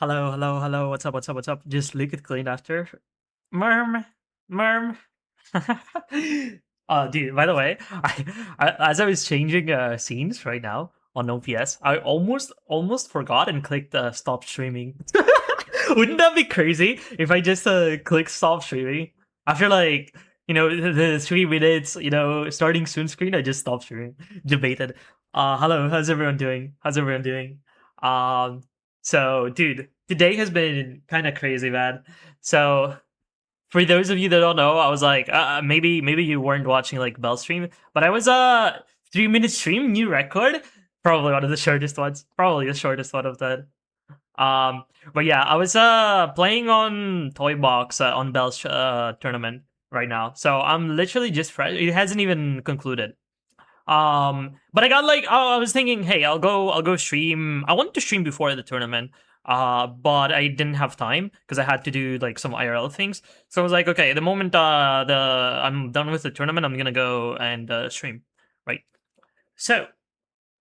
Hello, hello, hello. What's up? What's up? What's up? Just look at clean after. Merm, merm. Dude. By the way, as I was changing scenes right now on OPS, I almost forgot and clicked stop streaming. Wouldn't that be crazy if I just click stop streaming after like the 3 minutes starting soon screen? I just stopped streaming. Debated. Hello, how's everyone doing? How's everyone doing? Um, so, dude, today has been kind of crazy, man. So, for those of you that don't know, I was like, maybe you weren't watching like Bell stream, but I was 3 minute stream, new record, probably one of the shortest ones, probably the shortest one of that. But yeah, I was playing on Toy Box on Bell's tournament right now, so I'm literally just fresh. It hasn't even concluded. But I got like, I was thinking, hey, I'll go stream. I wanted to stream before the tournament, but I didn't have time because I had to do like some IRL things. So I was like, okay, the moment I'm done with the tournament, I'm gonna go and stream, right? So,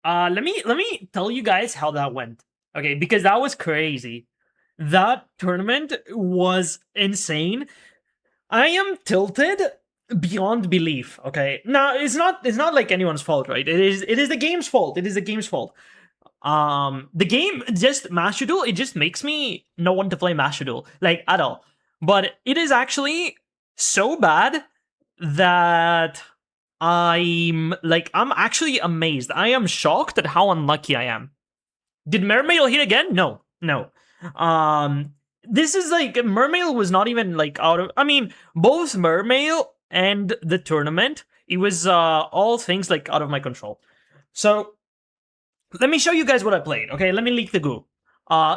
let me tell you guys how that went, okay? Because that was crazy. That tournament was insane. I am tilted beyond belief. Okay, now it's not like anyone's fault, right? It is the game's fault. It is the game's fault. The game just Master Duel. It just makes me no want to play Master Duel like at all. But it is actually so bad that I'm actually amazed. I am shocked at how unlucky I am. Did Mermail hit again? No, no. This is like Mermail was not even like out of. I mean, both Mermail and the tournament, it was all things like out of my control. So let me show you guys what I played. Okay, let me leak the goo.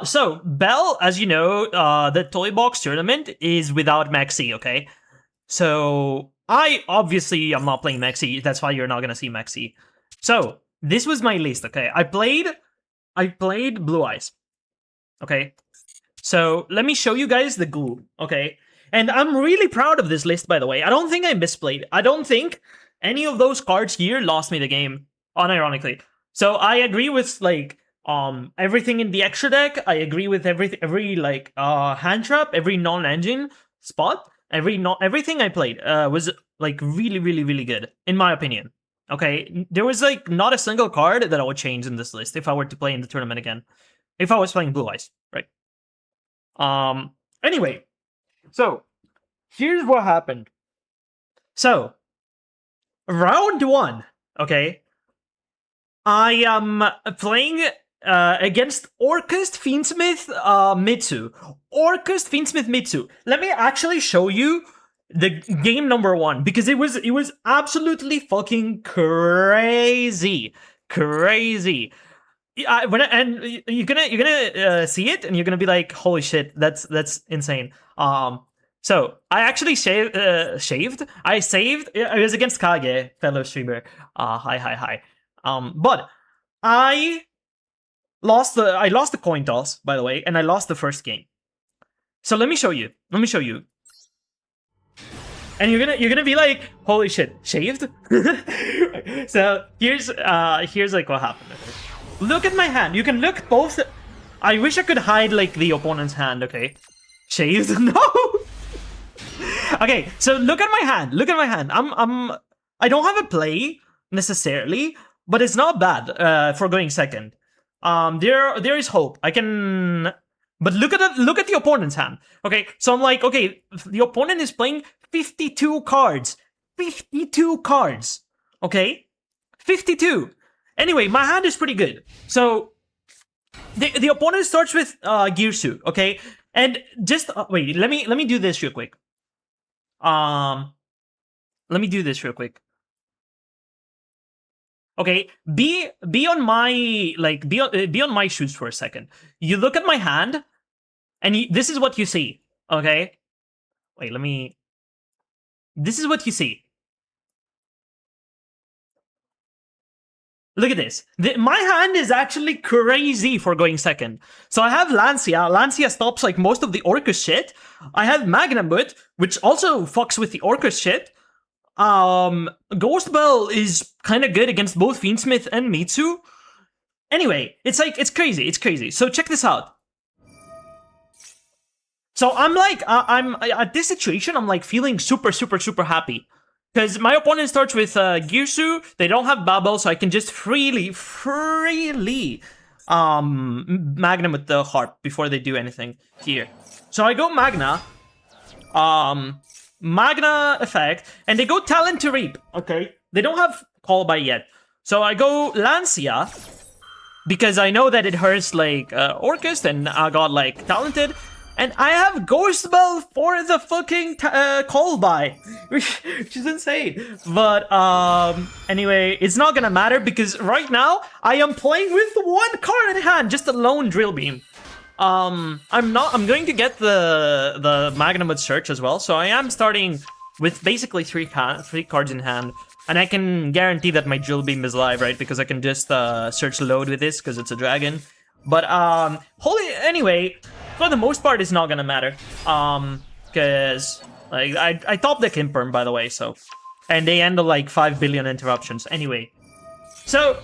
So Bell, as you know, the Toy Box tournament is without Maxi. Okay, so I obviously am not playing Maxi. That's why you're not gonna see Maxi. So this was my list. Okay, I played Blue Eyes. Okay, so let me show you guys the glue. Okay, and I'm really proud of this list, by the way. I don't think I misplayed. I don't think any of those cards here lost me the game, unironically. So I agree with like everything in the extra deck. I agree with every like hand trap, every non-engine spot, everything I played was like really, really, really good, in my opinion. Okay, there was like not a single card that I would change in this list if I were to play in the tournament again. If I was playing Blue Eyes, right? Anyway, so here's what happened. So round one, okay, I am playing against Orcust Fiendsmith Mitsu. Orcust Fiendsmith Mitsu. Let me actually show you the game number one because it was absolutely fucking crazy, crazy. And you're gonna see it and you're gonna be like, holy shit, that's insane. So I actually shaved. I saved. It was against Kage, fellow streamer. Hi. But I lost the coin toss, by the way, and I lost the first game. So let me show you. And you're gonna be like, holy shit, shaved? So here's like what happened. Look at my hand. You can look both. I wish I could hide like the opponent's hand. Okay, shaved. No. Okay, so look at my hand. Look at my hand. I don't have a play necessarily, but it's not bad for going second. There is hope. I can. But look at the opponent's hand. Okay, so I'm like, okay, the opponent is playing 52 cards. 52 cards. Okay, 52. Anyway, my hand is pretty good. So the opponent starts with Girsu, okay? And just wait, let me do this real quick. Let me do this real quick. Okay, be on my like be on my shoes for a second. You look at my hand, and this is what you see. Okay, wait, let me. This is what you see. Look at this. My hand is actually crazy for going second. So I have Lancia. Lancia stops like most of the Orcus shit. I have Magnambut, which also fucks with the Orcus shit. Ghost Bell is kind of good against both Fiendsmith and Mitsu. Anyway, it's crazy. So check this out. So I'm like, I'm at this situation, I'm like feeling super happy. Because my opponent starts with Girsu, they don't have Babel, so I can just freely Magnum with the Harp before they do anything here. So I go Magna, Magna effect, and they go Talent to Reap, okay? They don't have Call by yet. So I go Lancia, because I know that it hurts like Orcust, and I got like Talented. And I have Ghost Bell for the fucking call by, which is insane. But anyway, it's not gonna matter because right now I am playing with one card in hand, just a lone Drill Beam. I'm going to get the Magnum with Search as well, so I am starting with basically three cards in hand, and I can guarantee that my Drill Beam is live, right? Because I can just search load with this because it's a dragon. But anyway. For the most part, it's not gonna matter, because like I top deck Imperm, by the way, so, and they handle like 5 billion interruptions anyway. So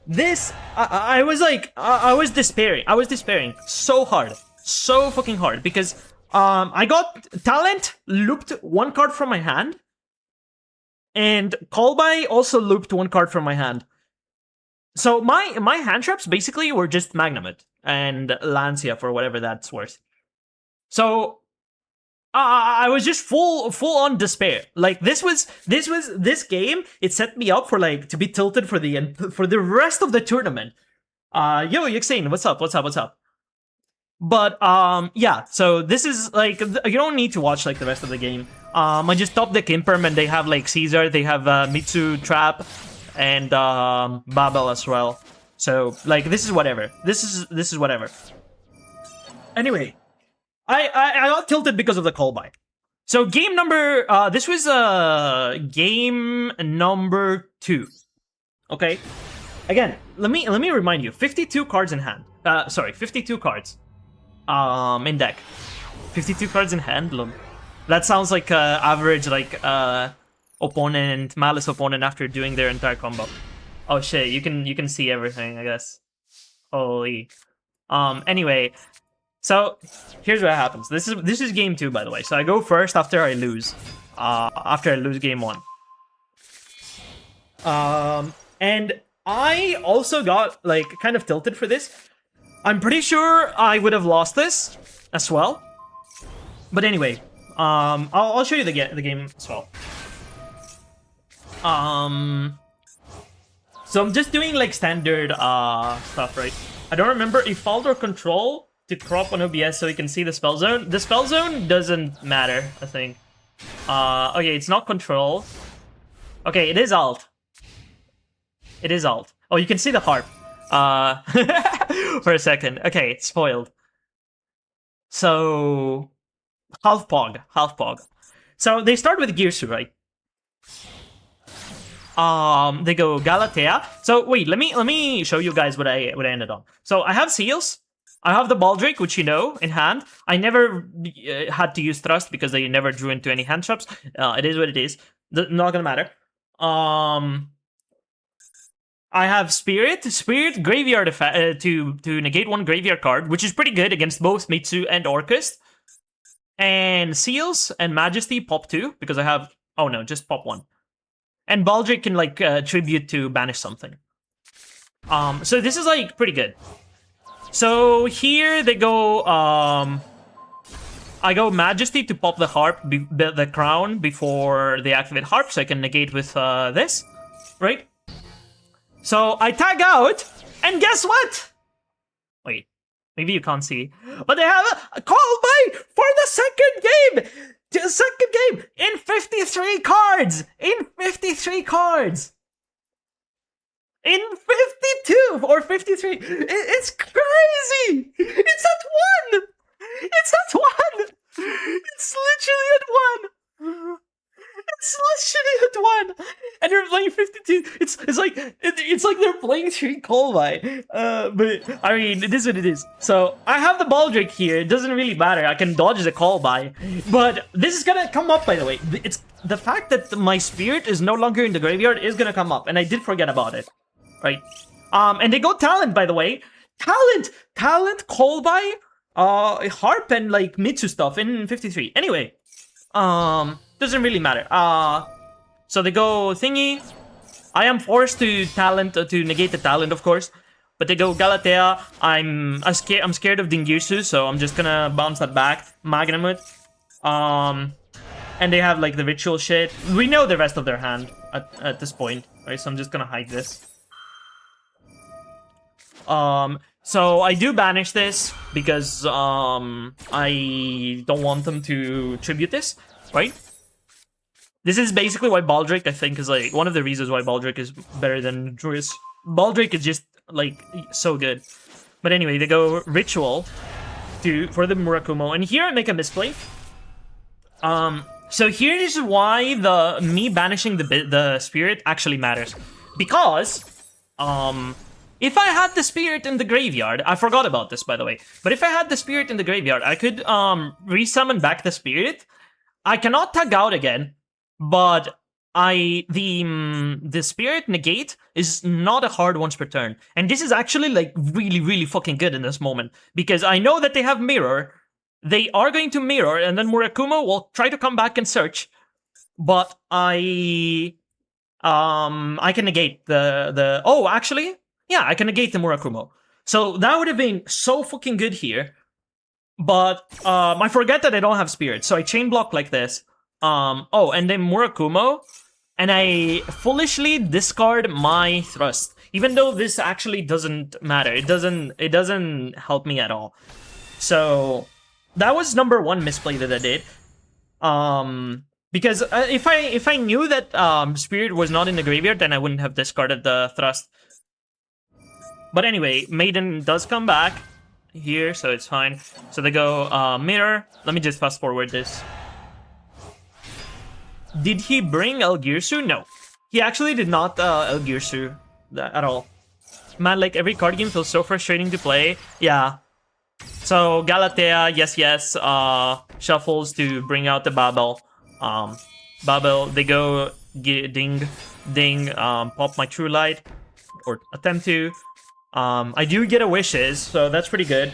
this, I was like, I was despairing so hard, so fucking hard, because I got Talent looped one card from my hand, and Callby also looped one card from my hand. So my hand traps basically were just Magnamut and Lancia for whatever that's worth. So I was just full on despair. Like this game. It set me up for like to be tilted for the rest of the tournament. Yo, Yuxane, what's up? But yeah. So this is like you don't need to watch like the rest of the game. I just top deck Imperm and they have like Caesar. They have Mitsu Trap. And Babel as well. So like this is whatever. This is whatever. Anyway, I got tilted because of the call by. So game number this was game number 2. Okay. Again, let me remind you, 52 cards in hand. Sorry, 52 cards in deck. 52 cards in hand. Look. That sounds like average like opponent, Malice opponent after doing their entire combo. Oh shit, you can see everything, I guess. Holy. Anyway, so here's what happens. This is game 2, by the way. So I go first after I lose. After I lose game 1. And I also got like kind of tilted for this. I'm pretty sure I would have lost this as well. But anyway, I'll show you the game as well. So I'm just doing like standard stuff, right? I don't remember if alt or control to crop on OBS so you can see the spell zone. The spell zone doesn't matter, I think. Okay, it's not control. Okay, it is alt. It is alt. Oh, you can see the harp. For a second. Okay, it's spoiled. So half pog. So they start with Girsu, right? They go Galatea. So wait, let me show you guys what I ended on. So I have Seals. I have the Baldric, which you know, in hand. I never had to use Thrust because they never drew into any hand traps. It is what it is. Not gonna matter. I have Spirit Graveyard to negate one graveyard card, which is pretty good against both Mitsu and Orcust. And Seals and Majesty pop 2 because I have. Oh no, just pop 1. And Baldric can like tribute to banish something. So this is like pretty good. So here they go. I go Majesty to pop the harp, the crown before they activate harp, so I can negate with this, right? So I tag out, and guess what? Wait, maybe you can't see, but they have a call by for the second game. The second game in 53 cards. In 53 cards. In 52 or 53. It's crazy. It's at 1. It's at 1. It's literally at 1. It's literally at 1. And they're playing 52. It's like they're playing 3 call by. But I mean, it is what it is. So I have the Baldric here. It doesn't really matter. I can dodge the call by. But this is gonna come up, by the way. It's the fact that my Spirit is no longer in the graveyard is gonna come up, and I did forget about it. Right. And they go Talent, by the way. Talent call by Harp and like Mitsu stuff in 53. Anyway, doesn't really matter. So they go thingy. I am forced to talent to negate the talent, of course. But they go Galatea. I'm scared of Dingirsu, so I'm just gonna bounce that back. Magnamut. And they have like the ritual shit. We know the rest of their hand at this point, right? So I'm just gonna hide this. So I do banish this because I don't want them to tribute this, right? This is basically why Baldric, I think, is like one of the reasons why Baldric is better than Druis. Baldric is just like so good. But anyway, they go Ritual for the Murakumo, and here I make a misplay. So here is why me banishing the spirit actually matters, because if I had the spirit in the graveyard, I forgot about this by the way, but if I had the spirit in the graveyard, I could resummon back the spirit. I cannot tag out again, but the spirit negate is not a hard once per turn, and this is actually like really fucking good in this moment because I know that they have mirror. They are going to mirror, and then Murakumo will try to come back and search, but I can negate the oh, actually, yeah, I can negate the Murakumo. So that would have been so fucking good here, but I forget that I don't have spirit, so I chain block like this. Oh, and then Murakumo, and I foolishly discard my thrust, even though this actually doesn't matter. It doesn't help me at all. So that was number one misplay that I did. Because if I knew that spirit was not in the graveyard, then I wouldn't have discarded the thrust. But anyway, Maiden does come back here, so it's fine. So they go mirror. Let me just fast forward this. Did he bring El Girsu? No. He actually did not El Girsu at all. Man, like every card game feels so frustrating to play. Yeah. So Galatea, yes, shuffles to bring out the Babel. Babel, they go ding, pop my True Light, or attempt to. I do get a wishes, so that's pretty good.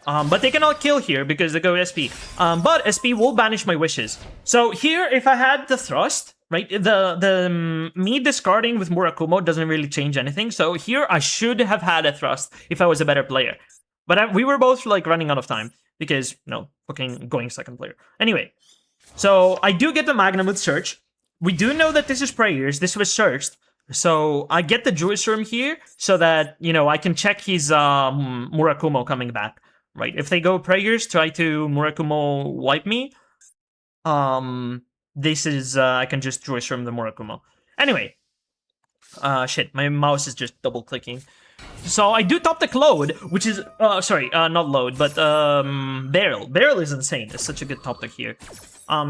But they cannot kill here because they go SP. But SP will banish my wishes. So here, if I had the thrust, right, the me discarding with Murakumo doesn't really change anything. So here I should have had a thrust if I was a better player. But we were both like running out of time because, fucking going second player. Anyway, so I do get the Magnamut search. We do know that this is prayers. This was searched. So I get the Druid Room here so that, I can check his Murakumo coming back. Right, if they go prayers, try to Murakumo wipe me. This is, I can just Druid Room the Murakumo. Anyway. Shit, my mouse is just double clicking. So I do top the Claude, which is, not load, but Barrel. Barrel is insane. It's such a good top deck here.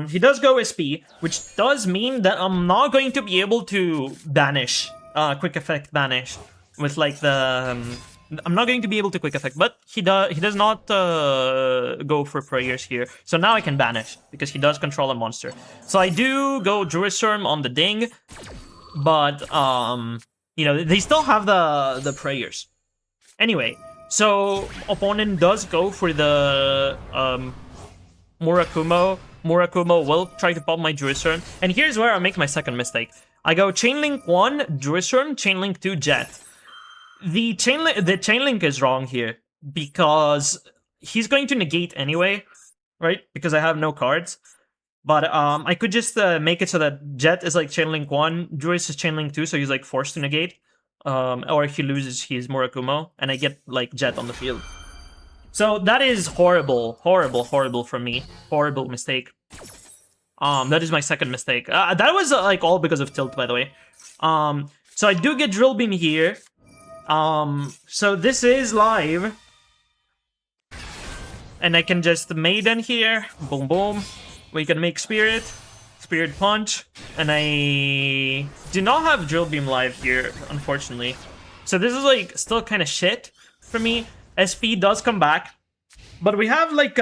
He does go SP, which does mean that I'm not going to be able to banish, quick effect banish, with like the, I'm not going to be able to quick effect, but he does not go for prayers here. So now I can banish, because he does control a monster. So I do go Druisarm on the ding, but, they still have the prayers. Anyway, so opponent does go for the Murakumo. Murakumo will try to pop my Druisarm. And here's where I make my second mistake. I go Chainlink 1, Druisarm, Chainlink 2, Jet. The Chainlink is wrong here, because he's going to negate anyway, right? Because I have no cards. But I could just make it so that Jet is like Chainlink 1, Druis is Chainlink 2, so he's like forced to negate. Or he loses his Murakumo, and I get like Jet on the field. So that is horrible from me. Horrible mistake. That is my second mistake. That was like all because of tilt, by the way. So I do get Drill Beam here. So this is live. And I can just Maiden here. Boom, boom. We can make Spirit. Spirit Punch. And I do not have Drill Beam live here, unfortunately. So this is like still kind of shit for me. SP does come back. But we have like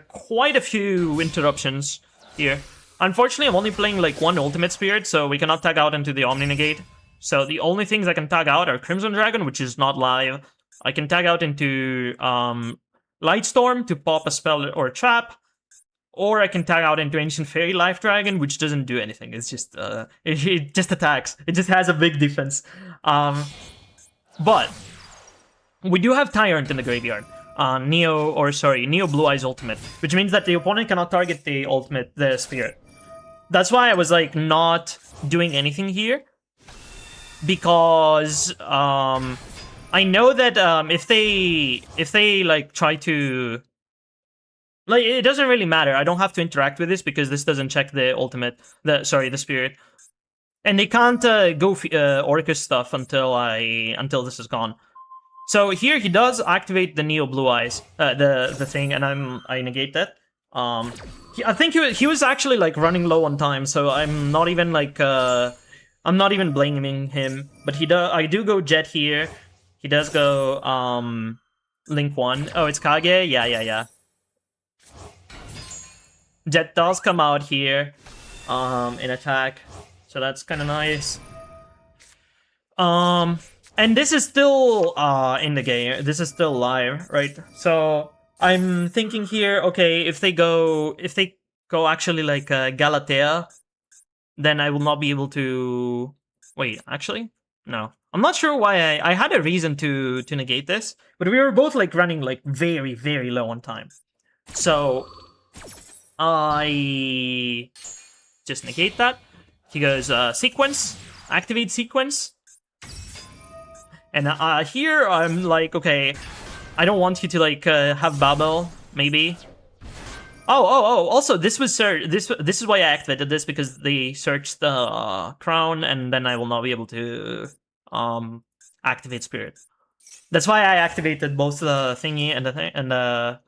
quite a few interruptions here. Unfortunately, I'm only playing like one Ultimate Spirit, so we cannot tag out into the Omni Negate. So the only things I can tag out are Crimson Dragon, which is not live. I can tag out into Lightstorm to pop a spell or a trap, or I can tag out into Ancient Fairy Life Dragon, which doesn't do anything. It's just it just attacks. It just has a big defense. But we do have Tyrant in the graveyard. Neo Blue Eyes ultimate, which means that the opponent cannot target the spirit. That's why I was like not doing anything here, because I know that if they like try to, like, it doesn't really matter. I don't have to interact with this because this doesn't check the spirit, and they can't go Orcus stuff until this is gone. So here he does activate the Neo Blue Eyes, the thing, and I negate that. I think he was actually like running low on time, so I'm not even like I'm not even blaming him. But I do go Jet here. He does go Link 1. Oh, it's Kage. Yeah. Jet does come out here in attack, so that's kind of nice. And this is still in the game. This is still live, right? So I'm thinking here, okay, if they go actually like Galatea, then I will not be able to. Wait, actually, no. I'm not sure why I had a reason to negate this, but we were both like running like very, very low on time. So I just negate that. He goes sequence, activate sequence. And here I'm like, okay, I don't want you to like have Babel, maybe. Oh! Also, this was this is why I activated this, because they searched the crown, and then I will not be able to activate spirit. That's why I activated both the thingy and the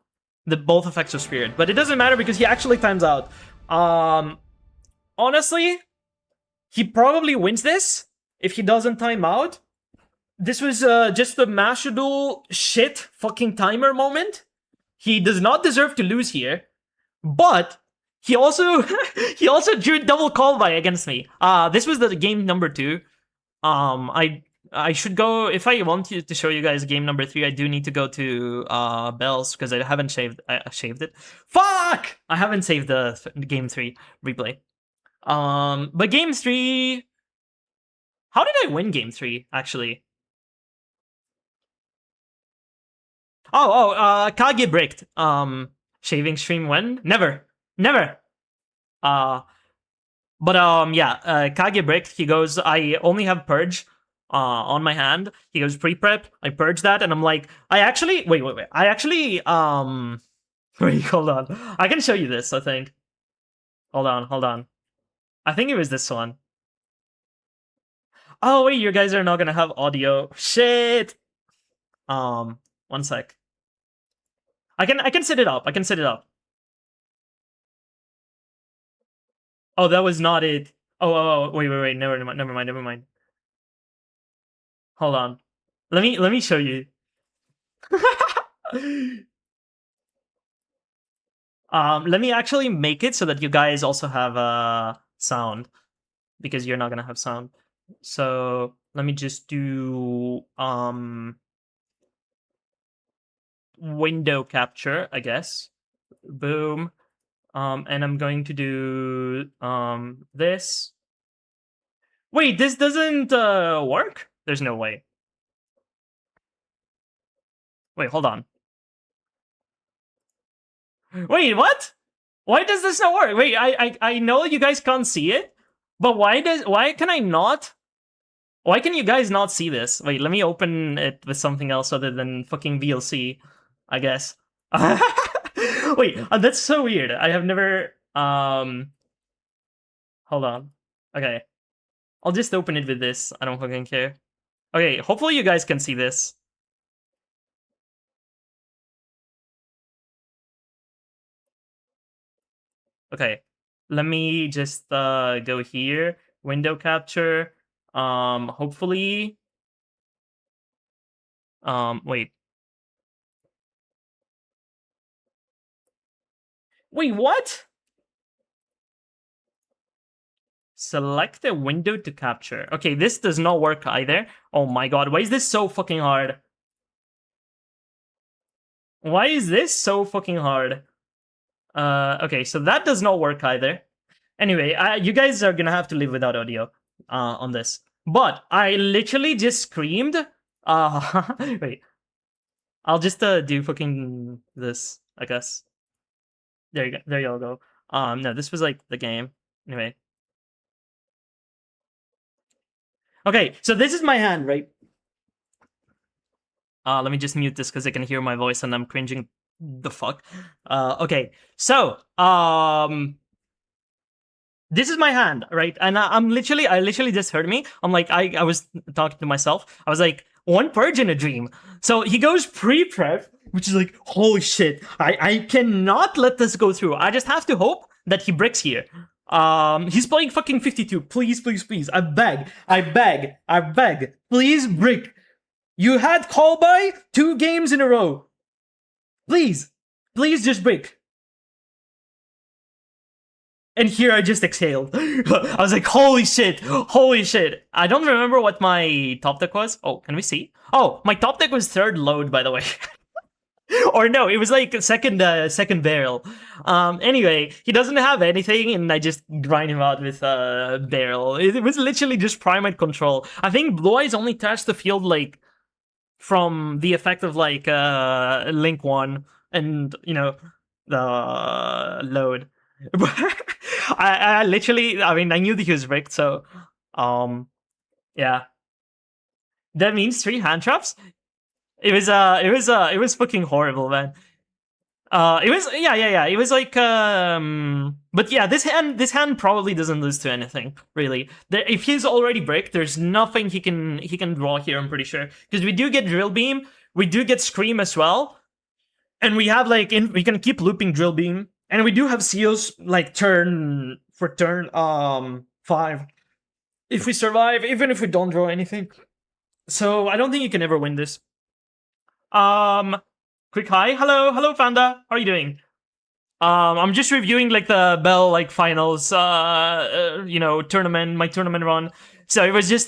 both effects of spirit. But it doesn't matter because he actually times out. Honestly, he probably wins this if he doesn't time out. This was just a Mashable shit fucking timer moment. He does not deserve to lose here, but he also drew double call by against me. This was the game number 2. I should go, if I want to show you guys game number 3. I do need to go to Bells because I haven't shaved it. Fuck! I haven't saved the game 3 replay. But game 3. How did I win game 3 actually? Kage bricked. Shaving stream when? Never. Kage bricked. He goes, I only have purge on my hand. He goes pre-prep. I purge that, and I'm like, wait. I actually wait, hold on. I can show you this, I think. Hold on. I think it was this one. Oh wait, you guys are not gonna have audio. Shit. 1 sec. I can set it up. Oh, that was not it. Oh, wait. Never mind. Hold on. Let me show you. Let me actually make it so that you guys also have sound, because you're not gonna have sound. So let me just do window capture, I guess. Boom. And I'm going to do this. Wait, this doesn't work? There's no way. Wait, hold on. Wait, what? Why does this not work? Wait, I know you guys can't see it, but why can I not? Why can you guys not see this? Wait, let me open it with something else other than fucking VLC, I guess. Wait, that's so weird. I have never hold on. Okay. I'll just open it with this. I don't fucking care. Okay, hopefully you guys can see this. Okay. Let me just go here. Window capture. Hopefully. Wait. Wait, what? Select a window to capture. Okay, this does not work either. Oh my god, why is this so fucking hard? Why is this so fucking hard? Okay, so that does not work either. Anyway, you guys are gonna have to live without audio on this. But I literally just screamed. Wait. I'll just do fucking this, I guess. There you go. There y'all go. No, this was like the game. Anyway. Okay, so this is my hand, right? Let me just mute this because I can hear my voice and I'm cringing the fuck. Okay, so this is my hand, right? And I literally just heard me. I'm like, I was talking to myself. I was like, one purge in a dream. So he goes pre-prep, which is like, holy shit, I cannot let this go through. I just have to hope that he bricks here. He's playing fucking 52. Please, please, please. I beg. Please brick. You had call by 2 games in a row. Please just brick. And here I just exhaled. I was like, holy shit. I don't remember what my top deck was. Oh, can we see? Oh, my top deck was 3rd load, by the way. Or no, it was like second barrel. Anyway, he doesn't have anything, and I just grind him out with barrel. It was literally just primate control. I think Blue Eyes only touched the field like from the effect of like Link 1 and the load. I literally, I mean, I knew that he was rigged, so yeah. That means 3 hand traps. It was fucking horrible, man. It was yeah. It was like but yeah, this hand probably doesn't lose to anything really. If he's already bricked, there's nothing he can draw here. I'm pretty sure because we do get drill beam, we do get scream as well, and we have like we can keep looping drill beam, and we do have seals like turn 5 if we survive, even if we don't draw anything. So I don't think you can ever win this. Quick hi. Hello, Panda. How are you doing? I'm just reviewing like the Bell like finals, tournament, my tournament run. So it was just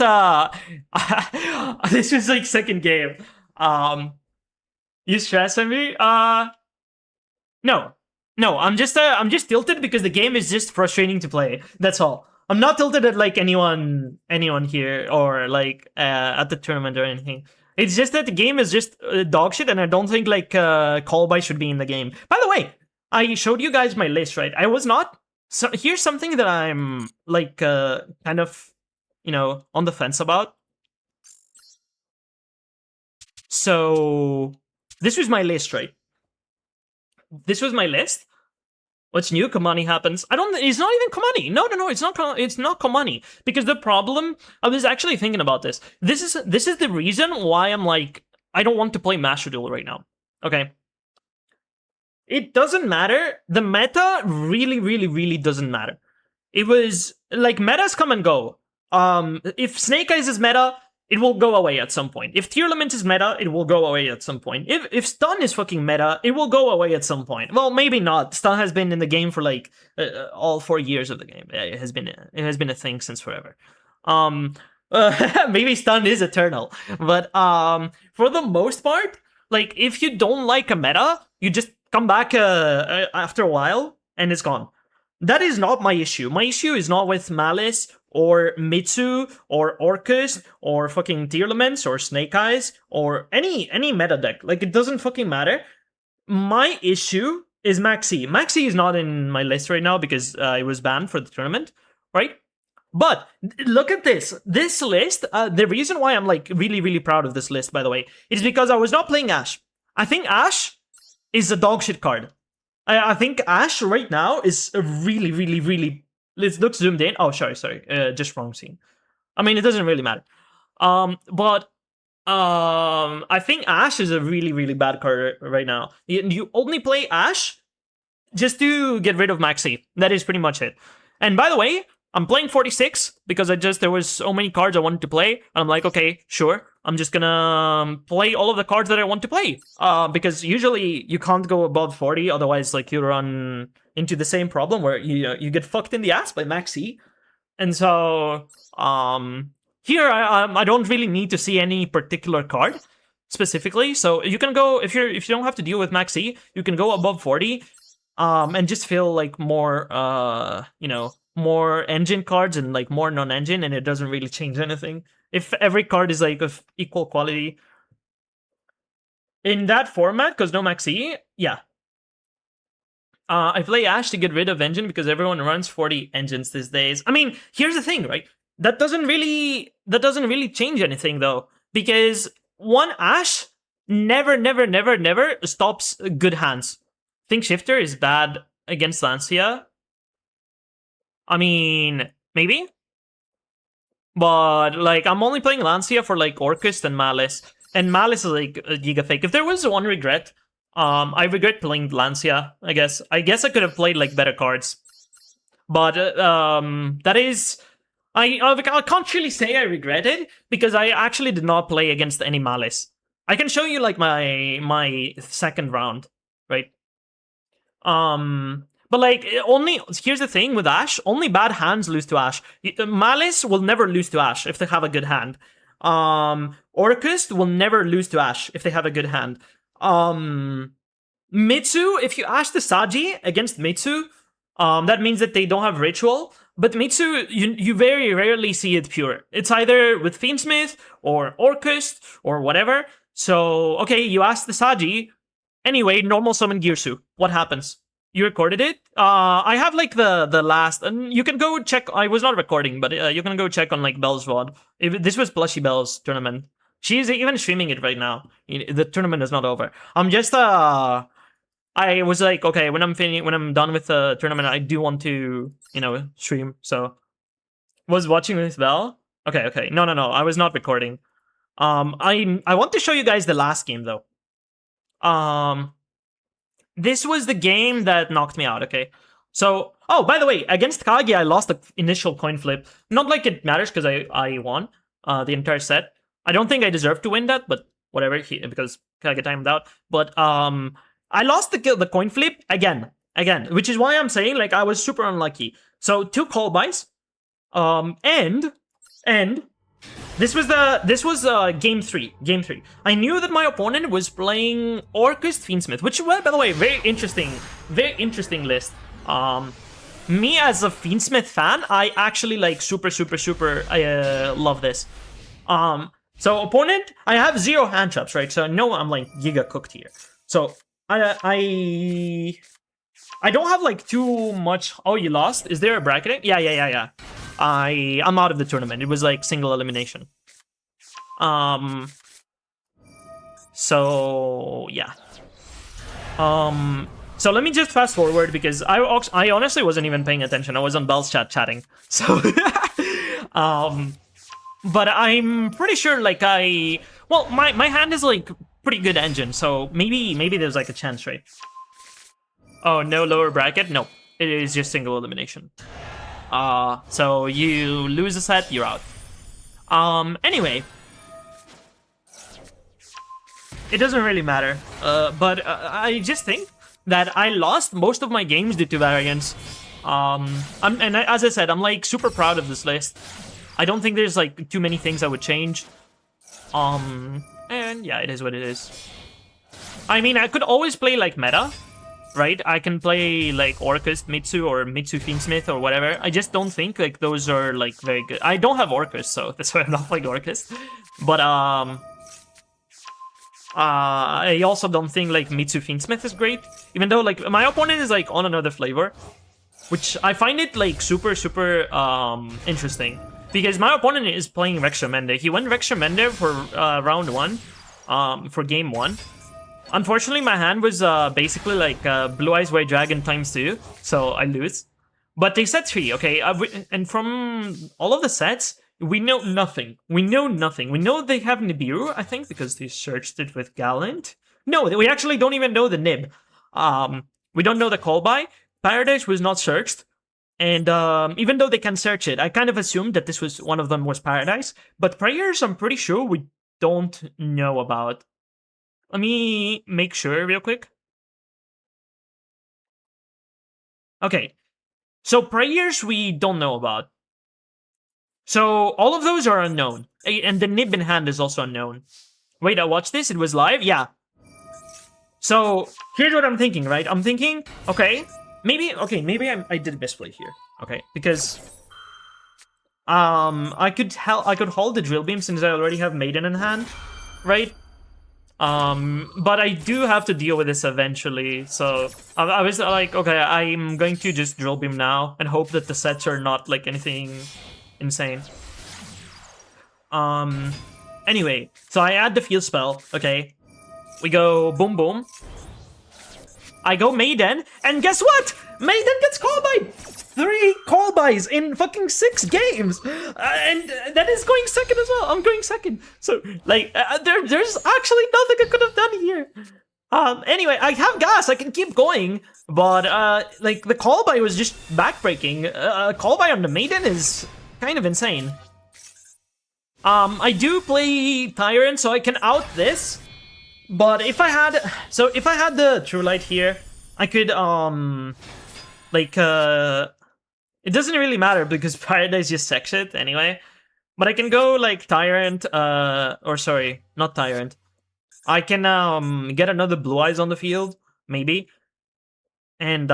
this was like second game. You stressing me? No, I'm just tilted because the game is just frustrating to play. That's all. I'm not tilted at like anyone here or like at the tournament or anything. It's just that the game is just dog shit, and I don't think like call by should be in the game. By the way, I showed you guys my list, right? I was not. So here's something that I'm like kind of on the fence about. So this was my list, right? This was my list. What's new? Kamani happens. It's not even Kamani. No, it's not. It's not Kamani. Because the problem, I was actually thinking about this. This is the reason why I'm like, I don't want to play Master Duel right now. Okay. It doesn't matter. The meta really doesn't matter. It was like metas come and go. If Snake Eyes is meta, it will go away at some point. If Tearlament is meta, it will go away at some point. If Stun is fucking meta, it will go away at some point. Well, maybe not. Stun has been in the game for like all 4 years of the game. It has been a thing since forever. Maybe Stun is eternal, but for the most part, like if you don't like a meta, you just come back after a while and it's gone. That is not my issue. My issue is not with Malice or Mitsu or Orcus or fucking Tearlaments or Snake Eyes or any meta deck. Like, it doesn't fucking matter. My issue is Maxi. Maxi is not in my list right now because it was banned for the tournament, right? But look at this. This list, the reason why I'm like really proud of this list, by the way, is because I was not playing Ashe. I think Ashe is a dog shit card. I think Ashe right now is a really. Let's look zoomed in. Oh, sorry. Just wrong scene. I mean, it doesn't really matter. But I think Ashe is a really bad card right now. You only play Ashe just to get rid of Maxi. That is pretty much it. And by the way, I'm playing 46 because there was so many cards I wanted to play, and I'm like, okay, sure. I'm just gonna play all of the cards that I want to play. Because usually you can't go above 40, otherwise like you run into the same problem where you get fucked in the ass by Maxi. And so here I don't really need to see any particular card. specifically. So you can go if you don't have to deal with max E, you can go above 40, and just feel like more more engine cards and like more non-engine, and it doesn't really change anything. If every card is like of equal quality in that format, because no max E, yeah. I play Ash to get rid of engine because everyone runs 40 engines these days. I mean, here's the thing, right? That doesn't really change anything though, because one Ash never stops good hands. Think Shifter is bad against Lancia. I mean, maybe, but like I'm only playing Lancia for like Orcust and Malice, and Malice is like a Giga Fake. If there was one regret, I regret playing Lancia. I guess I could have played like better cards, but that is. I can't really say I regret it because I actually did not play against any Malice. I can show you like my second round, right? But like only here's the thing with Ash, only bad hands lose to Ash. Malice will never lose to Ash if they have a good hand. Orcust will never lose to Ash if they have a good hand. Mitsu, if you Ash the Saji against Mitsu, that means that they don't have ritual. But Mitsu, you very rarely see it pure. It's either with Fiendsmith or Orcust or whatever. So, okay, you ask the Saji. Anyway, normal summon Girsu. What happens? You recorded it? I have like the last, and you can go check. I was not recording, but you can go check on like Bell's VOD. This was Plushy Bell's tournament. She's even streaming it right now. The tournament is not over. I'm just I was like, okay, when I'm done with the tournament, I do want to, stream. So, was watching with Bell. Okay. No. I was not recording. I want to show you guys the last game though. This was the game that knocked me out. Okay, so by the way, against Kage, I lost the initial coin flip. Not like it matters because I won the entire set. I don't think I deserved to win that, but whatever, because Kage timed out. But I lost the coin flip again, which is why I'm saying like I was super unlucky. So 2 call buys, and this was game 3. Game 3. I knew that my opponent was playing Orcust Fiendsmith, which, well, by the way, very interesting list. Me as a Fiendsmith fan, I actually like super love this. So opponent, I have 0 hand traps, right? So no, I'm like giga cooked here. So I don't have like too much. Oh, you lost? Is there a bracketing? Yeah. I'm out of the tournament. It was like single elimination. So yeah. So let me just fast forward because I honestly wasn't even paying attention. I was on Bell's chat chatting. So but I'm pretty sure like my hand is like pretty good engine, so maybe there's like a chance, right? Oh, no lower bracket? No. It is just single elimination. So you lose a set, you're out. Anyway. It doesn't really matter. But I just think that I lost most of my games due to variance. As I said, I'm like super proud of this list. I don't think there's like too many things I would change. And yeah, it is what it is. I mean, I could always play like meta, right? I can play like Orcust Mitsu or Mitsu Fiendsmith or whatever. I just don't think like those are like very good. I don't have Orcust, so that's why I'm not playing Orcust. But I also don't think like Mitsu Fiendsmith is great, even though like my opponent is like on another flavor, which I find it like super interesting. Because my opponent is playing Rex Remender. He went Rex Remender for round 1, for game 1. Unfortunately, my hand was basically like Blue Eyes White Dragon ×2, so I lose. But they said 3, okay? And from all of the sets, we know nothing. We know they have Nibiru, I think, because they searched it with Gallant. No, we actually don't even know the Nib. We don't know the call by. Paradise was not searched. And even though they can search it, I kind of assumed that this was one of them was Paradise. But Prayers, I'm pretty sure we don't know about. Let me make sure real quick. Okay. So Prayers we don't know about. So all of those are unknown. And the Nib in hand is also unknown. Wait, I watched this? It was live? Yeah. So, here's what I'm thinking, right? I'm thinking, okay, maybe I did misplay here. Okay, because I could hold the drill beam since I already have Maiden in hand, right? But I do have to deal with this eventually, so I was like, okay, I'm going to just drill beam now and hope that the sets are not like anything insane. Anyway, so I add the field spell, okay. We go boom boom. I go Maiden, and guess what? Maiden gets called by 3 call buys in fucking 6 games, and that is going second as well. I'm going second, so like there's actually nothing I could have done here. Anyway, I have gas. I can keep going, but like the call buy was just backbreaking. Call buy on the Maiden is kind of insane. I do play Tyrant, so I can out this. But if I had the True Light here, I could like it doesn't really matter because Paradise just sex it anyway. But I can go like Tyrant, or sorry, not Tyrant. I can get another Blue Eyes on the field, maybe. And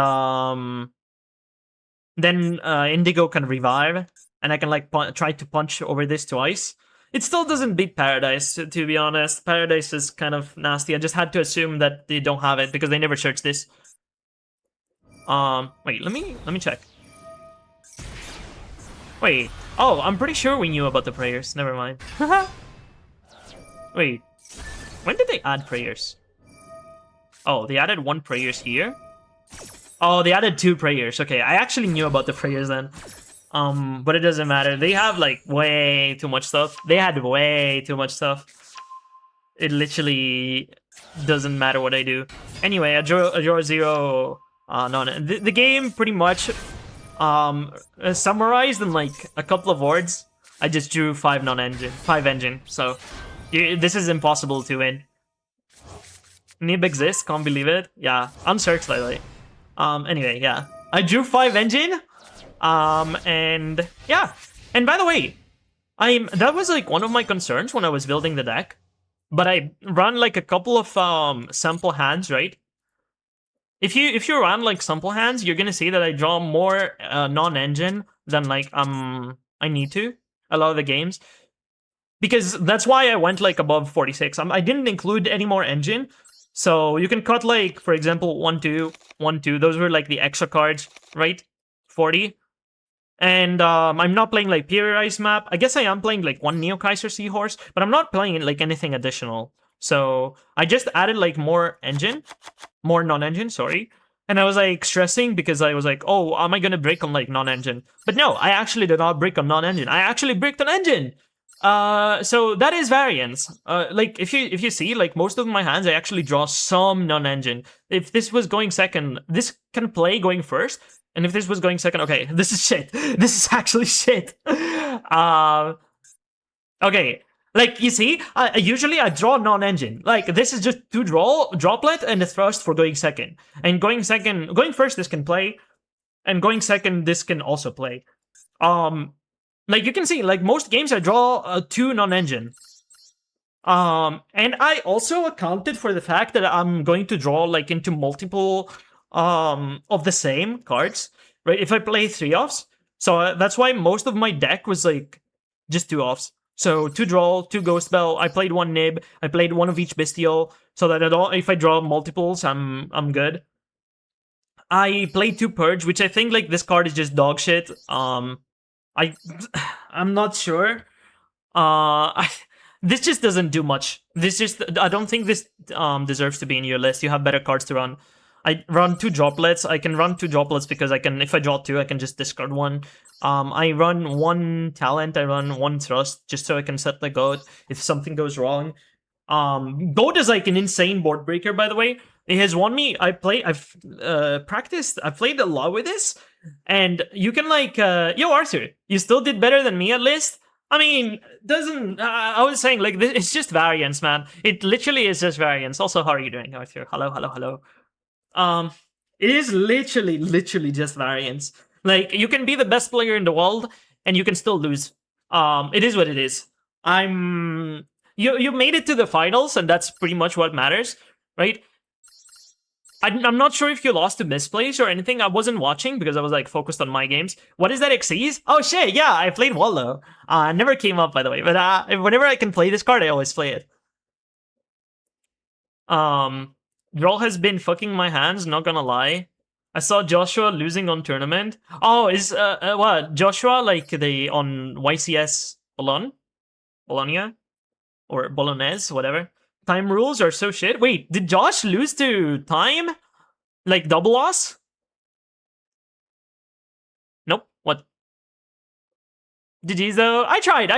then Indigo can revive, and I can like try to punch over this twice. It still doesn't beat Paradise, to be honest. Paradise is kind of nasty. I just had to assume that they don't have it because they never searched this. Wait, let me check. Wait. Oh, I'm pretty sure we knew about the prayers. Never mind. Wait. When did they add prayers? Oh, they added 1 prayers here. Oh, they added 2 prayers. Okay, I actually knew about the prayers then. But it doesn't matter. They have like way too much stuff. They had way too much stuff. It literally doesn't matter what I do. Anyway, I draw 0. No. The game pretty much summarized in like a couple of words. I just drew 5 engine. So this is impossible to win. Nib exists. Can't believe it. Yeah, unsearched slightly. Anyway, yeah, I drew 5 engine. And yeah, and by the way, that was like one of my concerns when I was building the deck, but I run like a couple of sample hands, right? If you run like sample hands, you're gonna see that I draw more non-engine than like I need to a lot of the games, because that's why I went like above 46. I didn't include any more engine, so you can cut like, for example, 1 2 1 2. Those were like the extra cards, right? 40. And I'm not playing like Periodize map. I guess I am playing like 1 Neo Kaiser Seahorse, but I'm not playing like anything additional. So I just added like more non-engine, sorry. And I was like stressing because I was like, oh, am I gonna break on like non-engine? But no, I actually did not break on non-engine. I actually bricked on engine. So that is variance. Like if you see, like most of my hands, I actually draw some non-engine. If this was going second, this can play going first. And if this was going second, okay, this is shit. This is actually shit. Okay, like you see, usually I draw non-engine. Like this is just 2 droplet and a thrust for going second. And going first, this can play, and going second, this can also play. Like you can see, like most games I draw 2 non-engine. And I also accounted for the fact that I'm going to draw like into multiple of the same cards, right? If I play 3 offs, so that's why most of my deck was like just 2 offs. So 2 draw, 2 ghost bell. I played 1 nib. I played 1 of each bestial, so that if I draw multiples, I'm good. I played 2 purge, which I think like this card is just dog shit. I'm not sure. This just doesn't do much. I don't think this deserves to be in your list. You have better cards to run. I run 2 droplets. I can run 2 droplets because if I draw 2, I can just discard 1. I run 1 talent. I run 1 thrust just so I can set the goat if something goes wrong. Goat is like an insane board breaker, by the way. It has won me. I've played a lot with this, and you can like, yo Arthur, you still did better than me at least. I mean, I was saying like this, it's just variance, man. It literally is just variance. Also, how are you doing, Arthur? Hello. It is literally just variance. Like, you can be the best player in the world, and you can still lose. It is what it is. You made it to the finals, and that's pretty much what matters, right? I'm not sure if you lost to misplays or anything. I wasn't watching because I was like focused on my games. What is that, Xyz? Oh shit, yeah, I played well though. Never came up, by the way, but whenever I can play this card, I always play it. Draw has been fucking my hands, not gonna lie. I saw Joshua losing on tournament. Oh, is what Joshua like the on YCS Bologna or Bolognese, whatever. Time rules are so shit. Wait, did Josh lose to time? Like double loss? Nope. What? GG's though. I tried.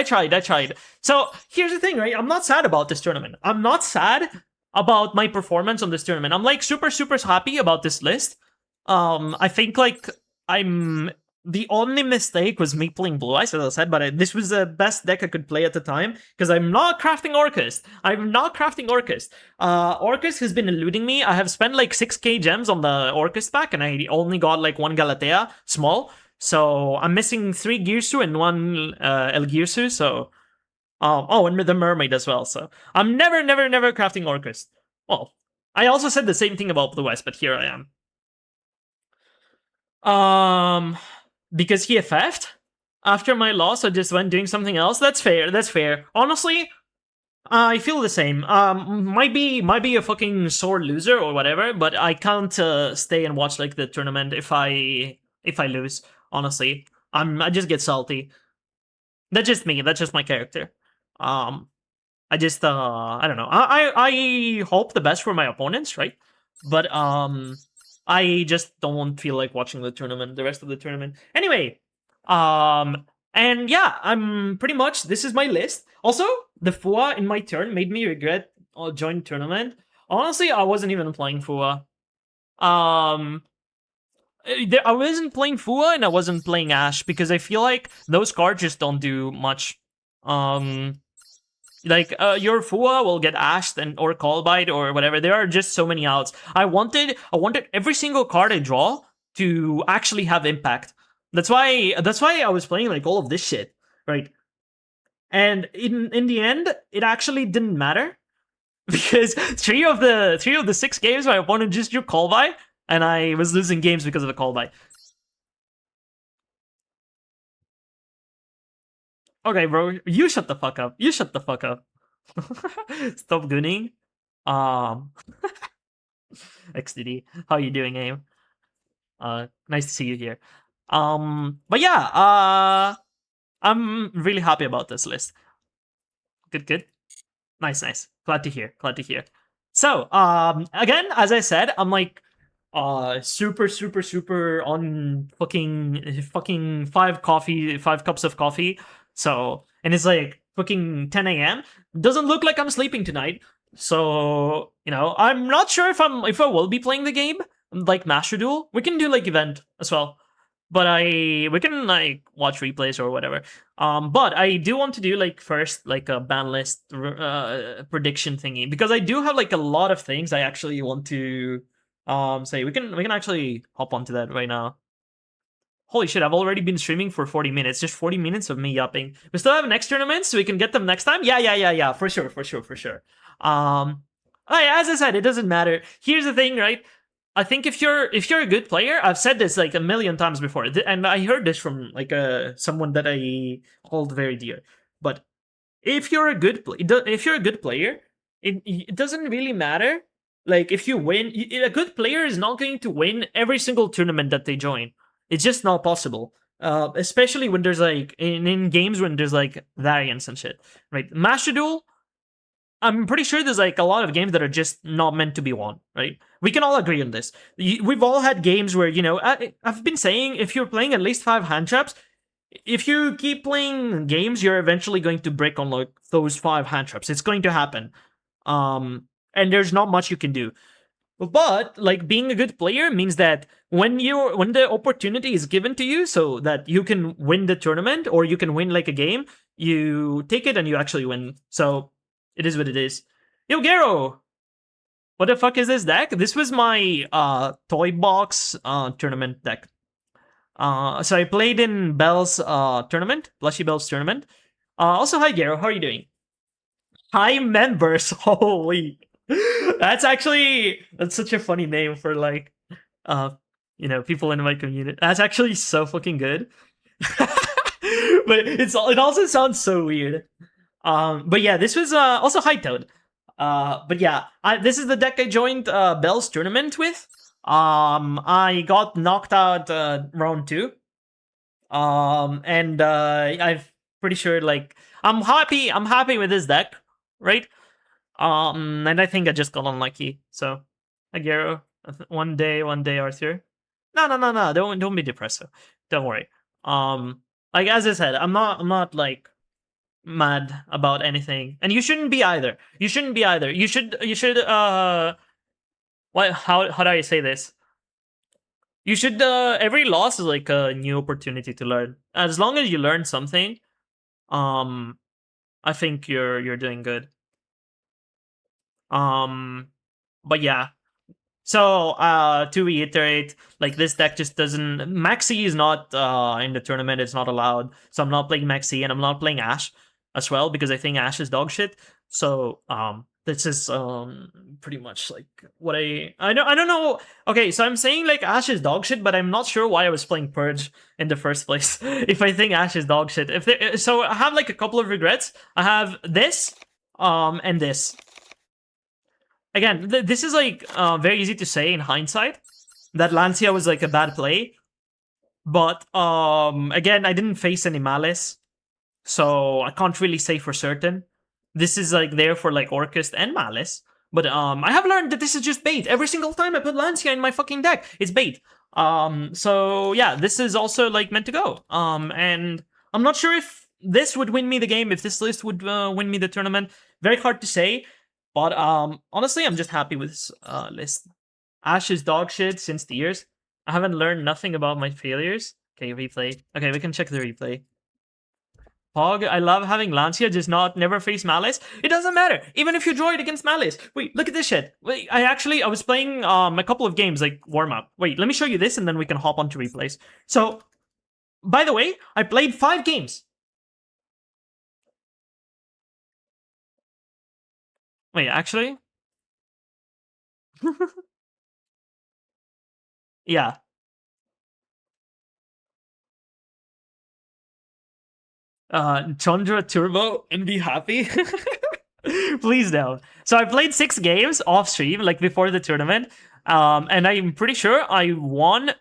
So here's the thing, right? I'm not sad about this tournament. I'm not sad about my performance on this tournament. I'm like super happy about this list. I think like I'm the only mistake was me playing Blue Eyes, as I said, but this was the best deck I could play at the time because I'm not crafting Orcust. Orcust has been eluding me. I have spent like 6k gems on the Orcust pack, and I only got like 1 Galatea small. So I'm missing 3 Girsu and 1 El Girsu. So and the Mermaid as well. So I'm never crafting Orcust. Well, I also said the same thing about Blue Eyes, but here I am. Because he FF'd after my loss, I just went doing something else. That's fair. Honestly, I feel the same. Might be a fucking sore loser or whatever, but I can't stay and watch like the tournament if I lose. Honestly, I just get salty. That's just me. That's just my character. I just I don't know. I hope the best for my opponents, right? But I just don't feel like watching the rest of the tournament. Anyway, and yeah, I'm pretty much, this is my list. Also, the Fua in my turn made me regret joining tournament. Honestly, I wasn't even playing Fua. I wasn't playing Fua and I wasn't playing Ash because I feel like those cards just don't do much. Like your Fua will get ashed or Call Bite or whatever. There are just so many outs. I wanted every single card I draw to actually have impact. That's why I was playing like all of this shit, right? And in the end, it actually didn't matter because three of the 6 games my opponent just drew Call Bite, and I was losing games because of the Call Bite. Okay, bro, you shut the fuck up. Stop gooning. XDD, how you doing, Aim? Nice to see you here. But yeah, I'm really happy about this list. Good. Nice. Glad to hear. So, again, as I said, I'm like, super on fucking 5 cups of coffee. So, and it's like fucking 10 a.m. Doesn't look like I'm sleeping tonight. So, you know, I'm not sure if I will be playing the game, like Master Duel. We can do like event as well. But we can like watch replays or whatever. But I do want to do like first like a ban list prediction thingy because I do have like a lot of things I actually want to say. We can actually hop onto that right now. Holy shit, I've already been streaming for 40 minutes. Just 40 minutes of me yapping. We still have next tournaments, so we can get them next time? Yeah. For sure. As I said, it doesn't matter. Here's the thing, right? I think if you're a good player, I've said this like a million times before, and I heard this from like someone that I hold very dear. But if you're a good player, it doesn't really matter. Like if you win, a good player is not going to win every single tournament that they join. It's just not possible. Especially when there's like in games when there's like variance and shit, right? Master Duel, I'm pretty sure there's like a lot of games that are just not meant to be won, right? We can all agree on this. We've all had games where, you know, I've been saying if you're playing at least 5 hand traps, if you keep playing games, you're eventually going to break on like those 5 hand traps. It's going to happen. And there's not much you can do. But like being a good player means that when the opportunity is given to you so that you can win the tournament or you can win like a game, you take it and you actually win. So it is what it is. Yo, Garo! What the fuck is this deck? This was my toy box tournament deck. So I played in Bell's tournament, Blushy Bell's tournament. Also, hi Garo, how are you doing? High members. Holy. That's such a funny name for like people in my community. That's actually so fucking good. But it also sounds so weird. But yeah, this was also High Toad. But yeah, this is the deck I joined Bell's tournament with. I got knocked out round 2. And I'm pretty sure like I'm happy with this deck, right? And I think I just got unlucky. So Agero, one day Arthur. No, don't be depressed. Don't worry. Like as I said, I'm not like mad about anything, and you shouldn't be either. You should what? How do I say this? You should every loss is like a new opportunity to learn. As long as you learn something, I think you're doing good. But yeah. So to reiterate, like this deck just doesn't. Maxi is not in the tournament. It's not allowed. So I'm not playing Maxi, and I'm not playing Ash as well because I think Ash is dog shit. So this is pretty much like what I don't know. Okay, so I'm saying like Ash is dog shit, but I'm not sure why I was playing Purge in the first place. If I think Ash is dog shit, so I have like a couple of regrets. I have this and this. Again, this is like very easy to say in hindsight that Lancia was like a bad play, but again, I didn't face any malice, so I can't really say for certain. This is like there for like Orcust and Malice, but I have learned that this is just bait. Every single time I put Lancia in my fucking deck, it's bait. So yeah, this is also like meant to go. And I'm not sure if this would win me the game, if this list would win me the tournament. Very hard to say. But honestly, I'm just happy with this list. Ash is dog shit since the years. I haven't learned nothing about my failures. Okay, replay. Okay, we can check the replay. Pog, I love having Lancia, just never face Malice. It doesn't matter, even if you draw it against Malice. Wait, look at this shit. Wait, I was playing a couple of games, like warm-up. Wait, let me show you this, and then we can hop onto replays. So, by the way, I played 5 games. Wait, actually? Yeah. Chandra Turbo and be happy? Please don't. So I played 6 games off stream, like before the tournament. And I'm pretty sure I won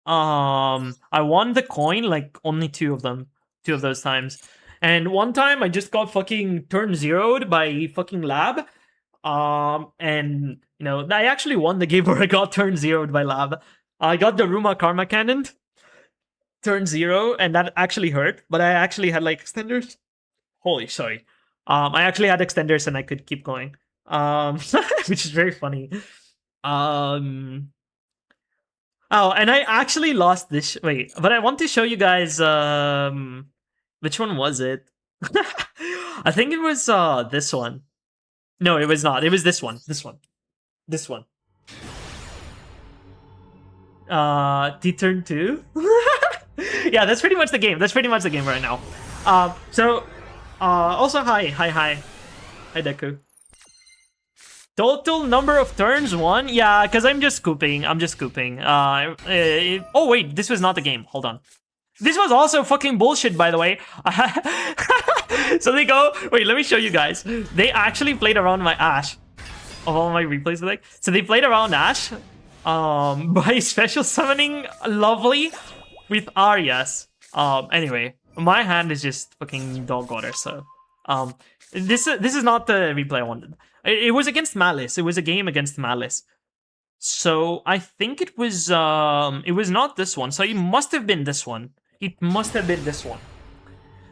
the coin, like only 2 of them. 2 of those times. And one time I just got fucking turn zeroed by fucking Lab. And you know, I actually won the game where I got turn zeroed by Lab. I got the Ruma Karma Cannon turn 0, and that actually hurt, but I actually had like extenders. Holy sorry. I actually had extenders and I could keep going. Which is very funny. Oh, and I actually lost this. Wait, but I want to show you guys. Which one was it? I think it was this one. No, it was not. It was this one. This one. This one. T turn 2. Yeah, that's pretty much the game. That's pretty much the game right now. Also hi Deku. Total number of turns 1. Yeah, because I'm just scooping. Oh wait, this was not the game. Hold on. This was also fucking bullshit, by the way. So they go. Wait, let me show you guys. They actually played around my Ash of all my replays. Like, so they played around Ash by special summoning Lovely with Arias. Anyway, my hand is just fucking dog water. So this is not the replay I wanted. It was against Malice. It was a game against Malice. So I think it was not this one. So it must have been this one. It must have been this one.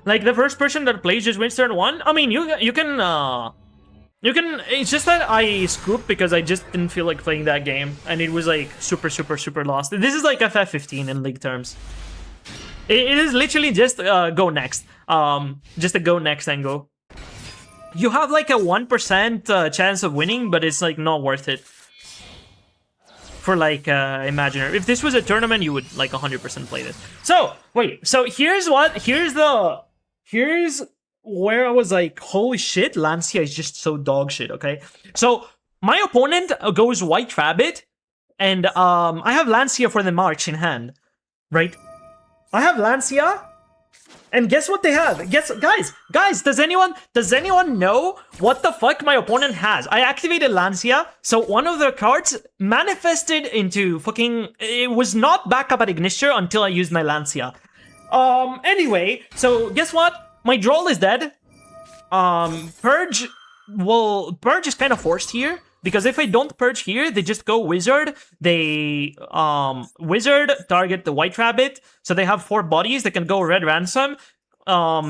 Like the first person that plays just wins turn 1. I mean, you can. It's just that I scooped because I just didn't feel like playing that game, and it was like super lost. This is like FF15 in league terms. It is literally just go next. Just a go next and go. You have like a 1% chance of winning, but it's like not worth it. For like imaginary. If this was a tournament, you would like 100% play this. So wait. So here's where I was like, holy shit, Lancia is just so dog shit, okay? So my opponent goes White Rabbit, and I have Lancia for the March in hand, right? I have Lancia, and guess what they have? Guys, does anyone know what the fuck my opponent has? I activated Lancia, so one of their cards manifested into fucking. It was not back up at Ignister until I used my Lancia. Anyway, so guess what? My draw is dead. Purge. Well, Purge is kind of forced here. Because if I don't purge here, they just go wizard. They wizard target the White Rabbit, so they have 4 bodies. They can go red ransom,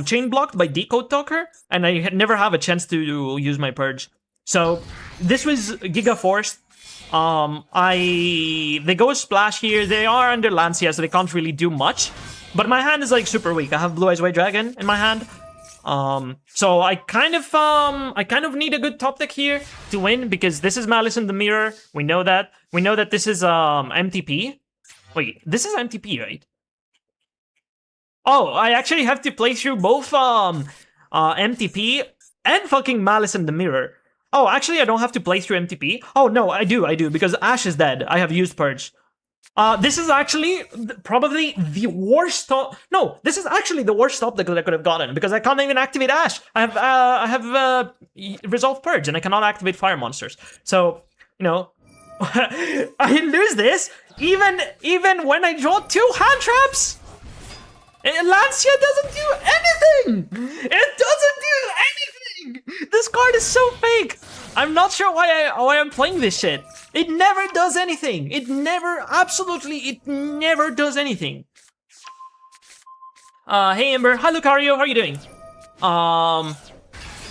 chain blocked by Decode Talker, and I never have a chance to use my purge. So this was Giga forced. They go splash here. They are under Lancia, so they can't really do much. But my hand is like super weak. I have Blue Eyes White Dragon in my hand. So I kind of need a good top deck here to win, because this is Malice in the Mirror. We know that. We know that this is MTP. Wait, this is MTP, right? Oh, I actually have to play through both MTP and fucking Malice in the Mirror. Oh, actually I don't have to play through MTP. Oh no, I do, because Ash is dead. I have used Purge. This is actually probably the worst top. No, this is actually the worst top that I could have gotten, because I can't even activate Ash. I have Resolve Purge, and I cannot activate Fire Monsters. So, you know, I lose this even when I draw 2 hand traps. Lancia doesn't do anything. It doesn't do anything. This card is so fake. I'm not sure why I'm playing this shit. It never does anything. It never does anything. Hey Ember, hi Lucario, how are you doing?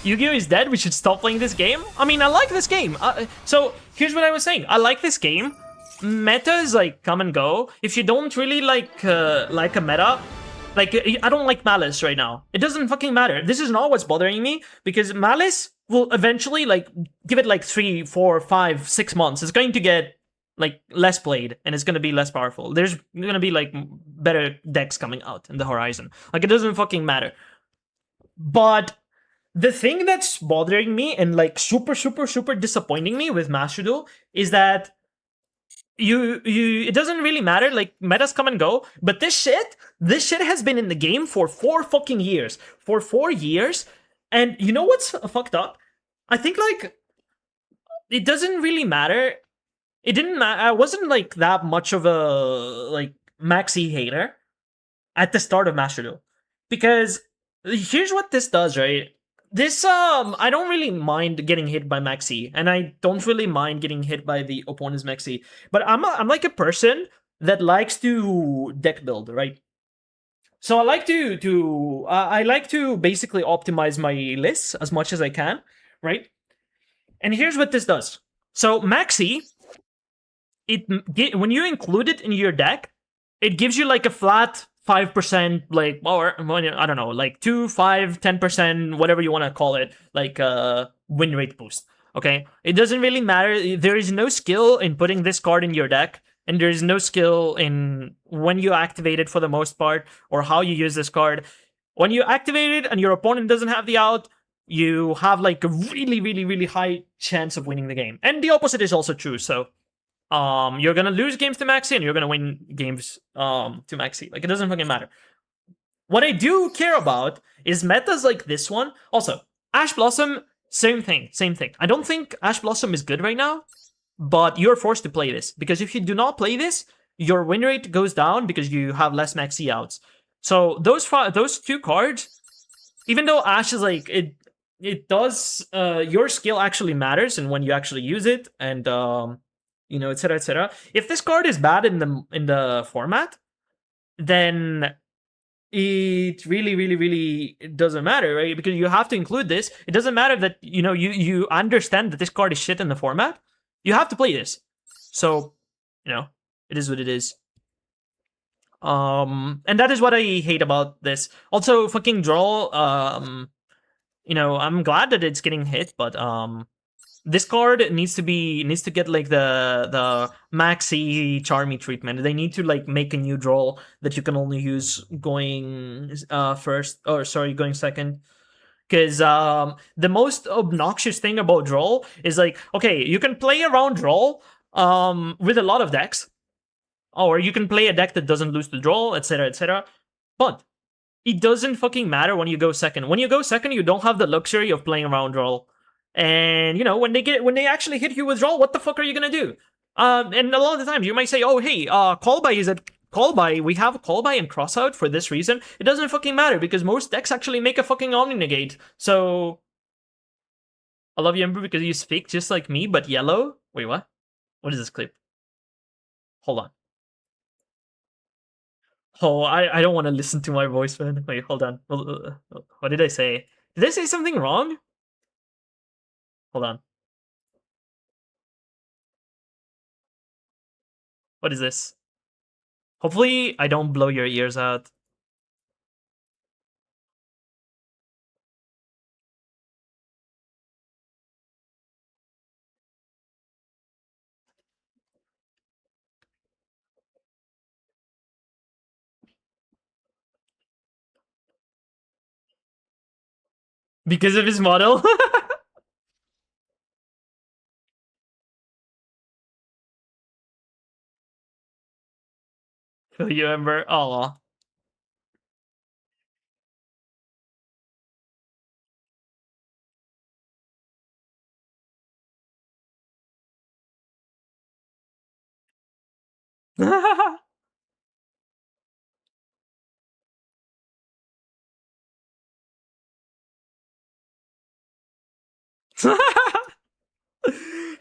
Yu-Gi-Oh is dead, we should stop playing this game? I mean, I like this game. So, here's what I was saying. I like this game. Meta is like come and go. If you don't really like a meta, like, I don't like Malice right now. It doesn't fucking matter. This is not what's bothering me, because Malice will eventually, like, give it like 3, 4, 5, 6 months. It's going to get, like, less played, and it's going to be less powerful. There's going to be, like, better decks coming out in the horizon. Like, it doesn't fucking matter. But the thing that's bothering me and, like, super disappointing me with Master Duel is that it doesn't really matter, like, metas come and go, but this shit has been in the game for 4 fucking years. For 4 years, and you know what's fucked up? I think, like, it doesn't really matter. It didn't matter. I wasn't, like, that much of a, like, Maxi hater at the start of Master Duel. Because here's what this does, right? This, I don't really mind getting hit by Maxi, and I don't really mind getting hit by the opponent's Maxi. But I'm like a person that likes to deck build, right? So I like to basically optimize my lists as much as I can, right? And here's what this does. So Maxi, when you include it in your deck, it gives you like a flat 5%, like, or I don't know, like 2, 5, 10%, whatever you want to call it, like win rate boost. Okay, it doesn't really matter. There is no skill in putting this card in your deck, and there is no skill in when you activate it for the most part, or how you use this card. When you activate it and your opponent doesn't have the out, you have like a really high chance of winning the game. And the opposite is also true. So you're gonna lose games to Maxi, and you're gonna win games to Maxi. Like, it doesn't fucking matter. What I do care about is metas like this one. Also, Ash Blossom, same thing. I don't think Ash Blossom is good right now, but you're forced to play this, because if you do not play this, your win rate goes down because you have less Maxi outs. So those 2 cards, even though Ash is like, it does, your skill actually matters, and when you actually use it, and you know, etc., etc. If this card is bad in the format, then it really doesn't matter, right? Because you have to include this. It doesn't matter that, you know, you understand that this card is shit in the format. You have to play this. So, you know, it is what it is. And that is what I hate about this. Also, fucking draw. You know, I'm glad that it's getting hit, but this card needs to get like the Maxi Charmy treatment. They need to like make a new draw that you can only use going going second. Because the most obnoxious thing about Droll is like, okay, you can play around Droll with a lot of decks, or you can play a deck that doesn't lose to Droll, etc., etc. But it doesn't fucking matter when you go second. When you go second, you don't have the luxury of playing around Droll. And you know, when they actually hit you with Droll, what the fuck are you gonna do? And a lot of the times you might say, oh hey, call by is it call by? We have call by and crossout for this reason. It doesn't fucking matter because most decks actually make a fucking Omni Negate. So I love you, Ember, because you speak just like me, but yellow. Wait, what? What is this clip? Hold on. Oh, I don't want to listen to my voice, man. Wait, hold on. What did I say? Did I say something wrong? Hold on. What is this? Hopefully, I don't blow your ears out. Because of his model? Feel you, Ember. Aw.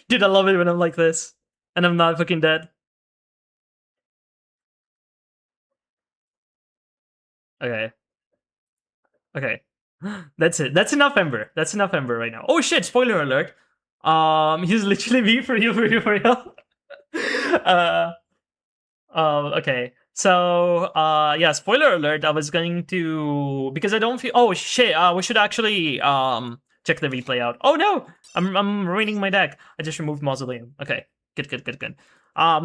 Dude, I love it when I'm like this. And I'm not fucking dead. Okay. Okay. That's it. That's enough Ember. That's enough Ember right now. Oh shit, spoiler alert. He's literally me for you, for you, for you. uh, okay. So, yeah, spoiler alert. I was going to, because I don't feel, oh shit, we should actually, check the replay out. Oh no! I'm ruining my deck. I just removed Mausoleum. Okay. Good, good, good, good.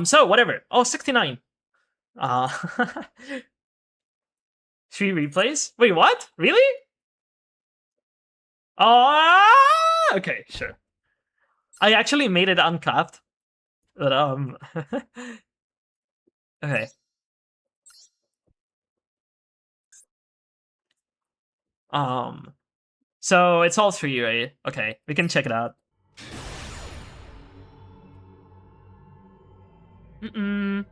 So, whatever. Oh, 69. Uh, 3 replays? Wait, what? Really? Okay, sure. I actually made it uncapped. But, okay. So it's all 3, right? Okay, we can check it out. Mm-mm.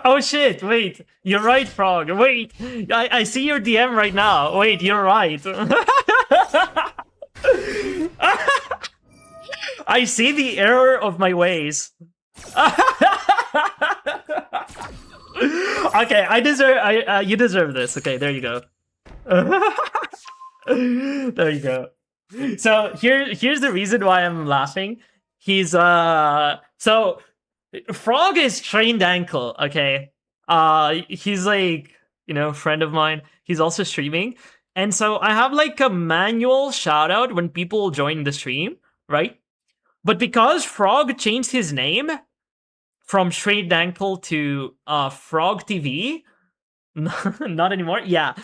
Oh shit, wait. You're right, Frog. Wait. I see your DM right now. Wait, you're right. I see the error of my ways. Okay, I deserve you deserve this. Okay, there you go. There you go. So here's the reason why I'm laughing. He's so Frog is trained ankle, okay? He's like, you know, friend of mine. He's also streaming. And so I have like a manual shout out when people join the stream, right? But because Frog changed his name from Trained Ankle to Frog TV, not anymore. Yeah.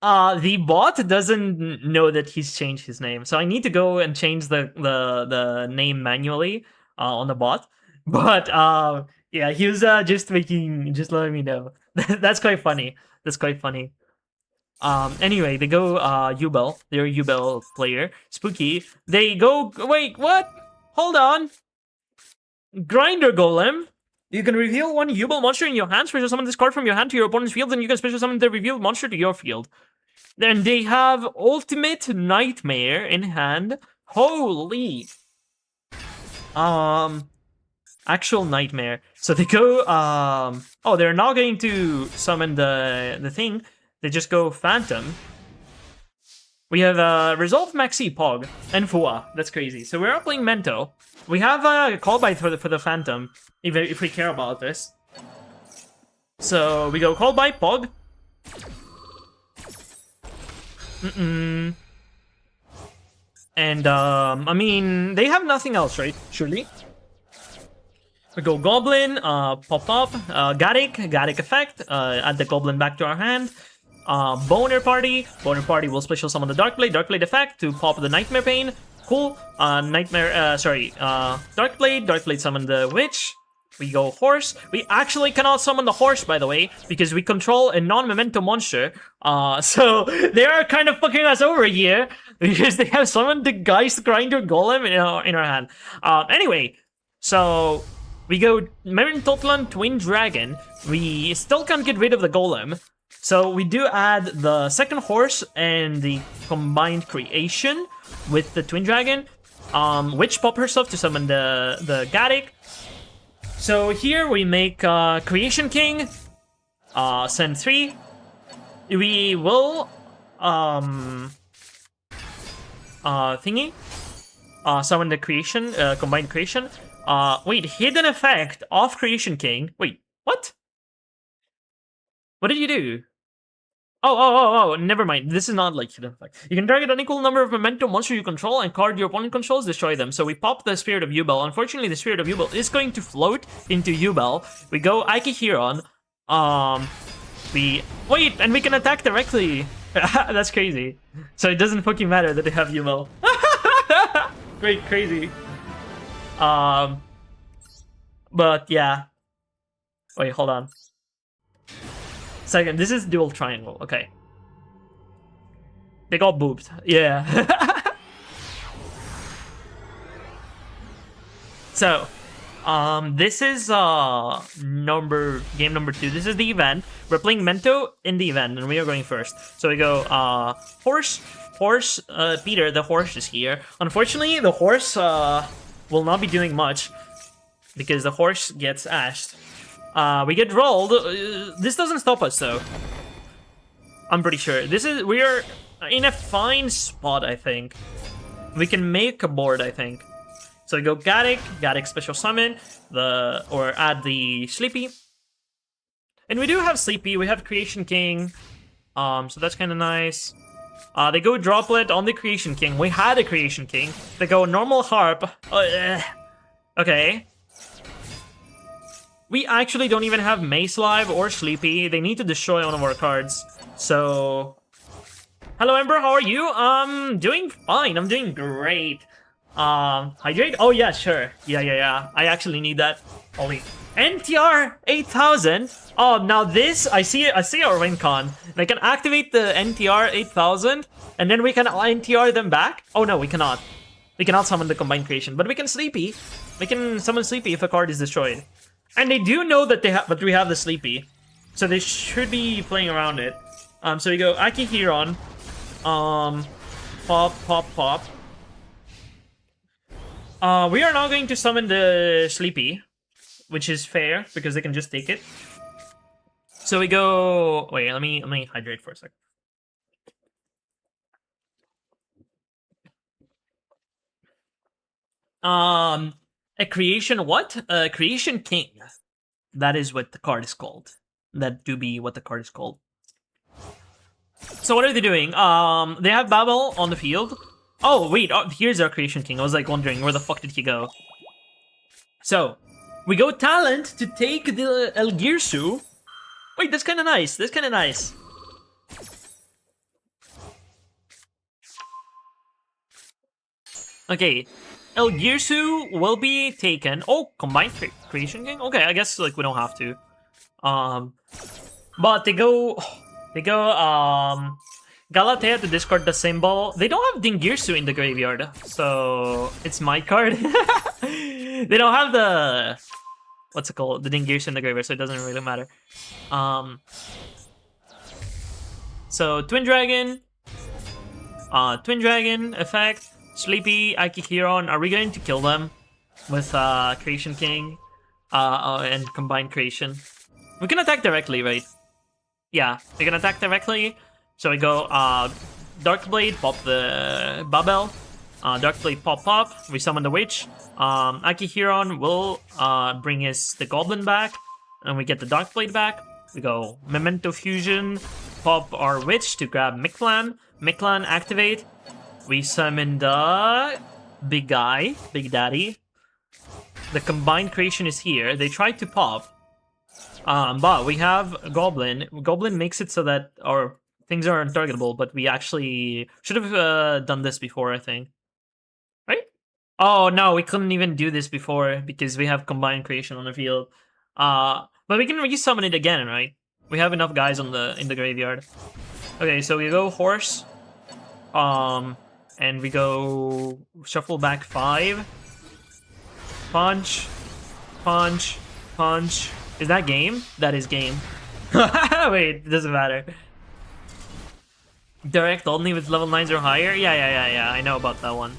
The bot doesn't know that he's changed his name. So I need to go and change the name manually on the bot. But yeah, he was just letting me know. That's quite funny. That's quite funny. Anyway, they go Ubel. They're a Ubel player. Spooky. They go. Wait, what? Hold on. Grinder Golem. You can reveal one Ubel monster in your hand, special summon this card from your hand to your opponent's field, and you can special summon the revealed monster to your field. Then they have Ultimate Nightmare in hand. Holy. Actual Nightmare. So they go, oh, they're not going to summon the thing. They just go Phantom. We have Resolve Maxi Pog and Fua. That's crazy. So we're not playing Mento. We have a call by for the Phantom, if we care about this. So we go call by Pog. And, I mean, they have nothing else, right? Surely. We go Goblin, pop up, Gaddock effect, add the Goblin back to our hand. Boner Party will special summon the Darkblade effect to pop the Nightmare Pain. Cool. Darkblade summon the Witch. We go Horse. We actually cannot summon the Horse, by the way, because we control a non-memento monster. So they are kind of fucking us over here because they have summoned the Geist Grinder Golem in our hand. Anyway, so we go Merin Twin Dragon. We still can't get rid of the Golem. So we do add the second Horse and the combined creation with the Twin Dragon. Witch pop herself to summon the Gaddock. So here we make Creation King, send 3. We will summon the creation, combined creation. Wait, hidden effect of Creation King. Wait, what? What did you do? Oh, never mind. This is not like hidden effect. You can target an equal number of memento monsters you control and card your opponent controls, destroy them. So we pop the Spirit of Yubel. Unfortunately, the Spirit of Yubel is going to float into Yubel. We go Ike-Huron. Wait, and we can attack directly. That's crazy. So it doesn't fucking matter that they have Yubel. Great, crazy. But yeah. Wait, hold on. Second, this is dual triangle. Okay. They got booped. Yeah. So, this is game number 2. This is the event. We're playing Mento in the event, and we are going first. So we go Horse. Peter, the Horse is here. Unfortunately, the Horse will not be doing much because the Horse gets ashed. We get rolled. This doesn't stop us, though. I'm pretty sure. We are in a fine spot, I think. We can make a board, I think. So we go Gaddock special summon, or add the Sleepy. And we do have Sleepy, we have Creation King. So that's kind of nice. They go Droplet on the Creation King. We had a Creation King. They go normal Harp. Okay. We actually don't even have Mace Live or Sleepy. They need to destroy one of our cards. So... Hello, Ember, how are you? Doing fine. I'm doing great. Hydrate? Oh, yeah, sure. Yeah. I actually need that. Holy... NTR 8000? Oh, now this... I see our win con. I can activate the NTR 8000, and then we can NTR them back? Oh, no, we cannot. We cannot summon the Combined Creation, but we can Sleepy. We can summon Sleepy if a card is destroyed. And they do know that we have the Sleepy, so they should be playing around it. So we go Ike-Huron, pop. We are now going to summon the Sleepy, which is fair because they can just take it. So we go. Wait, let me hydrate for a sec. A creation what? A Creation King. That is what the card is called. That do be what the card is called. So what are they doing? They have Babel on the field. Oh, wait, here's our Creation King. I was like wondering, where the fuck did he go? So, we go Talent to take the Elgirsu. Wait, that's kind of nice. Okay. Elgirsu will be taken. Oh, Combined Creation King? Okay, I guess like we don't have to. But they go Galatea to discard the symbol. They don't have Dingirsu in the graveyard, so it's my card. They don't have the what's it called? The Dingirsu in the graveyard, so it doesn't really matter. So Twin Dragon effect. Sleepy, Ike-Huron, are we going to kill them with Creation King and Combined Creation? We can attack directly, right? Yeah, we can attack directly. So we go Darkblade, pop the Babel. Darkblade, pop. We summon the Witch. Ike-Huron will bring the Goblin back, and we get the Darkblade back. We go Memento Fusion, pop our Witch to grab Mictlan. Mictlan, activate. We summon the big guy, Big Daddy. The combined creation is here. They tried to pop. But we have Goblin. Goblin makes it so that our things are untargetable, but we actually should have done this before, I think. Right? Oh no, we couldn't even do this before because we have combined creation on the field. But we can resummon it again, right? We have enough guys on in the graveyard. Okay, so we go horse. And we go shuffle back 5. Punch. Punch. Punch. Is that game? That is game. Wait, it doesn't matter. Direct only with level 9s or higher? Yeah. I know about that one.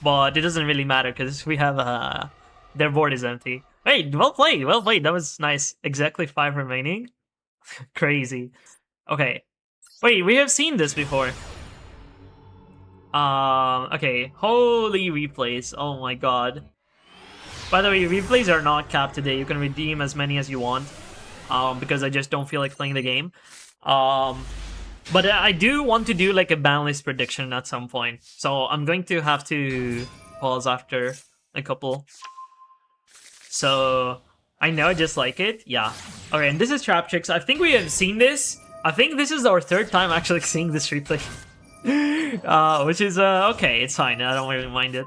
But it doesn't really matter because we have their board is empty. Hey, well played, well played. That was nice. Exactly 5 remaining. Crazy. Okay. Wait, we have seen this before. Okay. Holy replays. Oh my god. By the way, replays are not capped today. You can redeem as many as you want. Because I just don't feel like playing the game. But I do want to do like a ban list prediction at some point. So I'm going to have to pause after a couple. So I know I just like it. Yeah. Okay, and this is Trap Tricks. I think we have seen this. I think this is our 3rd time actually seeing this replay. Which is okay, it's fine. I don't really mind it.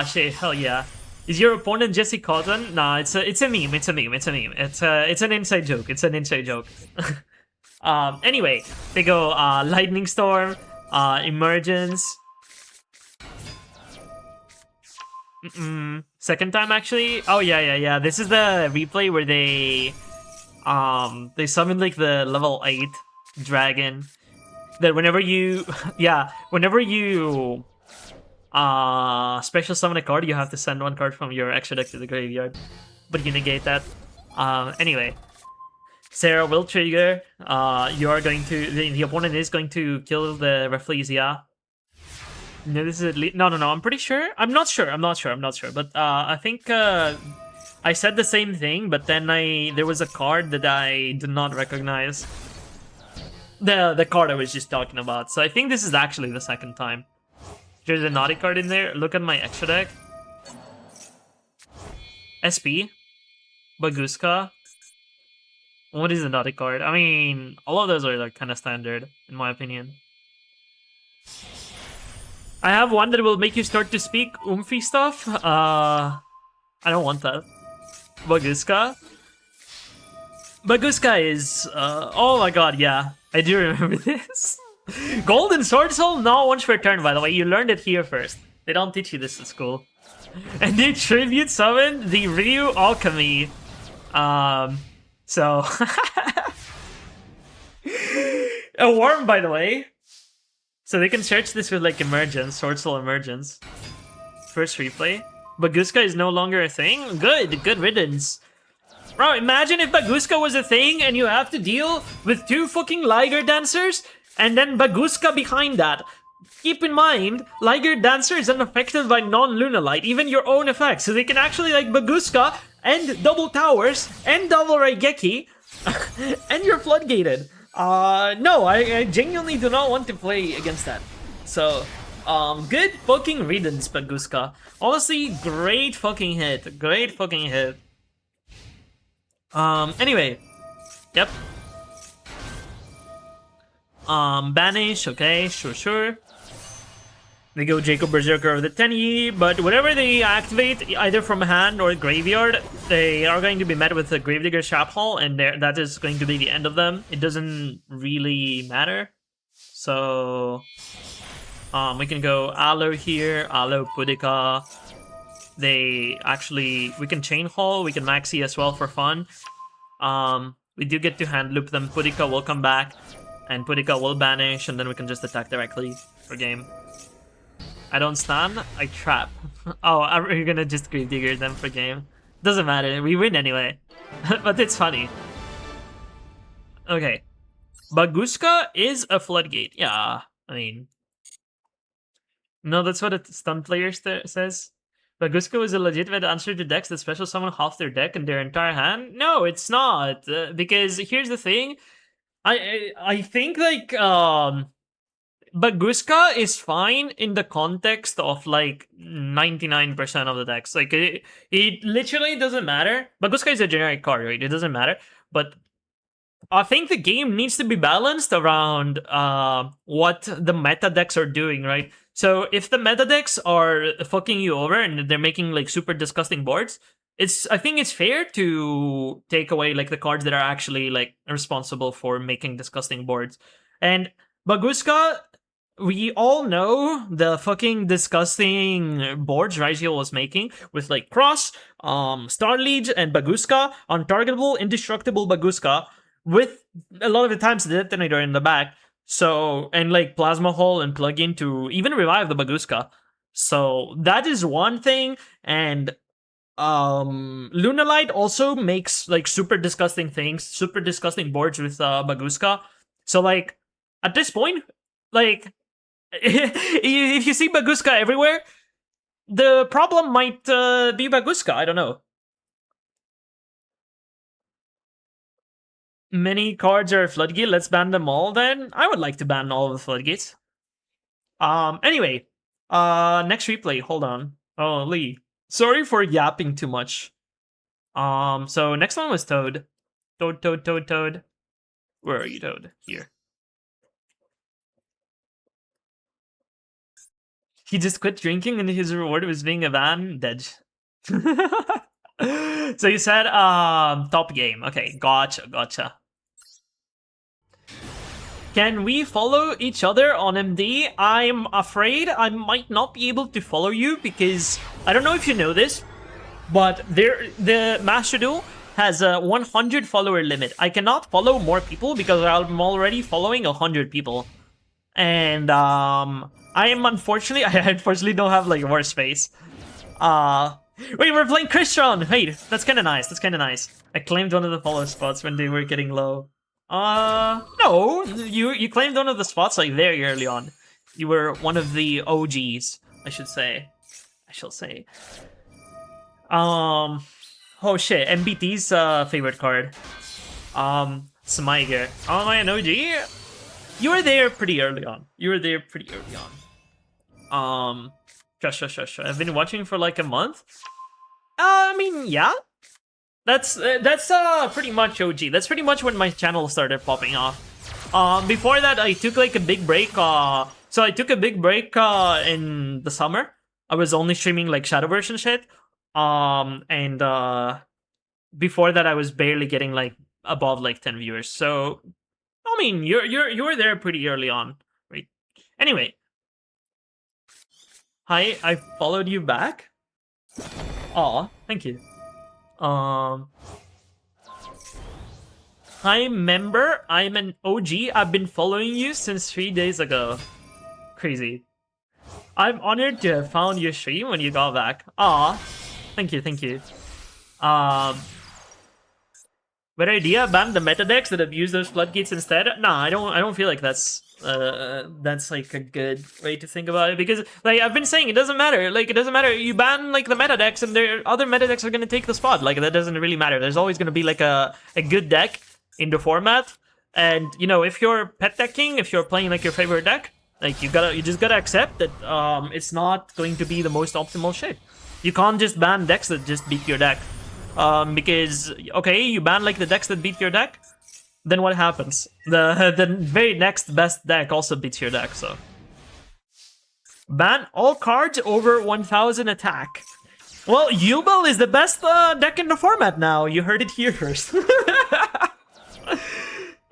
Shit, hell yeah. Is your opponent Jesse Cotton? Nah, it's a meme. It's a meme. It's a meme. It's an inside joke. It's an inside joke. Anyway, they go Lightning Storm, Emergence. Second time actually. Oh yeah. This is the replay where they summon like the level 8 dragon. That whenever you whenever you special summon a card, you have to send 1 card from your extra deck to the graveyard. But you negate that. Anyway. Sarah will trigger. You are going to the opponent is going to kill the Rafflesia. No, this is no. I'm pretty sure. I'm not sure. But I think I said the same thing. But then there was a card that I did not recognize. The card I was just talking about. So I think this is actually the 2nd time. There's a naughty card in there. Look at my extra deck. SP, Baguska. What is the naughty card? I mean, all of those are like kind of standard, in my opinion. I have one that will make you start to speak oomphy stuff. I don't want that. Baguska. Baguska is, oh my god, yeah. I do remember this. Golden Sword Soul? No, once per turn, by the way. You learned it here first. They don't teach you this at school. And they tribute summon the Ryu Alchemy. So... a worm, by the way. So they can search this with, like, Emergence, Sword Soul Emergence. First replay. Baguska is no longer a thing? Good riddance. Bro, imagine if Baguska was a thing and you have to deal with 2 fucking Liger Dancers and then Baguska behind that. Keep in mind, Liger Dancer is unaffected by non-Lunalite, even your own effects. So they can actually, like, Baguska and double Towers and double Raigeki and you're floodgated. No, I genuinely do not want to play against that. So, good fucking riddance, Baguska. Honestly, great fucking hit. Great fucking hit. Anyway. Yep. Banish, okay, sure. They go Jacob Berserker of the Tenyi, but whenever they activate, either from hand or graveyard, they are going to be met with a Gravedigger Shap Hall, and that is going to be the end of them. It doesn't really matter. So, we can go Aloe here, Aloe Pudika. We can Chain Hall, we can Maxi as well for fun. We do get to hand loop them. Pudika will come back, and Pudika will banish, and then we can just attack directly for game. I don't stun, I trap. Oh, we're gonna just Gravedigger them for game. Doesn't matter, we win anyway. But it's funny. Okay. Baguska is a floodgate. Yeah, I mean... No, that's what a stun player says. Baguska was a legitimate answer to decks that special summon half their deck and their entire hand? No, it's not. Because here's the thing. I think, like, Baguska is fine in the context of like 99% of the decks. Like it literally doesn't matter. Baguska is a generic card, right? It doesn't matter. But I think the game needs to be balanced around what the meta decks are doing, right? So if the meta decks are fucking you over and they're making like super disgusting boards, I think it's fair to take away like the cards that are actually like responsible for making disgusting boards. And Baguska, we all know the fucking disgusting boards Ryziel was making with like Cross, Starliege, and Baguska, untargetable, indestructible Baguska, with a lot of the times the detonator in the back. So, and like Plasma Hole and plugin to even revive the Baguska. So that is one thing. And Lunalight also makes like super disgusting things, super disgusting boards with Baguska. So like at this point, like if you see Baguska everywhere, the problem might be Baguska. I don't know. Many cards are Floodgate. Let's ban them all then. I would like to ban all of the Floodgates. Anyway, next replay. Hold on. Oh, Lee. Sorry for yapping too much. So next one was Toad. Toad. Where are you, Toad? Here. He just quit drinking and his reward was being a ban. Dead. So you said top game. Okay, gotcha. Can we follow each other on MD? I'm afraid I might not be able to follow you because I don't know if you know this, but the Master Duel has a 100 follower limit. I cannot follow more people because I'm already following 100 people. And I unfortunately don't have like more space. Wait, we're playing Crystron! Wait, that's kinda nice. I claimed one of the follow spots when they were getting low. No, you claimed one of the spots like very early on. You were one of the OGs, I shall say. Oh shit, MBT's favorite card. Smyger. Oh, am I an OG? You were there pretty early on. Shush. I've been watching for like a month. I mean, yeah. That's pretty much OG. That's pretty much when my channel started popping off. Before that, I took like a big break. So I took a big break in the summer. I was only streaming like Shadowverse and shit. And before that, I was barely getting like above like 10 viewers. So I mean, you were there pretty early on, right? Anyway, hi, I followed you back. Aw, thank you. Hi, member. I'm an OG. I've been following you since 3 days ago. Crazy. I'm honored to have found your stream when you got back. Aw, thank you. Better idea, ban the meta decks that abuse those floodgates instead. Nah, I don't feel like that's like a good way to think about it, because like I've been saying, it doesn't matter. Like, it doesn't matter. You ban like the meta decks and there other meta decks are gonna take the spot. Like, that doesn't really matter. There's always gonna be like a good deck in the format. And you know, if you're pet decking, if you're playing like your favorite deck, like you just gotta accept that it's not going to be the most optimal shit. You can't just ban decks that just beat your deck. Because, okay, you ban like the decks that beat your deck, then what happens? The very next best deck also beats your deck, so. Ban all cards over 1000 attack. Well, Yubel is the best deck in the format now. You heard it here first.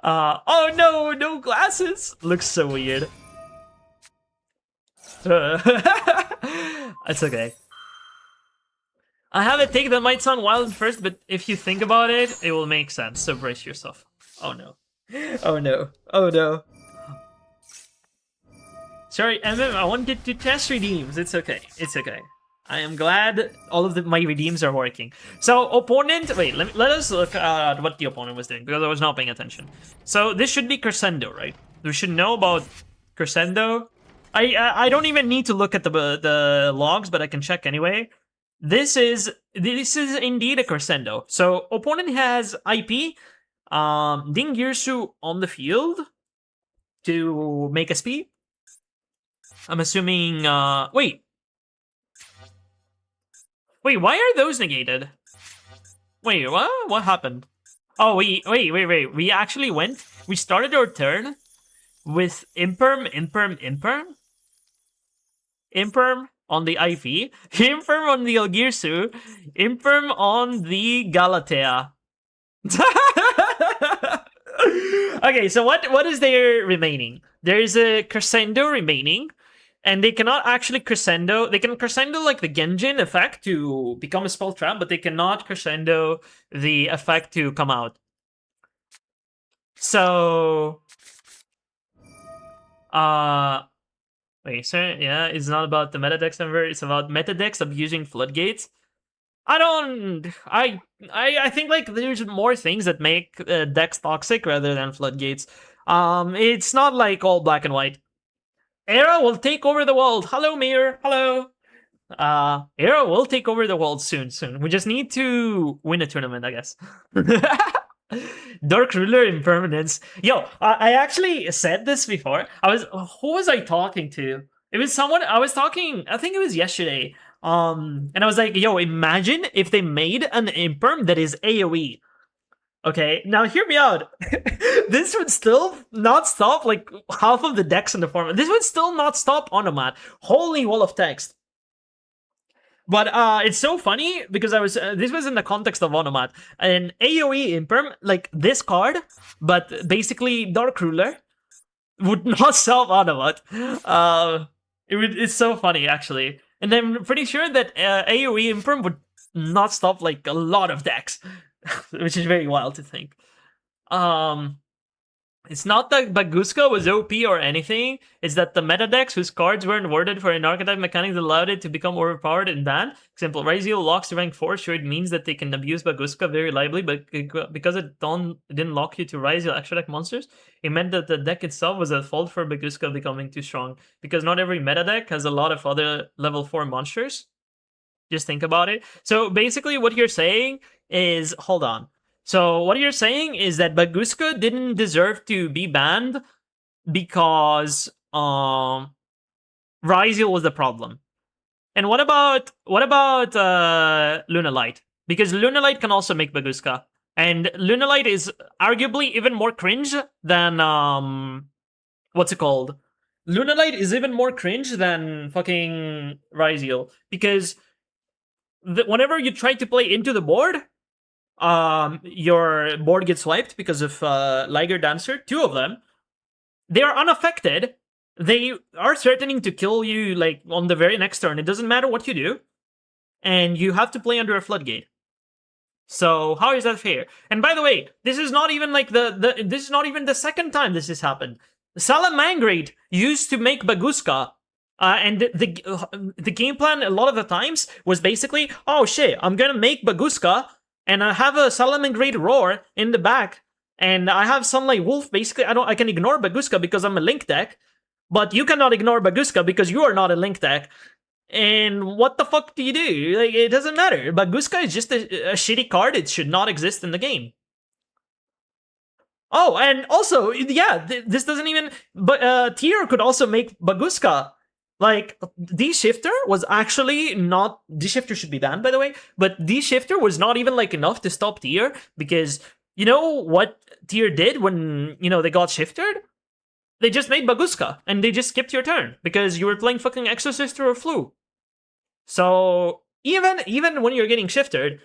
Oh no, no glasses. Looks so weird. It's okay. I have a take that might sound wild at first, but if you think about it, it will make sense, so brace yourself. Oh no. Oh no. Oh no. Sorry, MM, I wanted to test redeems. It's okay. I am glad all of my redeems are working. So, opponent... Wait, let us look at what the opponent was doing, because I was not paying attention. So, this should be Crescendo, right? We should know about Crescendo. I don't even need to look at the logs, but I can check anyway. This is indeed a Crescendo. So, opponent has IP, Ding Girsu on the field to make a speed. I'm assuming, wait. Wait, why are those negated? Wait, what? What happened? Oh, wait. We actually we started our turn with Imperm on the IV, Imperm on the Elgirsu, Imperm on the Galatea. Okay, so what is there remaining? There is a Crescendo remaining, and they cannot actually Crescendo. They can Crescendo like the Genjin effect to become a spell trap, but they cannot Crescendo the effect to come out. So, wait, sir, yeah, it's not about the meta decks, Ember. It's about meta decks abusing floodgates. I think like there's more things that make decks toxic rather than floodgates. It's not like all black and white. Era will take over the world. Hello, Mir. Hello. Era will take over the world soon. We just need to win a tournament, I guess. Dark Ruler Impermanence. Yo, I actually said this before. Who was I talking to? It was someone I was talking. I think it was yesterday. And I was like, yo, imagine if they made an Imperm that is AoE. Okay, now hear me out. This would still not stop like half of the decks in the format. This would still not stop Onomat. Holy wall of text. But it's so funny because I was this was in the context of Onomat. An AoE Imperm, like this card, but basically Dark Ruler, would not solve Onomat. It's so funny actually. And I'm pretty sure that AoE Imperm would not stop like a lot of decks. Which is very wild to think. It's not that Baguska was OP or anything. It's that the meta decks whose cards weren't worded for an archetype mechanic that allowed it to become overpowered and banned. Example, Raziel locks to rank 4. Sure, it means that they can abuse Baguska very reliably, but because it didn't lock you to Raziel extra deck monsters, it meant that the deck itself was at fault for Baguska becoming too strong. Because not every meta deck has a lot of other level 4 monsters. Just think about it. So basically what you're saying is, hold on. So what you're saying is that Baguska didn't deserve to be banned because Ryziel was the problem. And what about Lunalight? Because Lunalight can also make Baguska. And Lunalight is arguably even more cringe than what's it called? Lunalight is even more cringe than fucking Ryziel. Because whenever you try to play into the board, your board gets wiped because of Liger Dancer, 2 of them. They are unaffected. They are threatening to kill you like on the very next turn. It doesn't matter what you do. And you have to play under a floodgate. So how is that fair? And by the way, this is not even like this is not even the second time this has happened. Salamangrate used to make Baguska. And the game plan a lot of the times was basically, oh shit, I'm gonna make Baguska, and I have a Salamangrate Roar in the back, and I have Sunlight Wolf. Basically, I can ignore Baguska because I'm a Link deck, but you cannot ignore Baguska because you are not a Link deck. And what the fuck do you do? Like, it doesn't matter. Baguska is just a shitty card. It should not exist in the game. Oh, and also, yeah, this doesn't even. But Tier could also make Baguska. Like, D-Shifter was actually not... D-Shifter should be banned, by the way. But D-Shifter was not even, like, enough to stop Tier. Because, you know what Tier did when, you know, they got shifted? They just made Baguska. And they just skipped your turn. Because you were playing fucking Exorcist or Flu. So, even when you're getting shifted,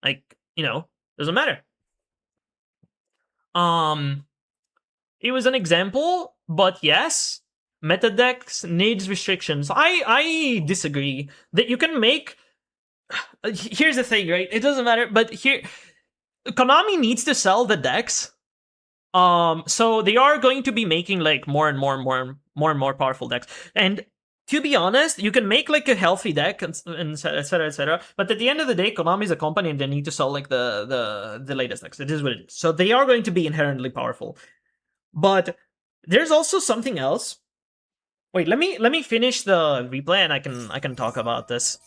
like, you know, doesn't matter. It was an example, but yes... Meta decks needs restrictions. I disagree that you can make. Here's the thing, right? It doesn't matter, but here, Konami needs to sell the decks. So they are going to be making like more and more powerful decks. And to be honest, you can make like a healthy deck and etc, etc. But at the end of the day, Konami is a company and they need to sell like the latest decks. It is what it is. So they are going to be inherently powerful. But there's also something else. Wait, let me finish the replay and I can talk about this.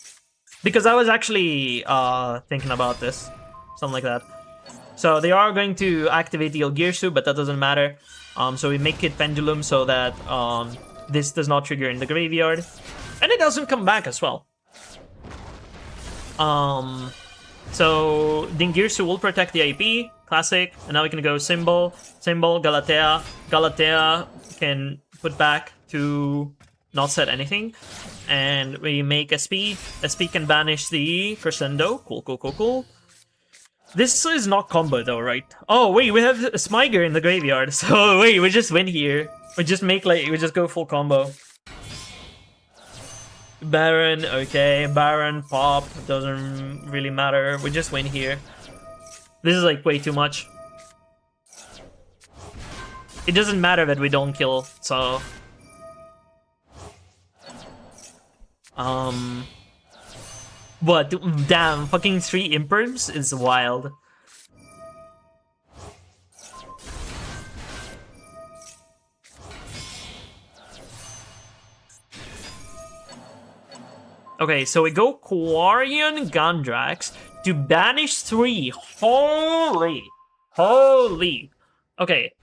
Because I was actually thinking about this. Something like that. So they are going to activate the Elgirsu, but that doesn't matter. So we make it Pendulum so that this does not trigger in the graveyard. And it doesn't come back as well. So Dingirsu will protect the IP, classic, and now we can go Symbol, Galatea. Galatea can put back to not set anything. And we make SP. SP can banish the Crescendo. Cool. This is not combo though, right? Oh wait, we have Smyger in the graveyard. So wait, we just win here. We just go full combo. Baron, okay, Baron, pop, doesn't really matter. We just win here. This is like way too much. It doesn't matter that we don't kill, so... But, damn, fucking 3 Imperms is wild. Okay, so we go Quarian Gandrax to banish 3. Holy! Okay.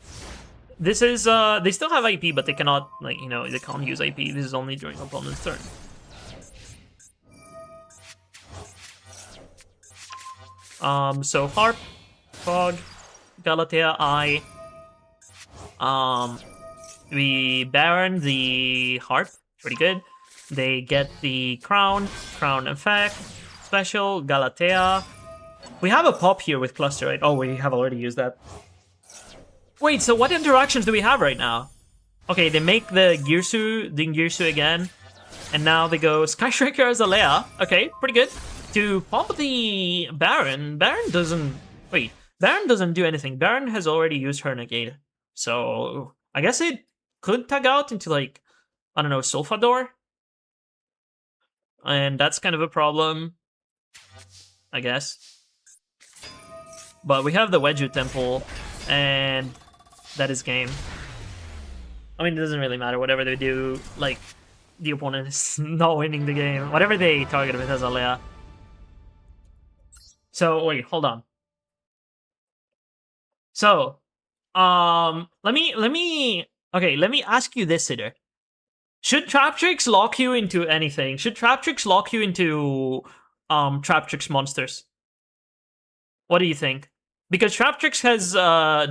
This is, they still have IP, but they cannot, like, you know, they can't use IP. This is only during opponent's turn. So Harp, Fog, Galatea, Eye. We Baron the Harp, pretty good. They get the Crown effect, special, Galatea. We have a pop here with Cluster, right? Oh, we have already used that. Wait, so what interactions do we have right now? Okay, they make the Dingirsu again. And now they go Skystriker Azalea. Okay, pretty good. To pop the Baron, Baron doesn't do anything. Baron has already used her negate. So, I guess it could tag out into, like, I don't know, Sulfador? And that's kind of a problem, I guess. But we have the Wedju Temple, and that is game. I mean, it doesn't really matter. Whatever they do, like, the opponent is not winning the game. Whatever they target with Azalea. So, wait, hold on. So, let me ask you this, Sitter. Should Traptrix lock you into anything? Should Traptrix lock you into Traptrix monsters? What do you think? Because Traptrix has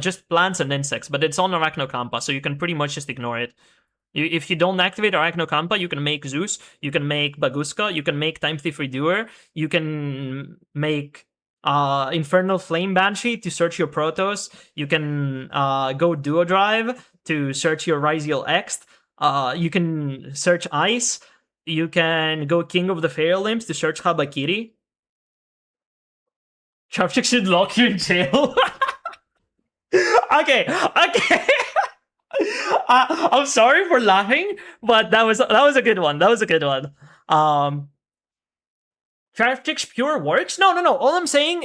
just plants and insects, but it's on Arachnocampa, so you can pretty much just ignore it. If you don't activate Arachnocampa, you can make Zeus, you can make Baguska, you can make Time Thief Redoer, you can make Infernal Flame Banshee to search your Protoss, you can go Duo Drive to search your Ryziel X. You can search Ice. You can go King of the Fairy Limbs to search Habakiri. Traptrix should lock you in jail. Okay. I'm sorry for laughing, but that was a good one. Traptrix pure works? No. All I'm saying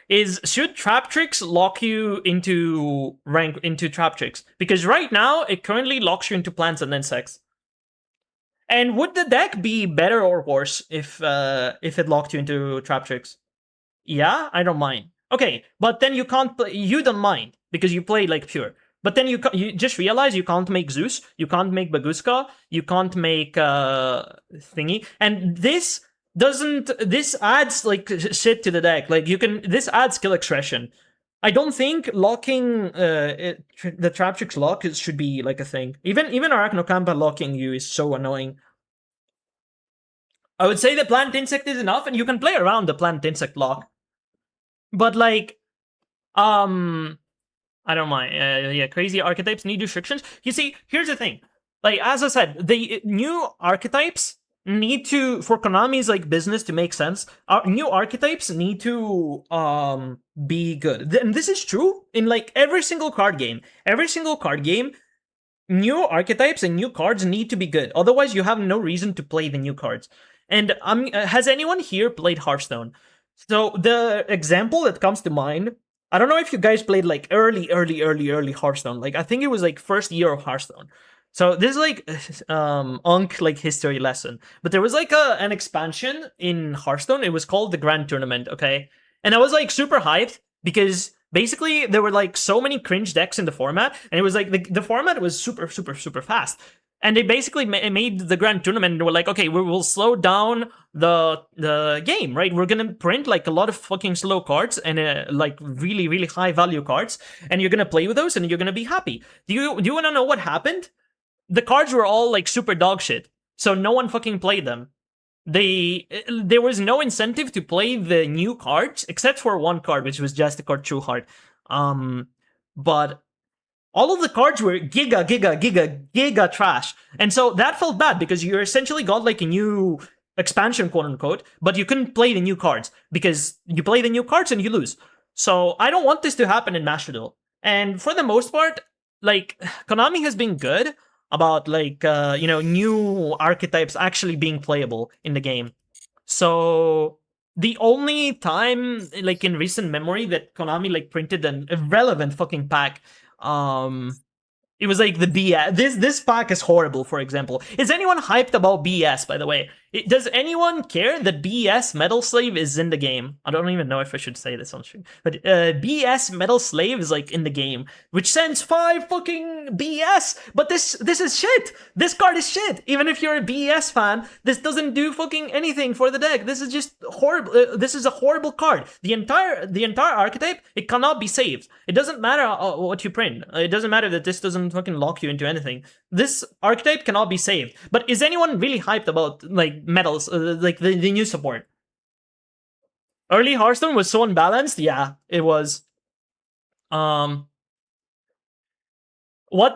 is, should Traptrix lock you into Traptrix? Because right now, it currently locks you into plants and insects. And would the deck be better or worse if it locked you into Traptrix? Yeah, I don't mind. Okay, but then you can't play. You don't mind because you play like pure. But then you just realize you can't make Zeus, you can't make Baguska, you can't make thingy, and this adds like shit to the deck. Like this adds skill expression. I don't think locking the Traptrix lock should be like a thing. Even Arachnocampa locking you is so annoying. I would say the plant insect is enough, and you can play around the plant insect lock. But like, I don't mind. Yeah, crazy archetypes need restrictions. You see, here's the thing. Like, as I said, the new archetypes need to, for Konami's like business to make sense, new archetypes need to be good. And this is true in like every single card game. New archetypes and new cards need to be good. Otherwise, you have no reason to play the new cards. And has anyone here played Hearthstone? So the example that comes to mind, I don't know if you guys played like early Hearthstone. Like I think it was like first year of Hearthstone. So this is like like history lesson. But there was like an expansion in Hearthstone. It was called the Grand Tournament, okay? And I was like super hyped because Basically, there were like so many cringe decks in the format, and it was like the format was super, super, super fast. And they basically made the grand tournament and they were like, okay, we will slow down the game, right? We're gonna print like a lot of fucking slow cards and like really, really high value cards, and you're gonna play with those and you're gonna be happy. Do you want to know what happened? The cards were all like super dog shit, so no one fucking played them. There was no incentive to play the new cards except for one card, which was just the card True Heart. But all of the cards were giga trash, and so that felt bad because you essentially got like a new expansion, quote unquote, but you couldn't play the new cards because you play the new cards and you lose. So I don't want this to happen in Mashfiddle. And for the most part, like Konami has been good about like new archetypes actually being playable in the game. So the only time like in recent memory that Konami like printed an irrelevant fucking pack, it was like the BS. This pack is horrible, for example. Is anyone hyped about BS, by the way? Does anyone care that BS Metal Slave is in the game? I don't even know if I should say this on stream. But BS Metal Slave is like in the game, which sends 5 fucking BS. But this is shit. This card is shit. Even if you're a BS fan, this doesn't do fucking anything for the deck. This is just horrible. This is a horrible card. The entire archetype, it cannot be saved. It doesn't matter what you print. It doesn't matter that this doesn't fucking lock you into anything. This archetype cannot be saved. But is anyone really hyped about like medals, like the new support? Early Hearthstone was so unbalanced. Yeah, it was. What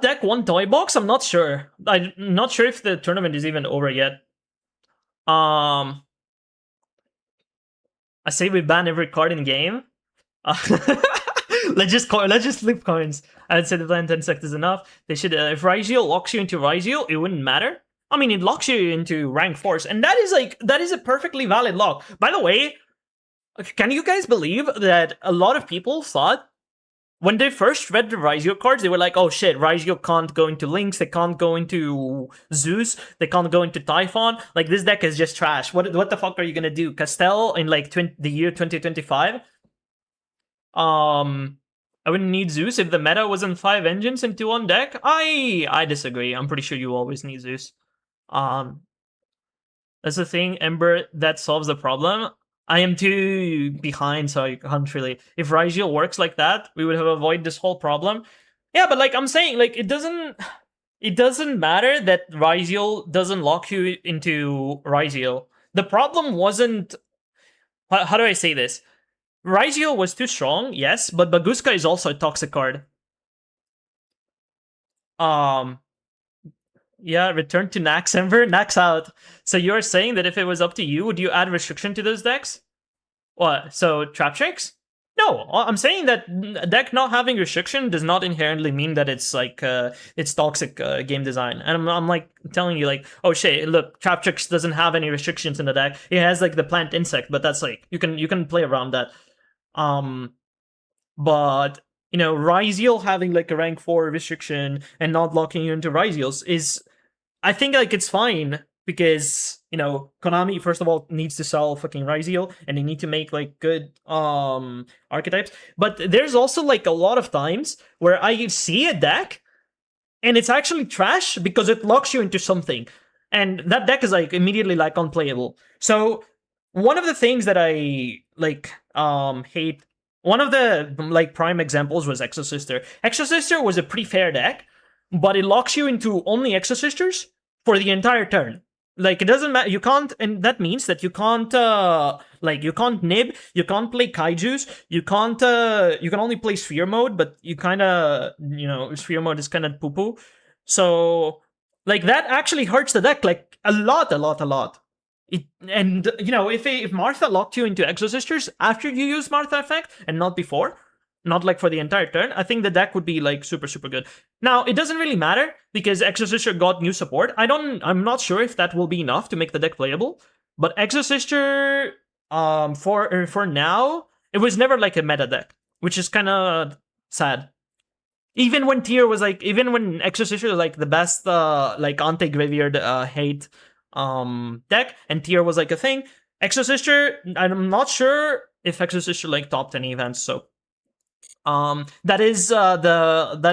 deck won Toy Box? I'm not sure. I'm not sure if the tournament is even over yet. I say we ban every card in game. Let's just flip coins. I'd say the plan 10 sect is enough. They should if Raigeo locks you into Raigeo, it wouldn't matter. I mean, it locks you into rank force, and that is a perfectly valid lock. By the way, can you guys believe that a lot of people thought when they first read the Raigeo cards, they were like, oh shit, Raigeo can't go into Lynx, they can't go into Zeus, they can't go into Typhon. Like, this deck is just trash. What the fuck are you gonna do? Castel in like the year 2025? I wouldn't need Zeus if the meta wasn't 5 engines into one deck. I disagree. I'm pretty sure you always need Zeus. That's the thing, Ember, that solves the problem. I am too behind, so I can't really. If Raigeo works like that, we would have avoided this whole problem. Yeah, but like I'm saying, like it doesn't matter that Raigeo doesn't lock you into Raigeo. The problem wasn't. How do I say this? Raigeo was too strong, yes, but Baguska is also a toxic card. Yeah, return to Nax, Ember. Nax out. So you're saying that if it was up to you, would you add restriction to those decks? What? So Trap Tricks? No, I'm saying that a deck not having restriction does not inherently mean that it's like it's toxic game design. And I'm like telling you like, oh shit, look, Trap Tricks doesn't have any restrictions in the deck. It has like the plant insect, but that's like you can play around that. But you know, Raziel having like a rank 4 restriction and not locking you into Raziels is, I think like it's fine because, you know, Konami first of all needs to sell fucking Raziel and they need to make like good archetypes. But there's also like a lot of times where I see a deck and it's actually trash because it locks you into something. And that deck is like immediately like unplayable. So one of the things that I like hate, one of the like prime examples was Exosister. Exosister was a pretty fair deck, but it locks you into only Exosisters for the entire turn. Like, it doesn't matter, you can't, and that means that you can't, you can't nib, you can't play Kaijus, you can't, you can only play Sphere Mode, but you kinda, you know, Sphere Mode is kinda poo-poo. So, like, that actually hurts the deck, like, a lot. And, you know, if Martha locked you into Exosisters after you use Martha effect, and not before, not like for the entire turn, I think the deck would be like super good. Now, it doesn't really matter because Exosister got new support. I'm not sure if that will be enough to make the deck playable, but Exosister, for now, it was never like a meta deck, which is kind of sad. Even when Tier was like, even when Exosister was like the best, like anti-graveyard hate deck, and Tier was like a thing, Exosister, I'm not sure if Exosister like topped any events, so That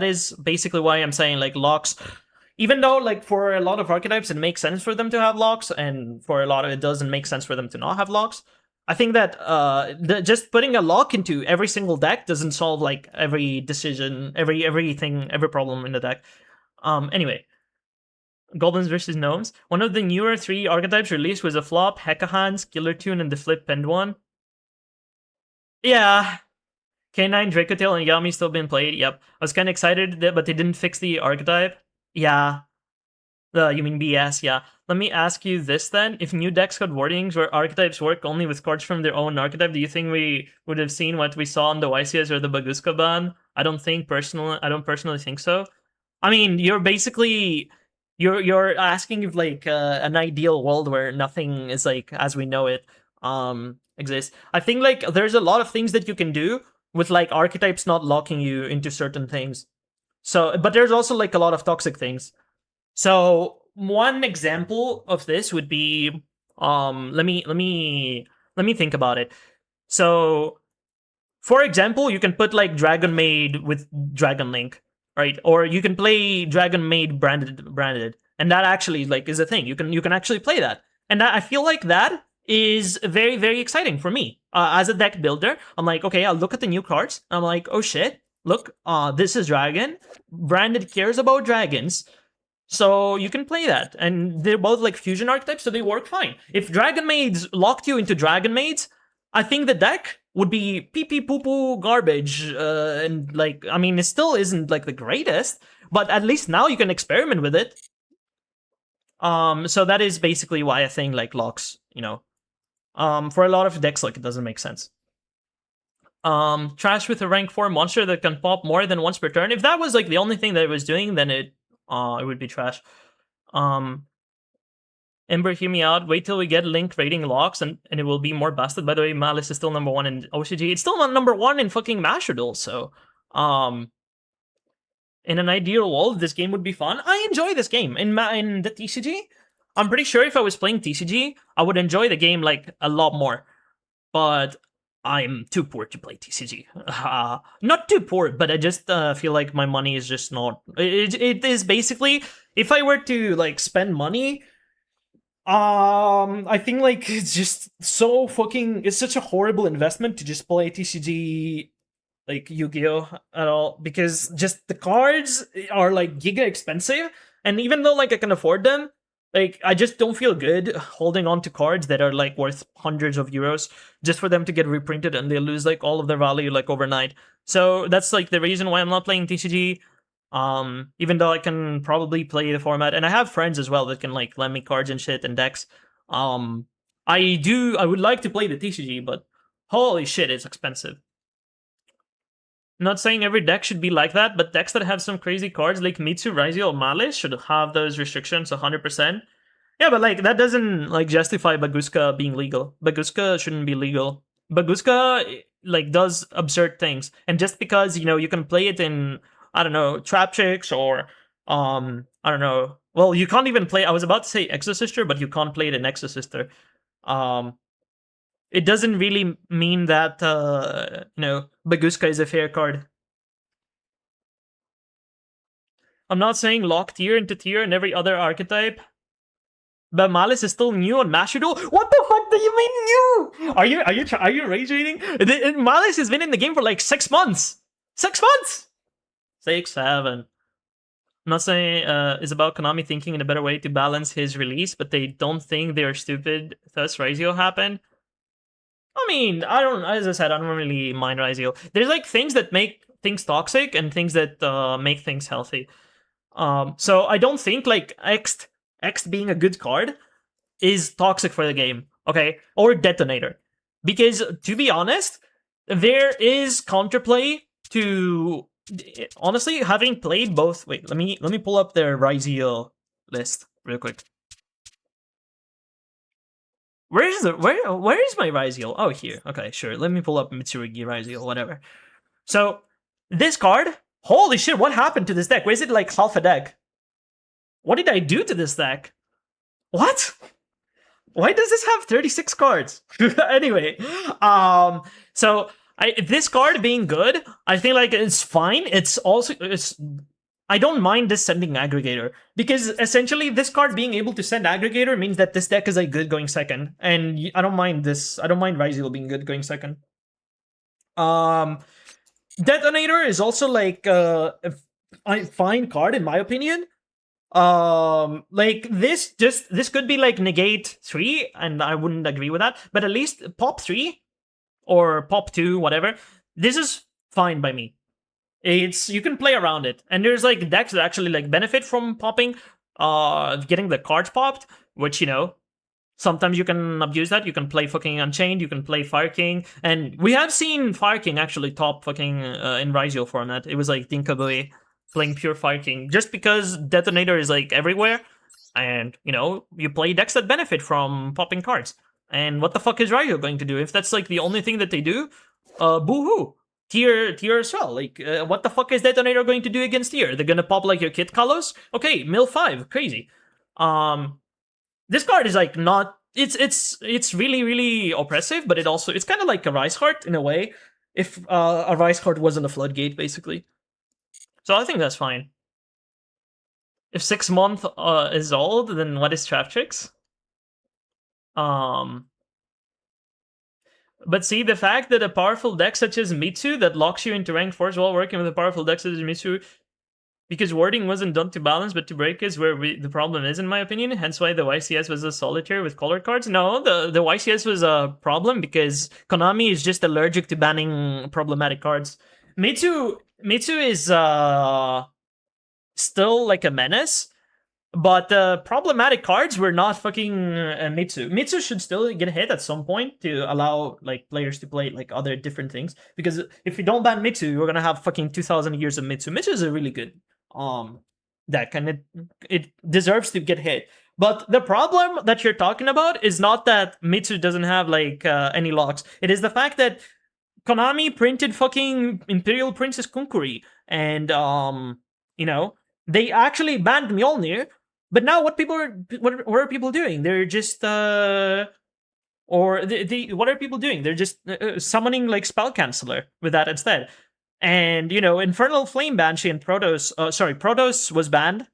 is basically why I'm saying like locks. Even though like for a lot of archetypes it makes sense for them to have locks, and for a lot of it doesn't make sense for them to not have locks. I think that just putting a lock into every single deck doesn't solve like every decision, everything, every problem in the deck. Anyway, goblins versus gnomes. One of the newer 3 archetypes released was a flop: Hekahans, Killer Tune, and the flip pinned one. Yeah, K9, Dracotail, and Yami still being played. Yep, I was kind of excited, but they didn't fix the archetype. Yeah. You mean BS, yeah. Let me ask you this then. If new decks got wordings where archetypes work only with cards from their own archetype, do you think we would have seen what we saw on the YCS or the Baguska ban? I don't personally think so. I mean, you're basically you're asking if like an ideal world where nothing is like as we know it exists. I think like there's a lot of things that you can do with like archetypes not locking you into certain things. So, but there's also like a lot of toxic things. So one example of this would be let me think about it. So for example, you can put like Dragon Maid with Dragon Link, right? Or you can play Dragon Maid branded, and that actually like is a thing. You can actually play that, and that, I feel like that is very very exciting for me as a deck builder. I'm like, okay, I'll look at the new cards. I'm like, oh shit, look, this is Dragon. Branded cares about dragons. So you can play that, and they're both like fusion archetypes, so they work fine. If Dragon Maids locked you into Dragon Maids, I think the deck would be pee pee poo poo garbage, and like I mean, it still isn't like the greatest, but at least now you can experiment with it. So that is basically why I think like locks, for a lot of decks, like it doesn't make sense. Trash with a rank 4 monster that can pop more than once per turn. If that was like the only thing that it was doing, then it would be trash. Ember, hear me out. Wait till we get Link rating locks, and it will be more busted. By the way, Malice is still number 1 in OCG. It's still not number 1 in fucking Master Duel. So, in an ideal world, this game would be fun. I enjoy this game in the TCG. I'm pretty sure if I was playing TCG, I would enjoy the game like a lot more. But I'm too poor to play TCG. Not too poor, but I just feel like my money is just not. It is basically, if I were to like spend money, I think like it's just so fucking. It's such a horrible investment to just play TCG like Yu-Gi-Oh at all, because just the cards are like giga expensive, and even though like I can afford them, like I just don't feel good holding on to cards that are like worth hundreds of euros just for them to get reprinted and they lose like all of their value like overnight. So that's like the reason why I'm not playing TCG. Even though I can probably play the format, and I have friends as well that can like lend me cards and shit and decks. I would like to play the TCG, but holy shit, it's expensive. Not saying every deck should be like that, but decks that have some crazy cards like Mitsu, Raizio, or Malice should have those restrictions 100%. Yeah, but like that doesn't like justify Baguska being legal. Baguska shouldn't be legal. Baguska like does absurd things, and just because you can play it in, I don't know, Trap Chicks or I don't know. Well, you can't even play. I was about to say Exosister, but you can't play it in Exosister. It doesn't really mean that Baguska is a fair card. I'm not saying lock tier into tier and every other archetype, but Malice is still new on Master Duel. What the fuck do you mean new? Are you rage reading? Malice has been in the game for like 6 months. 6 months. 6, 7. I'm not saying it's about Konami thinking in a better way to balance his release, but they don't think they are stupid. Thus, Raizio happened. I mean, as I said, I don't really mind Raizio. There's like things that make things toxic and things that make things healthy. So I don't think like X being a good card is toxic for the game, okay? Or Detonator. Because to be honest, there is counterplay to honestly having played both. Wait, let me pull up their Raizio list real quick. Where is my Raizio? Oh, here. Okay, sure. Let me pull up Mitsurugi Raizio, whatever. So, this card, holy shit, what happened to this deck? Why is it like half a deck? What did I do to this deck? What? Why does this have 36 cards? Anyway, so This card being good, I think like it's fine. It's also I don't mind this sending aggregator because essentially this card being able to send aggregator means that this deck is like good going second, and I don't mind this. I don't mind Ryzeal being good going second. Detonator is also like a fine card in my opinion. Like this could be like negate 3, and I wouldn't agree with that, but at least pop 3 or pop 2, whatever. This is fine by me. It's you can play around it, and there's like decks that actually like benefit from popping, getting the cards popped, which sometimes you can abuse that. You can play fucking Unchained, you can play Fire King, and we have seen Fire King actually top fucking in Ryzeal format. It was like Dinkabui playing pure Fire King, just because Detonator is like everywhere, and you play decks that benefit from popping cards. And what the fuck is Ryzeal going to do if that's like the only thing that they do? Boo-hoo. Tier as well. Like, what the fuck is Detonator going to do against tier? They're gonna pop like your Kit Kalos? Okay, Mill 5, crazy. This card is like not. It's really really oppressive, but it's kind of like a Rice Heart in a way. If a Rice Heart wasn't a floodgate, basically. So I think that's fine. If 6 month is old, then what is Trap Tricks? But see, the fact that a powerful deck such as Mitsu that locks you into rank 4 while working with a powerful deck such as Mitsu, because wording wasn't done to balance but to break is where the problem is, in my opinion. Hence why the YCS was a solitaire with colored cards. No, the YCS was a problem because Konami is just allergic to banning problematic cards. Mitsu is still like a menace, but problematic cards were not fucking Mitsu. Mitsu should still get hit at some point to allow like players to play like other different things. Because if you don't ban Mitsu, we're gonna have fucking 2,000 years of Mitsu. Mitsu is a really good deck, and it deserves to get hit. But the problem that you're talking about is not that Mitsu doesn't have like any locks. It is the fact that Konami printed fucking Imperial Princess Kunkuri, and they actually banned Mjolnir. But now what are people doing? They're just what are people doing? They're just summoning like Spell Canceller with that instead. And Infernal Flame Banshee and Protoss. Protoss was banned.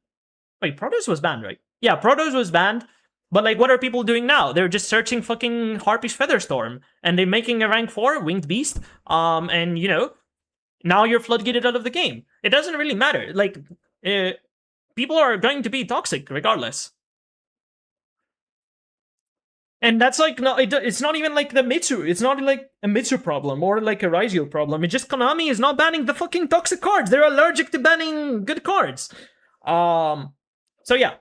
Wait, Protoss was banned, right? Yeah, Protoss was banned. But like, what are people doing now? They're just searching fucking Harpy's Featherstorm, and they're making a rank 4 Winged Beast. And now you're floodgated out of the game. It doesn't really matter. Like, people are going to be toxic regardless. And that's like, no, it's not even like the Mitsu. It's not like a Mitsu problem or like a Ryzeal problem. It's just Konami is not banning the fucking toxic cards. They're allergic to banning good cards. So yeah.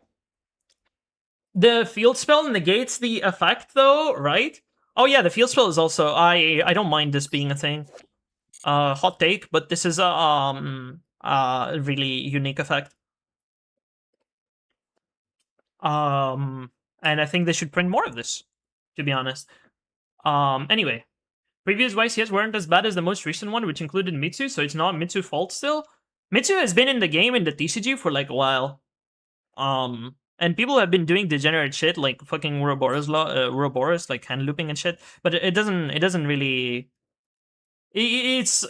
The field spell negates the effect though, right? Oh yeah, the field spell is also, I don't mind this being a thing. Hot take, but this is a really unique effect. And I think they should print more of this, to be honest. Anyway, previous YCS weren't as bad as the most recent one, which included Mitsu, so it's not Mitsu's fault still. Mitsu has been in the game in the TCG for like a while. And people have been doing degenerate shit like fucking Ouroboros, like hand looping and shit, but it doesn't really. It's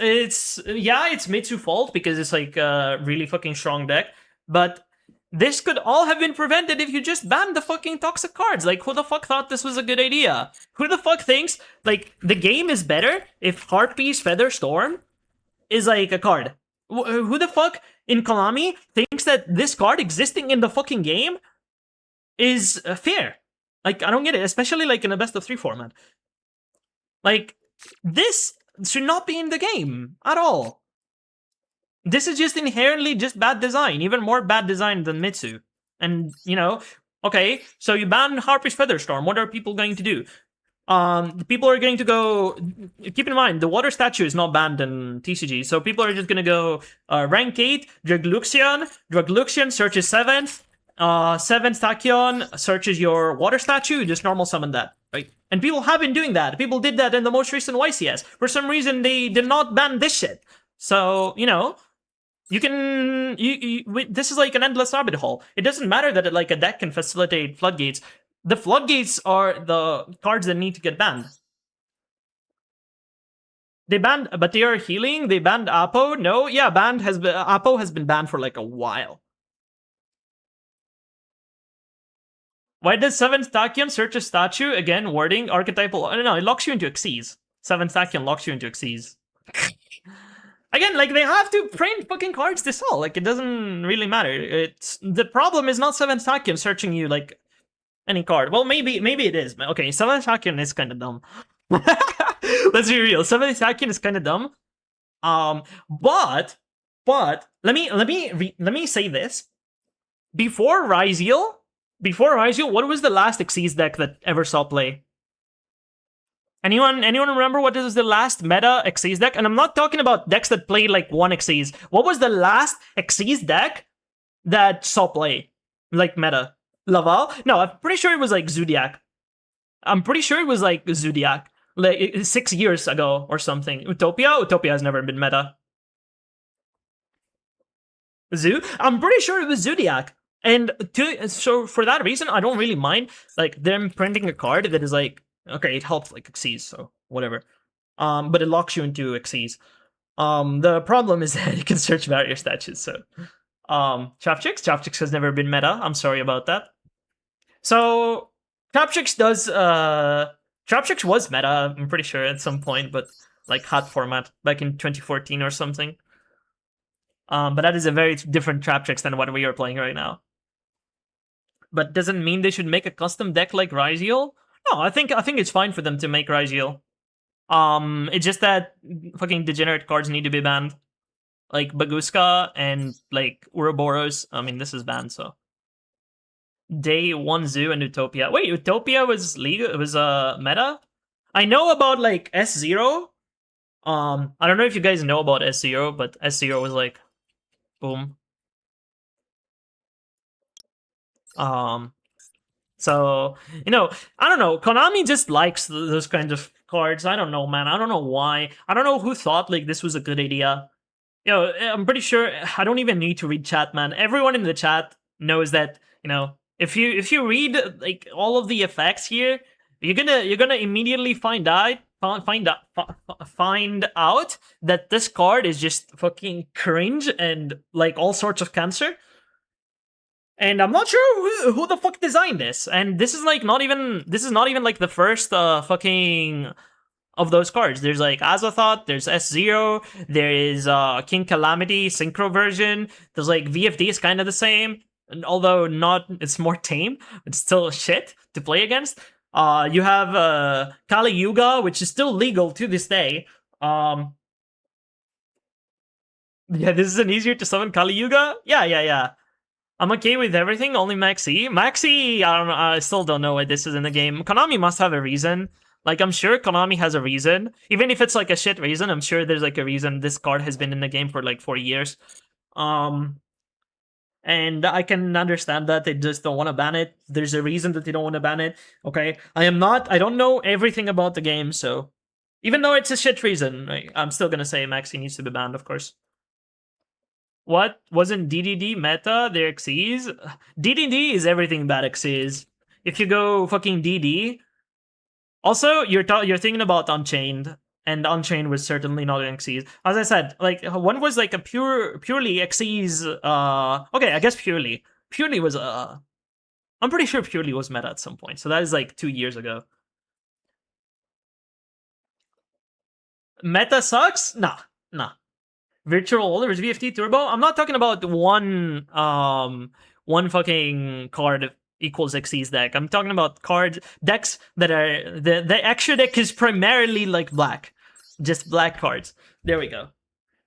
Mitsu's fault because it's like a really fucking strong deck, but this could all have been prevented if you just banned the fucking toxic cards. Like, who the fuck thought this was a good idea? Who the fuck thinks, like, the game is better if Harpy's Featherstorm is, like, a card? Who the fuck in Konami thinks that this card existing in the fucking game is fair? Like, I don't get it, especially, like, in a best-of-3 format. Like, this should not be in the game at all. This is just inherently just bad design, even more bad design than Mitsu. And, okay, so you ban Harpy's Featherstorm. What are people going to do? People are going to go. Keep in mind, the water statue is not banned in TCG, so people are just going to go rank 8, Dragluxion. Dragluxion searches 7th. 7th Tachyon searches your water statue, you just normal summon that, right? And people have been doing that. People did that in the most recent YCS. For some reason, they did not ban this shit. So, you can this is like an endless rabbit hole. It doesn't matter that like a deck can facilitate floodgates. The floodgates are the cards that need to get banned. They banned, but they are healing. They banned Apo. No, yeah, Apo has been banned for like a while. Why does 7th Tachyon search a statue? Again, wording, archetypal. I don't know, it locks you into Xyz. 7th Tachyon locks you into Xyz. Again, like, they have to print fucking cards to sell. Like, it doesn't really matter. It's the problem is not 7th Tachyon searching you, like, any card. Well, maybe it is. Okay, 7th Tachyon is kind of dumb. Let's be real. 7th Tachyon is kind of dumb. But let me say this. Before Ryziel, what was the last Xyz deck that ever saw play? Anyone remember what is the last meta Xyz deck? And I'm not talking about decks that played like one Xyz. What was the last Xyz deck that saw play? Like meta? Laval? No, I'm pretty sure it was like Zodiac. Like 6 years ago or something. Utopia has never been meta. I'm pretty sure it was Zodiac. And so for that reason, I don't really mind like them printing a card that is like, okay, it helps like Xyz, so whatever. But it locks you into Xyz. The problem is that you can search various statues. So, Chapchix has never been meta. I'm sorry about that. So Chapchix was meta. I'm pretty sure at some point, but like hot format back in 2014 or something. But that is a very different Chapchix than what we are playing right now. But doesn't mean they should make a custom deck like Ryziel. No, I think it's fine for them to make Ryziel. It's just that fucking degenerate cards need to be banned, like Baguska and like Ouroboros. I mean, this is banned, so. Day 1 Zoo and Utopia. Wait, Utopia was legal? It was meta? I know about like S0. I don't know if you guys know about S0, but S0 was like, boom. So, you know, I don't know. Konami just likes those kinds of cards. I don't know, man. I don't know why. I don't know who thought like this was a good idea. You know, I'm pretty sure I don't even need to read chat, man. Everyone in the chat knows that, you know, if you read like all of the effects here, you're gonna immediately find out that this card is just fucking cringe and like all sorts of cancer. And I'm not sure who the fuck designed this. And this is like not even like the first fucking of those cards. There's like Azathoth, there's S0, there is King Calamity Synchro version. There's like VFD is kind of the same, and although not, it's more tame. It's still shit to play against. You have Kali Yuga, which is still legal to this day. Yeah, this is an easier to summon Kali Yuga. Yeah. I'm okay with everything, only Maxi. Maxi, I don't know, I still don't know why this is in the game. Konami must have a reason. Like, I'm sure Konami has a reason. Even if it's like a shit reason, I'm sure there's like a reason this card has been in the game for like 4 years. And I can understand that they just don't want to ban it. There's a reason that they don't want to ban it. Okay, I don't know everything about the game, so even though it's a shit reason, right, I'm still gonna say Maxi needs to be banned, of course. What? Wasn't DDD meta their Xyz? DDD is everything bad Xyz. If you go fucking DD. Also, you're thinking about Unchained, and Unchained was certainly not an Xyz. As I said, like one was like a purely Xyz. Okay, I guess purely was I'm pretty sure purely was meta at some point. So that is like 2 years ago. Meta sucks? Nah. Virtual Holders VFT Turbo. I'm not talking about one fucking card equals Xyz deck. I'm talking about decks that are the extra deck is primarily like black, just black cards. There we go.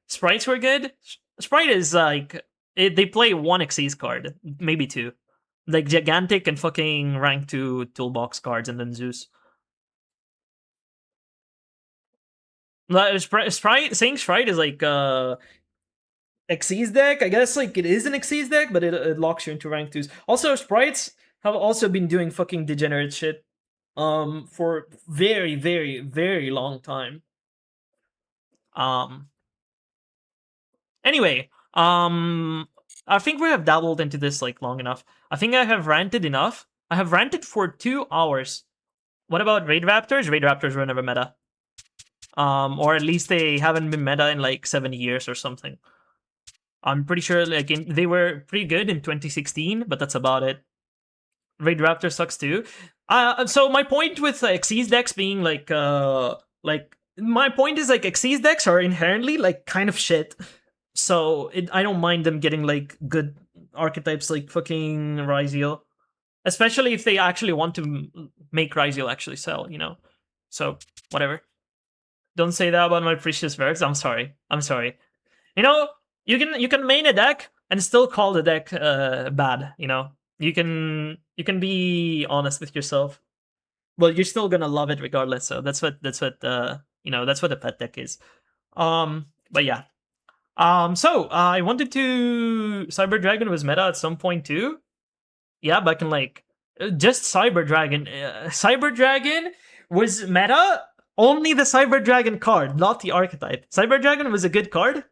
Sprites were good. Sprite is like they play one Xyz card, maybe 2, like Gigantic and fucking rank 2 toolbox cards, and then Zeus. Saying Sprite is like Xyz deck. I guess like it is an Xyz deck, but it locks you into rank 2s. Also, Sprites have also been doing fucking degenerate shit for very, very, very long time. Anyway, I think we have dabbled into this like long enough. I think I have ranted enough. I have ranted for 2 hours. What about Raid Raptors? Raid Raptors were never meta. Or at least they haven't been meta in like 70 years or something. I'm pretty sure like they were pretty good in 2016, but that's about it. Raid Raptor sucks too. So my point with Xyz decks being like my point is like Xyz decks are inherently like kind of shit. So I don't mind them getting like good archetypes like fucking Ryzeal, especially if they actually want to make Ryzeal actually sell, you know. So whatever. Don't say that about my precious works. I'm sorry. I'm sorry. You know, you can main a deck and still call the deck bad. You know, you can be honest with yourself. Well, you're still gonna love it regardless. So that's what you know, that's what a pet deck is. But yeah. So I wanted to Cyber Dragon was meta at some point too. Yeah, back in like just Cyber Dragon. Cyber Dragon was meta. Only the Cyber Dragon card, not the archetype. Cyber Dragon was a good card.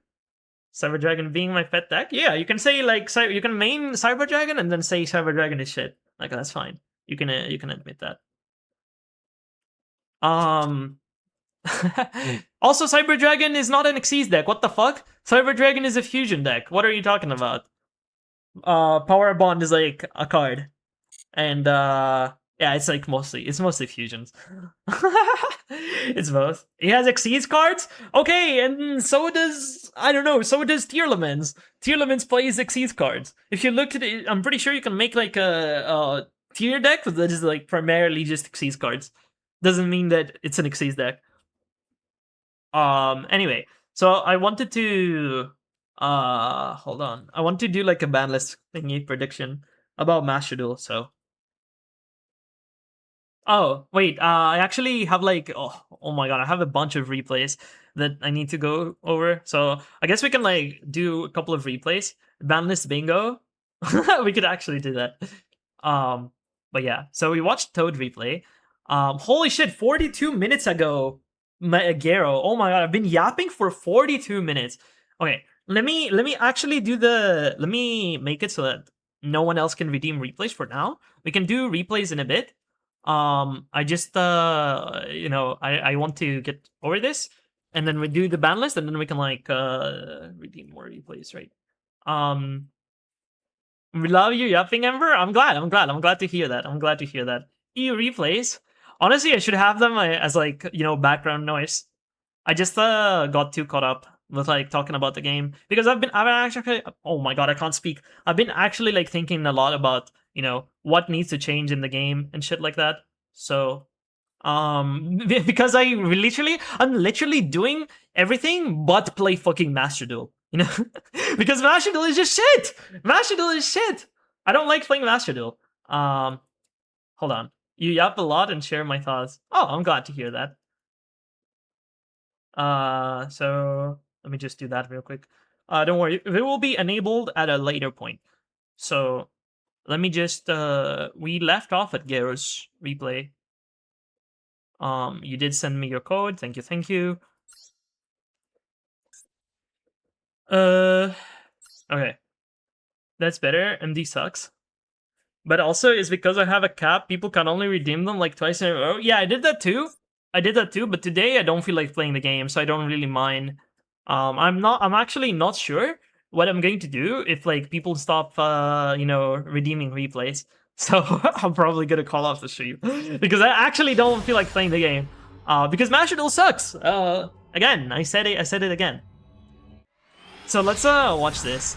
Cyber Dragon being my pet deck. Yeah, you can say like you can main Cyber Dragon and then say Cyber Dragon is shit. Like that's fine. You can admit that. Um. Also, Cyber Dragon is not an Xyz deck. What the fuck? Cyber Dragon is a fusion deck. What are you talking about? Power Bond is like a card, and yeah, it's mostly fusions. It's both. He has Xyz cards. Okay, and so does I don't know. So does Tearlaments. Tearlaments plays Xyz cards. If you look at it, I'm pretty sure you can make like a tier deck that is like primarily just Xyz cards. Doesn't mean that it's an Xyz deck. Anyway, so I wanted to hold on. I want to do like a banlist thingy prediction about Master Duel, so oh, wait, I actually have like oh my god, I have a bunch of replays that I need to go over. So I guess we can like do a couple of replays. Banlist bingo. We could actually do that. Um, but yeah, so we watched Toad replay. Holy shit, 42 minutes ago, Garo. Oh my god, I've been yapping for 42 minutes. Okay, let me actually do let me make it so that no one else can redeem replays for now. We can do replays in a bit. I just you know, I want to get over this, and then we do the ban list, and then we can like redeem more replays, right? We love you yapping, Ember. I'm glad to hear that. I'm glad to hear that. EU replays. Honestly, I should have them as like, you know, background noise. I just got too caught up with like talking about the game because I've been actually, oh my god, I can't speak. I've been actually like thinking a lot about, you know, what needs to change in the game and shit like that. So because I'm literally doing everything but play fucking Master Duel, you know. Because Master Duel is just shit. Master Duel is shit. I don't like playing Master Duel. Hold on, you yap a lot and share my thoughts. Oh, I'm glad to hear that. So let me just do that real quick. Don't worry, it will be enabled at a later point. So let me just we left off at Garo's replay. You did send me your code. Thank you, thank you. Okay. That's better. MD sucks. But also, it's because I have a cap, people can only redeem them like twice in a row. Yeah, I did that too. But today I don't feel like playing the game, so I don't really mind. I'm actually not sure what I'm going to do if like people stop you know, redeeming replays. So I'm probably gonna call off the stream. Because I actually don't feel like playing the game. Because Master Duel sucks. Again, I said it again. So let's watch this.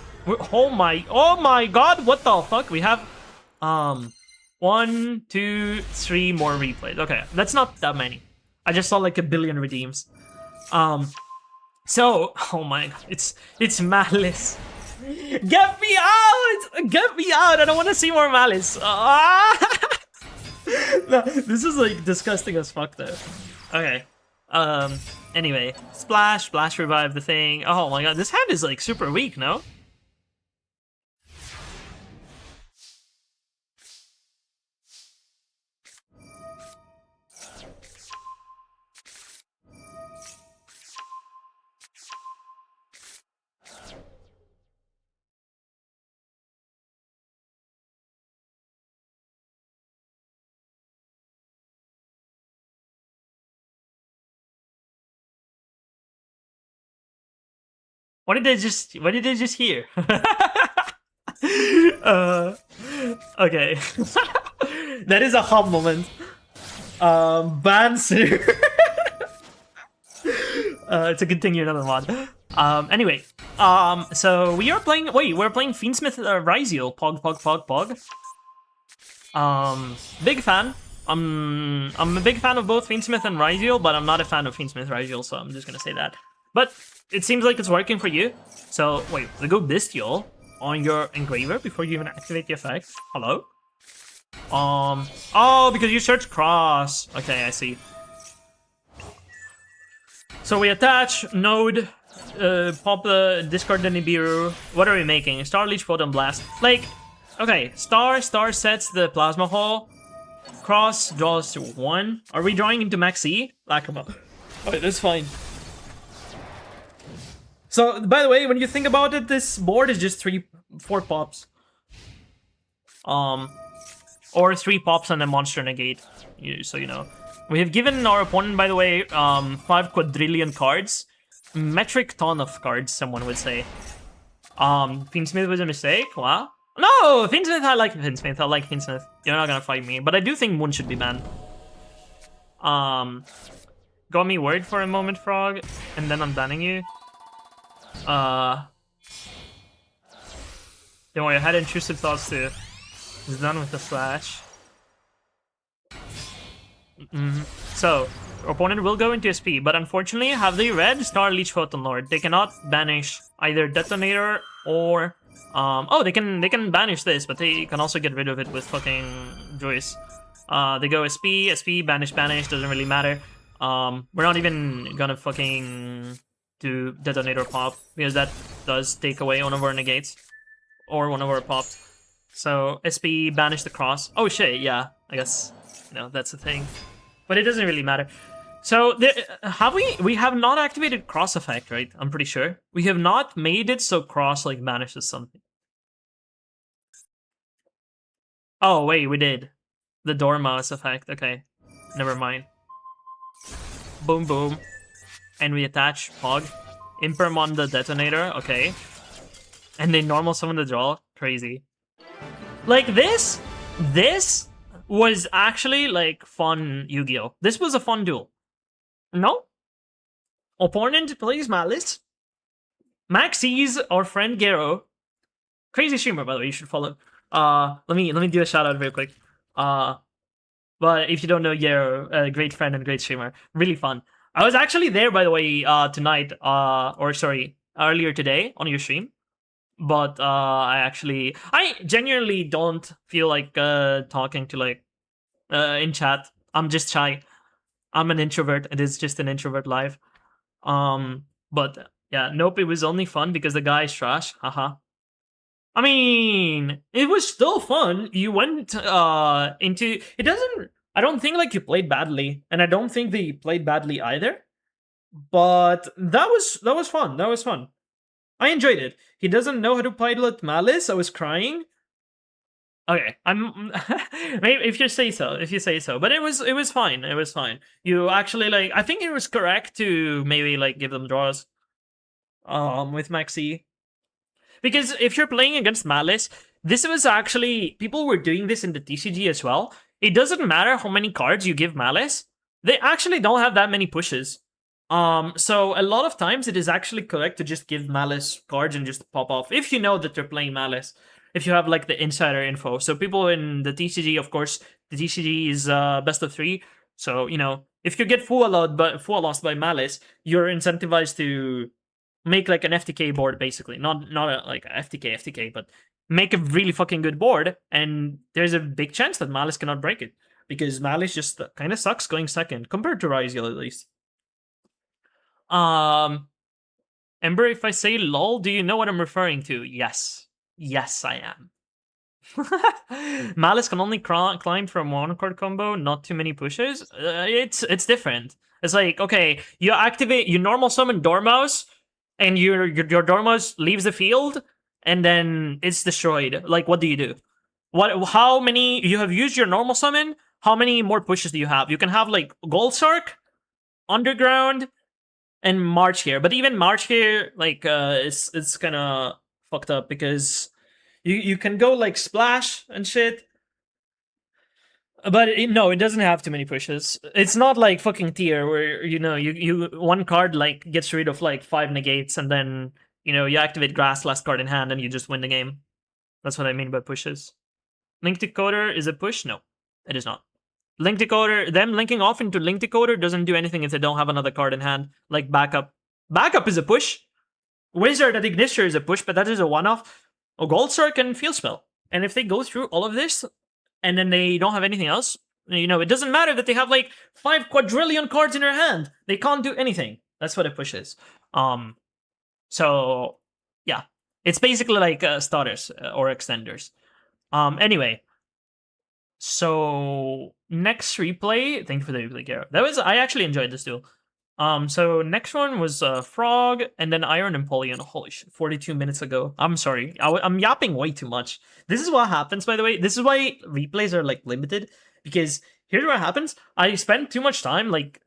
Oh my god, what the fuck? We have 1, 2, 3 more replays. Okay, that's not that many. I just saw like a billion redeems. So oh my god, it's Malice. Get me out! Get me out! I don't want to see more Malice. No, this is like disgusting as fuck though. Okay. Anyway, splash revive the thing. Oh my god, this hand is like super weak, no? What did they just hear? Okay. That is a hub moment. Ban Sir. It's a good thing you're not a mod. Anyway. So we are playing. Wait, we're playing Fiendsmith Ryziel. Pog. Big fan. I'm a big fan of both Fiendsmith and Ryziel, but I'm not a fan of Fiendsmith Ryziel, so I'm just gonna say that. But it seems like it's working for you. So wait, we go Bestial on your engraver before you even activate the effect. Hello? Oh, because you search cross. Okay, I see. So we attach node, pop the discard the Nibiru. What are we making? Star Leech, Photon Blast. Like, okay, star sets the Plasma Hole. Cross draws to 1. Are we drawing into Max E? Lackamo. Okay, that's fine. So, by the way, when you think about it, this board is just 4 pops. Or 3 pops and a monster negate. So you know. We have given our opponent, by the way, 5 quadrillion cards. Metric ton of cards, someone would say. Fiendsmith was a mistake? Wow. No! Fiendsmith, I like Fiendsmith. I like Fiendsmith. You're not gonna fight me. But I do think Moon should be banned. Got me worried for a moment, Frog. And then I'm banning you. Don't worry, I had intrusive thoughts too. It's done with the slash. So, our opponent will go into SP, but unfortunately, have they read Star Leech Photon Lord? They cannot banish either Detonator or oh, they can banish this, but they can also get rid of it with fucking Joyce. They go SP, banish, doesn't really matter. We're not even gonna fucking do Detonator pop, because that does take away one of our negates. Or one of our pops. So, SP, banish the cross. Oh shit, yeah, I guess, you know, that's the thing. But it doesn't really matter. So, we have not activated cross effect, right? I'm pretty sure. We have not made it so cross, like, banishes something. Oh, wait, we did. The Dormouse effect, okay. Never mind. Boom, boom. And we attach Pog. Impermon the Detonator, okay. And they normal summon the draw. Crazy. Like, this was actually, like, fun Yu-Gi-Oh! This was a fun duel. No? Opponent plays Malice. Max sees our friend Gero. Crazy streamer, by the way, you should follow. Let me do a shout out real quick. But if you don't know Gero, a great friend and great streamer. Really fun. I was actually there, by the way, tonight, or sorry, earlier today on your stream. But I genuinely don't feel like talking to, like, in chat. I'm just shy. I'm an introvert. It is just an introvert live. But yeah, nope, it was only fun because the guy is trash. Haha. I mean, it was still fun. You went into it. Doesn't. I don't think like you played badly, and I don't think they played badly either. But that was fun. That was fun. I enjoyed it. He doesn't know how to pilot Malice. I was crying. Okay, I'm maybe if you say so. But it was fine. It was fine. You actually, like, I think it was correct to maybe, like, give them draws. With Maxi. Because if you're playing against Malice, this was actually, people were doing this in the TCG as well. It doesn't matter how many cards you give Malice. They actually don't have that many pushes. So a lot of times it is actually correct to just give Malice cards and just pop off, if you know that they're playing Malice, if you have, like, the insider info. So people in the TCG, of course, the TCG is best of 3, so, you know, if you get full lost by Malice, you're incentivized to make, like, an FTK board, basically. Not like FTK, but make a really fucking good board, and there's a big chance that Malice cannot break it, because Malice just kind of sucks going second, compared to Ryziel at least. Ember, if I say lol, do you know what I'm referring to? Yes. Yes, I am. Malice can only climb from one card combo, not too many pushes. It's different. It's like, okay, you activate, you normal summon Dormouse, and your Dormouse leaves the field, and then it's destroyed. Like, what do you do? How many, you have used your normal summon, how many more pushes do you have? You can have, like, Gold Shark, Underground, and March here. But even March here, like, it's kind of fucked up because you can go like splash and shit. But no, it doesn't have too many pushes. It's not like fucking tier where you one card like gets rid of like 5 negates and then you activate grass, last card in hand, and you just win the game. That's what I mean by pushes. Link Decoder is a push? No, it is not. Link Decoder, them linking off into Link Decoder doesn't do anything if they don't have another card in hand. Like backup. Backup is a push. Wizard at Ignister is a push, but that is a one-off. A Gold Sword can Field Spell. And if they go through all of this, and then they don't have anything else, it doesn't matter that they have like 5 quadrillion cards in their hand. They can't do anything. That's what a push is. So, yeah. It's basically like starters or extenders. Anyway. So, next replay. Thank you for the replay, Garo. I actually enjoyed this duel. So next one was Frog, and then Iron Empoleon. Holy shit, 42 minutes ago. I'm sorry, I'm yapping way too much. This is what happens, by the way. This is why replays are like limited, because here's what happens. I spend too much time like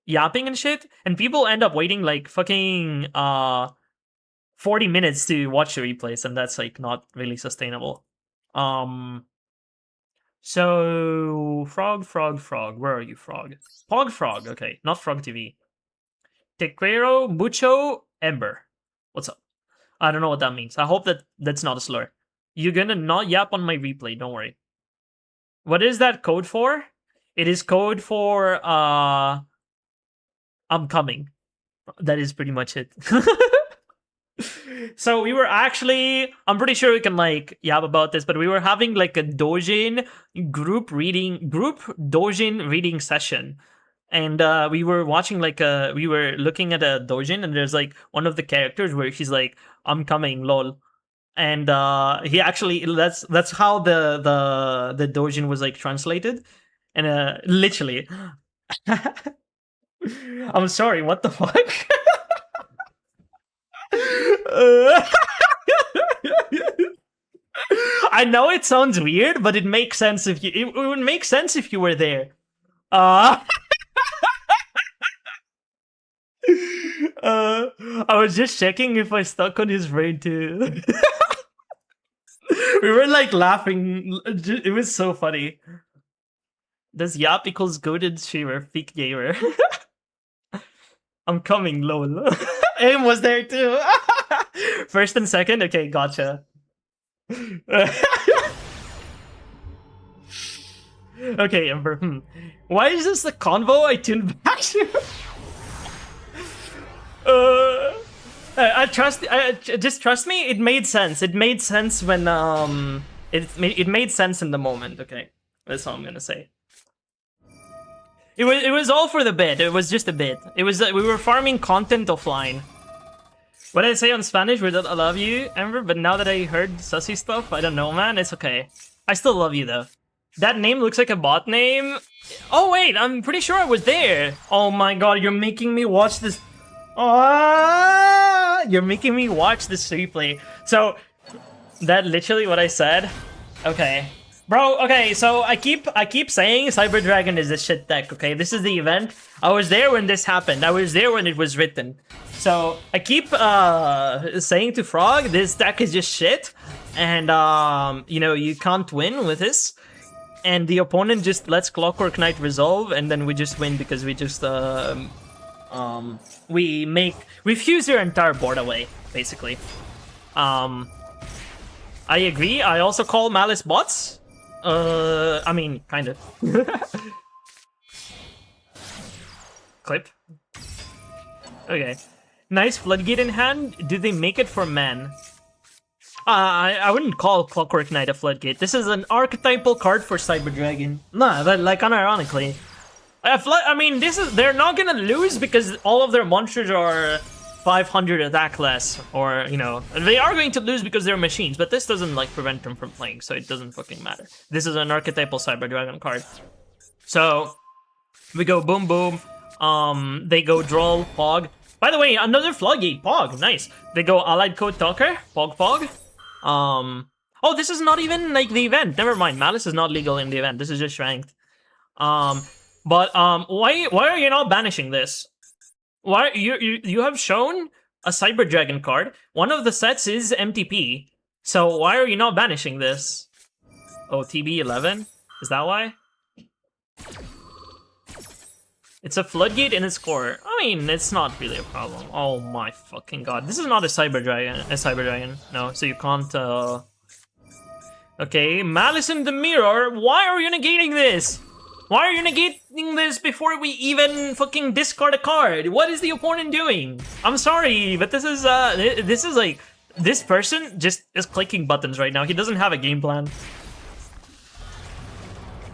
yapping and shit, and people end up waiting like fucking 40 minutes to watch the replays, and that's like not really sustainable. So, Frog. Where are you, Frog? Frog. Okay, not Frog TV. Tequero, Mucho, Ember. What's up? I don't know what that means. I hope that's not a slur. You're gonna not yap on my replay, don't worry. What is that code for? It is code for, I'm coming. That is pretty much it. So we were actually, I'm pretty sure we can like yap about this, but we were having like a Dojin group Dojin reading session. And we were watching we were looking at a Dojin, and there's like one of the characters where he's like, I'm coming, lol. And he actually, that's how the Dojin was like translated. And literally, I'm sorry, what the fuck? I know it sounds weird, but it makes sense if it would make sense if you were there. I was just checking if I stuck on his brain too. We were like laughing. It was so funny. Does yap equals goated streamer, peak gamer? I'm coming, lol. Aim was there too. First and second? Okay, gotcha. Okay, Ember. Why is this the convo I tuned back to? Just trust me, it made sense. It made sense when, it made sense in the moment, okay? That's all I'm gonna say. It was all for the bit. It was just a bit. It was we were farming content offline. What did I say on Spanish? I love you, Ember, but now that I heard sussy stuff, I don't know, man. It's okay. I still love you, though. That name looks like a bot name. Oh, wait, I'm pretty sure I was there. Oh my god, you're making me watch this. You're making me watch this replay. So, that literally what I said? Okay. Bro, okay, so I keep saying Cyber Dragon is a shit deck, okay? This is the event. I was there when this happened. I was there when it was written. So I keep saying to Frog, this deck is just shit. And, you can't win with this. And the opponent just lets Clockwork Knight resolve, and then we just win because we just, we fuse your entire board away, basically. I agree. I also call Malice bots. I mean, kind of. Clip. Okay. Nice Floodgate in hand. Do they make it for men? I wouldn't call Clockwork Knight a Floodgate. This is an archetypal card for Cyber Dragon. Nah, but like unironically. I mean, they're not gonna lose because all of their monsters are 500 attack less, or, they are going to lose because they're machines, but this doesn't, like, prevent them from playing, so it doesn't fucking matter. This is an archetypal Cyber Dragon card. So, we go boom boom, they go Droll, Pog. By the way, another Floodgate, Pog, nice. They go Allied Code Talker, Pog. Oh, this is not even, like, the event, never mind, Malice is not legal in the event, this is just ranked. Why are you not banishing this? Why you have shown a Cyber Dragon card. One of the sets is MTP. So why are you not banishing this? Oh, TB11? Is that why? It's a floodgate in its core. I mean, it's not really a problem. Oh my fucking god. This is not a Cyber Dragon. No, so you can't, Okay, Malice in the Mirror. Why are you negating this? Why are you negating this before we even fucking discard a card? What is the opponent doing? I'm sorry, but this is like, this person just is clicking buttons right now. He doesn't have a game plan.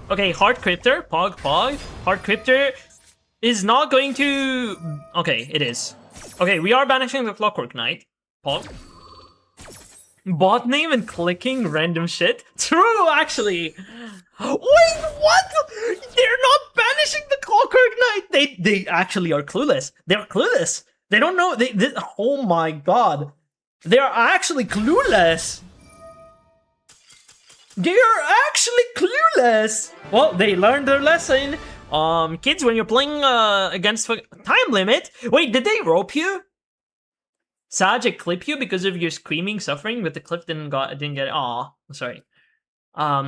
Okay, Heart Cryptor, Pog. Heart Cryptor is not going to... Okay, it is. Okay, we are banishing the Clockwork Knight. Pog. Bot name and clicking random shit? True, actually. Wait, what? They're not banishing the Clockwork Knight. They actually are clueless. They're clueless. They don't know. They oh my god. They are actually clueless. They are actually clueless. Well, they learned their lesson. Kids, when you're playing against time limit. Wait, did they rope you? Saj clip you because of your screaming suffering, but the clip didn't get it. Aw, sorry.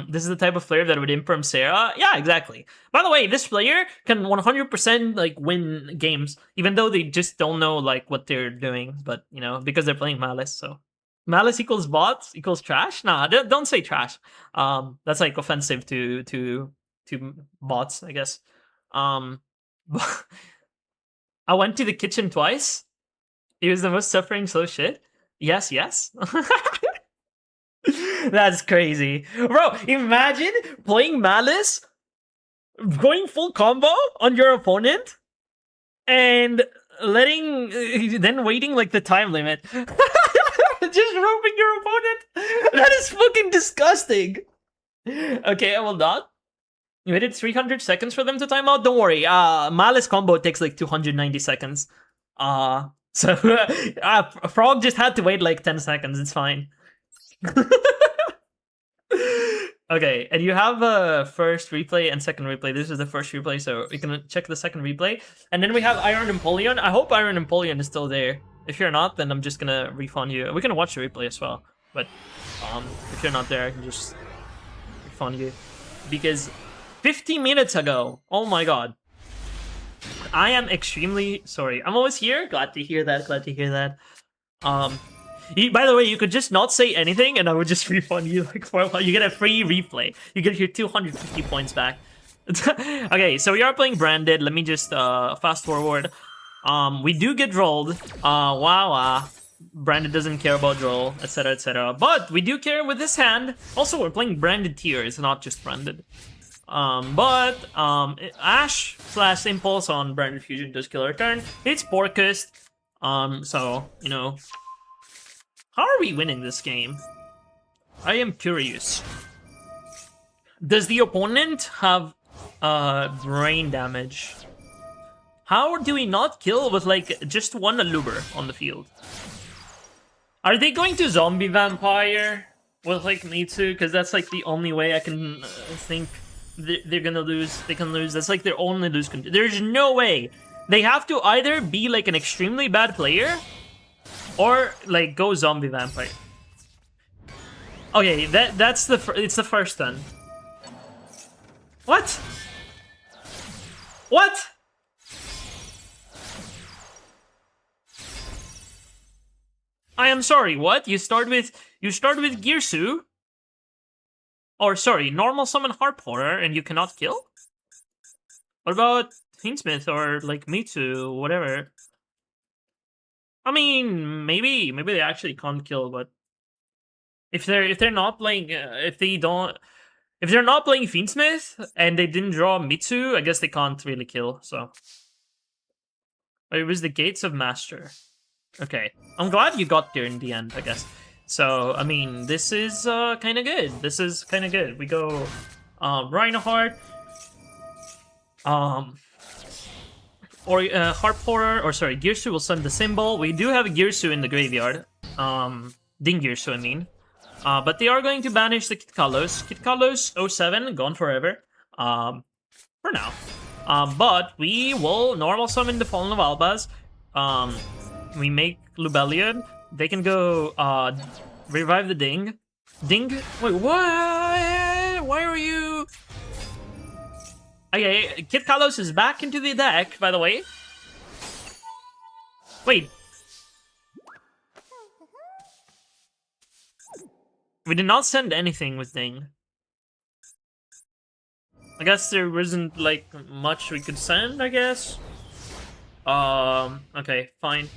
This is the type of player that would imperm Sarah. Yeah, exactly. By the way, this player can 100% like win games, even though they just don't know like what they're doing. But you know, because they're playing Malice, so Malice equals bots equals trash. Nah, don't say trash. That's like offensive to bots, I guess. I went to the kitchen twice. He was the most suffering slow shit. Yes. That's crazy. Bro, imagine playing Malice, going full combo on your opponent, and then waiting like the time limit. Just roping your opponent. That is fucking disgusting. Okay, I will not. You waited 300 seconds for them to time out? Don't worry. Malice combo takes like 290 seconds. So, Frog just had to wait like 10 seconds, it's fine. Okay, and you have a first replay and second replay. This is the first replay, so we can check the second replay. And then we have Iron Empoleon. I hope Iron Empoleon is still there. If you're not, then I'm just gonna refund you. We can watch the replay as well, but if you're not there, I can just refund you. Because 15 minutes ago, oh my god. I am extremely sorry. I'm always here. Glad to hear that. By the way, you could just not say anything, and I would just refund you like for a while. You get a free replay. You get your 250 points back. Okay, so we are playing Branded. Let me just fast forward. We do get rolled. Wow. Branded doesn't care about roll, etc., etc. But we do care with this hand. Also, we're playing Branded tier. It's not just Branded. Ash / Impulse on Branded Fusion does kill our turn. It's Porcust. So, you know. How are we winning this game? I am curious. Does the opponent have brain damage? How do we not kill with like just one Aluber on the field? Are they going to Zombie Vampire with like Mitsu? Because that's like the only way I can think they're gonna lose. They can lose. That's like their only lose. There's no way. They have to either be like an extremely bad player or like go Zombie Vampire. Okay, it's the first then. What? I am sorry, what? You start with Girsu? Or sorry, normal summon Harp Horror and you cannot kill? What about Fiendsmith or like Mitsu, whatever? I mean, maybe they actually can't kill, but if they're not playing if they're not playing Fiendsmith and they didn't draw Mitsu, I guess they can't really kill. So it was the Gates of Master. Okay, I'm glad you got there in the end, I guess. So I mean, this is kind of good. We go Reinhardt, or Harp Horror, or sorry, Girsu will send the symbol. We do have Girsu in the graveyard. Ding Girsu, I mean. But they are going to banish the Kitkalos. Kitkalos 07, gone forever. For now. But we will normal summon the Fallen of Albaz. we make Lubellion, they can go revive the Ding. Ding. Wait, what? Why are you? Okay, Kit Kalos is back into the deck, by the way. Wait. We did not send anything with Ding. I guess there wasn't, like, much we could send, I guess. Okay, fine.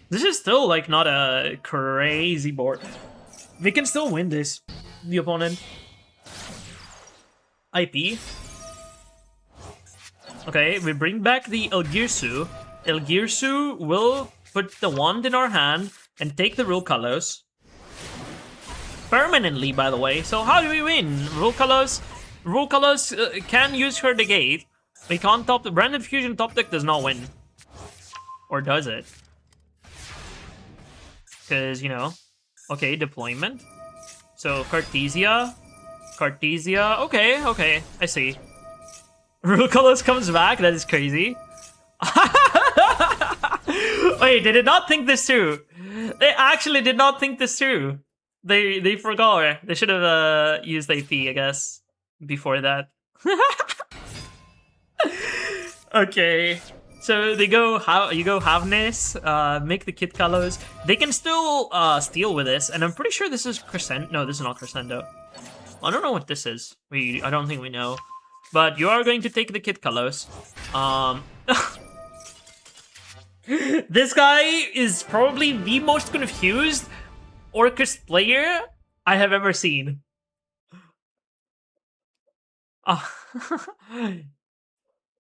This is still, like, not a crazy board. We can still win this, the opponent. IP. Okay, we bring back the Elgirsu. Elgirsu will put the wand in our hand and take the Rule Colors. Permanently, by the way. So how do we win? Rule Colors can use her negate. We can't top the Branded Fusion top deck does not win. Or does it? Because, you know. Okay, deployment. So Cartesia. Okay, I see. Rule Colors comes back, that is crazy. Wait, they did not think this through. They actually did not think this through. They forgot. They should have used AP, I guess, before that. Okay, so they go you go Havness, make the Kit Kalos. They can still steal with this, and I'm pretty sure this is Crescendo. No, this is not Crescendo. I don't know what this is. I don't think we know. But you are going to take the Kit Kalos. This guy is probably the most confused Orcus player I have ever seen.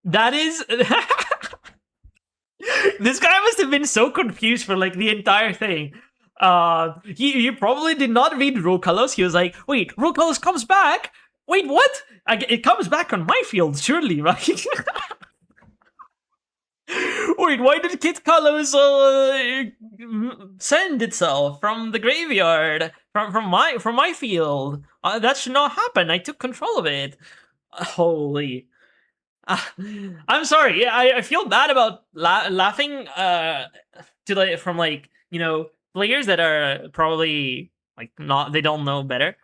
That is... This guy must have been so confused for, like, the entire thing. He probably did not read Rule Colors. He was like, wait, Rule Colors comes back? Wait, what? It comes back on my field, surely, right? Wait, why did Kit Kalos send itself from the graveyard from my field? That should not happen. I took control of it. Holy! I'm sorry. I feel bad about laughing from, like, you know, players that are probably, like, not, they don't know better.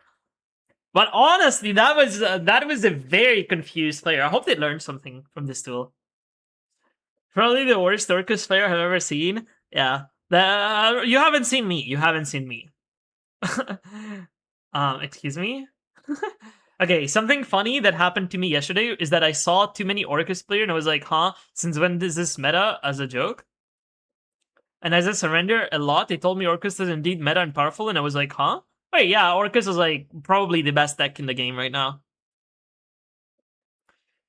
But honestly, that was a very confused player. I hope they learned something from this duel. Probably the worst Orcus player I've ever seen. Yeah. You haven't seen me. You haven't seen me. Excuse me? Okay, something funny that happened to me yesterday is that I saw too many Orcus players and I was like, huh? Since when is this meta as a joke? And as I surrender a lot, they told me Orcus is indeed meta and powerful, and I was like, huh? Wait, yeah, Orcus is, like, probably the best deck in the game right now.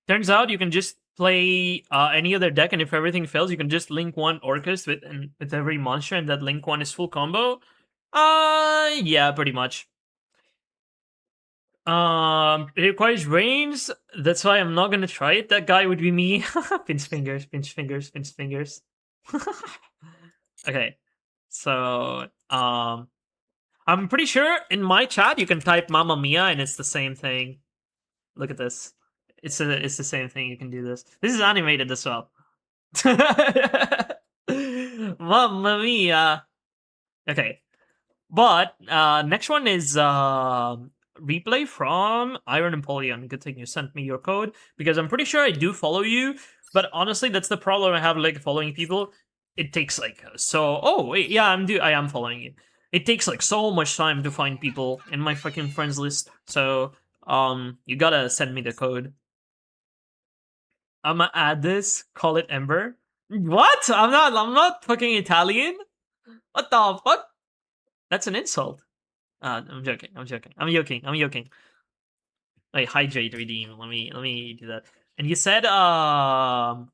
Turns out you can just play any other deck, and if everything fails, you can just link one Orcus with every monster, and that link one is full combo. Yeah, pretty much. It requires range. That's why I'm not gonna try it. That guy would be me. Pinch fingers, pinch fingers, pinch fingers. Okay, so I'm pretty sure in my chat you can type Mamma Mia and it's the same thing. Look at this. It's the same thing. You can do this. This is animated as well. Mamma Mia. Okay, but next one is replay from Iron Napoleon. Good thing you sent me your code, because I'm pretty sure I do follow you. But honestly, that's the problem I have, like, following people. It takes, like, so... Oh, wait, yeah, I am following you. It takes, like, so much time to find people in my fucking friends list. So, you gotta send me the code. I'ma add this, call it Ember. What? I'm not fucking Italian? What the fuck? That's an insult. I'm joking. Wait, hydrate, redeem. Let me do that. And you said,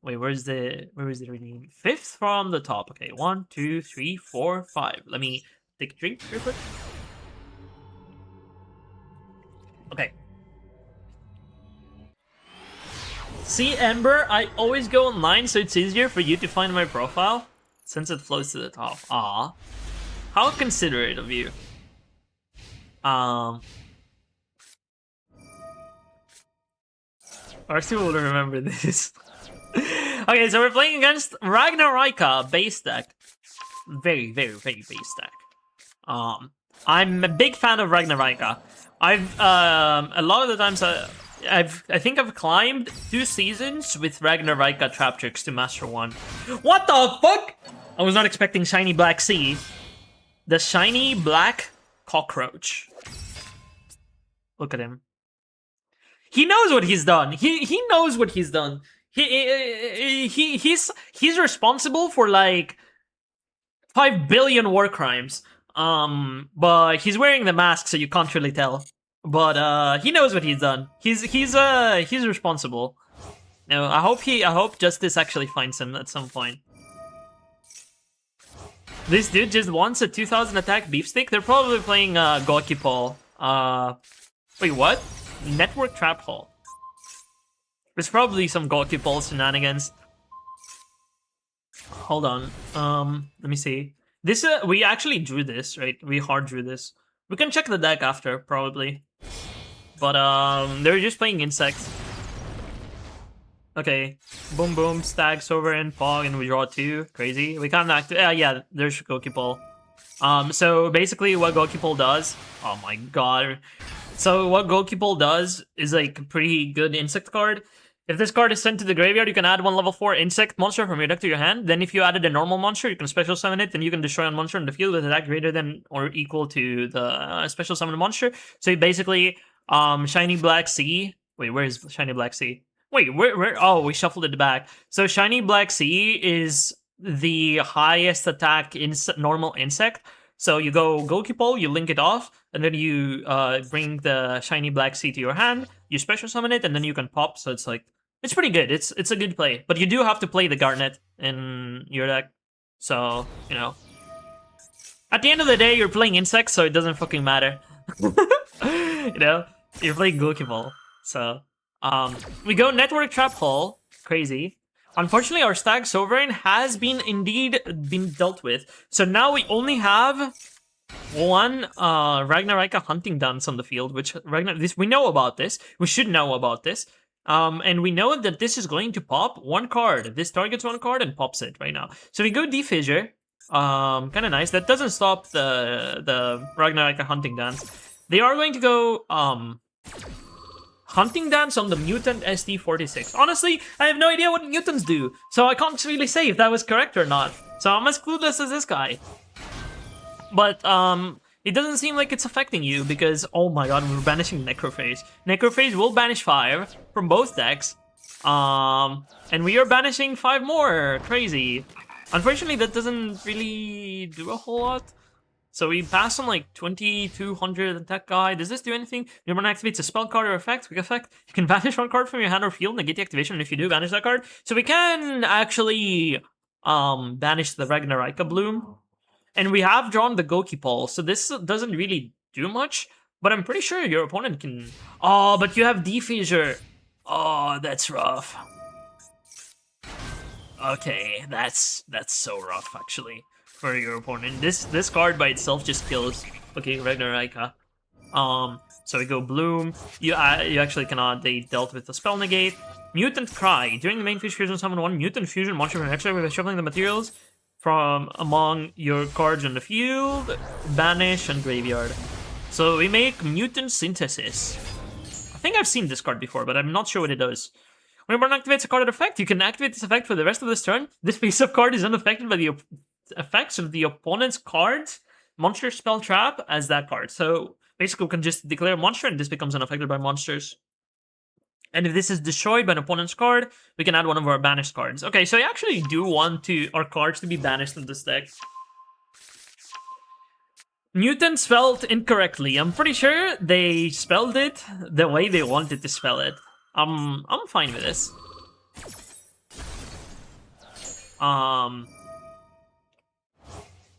wait, where is the redeem? 5th from the top. Okay, 1, 2, 3, 4, 5. Let me take a drink real quick. Okay. See, Ember, I always go online, so it's easier for you to find my profile, since it floats to the top. Aw. How considerate of you. Arcee will remember this. Okay, so we're playing against EmberYGO base deck. Very, very, very base deck. I'm a big fan of EmberYGO. I've a lot of the times I think I've climbed 2 seasons with EmberYGO trap tricks to Master 1. What the fuck? I was not expecting shiny black sea. The shiny black cockroach. Look at him. He knows what he's done. He knows what he's done. He's responsible for like 5 billion war crimes. But he's wearing the mask, so you can't really tell. But he knows what he's done. He's responsible. No, I hope justice actually finds him at some point. This dude just wants a 2000 attack beefsteak. They're probably playing Gokipol. Wait, what? Network trap hole. There's probably some Gokipol shenanigans. Hold on. Let me see. This we actually drew this, right? We hard drew this. We can check the deck after, probably. But they're just playing insects. Okay. Boom boom, stag, sovereign, fog, and we draw 2. Crazy. We can't activate. Yeah, there's Gokipol. So basically what Gokipol does. Oh my god. So what Gokipol does is like a pretty good insect card. If this card is sent to the graveyard, you can add 1 level 4 insect monster from your deck to your hand. Then if you added a normal monster, you can special summon it, then you can destroy a monster in the field with attack greater than or equal to the special summon monster. So you basically, Shiny Black Sea. Wait, where is Shiny Black Sea? Wait, where? Oh, we shuffled it back. So Shiny Black Sea is the highest attack normal insect. So you go Gokipol, you link it off, and then you bring the Shiny Black Sea to your hand, you special summon it, and then you can pop, so it's like, it's pretty good, it's a good play. But you do have to play the Garnet in your deck, so, you know. At the end of the day, you're playing insects, so it doesn't fucking matter. You know, you're playing Gokipol, so. We go Network Trap Hole, crazy. Unfortunately, our Stag Sovereign has been dealt with. So now we only have 1 EmberYGO Hunting Dance on the field, which we know about this. We should know about this. And we know that this is going to pop 1 card. This targets 1 card and pops it right now. So we go Defissure. Kind of nice. That doesn't stop the EmberYGO Hunting Dance. They are going to go Hunting Dance on the Mutant SD46. Honestly, I have no idea what mutants do, so I can't really say if that was correct or not. So I'm as clueless as this guy. But, it doesn't seem like it's affecting you because, oh my god, we're banishing Necrophage. Necrophage will banish 5 from both decks. And we are banishing 5 more. Crazy. Unfortunately, that doesn't really do a whole lot. So we pass on like 2200 attack guy. Does this do anything? Your mana activates a spell card or effect. Quick effect. You can banish 1 card from your hand or field, negate the activation, and if you do, banish that card. So we can actually banish the EmberYGO Bloom. And we have drawn the Gokipol, so this doesn't really do much. But I'm pretty sure your opponent can... Oh, but you have Defissure. Oh, that's rough. Okay, that's so rough, actually. For your opponent. This card by itself just kills. Okay, EmberYGO. So we go Bloom. You actually cannot. They dealt with the spell negate. Mutant Cry. During the main phase fusion, summon 1 mutant fusion monster from extra by shuffling the materials from among your cards on the field, banish, and graveyard. So we make Mutant Synthesis. I think I've seen this card before, but I'm not sure what it does. When your opponent activates a card at effect, you can activate this effect for the rest of this turn. This face-up card is unaffected by the effects of the opponent's cards, monster, spell, trap, as that card. So basically we can just declare a monster and this becomes unaffected by monsters. And if this is destroyed by an opponent's card, we can add 1 of our banished cards. Okay, so I actually do want our cards to be banished in this deck. Mutant spelled incorrectly. I'm pretty sure they spelled it the way they wanted to spell it. I'm fine with this.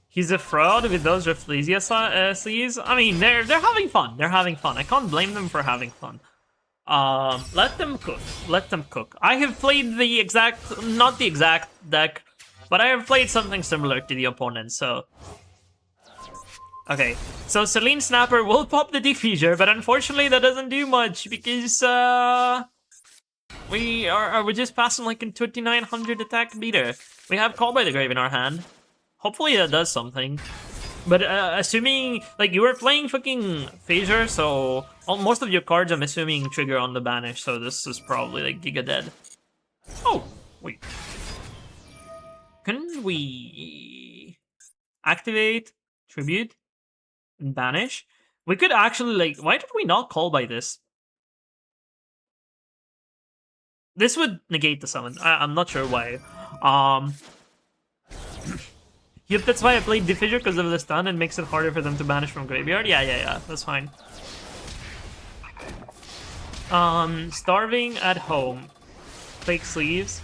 He's a fraud with those Rafflesia sleeves. I mean, they're having fun. They're having fun. I can't blame them for having fun. Let them cook. Let them cook. I have played not the exact deck, but I have played something similar to the opponent, so... Okay, so Selene Snapper will pop the Defissure, but unfortunately that doesn't do much, because, we're just passing like in 2900 attack meter. We have Call by the Grave in our hand. Hopefully that does something. But assuming like you were playing fucking Phaser, so most of your cards I'm assuming trigger on the banish, so this is probably like Giga dead. Oh, wait. Couldn't we activate Tribute and banish? We could actually like, why did we not call by this? This would negate the summon. I'm not sure why. Yep, that's why I played Diffuser, because of the stun. It makes it harder for them to banish from graveyard. Yeah, that's fine. Starving at home. Fake sleeves.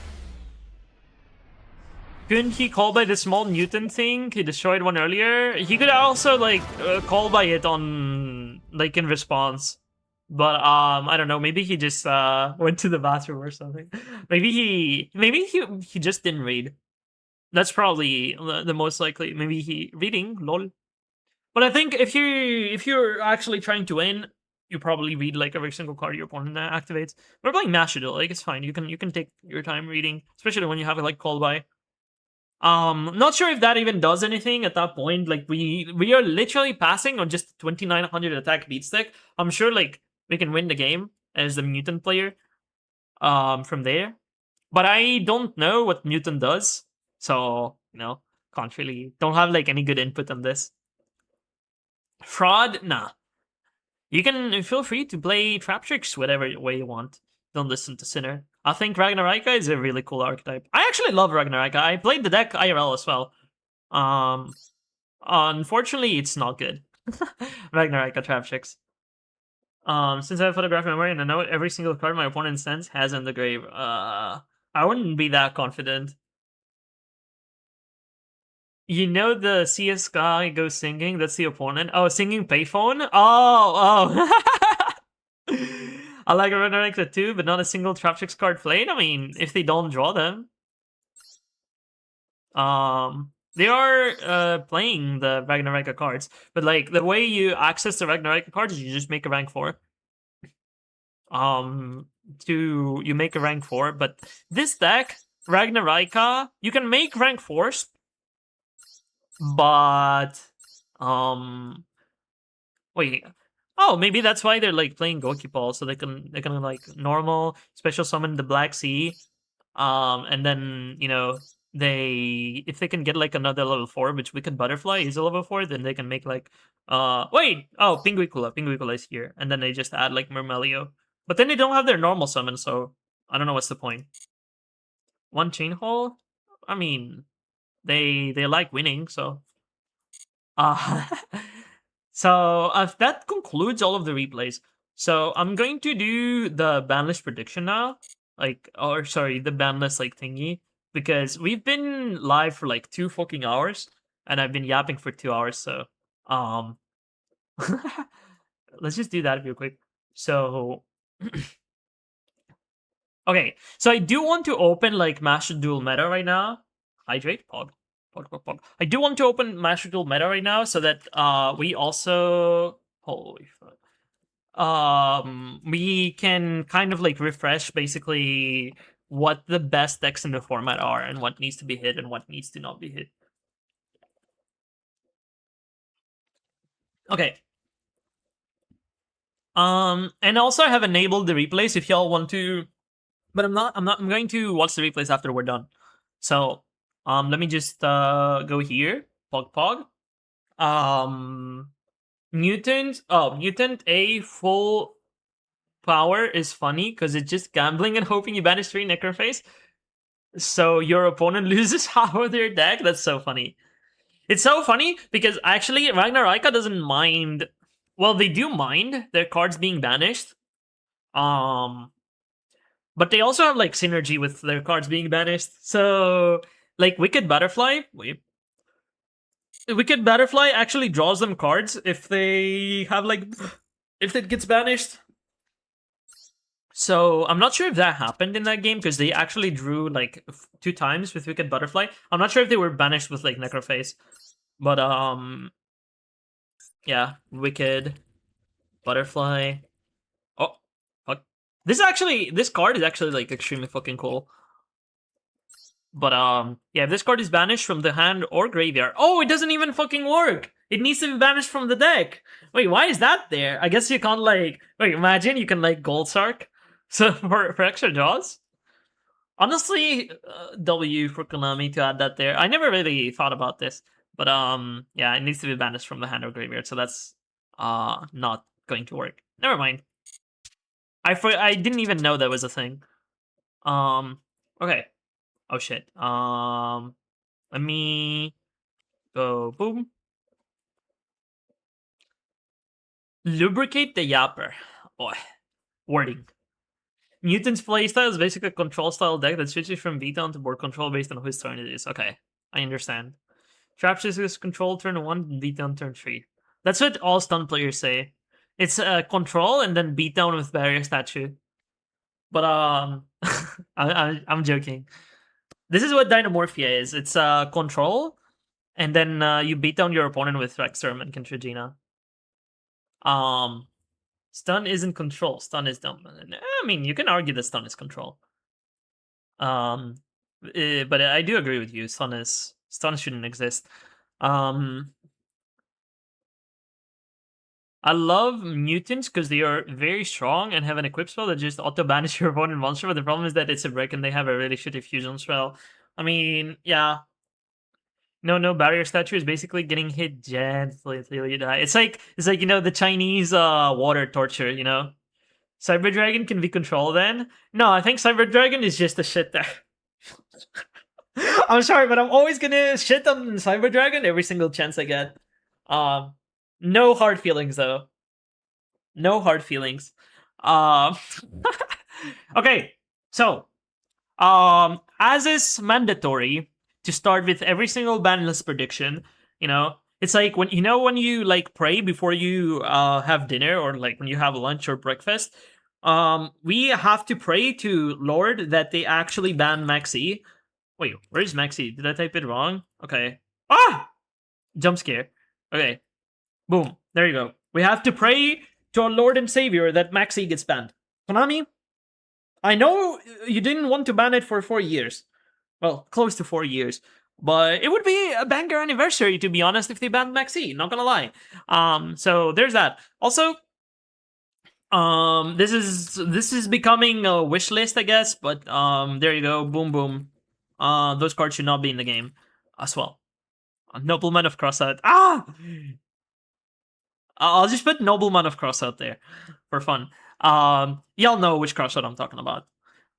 Couldn't he call by the small mutant thing? He destroyed one earlier. He could also like call by it on like in response. But I don't know. Maybe he just went to the bathroom or something. Maybe he just didn't read. That's probably the most likely. Maybe he reading lol. But I think if you're actually trying to win, you probably read like every single card your opponent activates. We're playing Mashadil, like it's fine. You can take your time reading, especially when you have it like called by. Not sure if that even does anything at that point. Like we are literally passing on just 2900 attack beat stick. I'm sure like we can win the game as the mutant player. From there, but I don't know what mutant does, so can't really don't have like any good input on this. Fraud, nah. You can feel free to play Trap Tricks whatever way you want. Don't listen to Sinner. I think Ragnarika is a really cool archetype. I actually love Ragnarika. I played the deck IRL as well. Unfortunately, it's not good. Ragnarika Trap Tricks. Since I have photograph memory and I know every single card my opponent sends has in the grave, I wouldn't be that confident. You know the CS guy goes singing? That's the opponent. Oh, singing payphone? Oh. I like Ragnarika too, but not a single Traptrix card played. I mean, if they don't draw them. They are playing the Ragnarika cards, but like the way you access the Ragnarika cards is you just make a rank 4. You make a rank 4, but this deck, Ragnarika, you can make rank 4s, but wait. Oh, maybe that's why they're like playing Gokipol, so they can like normal special summon the Black Sea, and then if they can get like another level 4, which Wicked Butterfly is a level 4, then they can make like Pinguicula is here, and then they just add like Murmelio, but then they don't have their normal summon, so I don't know what's the point. One Chain Hole, I mean, they like winning, so so that concludes all of the replays. So I'm going to do the ban list prediction now, the ban list like thingy, because we've been live for like 2 fucking hours, and I've been yapping for 2 hours. So let's just do that real quick. So okay, so I do want to open like Master Duel meta right now. Hydrate, pog. I do want to open Master Duel meta right now so that we also holy fuck. We can kind of like refresh basically what the best decks in the format are and what needs to be hit and what needs to not be hit. Okay. And also I have enabled the replays if y'all want to, but I'm going to watch the replays after we're done. So let me just go here. Pog. Mutant A full power is funny because it's just gambling and hoping you banish 3 Necroface. So your opponent loses half of their deck. That's so funny. It's so funny because actually Ragnarika doesn't mind. Well, they do mind their cards being banished. But they also have like synergy with their cards being banished. So like Wicked Butterfly actually draws them cards if they have like if it gets banished. So I'm not sure if that happened in that game because they actually drew like 2 times with Wicked Butterfly. I'm not sure if they were banished with like Necroface, but yeah, Wicked Butterfly. Oh, fuck. This card is actually like extremely fucking cool. But yeah, if this card is banished from the hand or graveyard, oh, it doesn't even fucking work. It needs to be banished from the deck. Wait, why is that there? I guess you can't like. Wait, imagine you can like Gold Sark, so for extra draws. Honestly, W for Konami to add that there. I never really thought about this, but yeah, it needs to be banished from the hand or graveyard, so that's not going to work. Never mind. I didn't even know that was a thing. Okay. Oh shit. Let me go boom. Lubricate the Yapper. Oh, wording. Mutant's playstyle is basically a control style deck that switches from beatdown to board control based on whose turn it is. Okay, I understand. Trapshot is control turn 1, beatdown turn 3. That's what all stun players say. It's control and then beatdown with barrier statue. But I'm joking. This is what Dynamorphia is. It's control, and then you beat down your opponent with Rexerm and Kentrigina. Stun isn't control. Stun is dumb. I mean, you can argue that stun is control. But I do agree with you. Stun shouldn't exist. I love mutants because they are very strong and have an equip spell that just auto banish your opponent monster. But the problem is that it's a brick and they have a really shitty fusion spell. I mean, yeah. No barrier statue is basically getting hit gently until you die. It's like you know the Chinese water torture. You know, Cyber Dragon can be controlled. Then no, I think Cyber Dragon is just a shit there. I'm sorry, but I'm always gonna shit on Cyber Dragon every single chance I get. No hard feelings though. No hard feelings. Okay, so as is mandatory to start with every single ban list prediction, you know, it's like when you like pray before you have dinner or like when you have lunch or breakfast. We have to pray to Lord that they actually ban Maxi. Wait, where's Maxi? Did I type it wrong? Okay. Ah! Jump scare. Okay. Boom. There you go. We have to pray to our Lord and Savior that Maxi gets banned. Konami, I know you didn't want to ban it for 4 years. Well, close to 4 years. But it would be a banger anniversary, to be honest, if they banned Maxi. Not gonna lie. So there's that. Also, this is becoming a wish list, I guess. But there you go. Boom, boom. Those cards should not be in the game as well. Nobleman of Crossout. Ah! I'll just put Nobleman of Crossout there for fun. Y'all know which Crossout I'm talking about.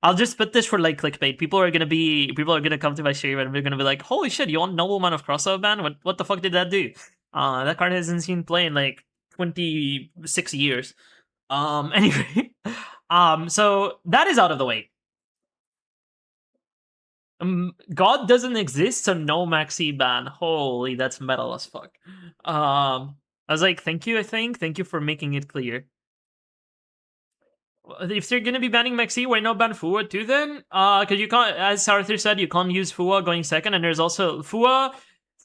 I'll just put this for like clickbait. People are gonna come to my stream and they're gonna be like, "Holy shit, you want Nobleman of Crossout ban? What the fuck did that do?" That card hasn't seen play in like 26 years. Anyway, so that is out of the way. God doesn't exist, so no Maxi ban. Holy, that's metal as fuck. I was like, thank you, Thank you for making it clear. If they're gonna be banning Maxi, why not ban Fua too then? Because you can't, as Arthur said, you can't use Fua going second, and there's also Fua.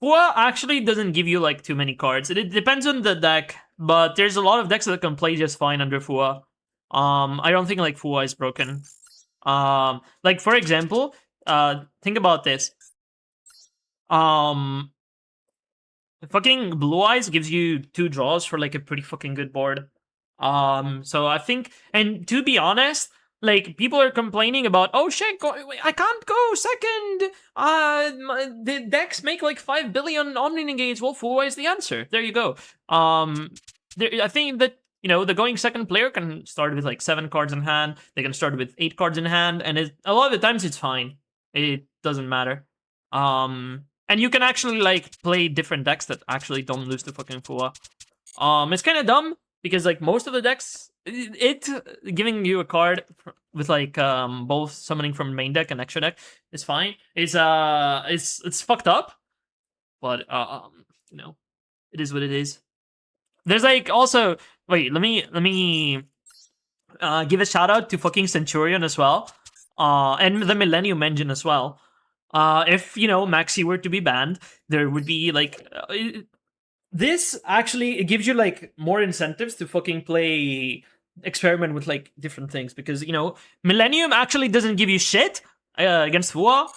Fua actually doesn't give you like too many cards. It depends on the deck, but there's a lot of decks that can play just fine under Fua. I don't think like Fua is broken. Like for example, think about this. Fucking Blue Eyes gives you 2 draws for like a pretty fucking good board. So I think, and to be honest, like people are complaining about, oh shit, I can't go second. The decks make like 5 billion Omni Negates. Well, Blue Eyes is the answer. There you go. I think that the going second player can start with like 7 cards in hand. They can start with 8 cards in hand, and a lot of the times it's fine. It doesn't matter. And you can actually like play different decks that actually don't lose to fucking Fua. It's kind of dumb because like most of the decks, it giving you a card with like both summoning from main deck and extra deck is fine. It's fucked up, but it is what it is. There's like also wait, let me give a shout out to fucking Centurion as well, and the Millennium Engine as well. If Maxi were to be banned, there would be like this actually it gives you like more incentives to fucking play experiment with like different things, because Millennium actually doesn't give you shit against Fua,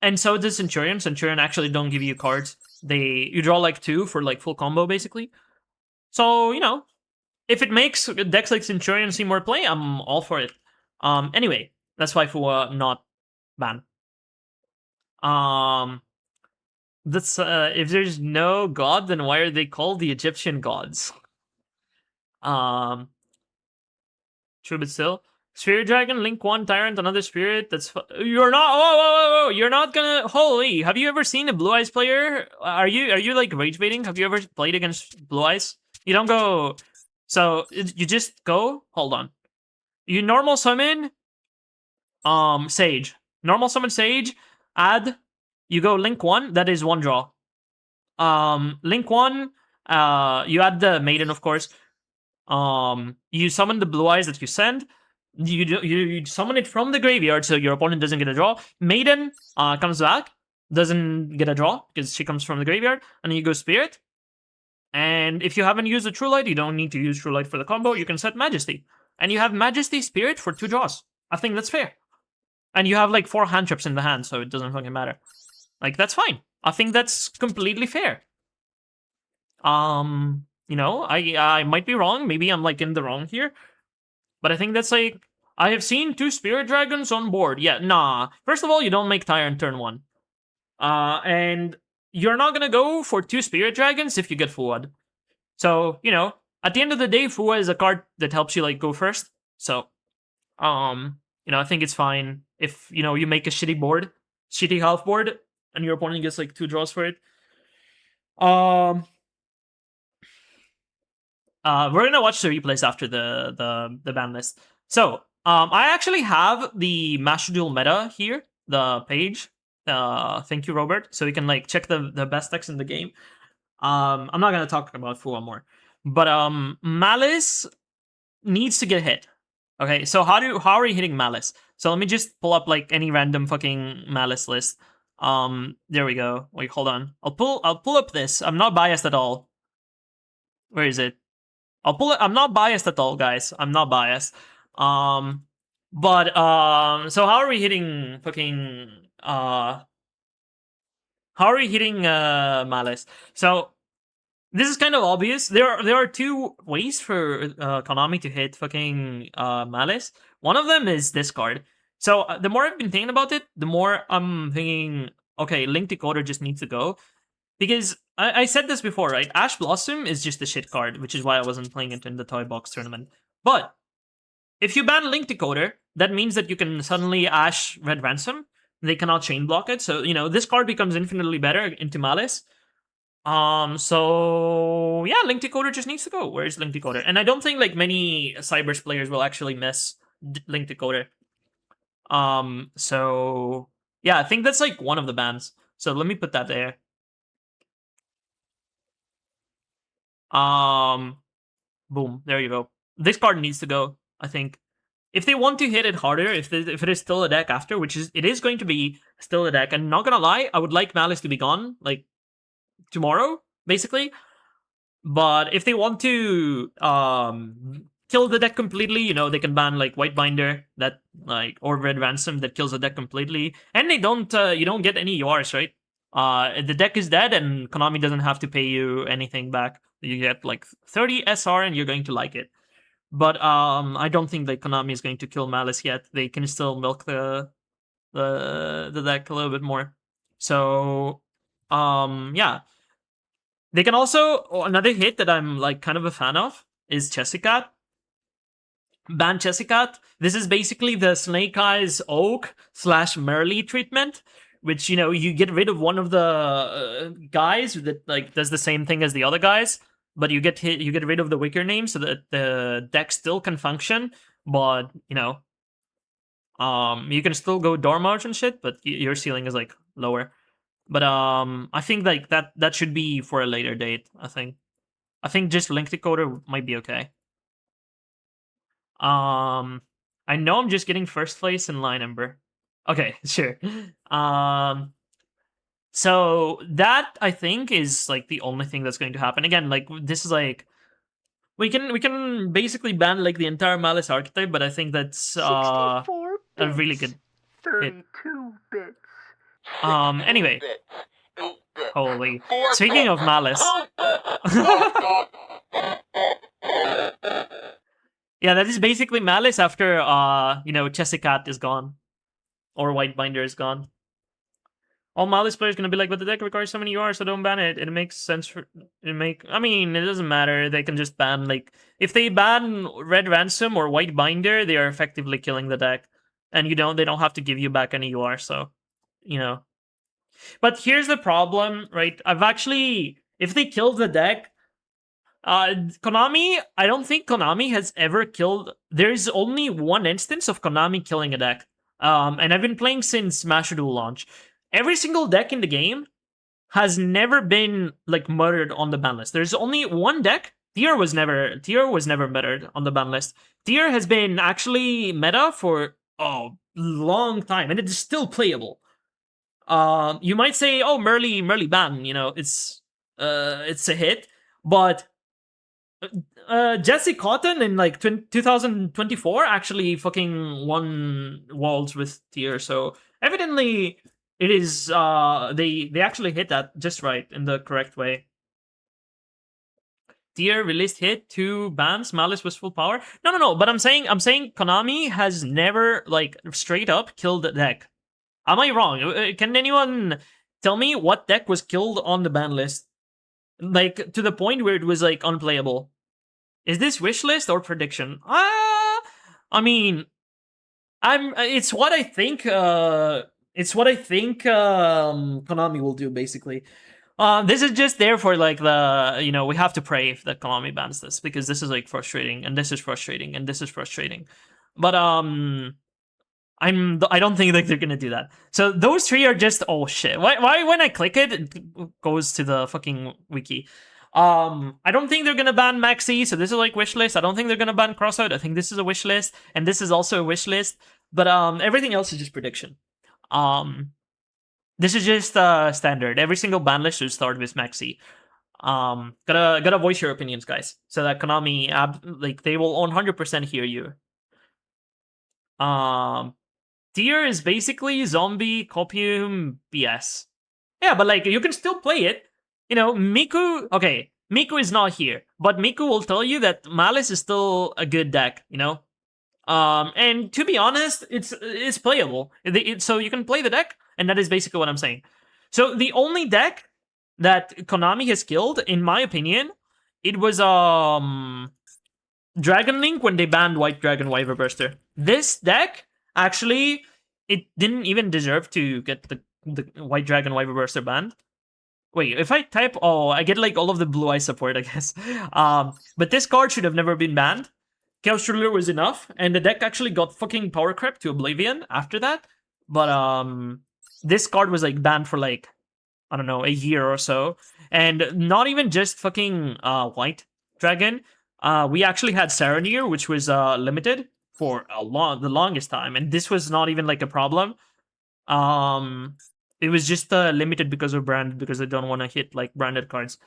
and so does Centurion. Centurion actually don't give you cards. You draw like 2 for like full combo basically. So if it makes decks like Centurion see more play, I'm all for it. Anyway, that's why Fua not banned. That's if there's no god, then why are they called the Egyptian gods? True, but still. Spirit Dragon, Link 1, Tyrant, another Spirit. You're not. Whoa! You're not gonna. Holy! Have you ever seen a Blue Eyes player? Are you like rage baiting? Have you ever played against Blue Eyes? You don't go. So you just go. Hold on. You normal summon. Sage. Normal summon Sage. Add. You go Link 1. That is 1 draw. Link 1. You add the Maiden, of course. You summon the Blue Eyes that you send. You summon it from the graveyard, so your opponent doesn't get a draw. Maiden comes back, doesn't get a draw because she comes from the graveyard, and then you go Spirit. And if you haven't used the True Light, you don't need to use True Light for the combo. You can set Majesty, and you have Majesty Spirit for 2 draws. I think that's fair. And you have like 4 hand traps in the hand, so it doesn't fucking matter. Like, that's fine. I think that's completely fair. I might be wrong. Maybe I'm like in the wrong here. But I think that's like, I have seen 2 Spirit Dragons on board. Yeah, nah. First of all, you don't make Tyrant turn 1. And you're not gonna go for 2 Spirit Dragons if you get Fuad. So, at the end of the day, Fua is a card that helps you like go first. So, I think it's fine if, you make a shitty half board, and your opponent gets like 2 draws for it. We're gonna watch the replays after the ban list. So, I actually have the Master Duel meta here, the page. Thank you, Robert. So you can like check the best decks in the game. I'm not gonna talk about Fua more, but Malice needs to get hit. Okay, so how are you hitting Malice? So let me just pull up like any random fucking Malice list. There we go. Wait, hold on. I'll pull up this. I'm not biased at all. Where is it? I'll pull it. I'm not biased at all, guys. I'm not biased. So how are we hitting fucking how are we hitting Malice? So this is kind of obvious. There are 2 ways for Konami to hit fucking Malice. One of them is this card. So the more I've been thinking about it, the more I'm thinking, okay, Link Decoder just needs to go. Because I said this before, right? Ash Blossom is just a shit card, which is why I wasn't playing it in the Toy Box tournament. But if you ban Link Decoder, that means that you can suddenly Ash Red Ransom. They cannot chain block it. So, this card becomes infinitely better into Malice. So yeah, Link Decoder just needs to go. Where's Link Decoder? And I don't think like many Cybers players will actually miss Link Decoder. So yeah, I think that's like one of the bans. So let me put that there. Boom, there you go. This card needs to go, I think. If they want to hit it harder, if it is still a deck after, which it is going to be still a deck, and not gonna lie, I would like Malice to be gone, like, tomorrow, basically. But if they want to kill the deck completely, they can ban like White Binder, that like, or Red Ransom that kills the deck completely, and they don't you don't get any URs, right? The deck is dead, and Konami doesn't have to pay you anything back. You get like 30 SR, and you're going to like it. But I don't think that Konami is going to kill Malice yet. They can still milk the deck a little bit more. So yeah. They can also, another hit that I'm like kind of a fan of is Chessicat. Ban Chessicat. This is basically the Snake Eyes Oak / Merly treatment, which, you get rid of one of the guys that like does the same thing as the other guys, but you get rid of the weaker name so that the deck still can function, but you can still go Dormarch and shit, but your ceiling is like lower. But I think like that should be for a later date. I think just Link Decoder might be okay. I know I'm just getting first place in line, Ember. Okay, sure. So that I think is like the only thing that's going to happen. Again, like this is like We can basically ban like the entire Malice archetype, but I think that's 64 bits. a really good hit. 32 bits. Anyway. Holy. Speaking of Malice. Yeah, that is basically Malice after you know, Chessicat is gone. Or Whitebinder is gone. All Malice players gonna be like, but the deck requires so many UR, so don't ban it. It makes sense for I mean, it doesn't matter. They can just ban like if they ban Red Ransom or Whitebinder, they are effectively killing the deck. And they don't have to give you back any UR, so you know. But here's the problem, right? If they kill the deck, Konami, I don't think Konami has ever killed. There's only one instance of Konami killing a deck. And I've been playing since Smash Duel launch. Every single deck in the game has never been like murdered on the ban list. There's only one deck. Tier was never murdered on the ban list. Tier has been actually meta for a long time, and it is still playable. You might say, oh, Merly ban, you know, it's a hit, but Jesse Cotton in like 2024 actually fucking won Worlds with Tier, so evidently it is they actually hit that just right in the correct way. Tier released hit 2 bans, Malice was full power. No, but I'm saying Konami has never like straight up killed the deck. Am I wrong? Can anyone tell me what deck was killed on the ban list? Like to the point where it was like unplayable. Is this wish list or prediction? I mean, it's what I think Konami will do basically. This is just there for like the, you know, we have to pray that Konami bans this because this is like frustrating and this is frustrating and this is frustrating. But I don't think that they're gonna do that. So those 3 are just, oh shit. Why when I click it, it goes to the fucking wiki. I don't think they're gonna ban Maxi, so this is like wish list. I don't think they're gonna ban Crossout. I think this is a wish list, and this is also a wish list. But everything else is just prediction. This is just standard. Every single ban list should start with Maxi. Gotta voice your opinions, guys, so that Konami like they will 100% hear you. Tier is basically zombie copium BS. Yeah, but like you can still play it. You know, Miku. Okay, Miku is not here, but Miku will tell you that Malice is still a good deck. You know, and to be honest, it's playable. So you can play the deck, and that is basically what I'm saying. So the only deck that Konami has killed, in my opinion, it was Dragon Link when they banned White Dragon Wyver Burster. This deck actually, it didn't even deserve to get the White Dragon Wyver Burster banned. Wait, if I type, oh, I get like all of the Blue Eye support, I guess. But this card should have never been banned. Chaos Ruler was enough, and the deck actually got fucking power crept to Oblivion after that. But this card was like banned for like, I don't know, a year or so. And not even just fucking White Dragon. We actually had Saronir, which was limited for the longest time, and this was not even like a problem. It was just limited because of brand, because they don't want to hit like branded cards.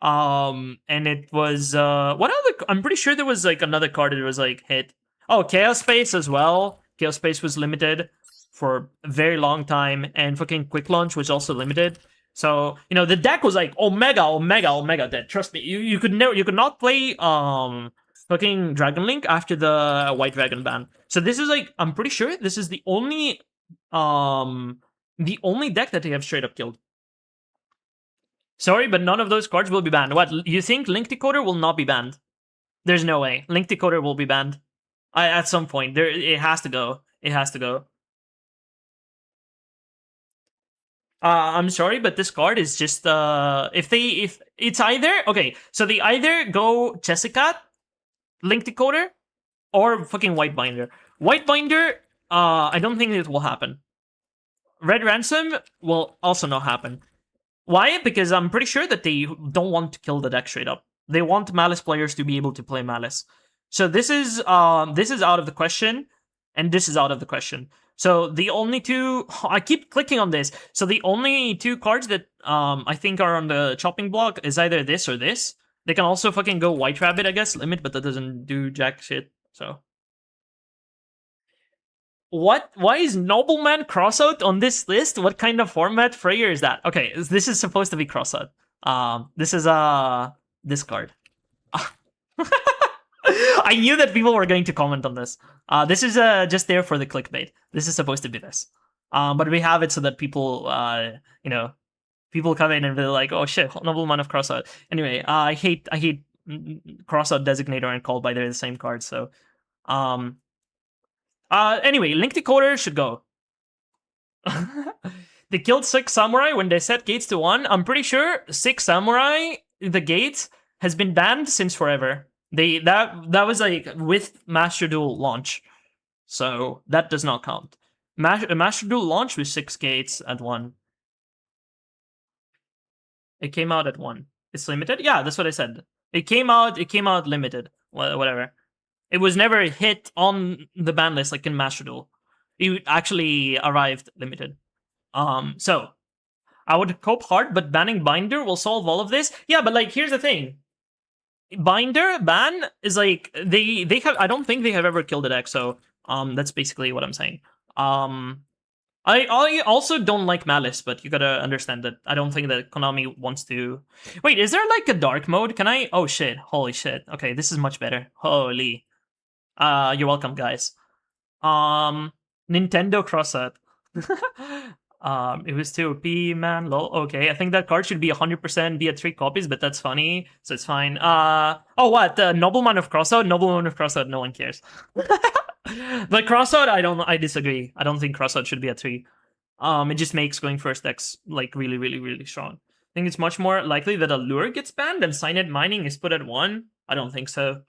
And it was what other? I'm pretty sure there was like another card that was like hit. Oh, Chaos Space as well. Chaos Space was limited for a very long time, and fucking Quick Launch was also limited. So you know the deck was like Omega dead. Trust me, you could not play fucking Dragon Link after the White Dragon ban. So this is like, I'm pretty sure this is the only deck that they have straight up killed. Sorry, but none of those cards will be banned. What, you think Link Decoder will not be banned? There's no way. Link Decoder will be banned. At some point. It has to go. It has to go. I'm sorry, but this card is just if it's either, okay, so they either go Chessicat, Link Decoder, or fucking Whitebinder. Whitebinder, I don't think it will happen. Red Ransom will also not happen. Why? Because I'm pretty sure that they don't want to kill the deck straight up. They want Malice players to be able to play Malice. So this is out of the question, and this is out of the question. So the only two, I keep clicking on this. So the only two cards that I think are on the chopping block is either this or this. They can also fucking go White Rabbit, I guess, limit, but that doesn't do jack shit, so. What? Why is Nobleman crossout on this list? What kind of format Freyr is that? Okay, this is supposed to be crossout. This is discard. I knew that people were going to comment on this. This is just there for the clickbait. This is supposed to be this. But we have it so that people, people come in and be like, "Oh shit, Nobleman of crossout." Anyway, I hate crossout designator and call by they're the same card. So, anyway, Link Decoder should go. They killed 6 samurai when they set gates to 1. I'm pretty sure 6 samurai, the gates, has been banned since forever. That was like with Master Duel launch. So that does not count. Master Duel launch with 6 gates at 1. It came out at 1. It's limited? Yeah, that's what I said. It came out limited. Whatever. It was never hit on the ban list like in Master Duel. It actually arrived limited. So I would cope hard, but banning Binder will solve all of this. Yeah, but like here's the thing. Binder ban is like they have I don't think they have ever killed a deck, so that's basically what I'm saying. I also don't like Malice, but you gotta understand that I don't think that Konami wants to. Wait, is there like a dark mode? Can I? Oh shit! Holy shit! Okay, this is much better. Holy. You're welcome, guys. Nintendo Crossout. It was 2 OP, man. Lol. Okay, I think that card should be 100% be at 3 copies, but that's funny, so it's fine. Oh, what? Nobleman of Crossout? Nobleman of Crossout, no one cares. But Crossout, I disagree. I don't think Crossout should be at 3. It just makes going first decks, like, really, really, really strong. I think it's much more likely that Allure gets banned and Signet Mining is put at 1. I don't think so.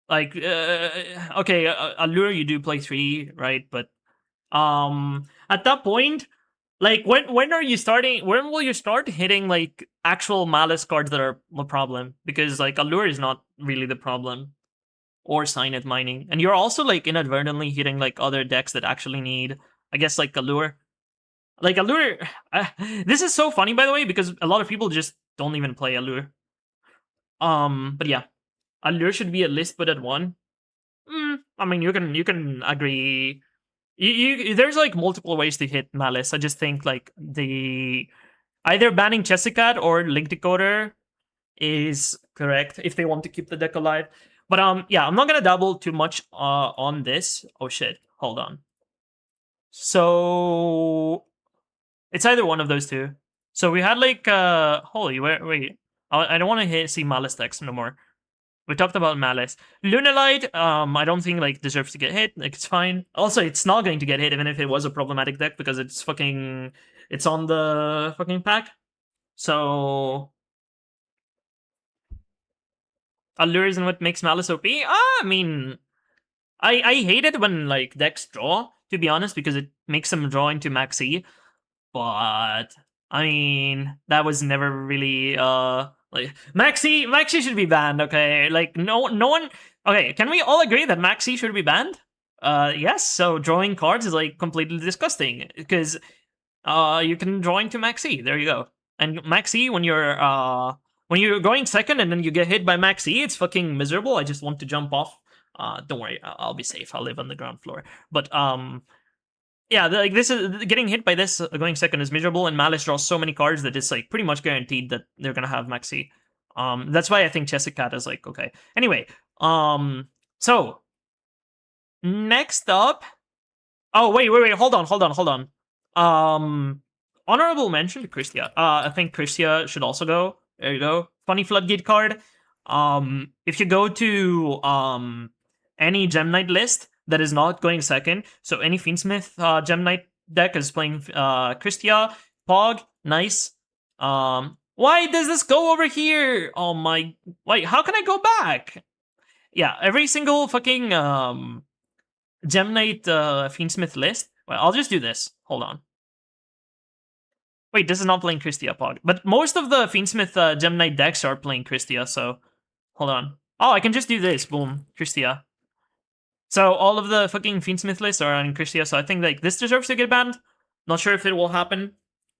Like, okay, Allure, you do play 3, right? But at that point, like when are you starting? When will you start hitting like actual Malice cards that are a problem? Because like Allure is not really the problem, or Signet Mining, and you're also like inadvertently hitting like other decks that actually need, I guess, like Allure. Like Allure, this is so funny by the way because a lot of people just don't even play Allure. But yeah, Allure should be at least put at 1. I mean, you can agree. There's like multiple ways to hit Malice. I just think like the either banning Chessicat or Link Decoder is correct if they want to keep the deck alive. But yeah, I'm not gonna dabble too much on this. Oh shit, hold on. So it's either one of those two. So we had like holy wait. I don't want to see Malice decks no more. We talked about Malice. Lunalite, I don't think like deserves to get hit. Like it's fine. Also, it's not going to get hit even if it was a problematic deck because it's fucking it's on the fucking pack. So Allure isn't what makes Malice OP. I mean, I hate it when like decks draw, to be honest, because it makes them draw into Maxi. But I mean, that was never really like Maxi should be banned, okay? Like no one okay, can we all agree that Maxi should be banned? Yes, so drawing cards is like completely disgusting because you can draw into Maxi. There you go. And Maxi when you're going second and then you get hit by Maxi, it's fucking miserable. I just want to jump off. Don't worry, I'll be safe. I'll live on the ground floor. But yeah, like this is getting hit by this going second is miserable, and Malice draws so many cards that it's like pretty much guaranteed that they're gonna have Maxi. That's why I think Chessicat is like okay. Anyway, so next up, oh wait, hold on. Honorable mention to Christia. I think Christia should also go. There you go. Funny Floodgate card. If you go to any Gem Knight list that is not going second, so any Fiendsmith Gem Knight deck is playing Christia, Pog, nice. Why does this go over here? Oh my, wait, how can I go back? Yeah, every single fucking Gem Knight Fiendsmith list. Well, I'll just do this. Hold on. Wait, this is not playing Christia Pog. But most of the Fiendsmith Gem Knight decks are playing Christia, so hold on. Oh, I can just do this. Boom. Christia. So all of the fucking Fiendsmith lists are on Christia, so I think like this deserves to get banned. Not sure if it will happen.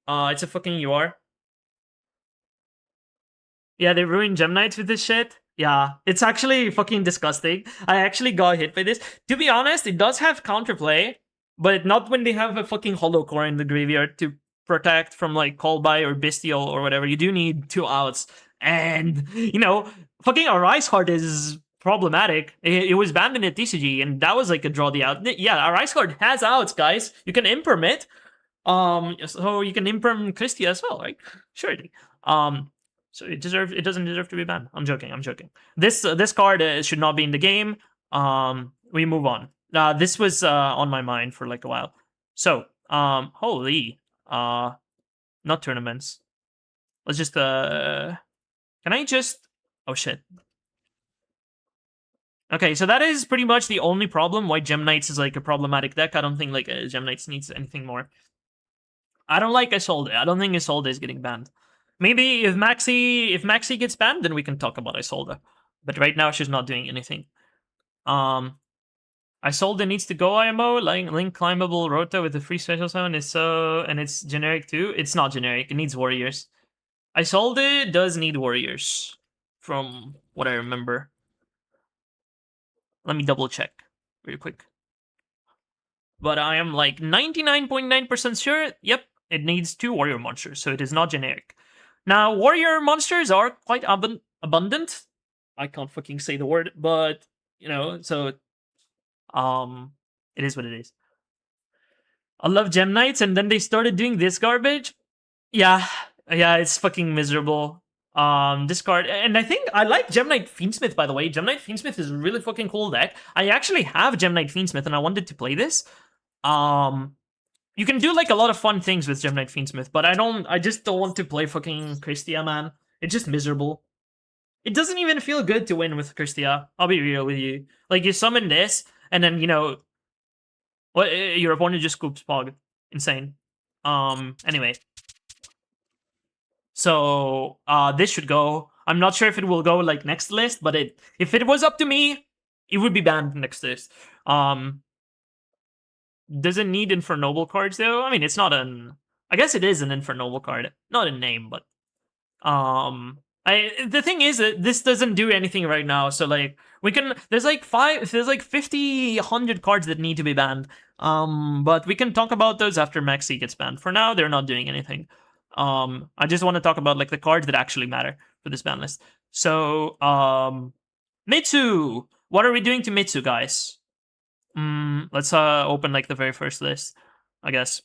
It's a fucking UR. Yeah, they ruined Gem Knights with this shit. Yeah, it's actually fucking disgusting. I actually got hit by this. To be honest, it does have counterplay, but not when they have a fucking hollow core in the graveyard to protect from like call by or bestial or whatever. You do need 2 outs. And, fucking Arise Heart is problematic. It was banned in a TCG, and that was like a draw the out. Yeah, Arise Heart has outs, guys. You can imperm it. So you can imperm Christie as well, right? Surely. So it doesn't deserve to be banned. I'm joking. This card should not be in the game. We move on. This was on my mind for like a while. So, holy, not tournaments. Let's just can I just? Oh shit. Okay, so that is pretty much the only problem why Gem Knights is like a problematic deck. I don't think like Gem Knights needs anything more. I don't like Isolde. I don't think Isolde is getting banned. Maybe if Maxi gets banned, then we can talk about Isolde. But right now she's not doing anything. Isolde needs to go IMO. Link climbable Rota with the free special summon is and it's generic too. It's not generic. It needs warriors. Isolde does need warriors, from what I remember. Let me double check real quick. But I am like 99.9% sure. Yep, it needs 2 warrior monsters, so it is not generic. Now, warrior monsters are quite abundant. I can't fucking say the word, but so it is what it is. I love Gem Knights, and then they started doing this garbage. Yeah, it's fucking miserable. This card, and I think I like Gem Knight Fiendsmith, by the way. Gem Knight Fiendsmith is a really fucking cool deck. I actually have Gem Knight Fiendsmith, and I wanted to play this. You can do like a lot of fun things with Gem Knight Fiendsmith, but I just don't want to play fucking Christia, man. It's just miserable. It doesn't even feel good to win with Christia. I'll be real with you. Like, you summon this, and then, your opponent just scoops Pog. Insane. Anyway. So, this should go. I'm not sure if it will go, like, next list, but if it was up to me, it would be banned next list. Does it need Infernoble cards, though? I mean, it's not I guess it is an Infernoble card. Not a name, but... the thing is that this doesn't do anything right now, so, like, we can... There's, like, 50, 100 cards that need to be banned. But we can talk about those after Maxi gets banned. For now, they're not doing anything. I just want to talk about, like, the cards that actually matter for this ban list. So, Mitsu! What are we doing to Mitsu, guys? Let's open like the very first list, I guess.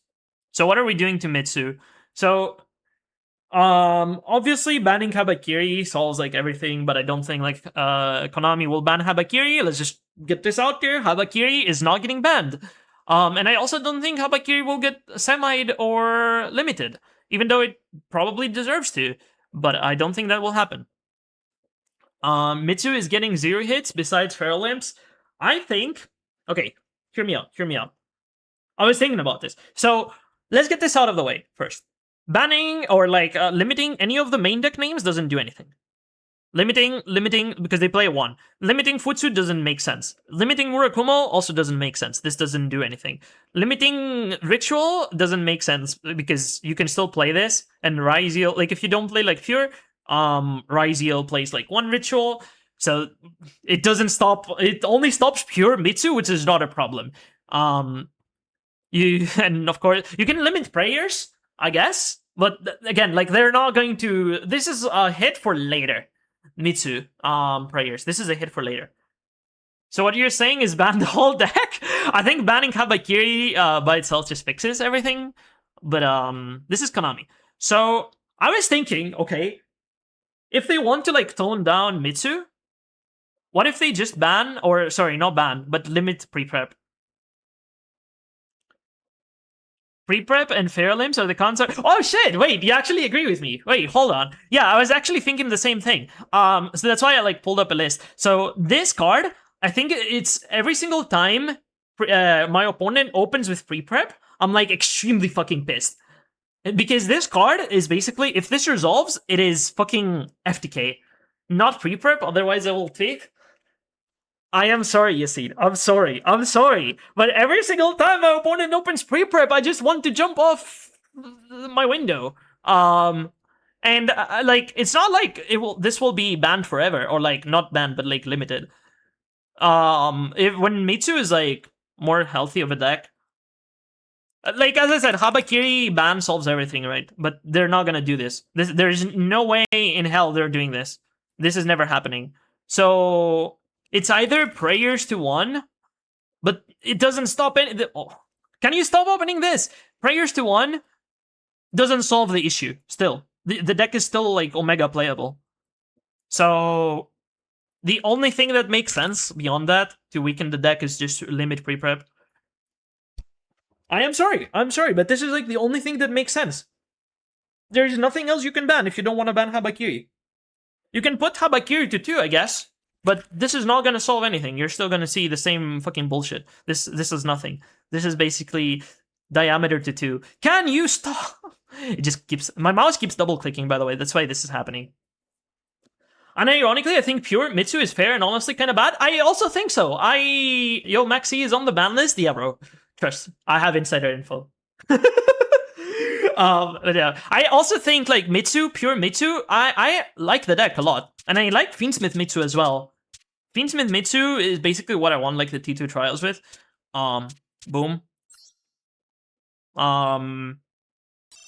So what are we doing to Mitsu? So obviously banning Habakiri solves like everything, but I don't think like Konami will ban Habakiri. Let's just get this out there. Habakiri is not getting banned. And I also don't think Habakiri will get semi'd or limited, even though it probably deserves to, but I don't think that will happen. Mitsu is getting 0 hits besides Feral Imps. I think... Okay, hear me out. I was thinking about this. So, let's get this out of the way first. Banning or like limiting any of the main deck names doesn't do anything. Limiting because they play 1. Limiting Futsu doesn't make sense. Limiting Murakumo also doesn't make sense. This doesn't do anything. Limiting Ritual doesn't make sense because you can still play this, and Ryzeal, like if you don't play like Pure, Ryzeal plays like 1 Ritual. So it doesn't stop. It only stops pure Mitsu, which is not a problem. And of course you can limit prayers, I guess. But again, like they're not going to. This is a hit for later. Mitsu prayers. This is a hit for later. So what you're saying is ban the whole deck? I think banning Habakiri by itself just fixes everything. But this is Konami. So I was thinking, okay, if they want to like tone down Mitsu, what if they just ban, or sorry, not ban, but limit pre-prep? Pre-prep and Feral Imps are the concept. Oh shit! Wait, you actually agree with me? Wait, hold on. Yeah, I was actually thinking the same thing. So that's why I like pulled up a list. So this card, I think it's every single time my opponent opens with pre-prep, I'm like extremely fucking pissed. Because this card is basically, if this resolves, it is fucking FTK. Not pre-prep, otherwise I will take. I am sorry, Yassine. I'm sorry. But every single time my opponent opens pre-prep, I just want to jump off my window. And like, it's not like this will be banned forever, or like not banned but like limited. If when Mitsu is like more healthy of a deck, like as I said, Habakiri ban solves everything, right? But they're not gonna do this. There's no way in hell they're doing this. This is never happening. So it's either prayers to one, but it doesn't stop any. Oh. Can you stop opening this? Prayers to one doesn't solve the issue. Still, the deck is still like Omega playable. So the only thing that makes sense beyond that to weaken the deck is just limit pre-prep. I'm sorry, but this is like the only thing that makes sense. There's nothing else you can ban if you don't want to ban Habakiri. You can put Habakiri to 2, I guess, but this is not gonna solve anything. You're still gonna see the same fucking bullshit. This is nothing. This is basically diameter to 2. Can you stop? It just keeps... My mouse keeps double-clicking, by the way. That's why this is happening. And ironically, I think pure Mitsu is fair and honestly kind of bad. I also think so. Yo, Maxi is on the ban list? Yeah, bro. Trust. I have insider info. But yeah. I also think, like, Mitsu, pure Mitsu, I like the deck a lot. And I like Fiendsmith Mitsu as well. Fiendsmith Mitsu is basically what I want, like, the T2 trials with. Boom.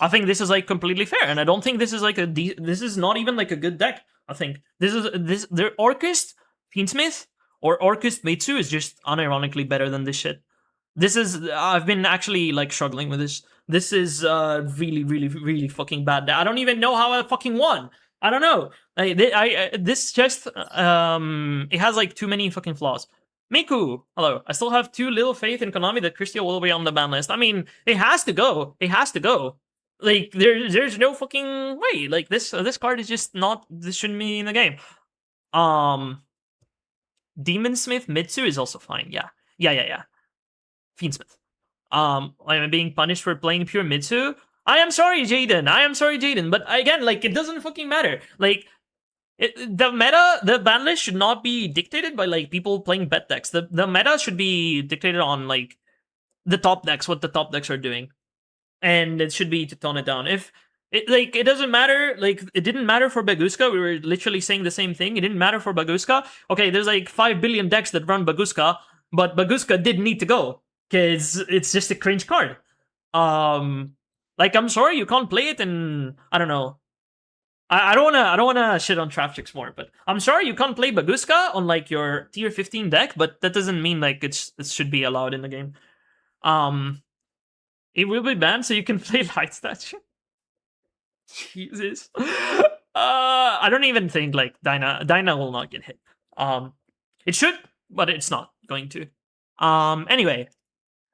I think this is like completely fair, and I don't think this is like this is not even like a good deck. I think their Orcust Fiendsmith or Orcust Mitsu is just unironically better than this shit. This is I've been actually like struggling with this. This is really fucking bad. I don't even know how I fucking won. I don't know. This just it has like too many fucking flaws. Miku, hello. I still have too little faith in Konami that Christia will be on the ban list. I mean, it has to go. It has to go. Like, there's no fucking way. Like, this card is just not... This shouldn't be in the game. Demonsmith Mitsu is also fine. Yeah. Fiendsmith. I'm being punished for playing pure Mitsu. I am sorry, Jaden. But again, like, it doesn't fucking matter. Like, the ban list should not be dictated by, like, people playing bet decks. The meta should be dictated on, like, the top decks, what the top decks are doing. And it should be to tone it down. If it doesn't matter, like, it didn't matter for Baguska. We were literally saying the same thing. It didn't matter for Baguska. Okay, there's like 5 billion decks that run Baguska, but Baguska did need to go because it's just a cringe card. Like, I'm sorry you can't play it, and I don't know. I don't wanna shit on Traptrix more, but I'm sorry you can't play Baguska on like your tier 15 deck, but that doesn't mean like it should be allowed in the game. It will be banned so you can play light statue. Jesus. I don't even think like Dyna will not get hit. It should, but it's not going to. Anyway.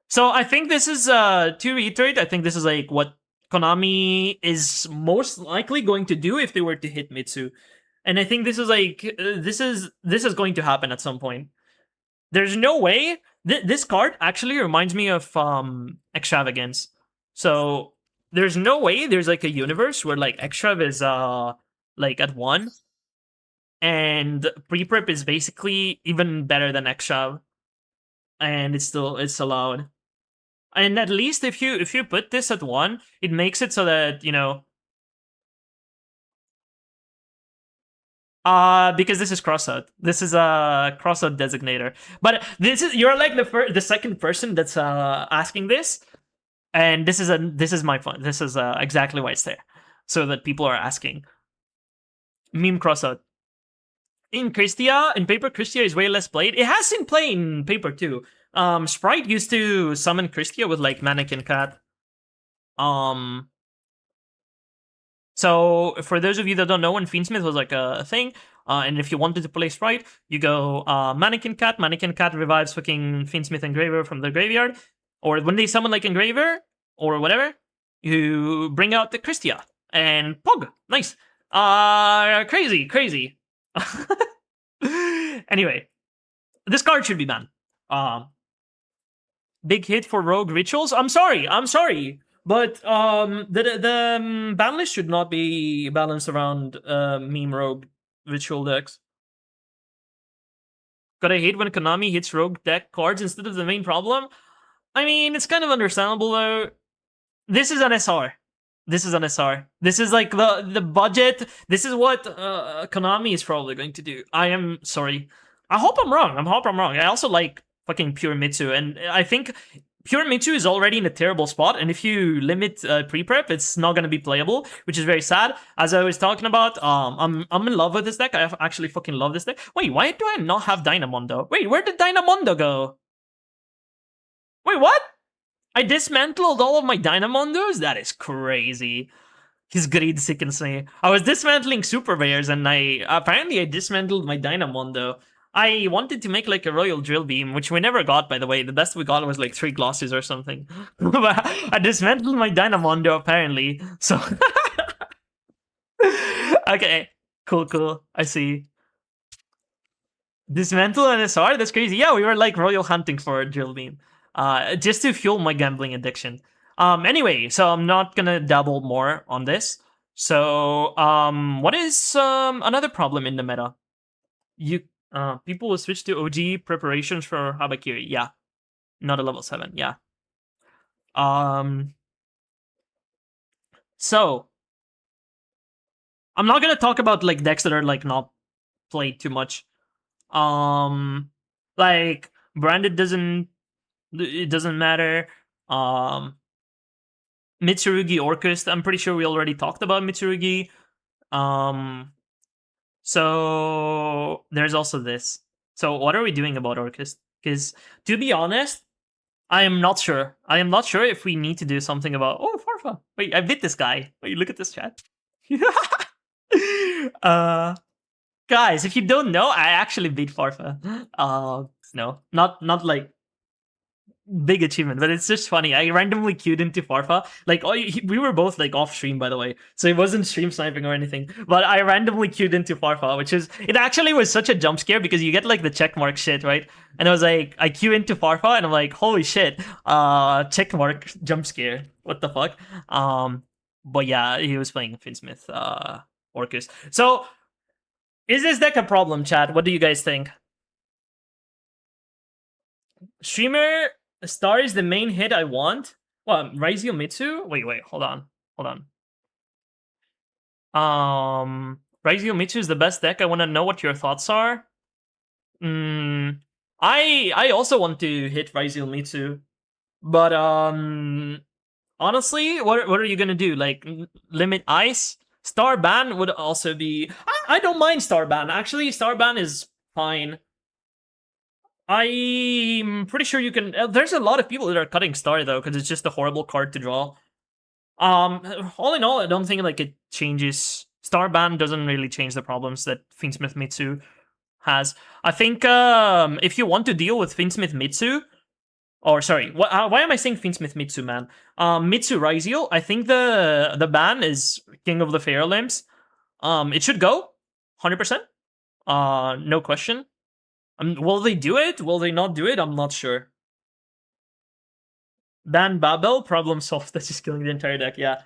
So I think this is to reiterate, I think this is like what Konami is most likely going to do if they were to hit Mitsu. And I think this is like this is going to happen at some point. There's no way. This card actually reminds me of Extravagance. So there's no way there's like a universe where like Extrav is like at 1, and pre-prep is basically even better than Extrav, and it's allowed. And at least if you put this at 1, it makes it so that, you know, because this is crossout. This is a crossout designator. But you're like the second person that's asking this, and this is my point. This is exactly why it's there, so that people are asking. Meme crossout. In paper, Christia is way less played. It has seen play in paper too. Sprite used to summon Christia with like Mannequin Cat. So, for those of you that don't know, when Fiendsmith was like a thing, and if you wanted to play Sprite, you go Mannequin Cat revives fucking Fiendsmith Engraver from the graveyard, or when they summon like Engraver, or whatever, you bring out the Christia, and Pog, nice. Crazy. Anyway, this card should be banned. Big hit for Rogue Rituals? I'm sorry. But the ban list should not be balanced around meme Rogue Ritual decks. Gotta hate when Konami hits Rogue deck cards instead of the main problem. I mean, it's kind of understandable though. This is an SR. This is an SR. This is like the budget. This is what Konami is probably going to do. I am sorry. I hope I'm wrong. I hope I'm wrong. I also like fucking Pure Mitsu, and I think Pure Mitsu is already in a terrible spot. And if you limit pre-prep, it's not going to be playable, which is very sad. As I was talking about, I'm in love with this deck. I actually fucking love this deck. Wait, why do I not have Dynamondo? Wait, where did Dynamondo go? Wait, what? I dismantled all of my Dynamondos? That is crazy. His greed sickens me. I was dismantling Super Bears and I dismantled my Dynamondo. I wanted to make like a Royal Drill Beam, which we never got, by the way. The best we got was like 3 glosses or something. I dismantled my Dynamondo apparently. So okay. Cool. I see. Dismantle an SR? That's crazy. Yeah, we were like royal hunting for a Drill Beam. Just to fuel my gambling addiction. Anyway, so I'm not gonna dabble more on this. So, what is another problem in the meta? People will switch to OG preparations for Habakiri. Yeah, not a level 7. Yeah. So I'm not gonna talk about like decks that are like not played too much. Like branded doesn't. It doesn't matter. Mitsurugi Orcust, I'm pretty sure we already talked about Mitsurugi. So there's also this. So what are we doing about Orcust? Because to be honest, I am not sure. I am not sure if we need to do something about. Oh, Farfa. Wait, I bit this guy. Wait, look at this chat. Guys, if you don't know, I actually beat Farfa. No, not like big achievement, but it's just funny. I randomly queued into Farfa. Like, we were both like off stream, by the way, so it wasn't stream sniping or anything. But I randomly queued into Farfa, which is it actually was such a jump scare because you get like the checkmark shit, right? And I was like, I queue into Farfa, and I'm like, holy shit, checkmark jump scare. What the fuck? But yeah, he was playing Finsmith, Orcus. So, is this deck a problem, chat? What do you guys think? Streamer Star is the main hit I want. What, Raizio Mitsu? Wait, hold on. Raizio Mitsu is the best deck. I want to know what your thoughts are. I also want to hit Raizio Mitsu, but honestly, what are you gonna do? Like limit ice? Star ban would also be. I don't mind Star ban. Actually, Star ban is fine. I'm pretty sure you can. There's a lot of people that are cutting Star though, because it's just a horrible card to draw. All in all, I don't think like it changes. Star ban doesn't really change the problems that Finsmith Mitsu has. I think if you want to deal with Finsmith Mitsu, or sorry, why am I saying Finsmith Mitsu, man? Mitsu Raizio, I think the ban is King of the Fair Limbs. It should go, 100%. No question. Will they do it? Will they not do it? I'm not sure. Ban Babel, problem solved. That's just killing the entire deck. Yeah.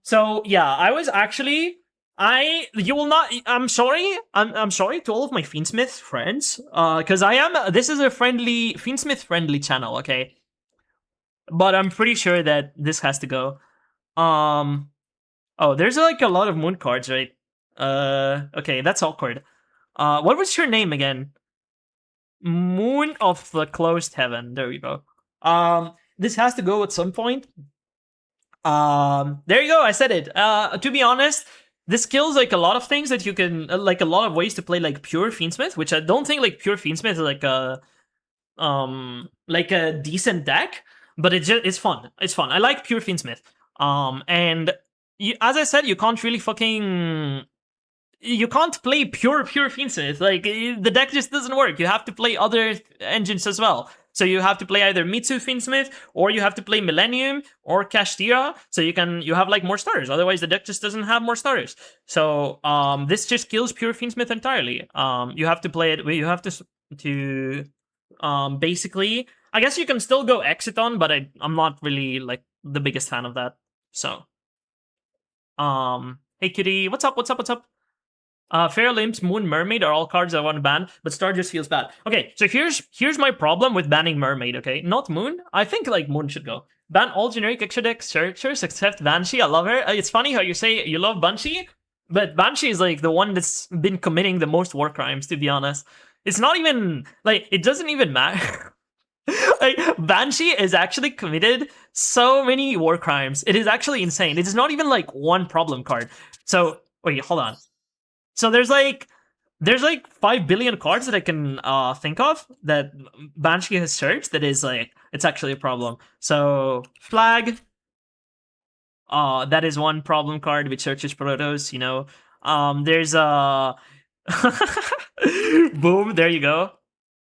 So yeah, I was actually. You will not. I'm sorry. I'm sorry to all of my Finsmith friends. Because I am. This is a friendly Finsmith friendly channel. Okay. But I'm pretty sure that this has to go. Oh, there's like a lot of moon cards, right? Okay, that's awkward. What was your name again? Moon of the Closed Heaven. There we go. This has to go at some point. There you go. I said it. To be honest, this kills like a lot of things that you can, like a lot of ways to play like pure Fiendsmith, which I don't think like pure Fiendsmith is like a decent deck, but it's fun. It's fun. I like pure Fiendsmith. And as I said, you can't really fucking. You can't play pure Fiendsmith. Like, the deck just doesn't work. You have to play other engines as well. So you have to play either Mitsu Fiendsmith, or you have to play Millennium, or Kashtira, so you have, like, more starters. Otherwise, the deck just doesn't have more starters. So, this just kills pure Fiendsmith entirely. You have to play it, you have to basically, I guess you can still go Exiton, but I'm not really, like, the biggest fan of that. So, hey, Kitty, what's up? Fair Limbs, Moon, Mermaid are all cards I want to ban, but Star just feels bad. Okay, so here's my problem with banning Mermaid, okay? Not Moon. I think like Moon should go. Ban all generic extra deck searchers except Banshee. I love her. It's funny how you say you love Banshee, but Banshee is like the one that's been committing the most war crimes, to be honest. It's not even like it doesn't even matter. Like Banshee is actually committed so many war crimes. It is actually insane. It is not even like one problem card. So wait, hold on. So there's like 5 billion cards that I can think of that Banshee has searched that is like it's actually a problem. So flag, that is one problem card which searches Protos, you know. There's boom, there you go.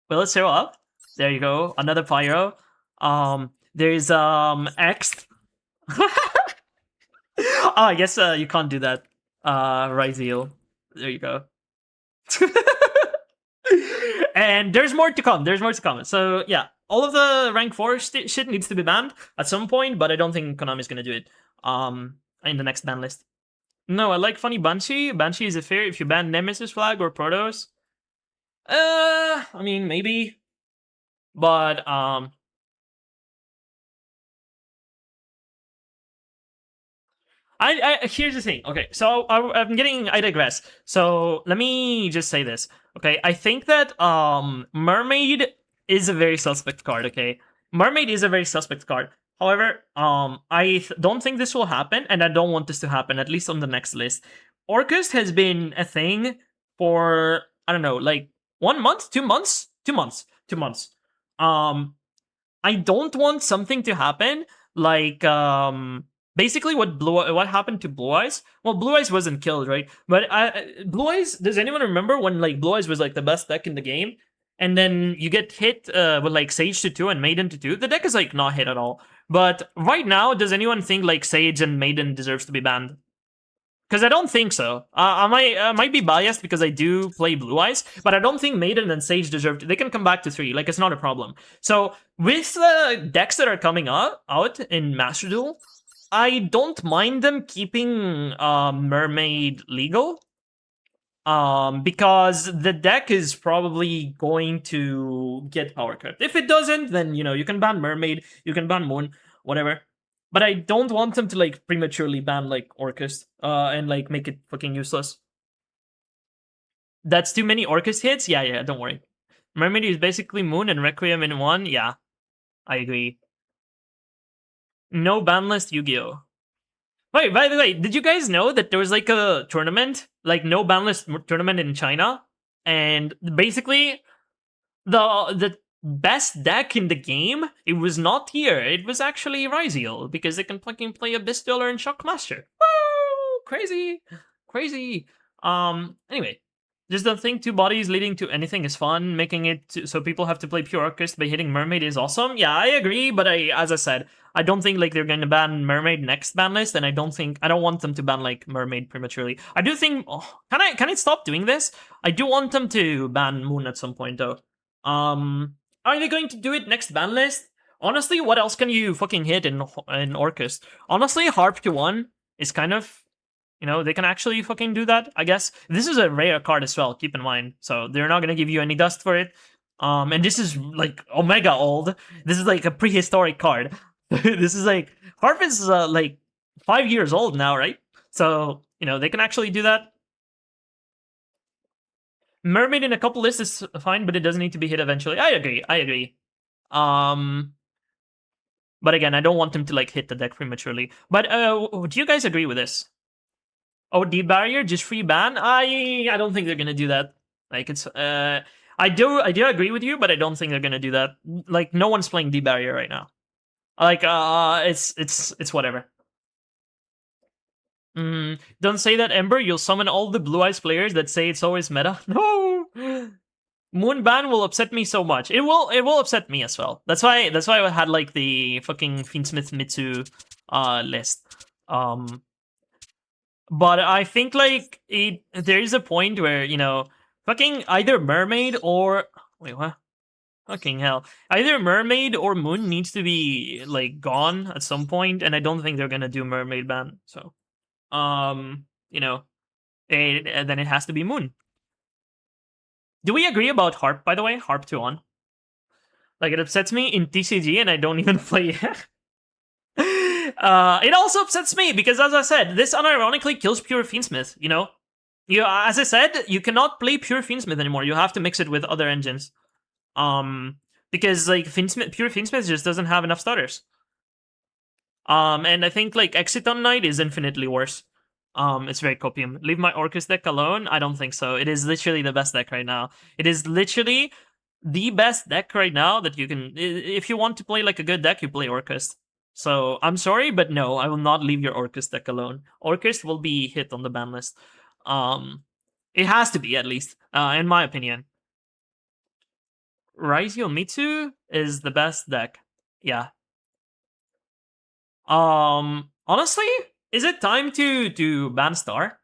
Well, let's show up. There you go. Another pyro. There's X. Oh, I guess you can't do that. Ryzeal. There you go. And there's more to come. There's more to come. So yeah, all of the rank 4 shit needs to be banned at some point, but I don't think Konami's gonna do it. In the next ban list. No, I like funny Banshee. Banshee is a fair if you ban Nemesis Flag or Protos. I mean maybe, but I here's the thing. Okay, so I digress. So let me just say this. Okay, I think that Mermaid is a very suspect card. Okay, Mermaid is a very suspect card. However, I don't think this will happen, and I don't want this to happen. At least on the next list, Orcust has been a thing for I don't know, like 1 month, 2 months, 2 months, 2 months. I don't want something to happen like basically what happened to Blue Eyes. Well, Blue Eyes wasn't killed, right? But Blue Eyes, does anyone remember when like Blue Eyes was like the best deck in the game, and then you get hit with like Sage to 2 and Maiden to 2? The deck is like not hit at all. But right now, does anyone think like Sage and Maiden deserves to be banned? Because I don't think so. I might be biased because I do play Blue Eyes, but I don't think Maiden and Sage deserve to. They can come back to 3. Like, it's not a problem. So, with the decks that are coming out in Master Duel, I don't mind them keeping Mermaid legal. Because the deck is probably going to get power cut. If it doesn't, then, you know, you can ban Mermaid, you can ban Moon, whatever. But I don't want them to like prematurely ban like Orcust and like make it fucking useless. That's too many Orcust hits? Yeah, don't worry. Mermaid is basically Moon and Requiem in one? Yeah, I agree. No ban list Yu-Gi-Oh! Wait, by the way, did you guys know that there was like a tournament, like no ban list tournament in China? And basically, the best deck in the game, it was not here. It was actually Ryzeal, because they can fucking play Abyss-Dealer and Shockmaster. Woo! Crazy! Crazy! Anyway. Just don't think 2 bodies leading to anything is fun. Making it so people have to play pure Orcust by hitting Mermaid is awesome. Yeah, I agree, but as I said, I don't think like they're going to ban Mermaid next ban list, and I don't want them to ban like Mermaid prematurely. I do think can I stop doing this? I do want them to ban Moon at some point though. Are they going to do it next ban list? Honestly, what else can you fucking hit in Orcust? Honestly, Harp to 1 is kind of, you know, they can actually fucking do that, I guess. This is a rare card as well, keep in mind. So they're not gonna give you any dust for it. And this is like Omega old. This is like a prehistoric card. This is like Harp is like 5 years old now, right? So, you know, they can actually do that. Mermaid in a couple lists is fine, but it doesn't need to be hit eventually. I agree. But again, I don't want them to like hit the deck prematurely. But do you guys agree with this? Oh, D barrier, just free ban? I don't think they're gonna do that. Like it's I do agree with you, but I don't think they're gonna do that. Like no one's playing D barrier right now. Like it's whatever. Don't say that, Ember. You'll summon all the Blue Eyes players that say it's always meta. No. Moon ban will upset me so much. It will upset me as well. That's why I had like the fucking Fiendsmith Mitsu list. But I think like there is a point where, you know, fucking either Mermaid or wait, what? Fucking hell. Either Mermaid or Moon needs to be like gone at some point, and I don't think they're gonna do Mermaid ban. So you know, then it has to be Moon. Do we agree about Harp, by the way? Harp to on. Like, it upsets me in TCG and I don't even play it. It also upsets me because, as I said, this unironically kills Pure Fiendsmith, you know? As I said, you cannot play Pure Fiendsmith anymore. You have to mix it with other engines. Because, like, Pure Fiendsmith just doesn't have enough starters. And I think, like, Exiton Knight is infinitely worse. It's very copium. Leave my Orcus deck alone? I don't think so. It is literally the best deck right now. It is literally the best deck right now that you can... If you want to play, like, a good deck, you play Orcus. So, I'm sorry, but no, I will not leave your Orcus deck alone. Orcus will be hit on the ban list. It has to be, at least, in my opinion. Raizio Mitsu is the best deck. Yeah. Honestly, is it time to ban Star?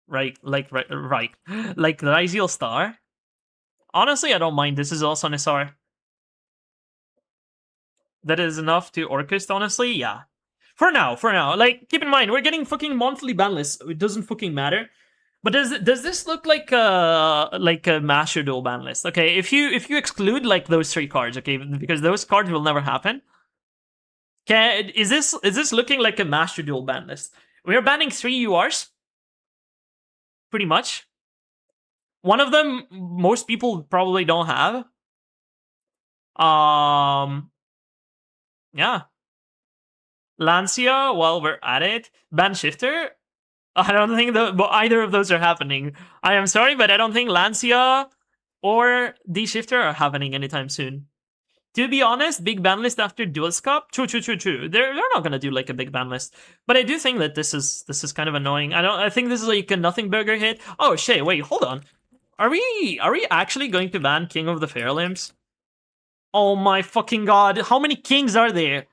Right, like Raziel Star? Honestly, I don't mind. This is also an SR. That is enough to Orchest, honestly? Yeah. For now. Like, keep in mind, we're getting fucking monthly ban lists. It doesn't fucking matter. But does this look like a Master Duel ban list? Okay, if you exclude like those 3 cards, okay, because those cards will never happen. Okay, is this looking like a Master Duel ban list? We're banning 3 URs. Pretty much. One of them most people probably don't have. Yeah. Lancia, while we're at it. Ban Shifter? I don't think either of those are happening. I am sorry, but I don't think Lancia or D Shifter are happening anytime soon. To be honest, big ban list after Duel's Cup? True. They're not gonna do like a big ban list. But I do think that this is kind of annoying. I think this is like a nothing burger hit. Oh shit, wait, hold on. Are we actually going to ban King of the Fair Limbs? Oh my fucking god, how many kings are there?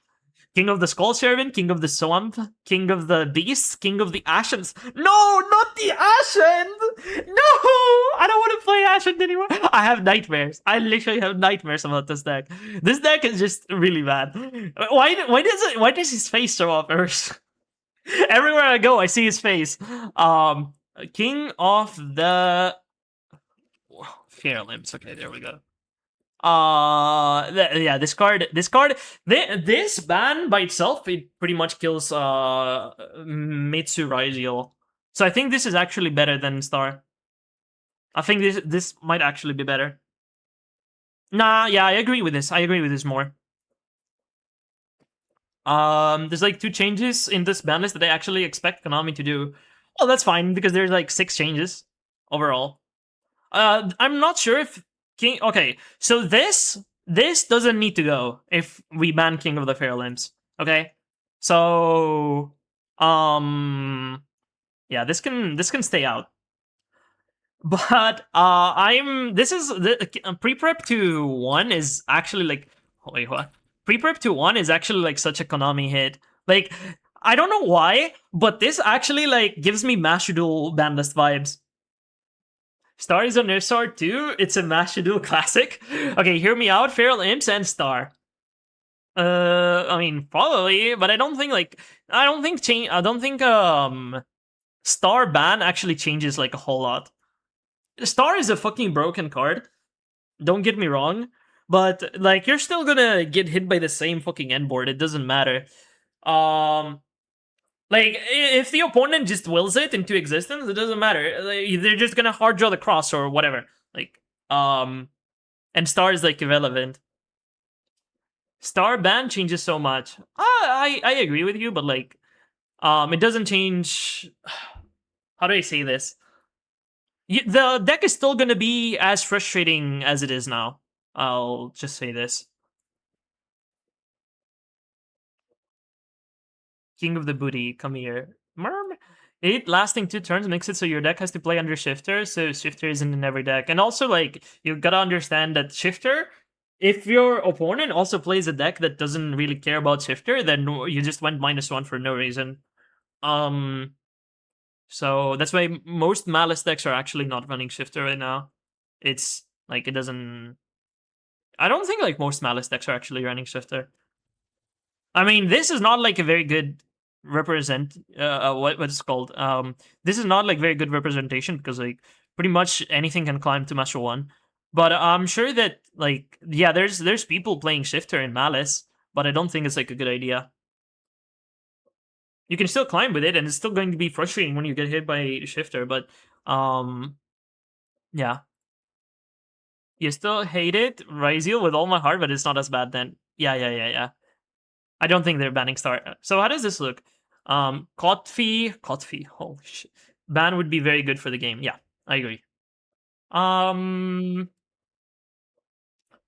King of the Skull Servant, King of the Swamp, King of the Beasts, King of the Ashens. No, not the Ashen! No! I don't want to play Ashen anymore. I have nightmares. I literally have nightmares about this deck. This deck is just really bad. Why does his face show up first? Everywhere I go, I see his face. King of the Fair Limbs. Okay, there we go. Yeah, this ban by itself, it pretty much kills Mitsu Raziel. So I think this is actually better than Star. I think this might actually be better. Nah, yeah, I agree with this. More. There's like 2 changes in this ban list that I actually expect Konami to do. Well, that's fine because there's like 6 changes overall. I'm not sure if King. Okay, so this doesn't need to go if we ban King of the Fair Limbs. Okay, so yeah, this can stay out. But this is the pre-prep to 1 is actually like, wait, what? Pre-prep to 1 is actually like such a Konami hit. Like, I don't know why, but this actually like gives me Master Duel ban list vibes. Star is on Nursar too? It's a Master Duel classic? Okay, hear me out. Feral Imps and Star. I mean, probably, but I don't think Star ban actually changes like a whole lot. Star is a fucking broken card. Don't get me wrong. But, like, you're still gonna get hit by the same fucking end board. It doesn't matter. Like, if the opponent just wills it into existence, it doesn't matter. Like, they're just gonna hard draw the cross or whatever. Like, and Star is, like, irrelevant. Star ban changes so much. I agree with you, but, like, it doesn't change... How do I say this? The deck is still gonna be as frustrating as it is now. I'll just say this. King of the Booty, come here. Merm. 8 lasting 2 turns makes it so your deck has to play under Shifter, so Shifter isn't in every deck. And also, like, you gotta understand that Shifter, if your opponent also plays a deck that doesn't really care about Shifter, then you just went -1 for no reason. So that's why most Malice decks are actually not running Shifter right now. It's, like, it doesn't... I don't think, like, most Malice decks are actually running Shifter. I mean, this is not, like, a very good represent what's called. This is not like very good representation because like pretty much anything can climb to Master 1. But I'm sure that like yeah, there's people playing Shifter in Malice, but I don't think it's like a good idea. You can still climb with it, and it's still going to be frustrating when you get hit by Shifter, but yeah. You still hate it, Ryzeal, with all my heart, but it's not as bad then. Yeah. I don't think they're banning Star. So how does this look? Kotfi, holy shit. Ban would be very good for the game. Yeah, I agree.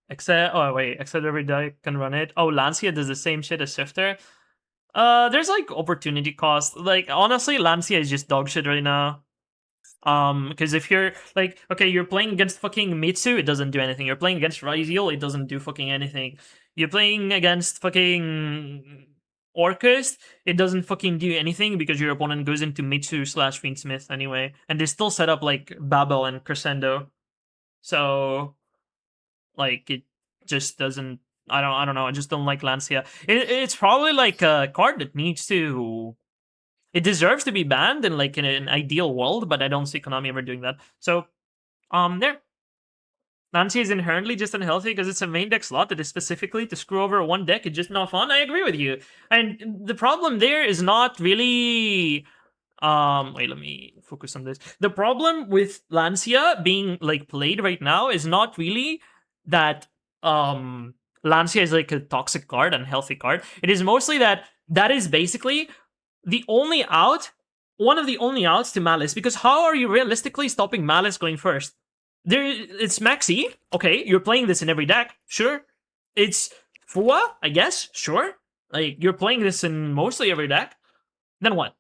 Except, oh wait, except every deck can run it. Oh, Lancia does the same shit as Shifter. There's like opportunity cost. Like honestly, Lancia is just dog shit right now. Because if you're like, okay, you're playing against fucking Mitsu, it doesn't do anything. You're playing against Ryzeal, it doesn't do fucking anything. You're playing against fucking Orcust, it doesn't fucking do anything because your opponent goes into Mitsu / Fiendsmith anyway, and they still set up like Babel and Crescendo. So, like, it just doesn't. I don't know. I just don't like Lancia. It's probably like a card that needs to. It deserves to be banned in like in an ideal world, but I don't see Konami ever doing that. So, there. Lancia is inherently just unhealthy because it's a main deck slot that is specifically to screw over one deck. It's just not fun. I agree with you. And the problem there is not really. Wait, let me focus on this. The problem with Lancia being like played right now is not really that Lancia is like a toxic card, unhealthy card. It is mostly that is basically the only out, one of the only outs to Malice, because how are you realistically stopping Malice going first? It's Maxi, okay, you're playing this in every deck, sure. It's Fua, I guess, sure. Like, you're playing this in mostly every deck. Then what?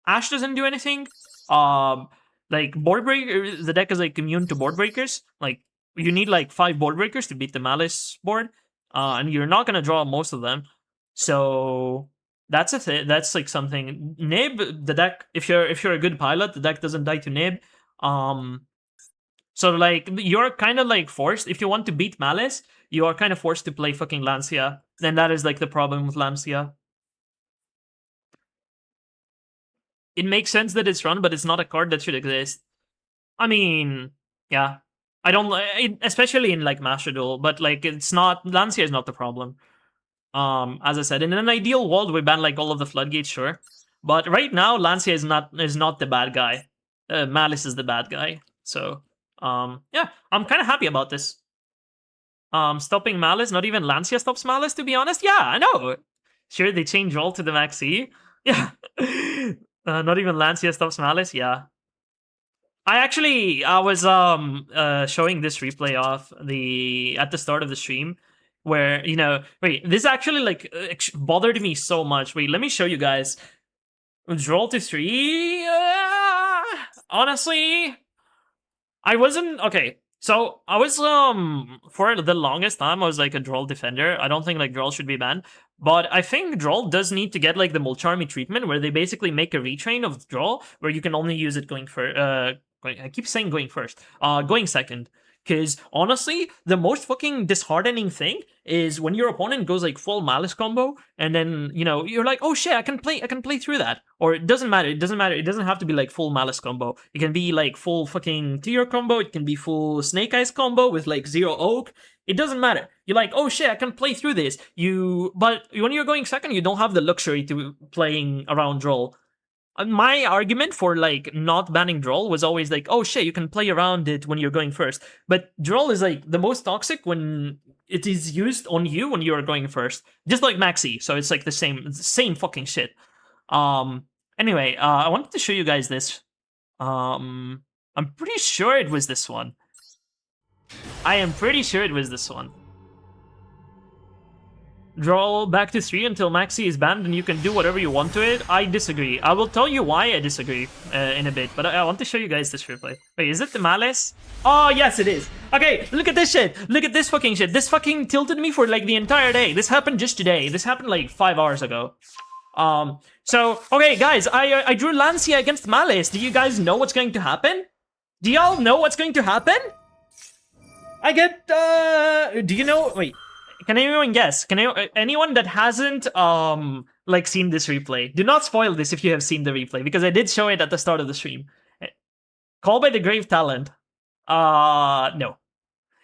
Ash doesn't do anything. Like, board breaker, the deck is like immune to board breakers. Like, you need like 5 board breakers to beat the Malice board. And you're not gonna draw most of them. So that's a thing. That's like something. Nib, the deck. If you're a good pilot, the deck doesn't die to Nib. So like you're kind of like forced. If you want to beat Malice, you are kind of forced to play fucking Lancia. Then that is like the problem with Lancia. It makes sense that it's run, but it's not a card that should exist. I mean, yeah. I don't like, especially in like Master Duel, but like it's not. Lancia is not the problem. As I said, in an ideal world, we ban like all of the floodgates, sure. But right now, Lancia is not the bad guy. Malice is the bad guy. So, yeah, I'm kind of happy about this. Stopping Malice, not even Lancia stops Malice, to be honest. Yeah, I know. Sure, they change roll to the Maxi. Yeah. Not even Lancia stops Malice. Yeah. I was showing this replay off at the start of the stream where, you know, wait, this actually like bothered me so much. Wait, let me show you guys. Roll to 3. Honestly, I wasn't okay. So I was for the longest time I was like a Droll defender. I don't think like Droll should be banned, but I think Droll does need to get like the Molcharmy treatment where they basically make a retrain of Droll where you can only use it going for I keep saying going first, going second. Because honestly, the most fucking disheartening thing is when your opponent goes like full Malice combo, and then you know you're like, oh shit, I can play through that. Or it doesn't matter. It doesn't matter. It doesn't have to be like full Malice combo. It can be like full fucking Tear combo. It can be full Snake Eyes combo with like 0 Oak. It doesn't matter. You're like, oh shit, I can play through this. But when you're going second, you don't have the luxury to playing around Droll. My argument for like not banning Droll was always like, oh shit, you can play around it when you're going first. But Droll is like the most toxic when it is used on you when you are going first. Just like Maxi, so it's like the same fucking shit. Anyway, I wanted to show you guys this. I'm pretty sure it was this one. I am pretty sure it was this one. Draw back to 3 until Maxi is banned and you can do whatever you want to it. I disagree. I will tell you why I disagree in a bit, but I want to show you guys this replay. Wait, is it the Malice? Oh, yes, it is. Okay, look at this shit. Look at this fucking shit. This fucking tilted me for like the entire day. This happened just today. This happened like 5 hours ago. So, okay, guys, I drew Lancia against Malice. Do you guys know what's going to happen? Do y'all know what's going to happen? I get, do you know, wait. can anyone guess? Anyone that hasn't like seen this replay? Do not spoil this if you have seen the replay because I did show it at the start of the stream. Call by the Grave Talent. No.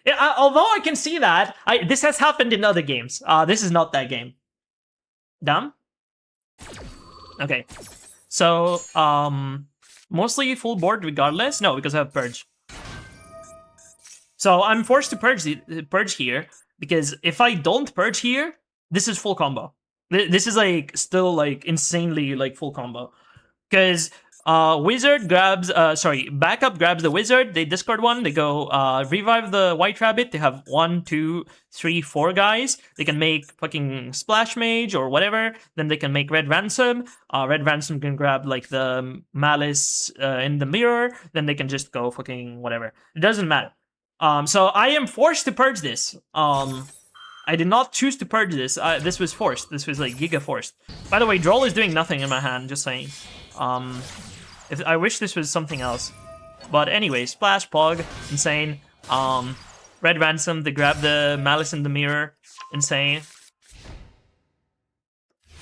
Yeah, although I can see that this has happened in other games. This is not that game. Dumb. Okay. So mostly full board regardless. No, because I have purge. So I'm forced to purge here because if I don't purge here, this is full combo. This is like still like insanely like full combo because wizard grabs backup grabs the wizard. They discard one. They go revive the white rabbit. They have 1, 2, 3, 4 guys. They can make fucking splash mage or whatever. Then they can make red ransom. Red ransom can grab like the malice in the mirror. Then they can just go fucking whatever. It doesn't matter. So I am forced to purge this. I did not choose to purge this. This was forced. This was like giga forced. By the way, Droll is doing nothing in my hand. Just saying. I wish this was something else. But anyway, Splash, Pog, insane. Red Ransom, they grab the Malice in the Mirror, insane.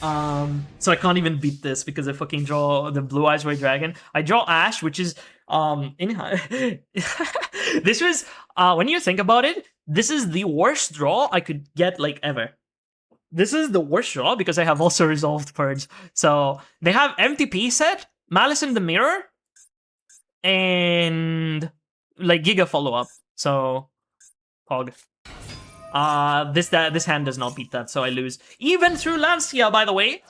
So I can't even beat this because I fucking draw the Blue Eyes White Dragon. I draw Ash, which is, this was, when you think about it, this is the worst draw I could get, like, ever. This is the worst draw because I have also Resolved Purge. So they have MTP set, Malice in the Mirror, and like Giga follow-up. So Pog. This hand does not beat that, so I lose. Even through Lancia, by the way.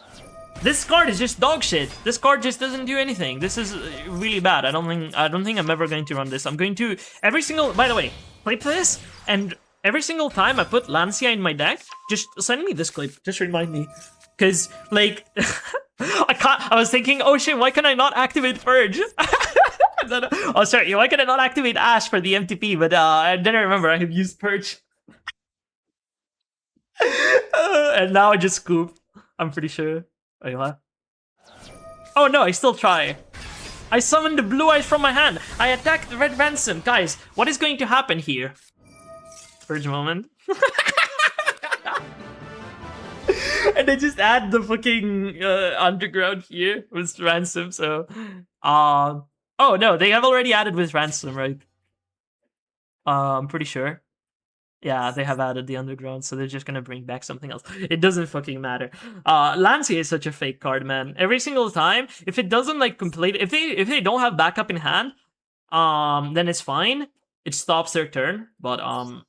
This card is just dog shit. This card just doesn't do anything. This is really bad. I don't think I'm ever going to run this. I'm going to every single, by the way, play this, and every single time I put Lancia in my deck, just send me this clip. Just remind me. Cause like I was thinking, oh shit, why can I not activate Purge? Oh sorry, why can I not activate Ash for the MTP? But then I remember I have used Purge. And now I just scoop. I'm pretty sure. Wait, what? Oh no, I still try. I summoned the Blue Eyes from my hand. I attacked the Red Ransom. Guys, what is going to happen here? Purge moment. And I just add the fucking underground here with Ransom, so... oh no, they have already added with Ransom, right? I'm pretty sure. Yeah, they have added the underground, so they're just gonna bring back something else. It doesn't fucking matter. Lancia is such a fake card, man. Every single time, if it doesn't like complete, if they don't have backup in hand, then it's fine. It stops their turn. But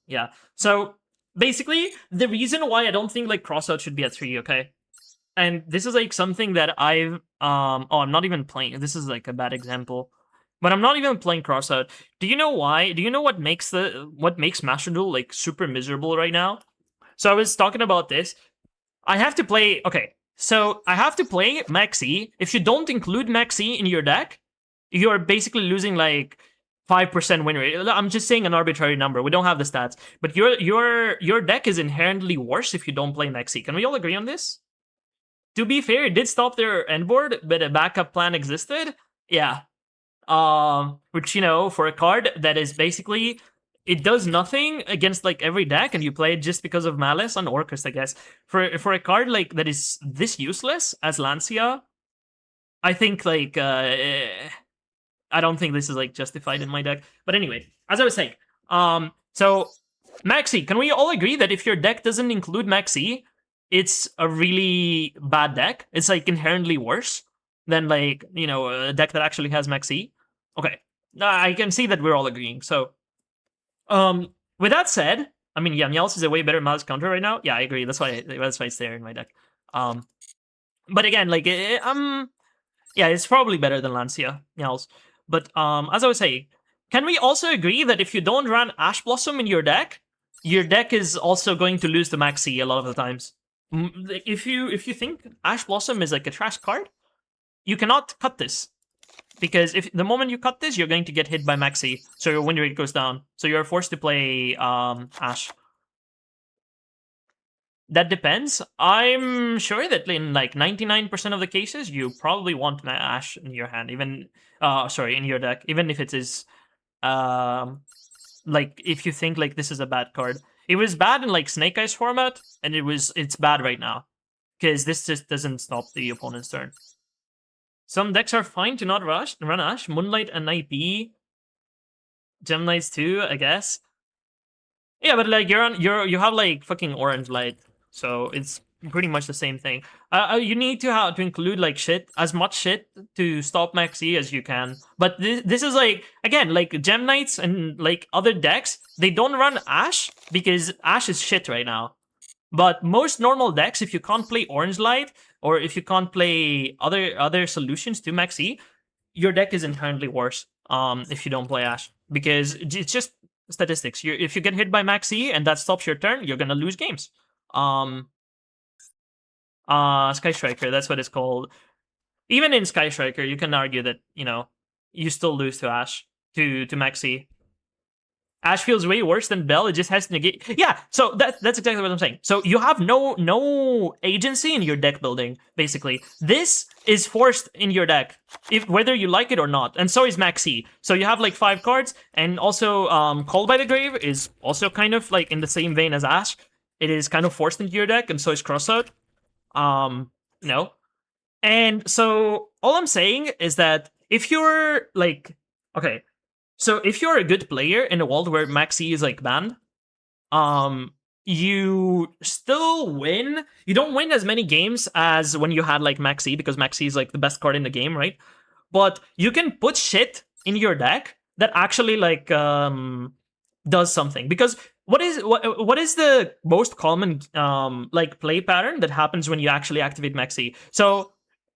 yeah. So basically, the reason why I don't think like crossout should be at 3, okay? And this is like something that I've I'm not even playing. This is like a bad example. But I'm not even playing crossout. Do you know why? Do you know what makes Master Duel like super miserable right now? So I was talking about this. I have to play. Okay, so I have to play Maxi. If you don't include Maxi in your deck, you're basically losing like 5% win rate. I'm just saying an arbitrary number. We don't have the stats, but your deck is inherently worse if you don't play Maxi. Can we all agree on this? To be fair, it did stop their end board, but a backup plan existed. Yeah. Which, you know, for a card that is basically, it does nothing against like every deck, and you play it just because of Malice on Orcus, I guess. For a card like that is this useless as Lancia, I think like I don't think this is like justified in my deck. But anyway, as I was saying, so Maxi, can we all agree that if your deck doesn't include Maxi, it's a really bad deck? It's like inherently worse than like, you know, a deck that actually has Maxi. Okay, I can see that we're all agreeing. So, with that said, I mean, yeah, Meowth is a way better Malice counter right now. Yeah, I agree. That's why it's there in my deck. But again, like, yeah, it's probably better than Lancia, Meowth. But as I was saying, can we also agree that if you don't run Ash Blossom in your deck is also going to lose to Maxi a lot of the times. If you think Ash Blossom is like a trash card, you cannot cut this. Because if the moment you cut this, you're going to get hit by Maxi, so your win rate goes down. So you're forced to play Ash. That depends. I'm sure that in like 99% of the cases, you probably want an Ash in your hand, even in your deck, even if it is like if you think like this is a bad card. It was bad in like Snake Eyes format, and it's bad right now because this just doesn't stop the opponent's turn. Some decks are fine to not run Ash. Moonlight and Night B, Gem Knights too, I guess. Yeah, but like you have like fucking Orange Light, so it's pretty much the same thing. You need to include like as much shit to stop Maxi as you can. But this is like, again, like Gem Knights and like other decks, they don't run Ash because Ash is shit right now. But most normal decks, if you can't play Orange Light or if you can't play other solutions to Maxi, your deck is inherently worse. If you don't play Ash, because it's just statistics. If you get hit by Maxi and that stops your turn, you're gonna lose games. Sky Striker, that's what it's called. Even in Sky Striker, you can argue that, you still lose to Ash, to Maxi. Ash feels way worse than Bell. It just has to negate. Yeah, so that's exactly what I'm saying. So you have no agency in your deck building, basically. This is forced in your deck, whether you like it or not. And so is Maxi. So you have like 5 cards, and also Call by the Grave is also kind of like in the same vein as Ash. It is kind of forced into your deck, and so is Crossout. No. And so all I'm saying is that if you're like, okay, so if you're a good player in a world where Maxi is like banned, you still win. You don't win as many games as when you had like Maxi, because Maxi is like the best card in the game, right? But you can put shit in your deck that actually like does something. Because what is the most common like play pattern that happens when you actually activate Maxi? So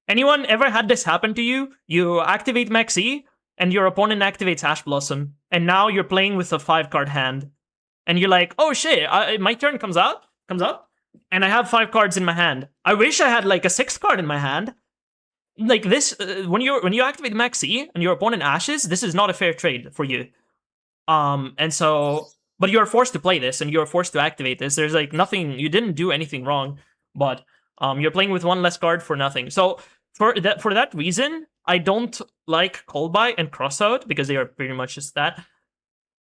anyone ever had this happen to you? You activate Maxi, and your opponent activates Ash Blossom, and now you're playing with a 5-card hand, and you're like, oh shit, my turn comes up, and I have 5 cards in my hand. I wish I had like a 6th card in my hand. Like this, when you activate Maxi and your opponent ashes, this is not a fair trade for you. And so, but you're forced to play this, and you're forced to activate this. There's like nothing, you didn't do anything wrong, but you're playing with 1 less card for nothing. So for that reason, I don't like Call By and Crossout, because they are pretty much just that.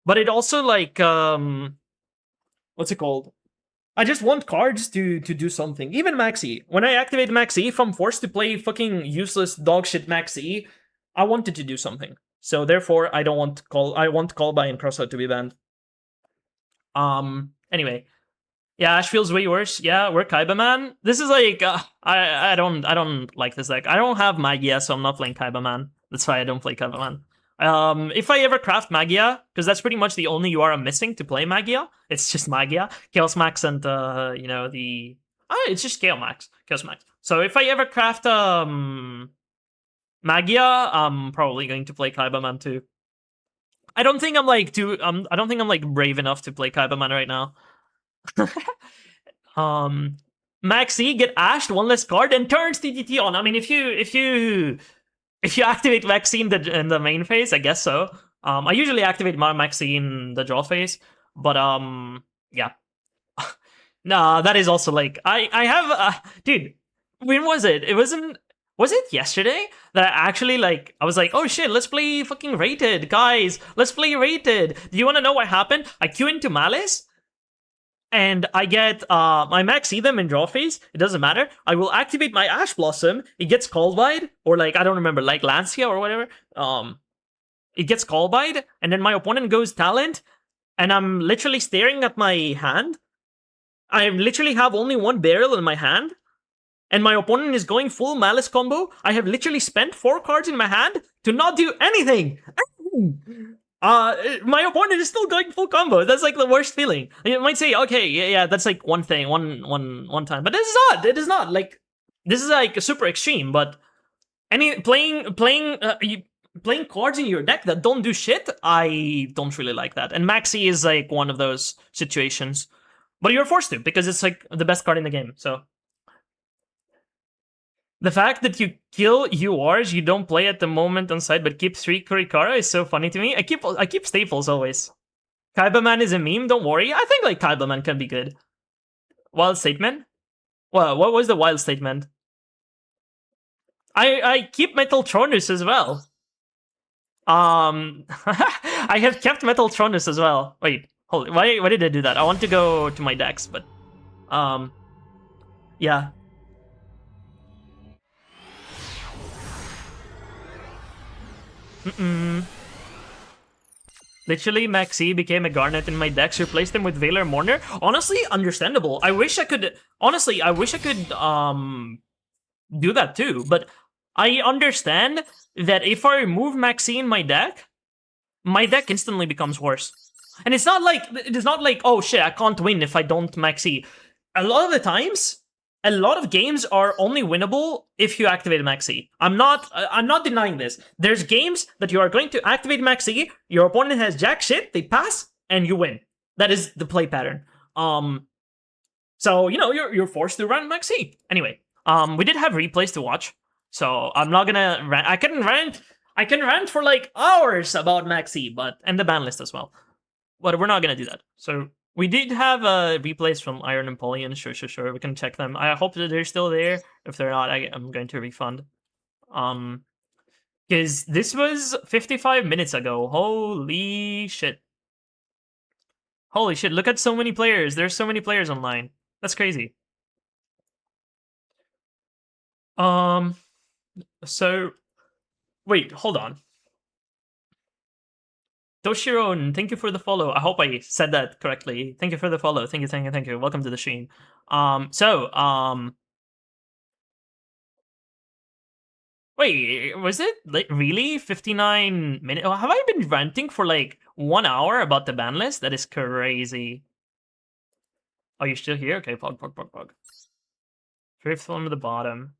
But it also like what's it called? I just want cards to do something. Even Maxi. When I activate Maxi, if I'm forced to play fucking useless dogshit Maxi, I want it to do something. So therefore, I want Call By and Crossout to be banned. Anyway. Yeah, Ash feels way worse. Yeah, we're Kaiba Man. This is like I don't like this deck. I don't have Magia, so I'm not playing Kaiba Man. That's why I don't play Kaiba Man. If I ever craft Magia, because that's pretty much the only UR I'm missing to play Magia. It's just Magia, Chaos Max, and it's just Chaos Max. So if I ever craft Magia, I'm probably going to play Kaiba Man too. I don't think I'm like brave enough to play Kaiba Man right now. Maxi, get ashed, 1 less card, and turns TTT on. I mean, if you activate Maxi in the main phase, I guess so. I usually activate my Maxi in the draw phase, but yeah. Nah, that is also like I have dude. When was it? Was it yesterday that I actually like, I was like, oh shit, let's play fucking Rated, guys. Let's play Rated. Do you want to know what happened? I queue into Malice, and I get my Maxi them in draw phase. It doesn't matter. I will activate my Ash Blossom. It gets Call By'd, or like, I don't remember, like Lancia or whatever. It gets Call By'd, and then my opponent goes Talent, and I'm literally staring at my hand. I literally have only 1 barrel in my hand, and my opponent is going full Malice combo. I have literally spent 4 cards in my hand to not do anything. My opponent is still going full combo. That's like the worst feeling. You might say, okay, yeah, that's like one thing, one time, but this is not. It is not like, this is like super extreme. But playing cards in your deck that don't do shit, I don't really like that. And Maxi is like one of those situations, but you're forced to, because it's like the best card in the game. So the fact that you kill URs you don't play at the moment on side but keep 3 Kurikara is so funny to me. I keep staples always. Kaiba Man is a meme, don't worry. I think like Kaiba Man can be good. Wild statement? Well, what was the wild statement? I keep Metaltronus as well. I have kept Metaltronus as well. Wait, Holy, why did I do that? I want to go to my decks, but yeah. Literally, Maxi became a Garnet in my decks, replaced him with Valor Mourner. Honestly, understandable. I wish I could do that too, but I understand that if I remove Maxi in my deck instantly becomes worse. And it's not like, oh shit, I can't win if I don't Maxi. A lot of the times, a lot of games are only winnable if you activate Maxi. I'm not denying this. There's games that you are going to activate Maxi, your opponent has jack shit, they pass, and you win. That is the play pattern. So you know you're forced to run Maxi. Anyway, we did have replays to watch, so I'm not gonna rant. I can rant for like hours about Maxi, and the ban list as well. But we're not gonna do that. So we did have replays from Iron Napoleon. Sure. We can check them. I hope that they're still there. If they're not, I'm going to refund. Because this was 55 minutes ago. Holy shit. Holy shit, look at so many players. There's so many players online. That's crazy. So wait, hold on. Toshiro, thank you for the follow. I hope I said that correctly. Thank you for the follow. Thank you. Welcome to the stream. Wait, was it like really 59 minutes? Have I been ranting for like 1 hour about the ban list? That is crazy. Are you still here? Okay, pog. Fifth from the bottom.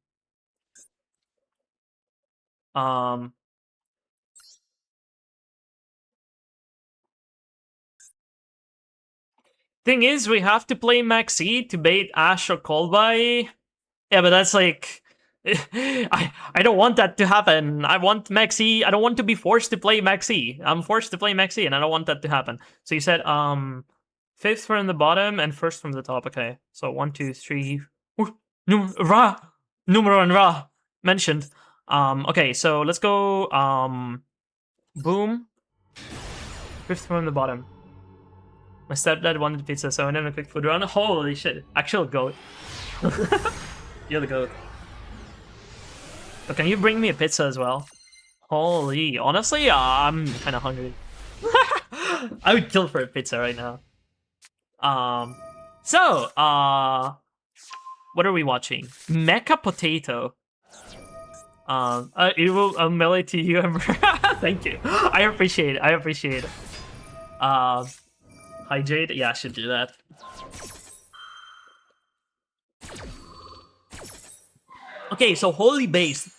Thing is, we have to play Maxi to bait Ash or Kolbai. Yeah, but that's like... I don't want that to happen. I want Maxi. I don't want to be forced to play Maxi. I'm forced to play Maxi, and I don't want that to happen. So you said, fifth from the bottom and first from the top. Okay, so 1, 2, 3... Numero and Ra mentioned. Okay, so let's go, boom. Fifth from the bottom. My stepdad wanted pizza, so I went in a quick food run. Holy shit. Actual goat. You're the goat. But can you bring me a pizza as well? Holy. Honestly, I'm kind of hungry. I would kill for a pizza right now. What are we watching? Mecha Potato. It will melee to you, Ember. Thank you. I appreciate it. Hydrate? Yeah, I should do that. Okay, so Holy Base.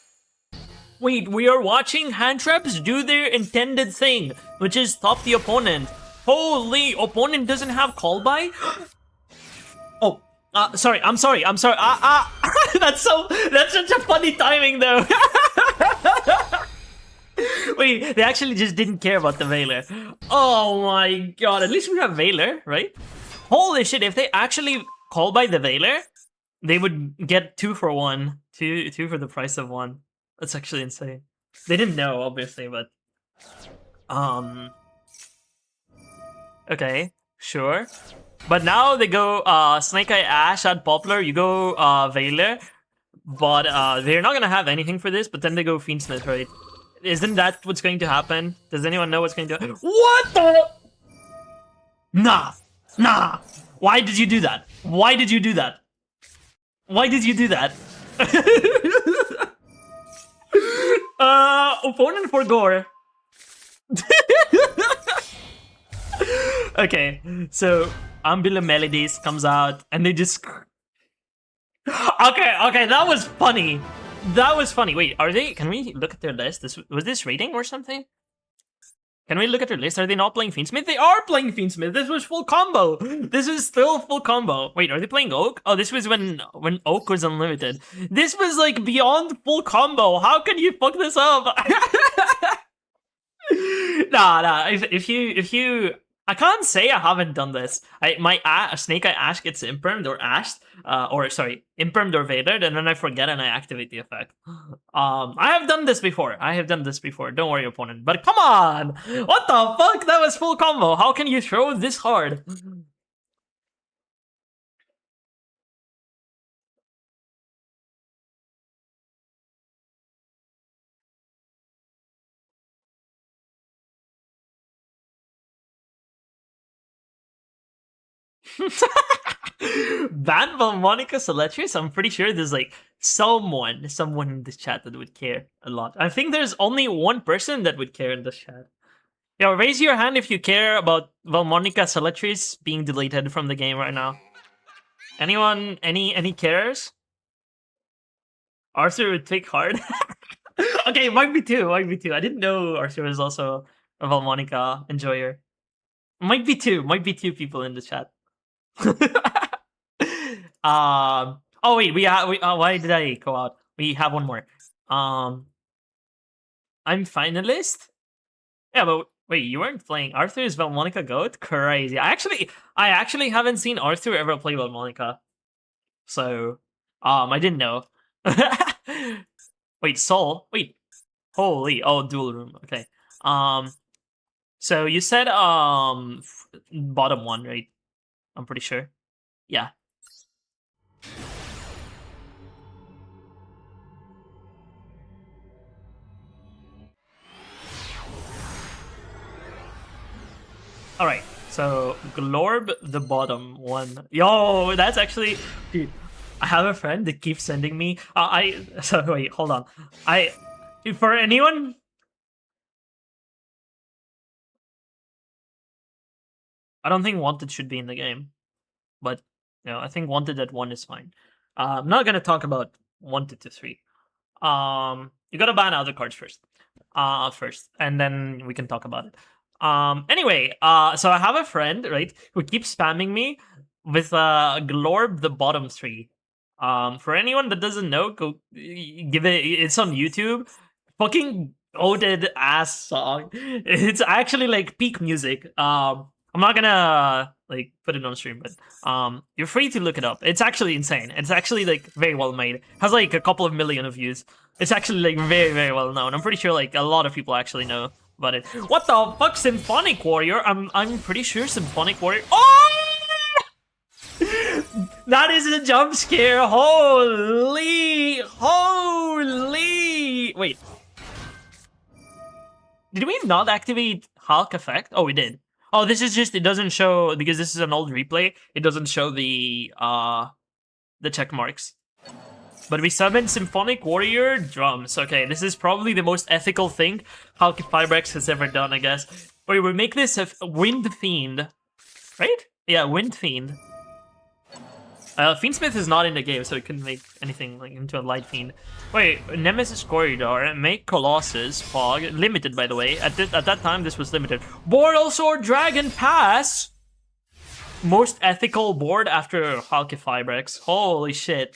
Wait, we are watching hand traps do their intended thing, which is stop the opponent. Holy, opponent doesn't have call by? Oh, sorry, I'm sorry. That's such a funny timing though. Wait, they actually just didn't care about the Veiler. Oh my god, at least we have Veiler, right? Holy shit, if they actually call by the Veiler, they would get 2 for 1. Two for the price of 1. That's actually insane. They didn't know, obviously, but... Okay, sure. But now they go Snake Eye Ash at Poplar, you go Veiler. But they're not gonna have anything for this, but then they go Fiendsmith, right? Isn't that what's going to happen? Does anyone know what's going to happen? What the? Nah. Why did you do that? Opponent for Gore. Okay, so Ambula Melodies comes out and they just... Okay, that was funny. Wait, are they... Can we look at their list? Was this rating or something? Can we look at their list? Are they not playing Fiendsmith? They are playing Fiendsmith! This was full combo! This is still full combo. Wait, are they playing Oak? Oh, this was when Oak was unlimited. This was like beyond full combo. How can you fuck this up? Nah. If you I can't say I haven't done this. My Snake Eye Ash gets impermed or ashed, or sorry, impermed or vaded, and then I forget and I activate the effect. I have done this before. I have done this before. Don't worry, opponent. But come on, what the fuck? That was full combo. How can you throw this hard? Ban Monica Celetris? I'm pretty sure there's like someone in this chat that would care a lot. I think there's only one person that would care in this chat. Yo, raise your hand if you care about Valmonica Celetris being deleted from the game right now. Anyone? Any cares? Arthur would take hard. Okay, might be two. I didn't know Arthur was also a Valmonica enjoyer. Might be two people in the chat. Oh wait, why did I go out? We have one more. I'm finalist. Yeah, but wait, you weren't playing Arthur's Valmonica Goat? Crazy. I actually haven't seen Arthur ever play Valmonica, so I didn't know. Wait, Soul. Wait, holy. Oh, dual room. Okay. So you said bottom one, right? I'm pretty sure. Yeah. All right. So Glorb the bottom one. Yo, that's actually, dude. I have a friend that keeps sending me. So wait, hold on. For anyone. I don't think Wanted should be in the game, but I think Wanted at 1 is fine. I'm not gonna talk about Wanted to 3. You gotta ban other cards first. And then we can talk about it. Anyway, so I have a friend, right, who keeps spamming me with Glorb the bottom 3. For anyone that doesn't know, go give it. It's on YouTube. Fucking goated ass song. It's actually like peak music. I'm not gonna like put it on stream, but you're free to look it up. It's actually insane. It's actually like very well made. Has like a couple of million of views. It's actually like very, very well known. I'm pretty sure like a lot of people actually know about it. What the fuck, Symphonic Warrior? I'm pretty sure Symphonic Warrior. Oh! That is a jump scare. Holy. Wait. Did we not activate Hulk effect? Oh, we did. Oh, this is just, it doesn't show, because this is an old replay, it doesn't show the check marks. But we summoned Symphonic Warrior drums. Okay, this is probably the most ethical thing Hulk Fibrex has ever done, I guess. Wait, we make this a Wind Fiend. Right? Yeah, Wind Fiend. Fiendsmith is not in the game, so it couldn't make anything like into a Light Fiend. Wait, Nemesis Corridor, make Colossus, Fog, limited by the way. At that time, this was limited. Boreal Sword Dragon Pass! Most ethical board after Halki Fibrex. Holy shit.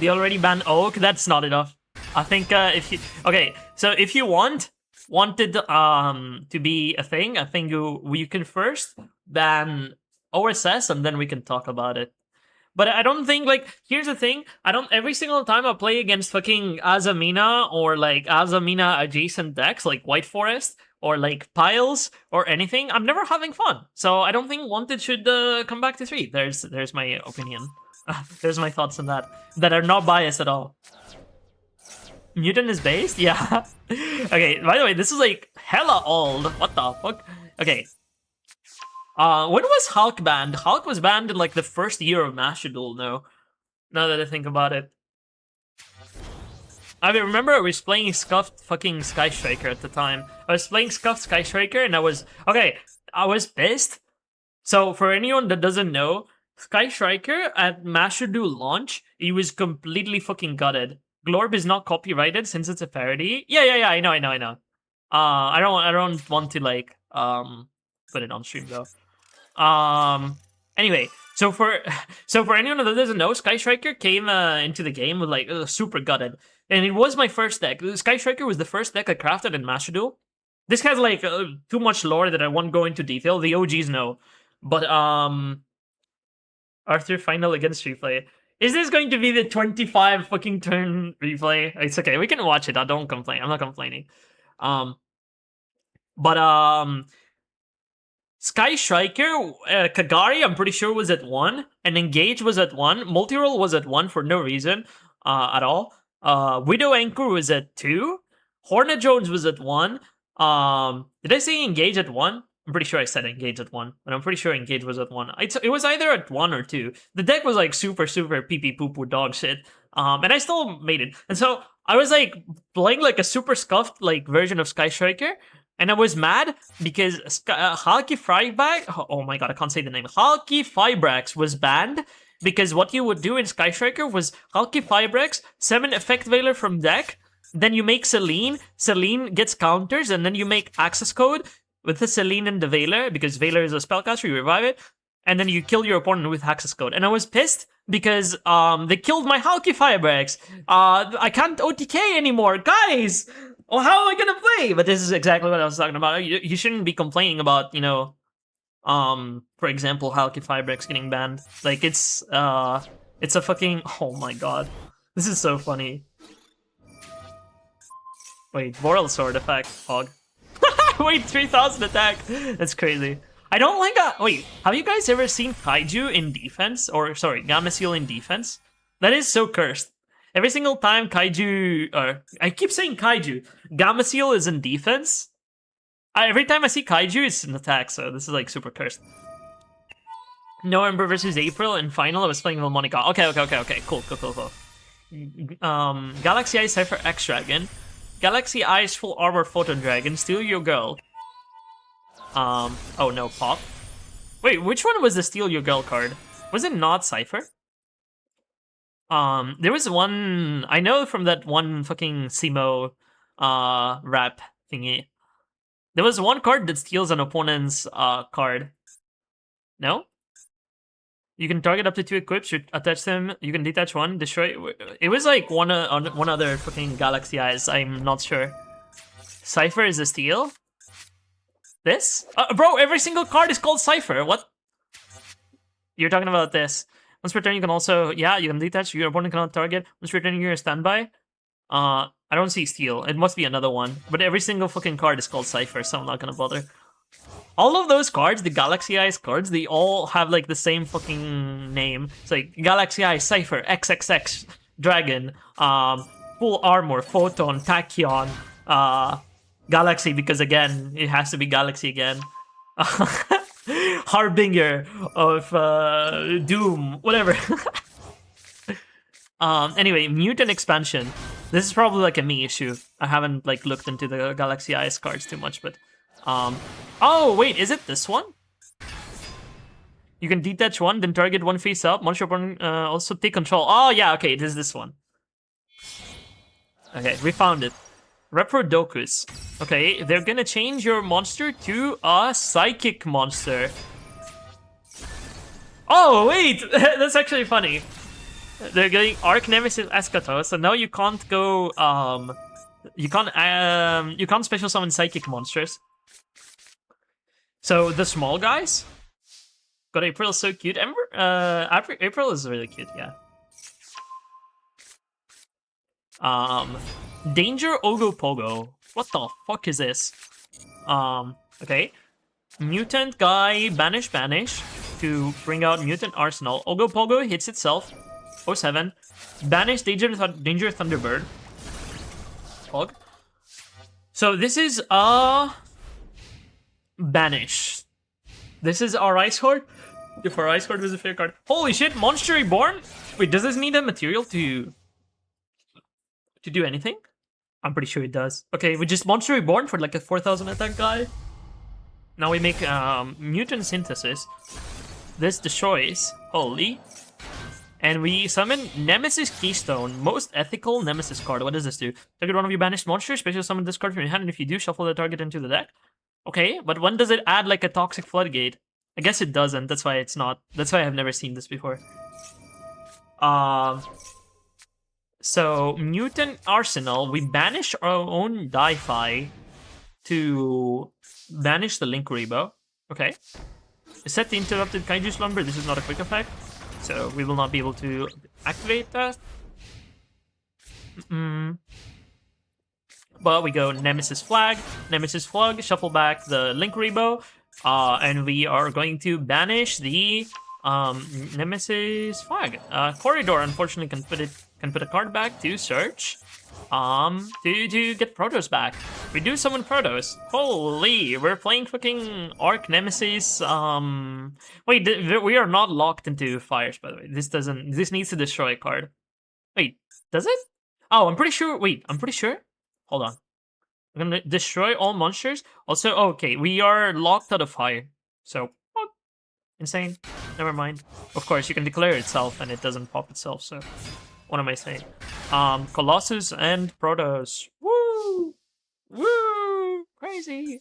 They already banned Oak? That's not enough. I think if you... Okay, so if you wanted to be a thing, I think you can first ban OSS and then we can talk about it. But I don't think, like, here's the thing, every single time I play against fucking Azamina or like Azamina adjacent decks like White Forest or like Piles or anything, I'm never having fun. So I don't think Wanted should come back to 3. There's my opinion. There's my thoughts on that are not biased at all. Mutant is based? Yeah. Okay, by the way, this is like hella old. What the fuck? Okay. When was Hulk banned? Hulk was banned in like the first year of Master Duel, no? Now that I think about it. I mean, remember I was playing Scuffed fucking Sky Striker at the time. I was playing Scuffed Sky Striker and I was pissed. So for anyone that doesn't know, Sky Striker at Master Duel launch, he was completely fucking gutted. Glorb is not copyrighted since it's a parody. Yeah, I know. I don't want to like put it on stream though. Anyway, so for anyone that doesn't know, Sky Striker came into the game with like super gutted, and it was my first deck. Sky Striker was the first deck I crafted in Master Duel. This has like too much lore that I won't go into detail. The OGs know, but Arthur final against replay. Is this going to be the 25 fucking turn replay? It's okay. We can watch it. I don't complain. I'm not complaining. But Sky Striker, Kagari, I'm pretty sure was at 1, and Engage was at 1. Multiroll was at 1 for no reason at all. Widow Anchor was at 2. Hornet Jones was at 1. Did I say Engage at 1? I'm pretty sure I said Engage at 1, but I'm pretty sure Engage was at 1. It was either at 1 or 2. The deck was like super pee-pee poo-poo dog shit. And I still made it. And so I was like playing like a super scuffed like version of Sky Striker. And I was mad because Halki Fryback, oh my god, I can't say the name. Halki Fibrax was banned because what you would do in Sky Striker was Halki Fibrax, 7 Effect Veiler from deck, then you make Selene, Selene gets counters, and then you make Access Code with the Selene and the Veiler, because Veiler is a spellcaster, you revive it, and then you kill your opponent with Access Code. And I was pissed because they killed my Halki Fibrax. I can't OTK anymore, guys! Oh, how am I gonna play? But this is exactly what I was talking about. You shouldn't be complaining about, you know, for example, Halki Fibrax getting banned. Like, it's a fucking, oh my god. This is so funny. Wait, Boral Sword effect, Hog. Wait, 3000 attack. That's crazy. I don't like wait, have you guys ever seen Kaiju in defense? Or, sorry, Gameciel in defense? That is so cursed. Every single time Kaiju, or I keep saying Kaiju, Gameciel is in defense. Every time I see Kaiju, it's an attack, so this is like super cursed. No Ember versus April in final, I was playing Vilmonica. Okay, cool. Galaxy Eyes Cypher X Dragon. Galaxy Eyes Full Armor Photo Dragon, Steal Your Girl. Oh no, Pop. Wait, which one was the Steal Your Girl card? Was it not Cypher? There was one, I know from that one fucking Simo rap thingy. There was one card that steals an opponent's card. No? You can target up to 2 equips, you attach them, you can detach one, destroy. It was like one other fucking Galaxy Eyes, I'm not sure. Cypher is a steal? This? Bro, every single card is called Cypher, what? You're talking about this. Once per turn, you can also, yeah, you can detach, your opponent cannot target. Once per turn, you're a standby. I don't see steal, it must be another one. But every single fucking card is called Cypher, so I'm not gonna bother. All of those cards, the Galaxy Eyes cards, they all have like the same fucking name. It's like Galaxy Eyes, Cypher, XXX, Dragon, Full Armor, Photon, Tachyon, Galaxy, because again, it has to be Galaxy again. Harbinger of Doom, whatever. Anyway, Mutant Expansion. This is probably like a me issue. I haven't like looked into the Galaxy Eyes cards too much, but oh wait, is it this one? You can detach one, then target one face up. Monster opponent also take control. Oh yeah, okay, it is this one. Okay, we found it. Reprodokus. Okay, they're gonna change your monster to a psychic monster. Oh wait, that's actually funny. They're getting Arch Nemesis Eschatos, so now you can't go you can't special summon psychic monsters. So the small guys. God, April's so cute. April is really cute, yeah. Danger Ogopogo. What the fuck is this? Okay. Mutant guy, banish to bring out Mutant Arsenal. Ogopogo hits itself. 07. Banish Danger Thunderbird. Hog. So this is banish. This is our Ice Horde. If our Ice Horde was a fair card. Holy shit, Monster Reborn? Wait, does this need a material to do anything? I'm pretty sure it does. Okay, we just Monster Reborn for like a 4000 attack guy. Now we make Mutant Synthesis. This destroys. Holy. And we summon Nemesis Keystone. Most ethical Nemesis card. What does this do? Target one of your banished monsters, special summon this card from your hand, and if you do, shuffle the target into the deck. Okay, but when does it add like a Toxic Floodgate? I guess it doesn't, that's why it's not. That's why I've never seen this before. So, Mutant Arsenal, we banish our own Di-Fi to banish the Link Rebo. Okay. Set the interrupted Kaiju Slumber. This is not a quick effect, so we will not be able to activate that. But we go Nemesis Flag, shuffle back the Link Rebo, and we are going to banish the Nemesis Flag. Corridor, unfortunately, can put a card back to search. To get Protos back. We do summon Protos. Holy, we're playing fucking Arc Nemesis. Wait, we are not locked into fires, by the way. This needs to destroy a card. Wait, does it? Oh, I'm pretty sure. Wait, I'm pretty sure. Hold on. I'm gonna destroy all monsters. Also, okay, we are locked out of fire. So, what? Insane. Never mind. Of course, you can declare itself and it doesn't pop itself, so what am I saying? Colossus and Protos. Woo! Woo! Crazy!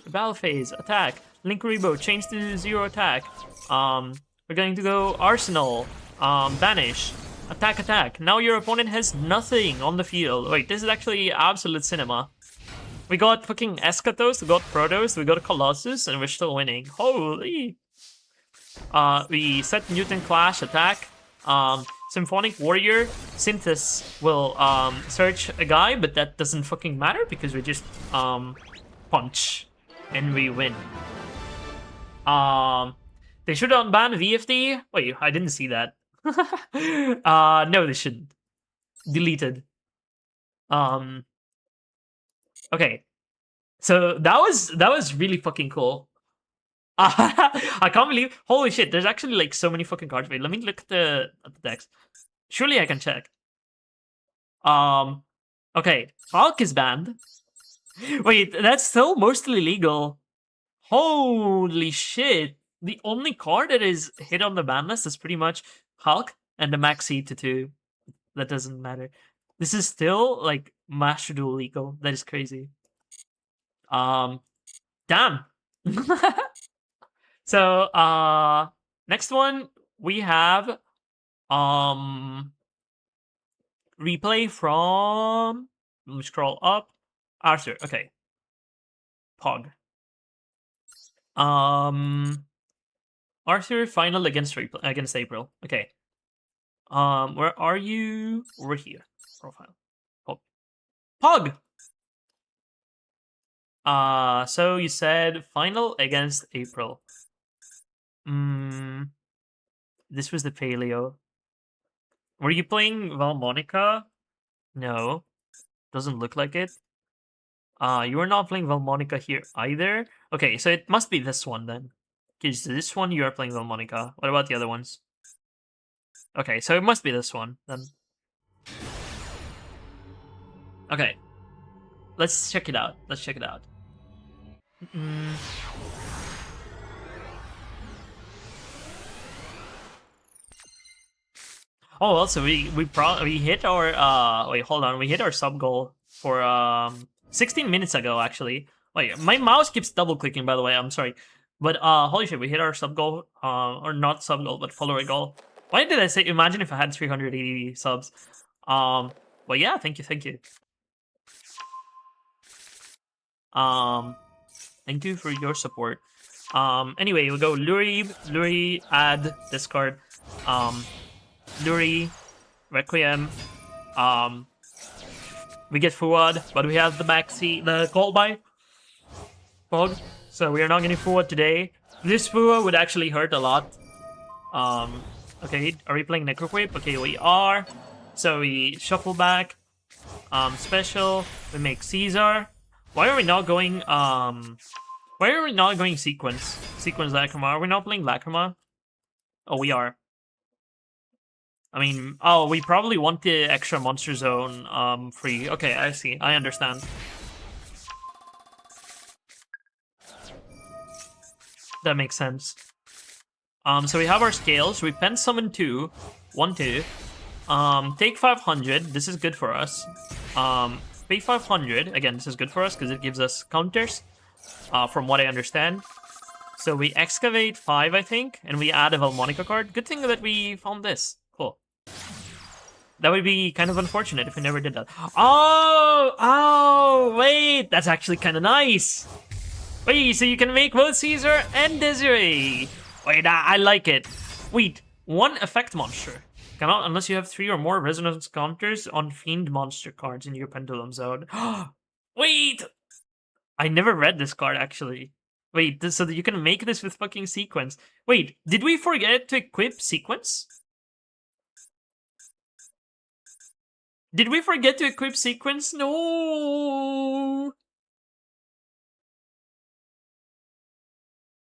Battle phase, attack. Link Rebo, change to 0 attack. We're going to go Arsenal. Banish. Attack. Now your opponent has nothing on the field. Wait, this is actually absolute cinema. We got fucking Eschatos, we got Protos, we got a Colossus, and we're still winning. Holy! We set Mutant Clash, attack. Symphonic Warrior, Synthis will search a guy, but that doesn't fucking matter because we just punch and we win. They should unban VFD. Wait, I didn't see that. No, they shouldn't. Deleted. Okay. So that was really fucking cool. I can't believe. Holy shit! There's actually like so many fucking cards. Wait, let me look at the decks. Surely I can check. Okay, Hulk is banned. Wait, that's still mostly legal. Holy shit! The only card that is hit on the ban list is pretty much Hulk and the Maxi to 2. That doesn't matter. This is still like Master Duel legal. That is crazy. Damn. So, next one we have replay from, let me scroll up. Arthur, okay. Pog. Arthur final against April. Okay. Where are you? Over here. Profile. Pog. So you said final against April. This was the paleo. Were you playing Valmonica? No. Doesn't look like it. You were not playing Valmonica here either. Okay, so it must be this one then. Because this one you are playing Valmonica. What about the other ones? Okay, so it must be this one then. Okay. Let's check it out. Oh, also we hit our wait, hold on. We hit our sub goal for 16 minutes ago actually. Wait, my mouse keeps double clicking by the way. I'm sorry. But holy shit, we hit our sub goal or not sub goal, but follower goal. Why did I say imagine if I had 380 subs? But yeah, thank you. Thank you for your support. Anyway, we go Luri, add, discard. Luri, Requiem. We get Fuad, but we have the Maxi, the Gold by Pog. So we are not getting Fuad today. This Fuad would actually hurt a lot. Okay, are we playing Necroquape? Okay, we are. So we shuffle back. Special. We make Caesar. Why are we not going sequence? Sequence Lacrima. Are we not playing Lacrima? Oh, we are. I mean, oh, we probably want the extra monster zone free. Okay, I see. I understand. That makes sense. So we have our scales. We pen summon 2. 1, 2. Take 500. This is good for us. Pay 500. Again, this is good for us because it gives us counters, from what I understand. So we excavate 5, I think, and we add a Valmonica card. Good thing that we found this. Cool. That would be kind of unfortunate if we never did that. Oh, wait, that's actually kind of nice. Wait, so you can make both Caesar and Desiree. Wait, I like it. Wait, one effect monster. Cannot unless you have 3 or more resonance counters on fiend monster cards in your pendulum zone. Wait! I never read this card actually. Wait, so that you can make this with fucking sequence. Wait, did we forget to equip sequence? Did we forget to equip sequence? No!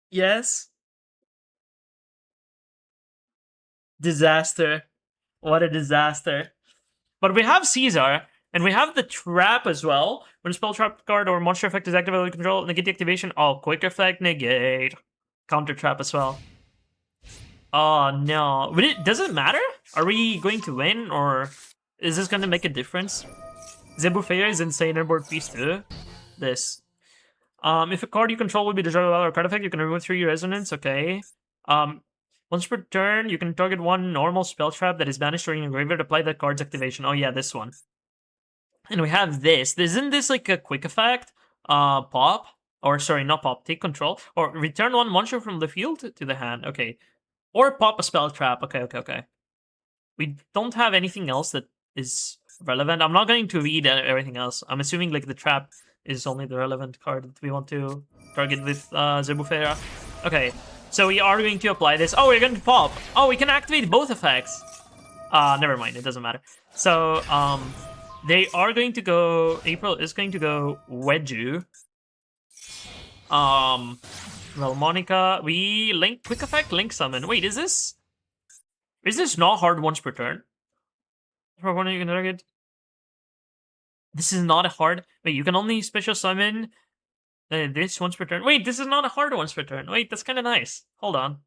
Yes? Disaster. What a disaster. But we have Caesar, and we have the trap as well. When a spell trap card or monster effect is activated with control, negate the activation. Oh, quick effect, negate. Counter trap as well. Oh no. Does it matter? Are we going to win, or is this going to make a difference? Zebufeya is insane on board piece 2. This. If a card you control will be destroyed or a card effect, you can remove 3 resonance. Okay. Once per turn, you can target one normal spell trap that is banished or in your graveyard. Apply that card's activation. Oh yeah, this one. And we have this. Isn't this like a quick effect? Pop. Or sorry, not pop. Take control. Or return one monster from the field to the hand. Okay. Or pop a spell trap. Okay. We don't have anything else that is relevant. I'm not going to read everything else. I'm assuming like the trap is only the relevant card that we want to target with Zebufeya. Okay. So we are going to apply this. Oh, we're going to pop. Oh, we can activate both effects. Never mind. It doesn't matter. So, they are going to go... April is going to go Wedju. Well, Monica... We link... Quick effect, link summon. Wait, is this... Is this not hard once per turn? For one you can target... This is not a hard... Wait, you can only special summon... this once per turn. Wait, this is not a hard once per turn. Wait, that's kind of nice. Hold on.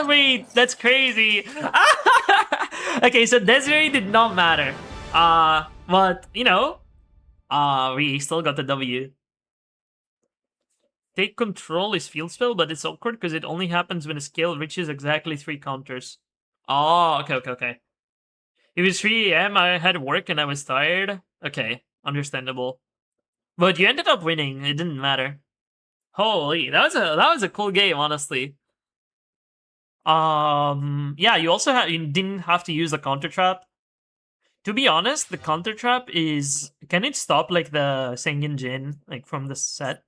Wait, that's crazy. Okay, so Desiree did not matter. But, you know, we still got the W. Take control is field spell, but it's awkward because it only happens when a scale reaches exactly 3 counters. Oh, okay. It was 3 AM, I had work and I was tired. Okay, understandable. But you ended up winning. It didn't matter. Holy, that was a cool game, honestly. Yeah, you didn't have to use the counter trap. To be honest, the counter trap is... Can it stop like the Sengen Jin, like from the set?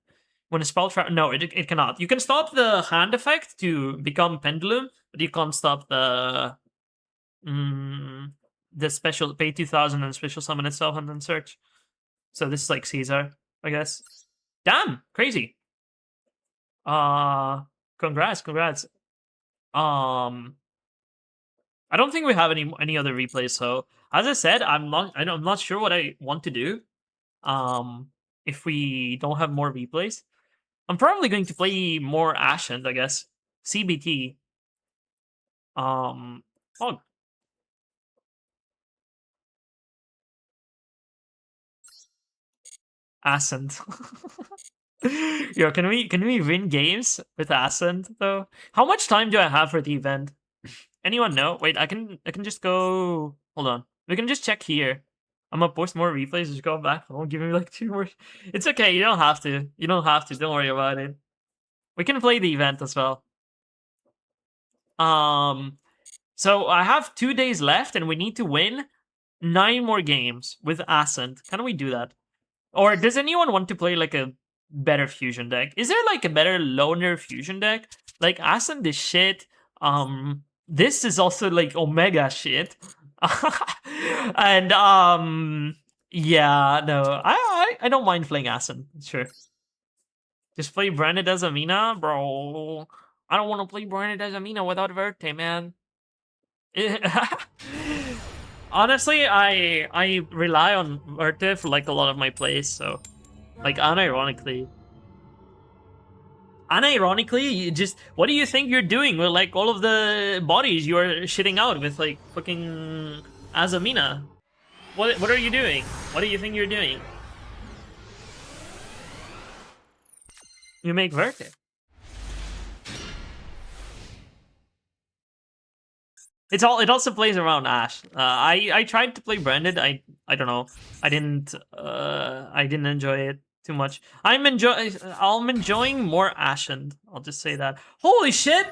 When a spell trap... No, it cannot. You can stop the hand effect to become Pendulum, but you can't stop the special pay 2000 and special summon itself and then search. So this is like Caesar, I guess. Damn, crazy. Congrats. I don't think we have any other replays. So as I said, I'm not sure what I want to do. If we don't have more replays, I'm probably going to play more Ascent, I guess. CBT. Oh. Ascent. Yo, can we win games with Ascent though? How much time do I have for the event? Anyone know? Wait, I can just go. Hold on. We can just check here. I'm gonna post more replays. Just go back. I'll give me like 2 more. It's okay. You don't have to. Don't worry about it. We can play the event as well. So I have 2 days left, and we need to win 9 more games with Ascent. Can we do that? Or does anyone want to play like a better fusion deck? Is there like a better loner fusion deck? Like Ascent is shit. This is also like Omega shit. And yeah, no, I don't mind playing Ascent. Sure. Just play Branded as Amina, bro. I don't want to play Branded as Amina without Verte, man. Honestly, I rely on Verte for like a lot of my plays, so like unironically, you just, what do you think you're doing with like all of the bodies you are shitting out with like fucking Azamina? What are you doing? What do you think you're doing? You make Verte. It also plays around Ash. I tried to play Branded. I don't know. I didn't enjoy it too much. I'm enjoying more Ashen. I'll just say that. Holy shit!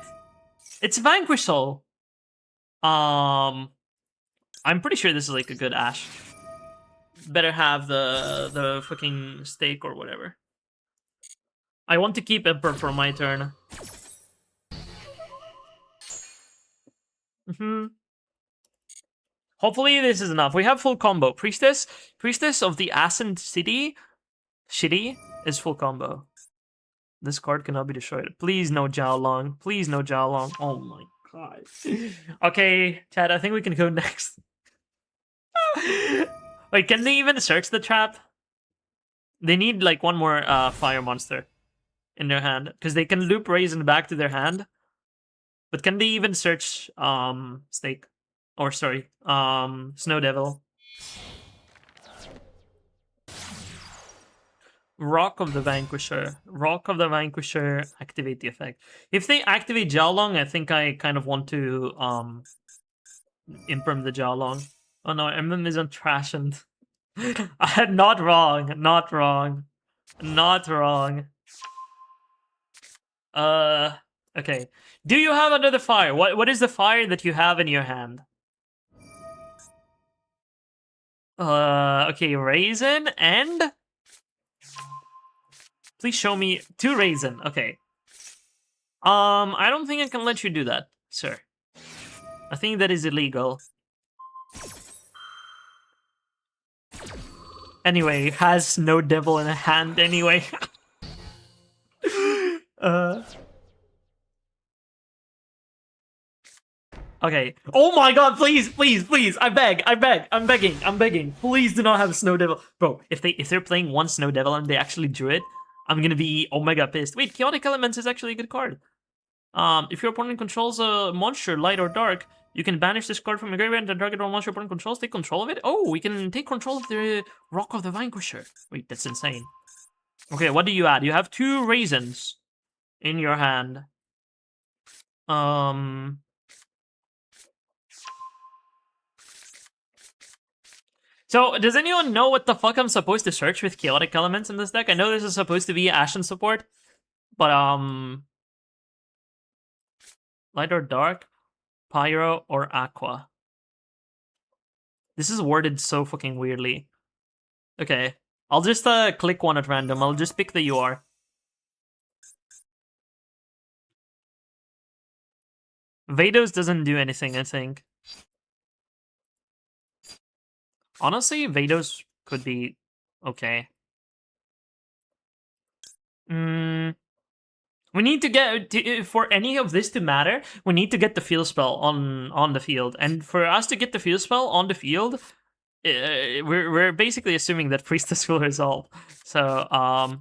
It's Vanquish Soul. I'm pretty sure this is like a good Ash. Better have the fucking stake or whatever. I want to keep Emperor for my turn. Hopefully this is enough. We have full combo. Priestess of the Ascent City. Shitty is full combo. This card cannot be destroyed. Please no Jiaolong. Please no Jiaolong. Oh my god. Okay, Chad, I think we can go next. Wait, can they even search the trap? They need like one more fire monster in their hand. Because they can loop Raisin back to their hand. But can they even search Snake? Or sorry, Snow Devil. Rock of the Vanquisher. Rock of the Vanquisher, activate the effect. If they activate Jiaolong, I think I kind of want to imperm the Jiaolong. Oh no, Emblem is on trash and not wrong. Not wrong. Not wrong. Okay. Do you have another fire? What is the fire that you have in your hand? Okay, Raisin and... Please show me 2 Raisin. Okay. I don't think I can let you do that, sir. I think that is illegal. Anyway, has no devil in a hand anyway. Okay. Oh my god, please, please, please. I'm begging. Please do not have a Snow Devil. Bro, if they're playing one Snow Devil and they actually drew it, I'm gonna be omega pissed. Wait, Chaotic Elements is actually a good card. If your opponent controls a monster, light or dark, you can banish this card from your graveyard and target one monster your opponent controls, take control of it. Oh, we can take control of the Rock of the Vanquisher. Wait, that's insane. Okay, what do you add? You have 2 Raisins in your hand. So, does anyone know what the fuck I'm supposed to search with Chaotic Elements in this deck? I know this is supposed to be Ashen support, but, light or dark, pyro or aqua. This is worded so fucking weirdly. Okay, I'll just, click one at random. I'll just pick the UR. Vados doesn't do anything, I think. Honestly, Vados could be okay. We need to get for any of this to matter. We need to get the field spell on the field, and for us to get the field spell on the field, we're basically assuming that Priestess will resolve. So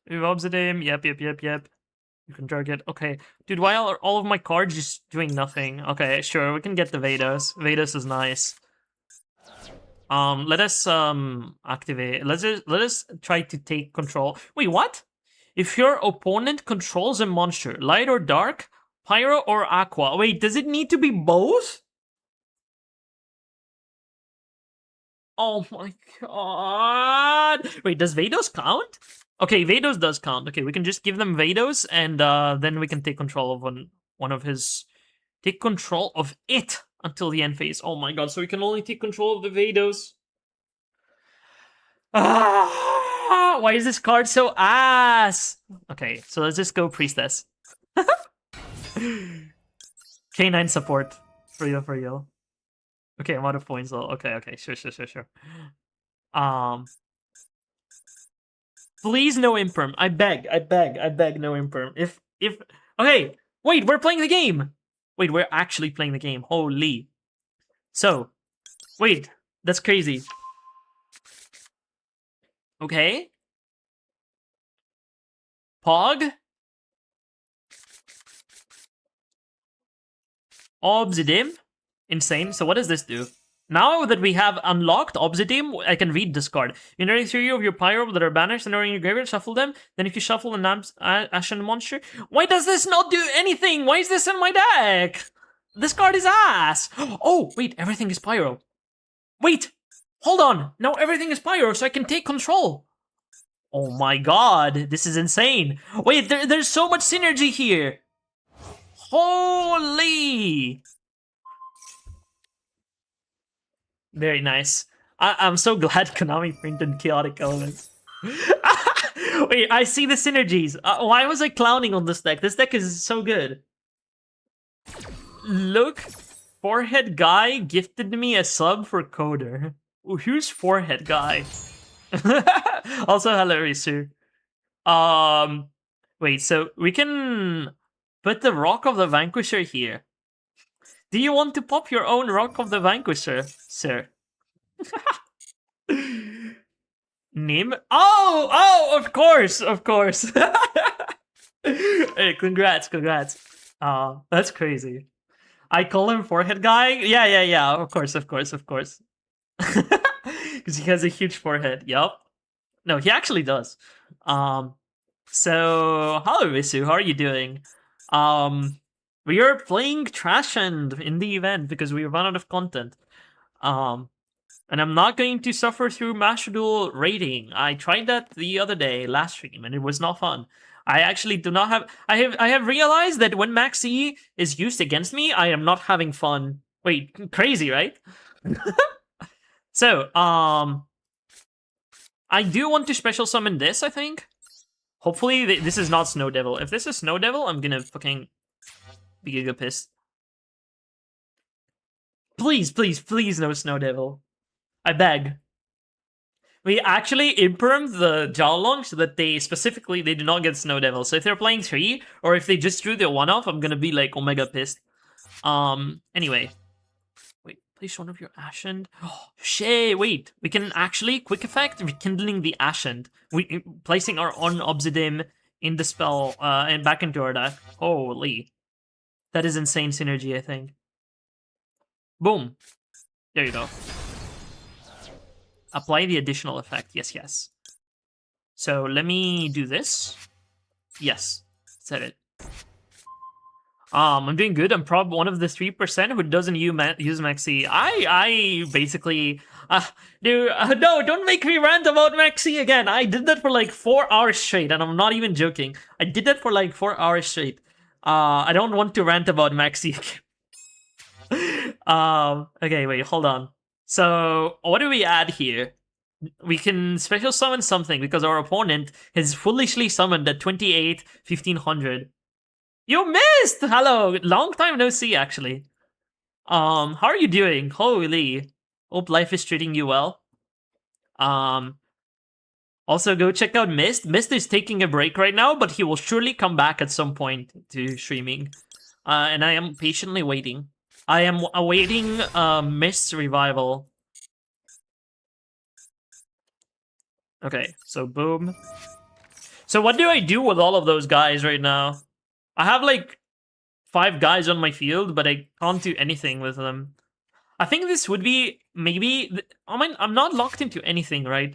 we've Obsidian. Yep. You can drag it. Okay, dude. Why are all of my cards just doing nothing? Okay, sure. We can get the Vados. Vados is nice. Let us activate. Let us try to take control. Wait, what? If your opponent controls a monster, light or dark, pyro or aqua. Wait, does it need to be both? Oh my god. Wait, does Vados count? Okay, Vados does count. Okay, we can just give them Vados, and then we can take control of one of his... Take control of it until the end phase. Oh my god, so we can only take control of the Vados. Why is this card so ass? Okay, so let's just go Priestess. K9 support. For real. Okay, I'm out of points though. Okay, sure. Please no imperm. I beg no imperm. If okay, wait, we're playing the game. Wait, we're actually playing the game. Holy. So, wait, that's crazy. Okay. Pog. Obsidian. Insane. So what does this do? Now that we have unlocked Obsidian, I can read this card. You narrate 3 of your pyro that are banished and are in your graveyard, shuffle them. Then if you shuffle an Ashen monster... Why does this not do anything? Why is this in my deck? This card is ass! Oh, wait, everything is pyro. Wait! Hold on! Now everything is pyro, so I can take control! Oh my god, this is insane! Wait, there's so much synergy here! Holy! Very nice. I'm so glad Konami printed chaotic elements. Wait, I see the synergies. Why was I clowning on this deck? This deck is so good. Look, Forehead Guy gifted me a sub for Coder. Ooh, who's Forehead Guy? Also, hello, Risu. Wait, so we can put the Rock of the Vanquisher here. Do you want to pop your own Rock of the Vanquisher, sir? Name? Oh, of course. Hey, congrats. That's crazy. I call him Forehead Guy? Yeah, of course. Because he has a huge forehead, yup. No, he actually does. So, hello, Visu, how are you doing? We are playing Trash End in the event because we run out of content. And I'm not going to suffer through Mashable rating. I tried that the other day, last stream, and it was not fun. I actually do not have... I have realized that when Max E is used against me, I am not having fun. Wait, crazy, right? So, I do want to special summon this, I think. Hopefully this is not Snow Devil. If this is Snow Devil, I'm gonna fucking be giga pissed. Please no Snow Devil. I beg. We actually impermed the Jawlong so that they do not get Snow Devil. So if they're playing 3, or if they just drew the 1-off, I'm gonna be like omega pissed. Anyway. Wait, place one of your Ascend. Oh, shit, wait. We can actually, quick effect, rekindling the Ascend. Placing our own Obsidian in the spell, and back into our deck. Holy. That is insane synergy, I think. Boom. There you go. Apply the additional effect. Yes. So let me do this. Yes. Said it. I'm doing good. I'm probably one of the 3% who doesn't use Maxi. I basically... dude, no, don't make me rant about Maxi again. I did that for like 4 hours straight, and I'm not even joking. I did that for like 4 hours straight. I don't want to rant about Maxi again. Okay, wait, hold on. So, what do we add here? We can special summon something because our opponent has foolishly summoned at 28, 1500. You missed! Hello! Long time no see, actually. How are you doing? Holy. Hope life is treating you well. Also, go check out Mist. Mist is taking a break right now, but he will surely come back at some point to streaming. And I am patiently waiting. I am awaiting Mist's revival. Okay, so boom. So what do I do with all of those guys right now? I have like 5 guys on my field, but I can't do anything with them. I think this would be maybe... I mean, I'm not locked into anything, right?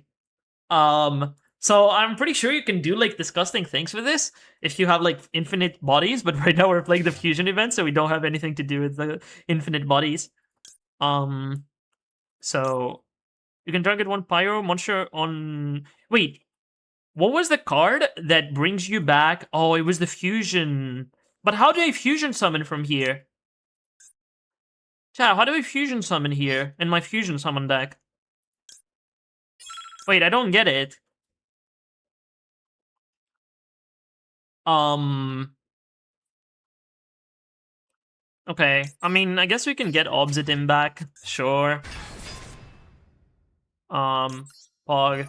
So I'm pretty sure you can do like disgusting things with this if you have like infinite bodies, but right now we're playing the fusion event, so we don't have anything to do with the infinite bodies. So you can target 1 pyro monster on... Wait, what was the card that brings you back? Oh, it was the fusion. But how do I fusion summon from here? Chat, how do I fusion summon here in my fusion summon deck? Wait, I don't get it. Okay, I mean, I guess we can get Obsidian back. Sure. Pog.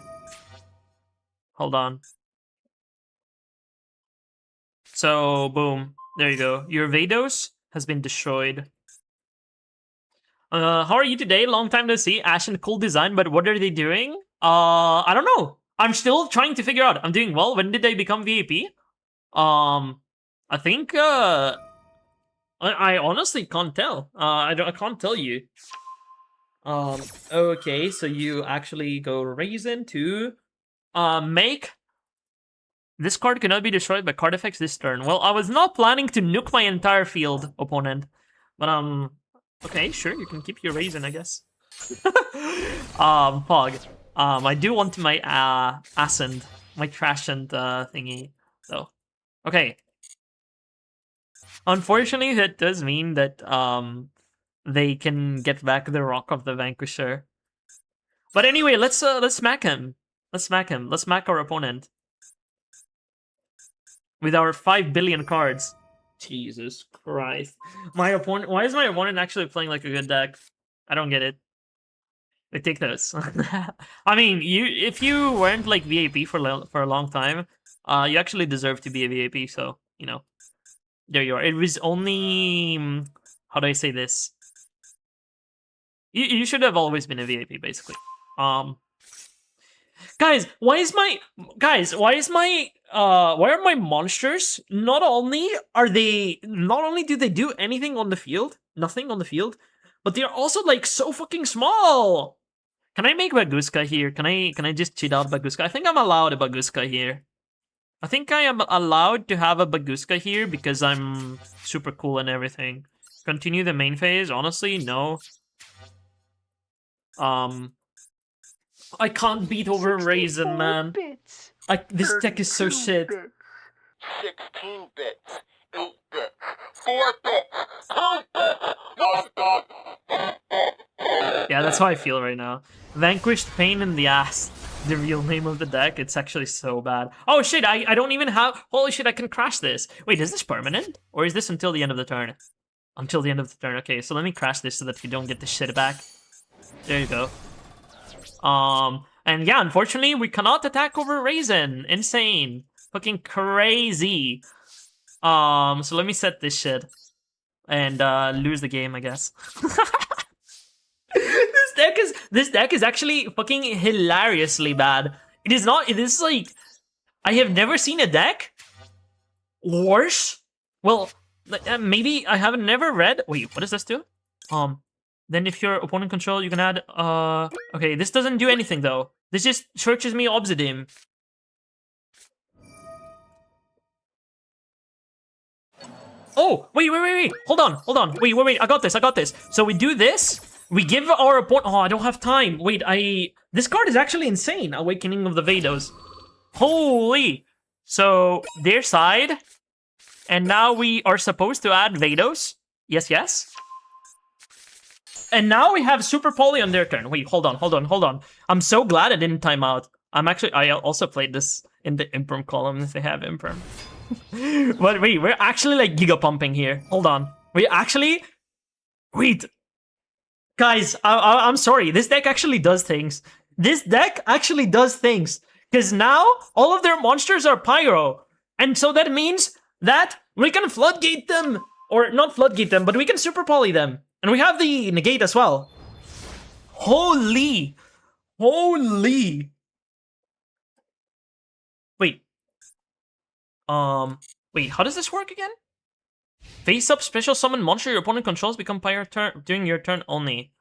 Hold on. So, boom. There you go. Your Vados has been destroyed. How are you today? Long time no see. Ashen, cool design, but what are they doing? I don't know. I'm still trying to figure out. I'm doing well. When did they become VAP? I think, I honestly can't tell. I can't tell you. Okay, so you actually go Raisin to, make... This card cannot be destroyed by card effects this turn. Well, I was not planning to nuke my entire field, opponent. But okay, sure, you can keep your raisin, I guess. Pog. I do want my ascend, my trashend thingy, though. Okay. Unfortunately, that does mean that they can get back the Rock of the Vanquisher. But anyway, let's smack him. Let's smack him. Let's smack our opponent with our 5 billion cards. Jesus Christ. My opponent. Why is my opponent actually playing like a good deck? I don't get it. They take those. I mean, if you weren't like VAP for a long time, you actually deserve to be a VAP. So you know, there you are. It was only how do I say this? You should have always been a VAP, basically. Guys, why are my monsters not only do they do anything on the field, nothing on the field, but they are also like so fucking small. Can I make Baguska here? Can I just cheat out Baguska? I think I'm allowed a Baguska here. I think I am allowed to have a Baguska here because I'm super cool and everything. Continue the main phase? Honestly, no. I can't beat over Raisin, man. Bits. This deck is so 32 shit. bits. 16 bits, 8 bits, 4 bits, 2 bits, 1 bit. Yeah, that's how I feel right now. Vanquished Pain in the Ass. The real name of the deck. It's actually so bad. Oh shit, I don't even have... Holy shit, I can crash this. Wait, is this permanent? Or is this until the end of the turn? Until the end of the turn. Okay, so let me crash this so that you don't get the shit back. There you go. And yeah, unfortunately, we cannot attack over Raisin. Insane. Fucking crazy. So let me set this shit. And, lose the game, I guess. This deck is actually fucking hilariously bad. It is not, it is like, I have never seen a deck worse. Well, maybe I haven't never read, wait, what does this do? Then if your opponent control, you can add, okay, this doesn't do anything though. This just searches me Obsidian. Oh, wait, hold on, wait, I got this. So we do this, we give our opponent, oh, I don't have time. Wait, this card is actually insane, Awakening of the Vados. Holy. So, their side, and now we are supposed to add Vados. Yes. And now we have Super Poly on their turn. Wait, hold on. I'm so glad I didn't time out. I also played this in the Imperm column if they have Imperm. But wait, we're actually like giga pumping here. Hold on. Wait. Guys, I'm sorry. This deck actually does things. Because now all of their monsters are Pyro. And so that means that we can floodgate them. Or not floodgate them, but we can super poly them. And we have the negate as well. Holy. Wait. Wait, how does this work again? Face up, special summon monster your opponent controls become Pyro during your turn only.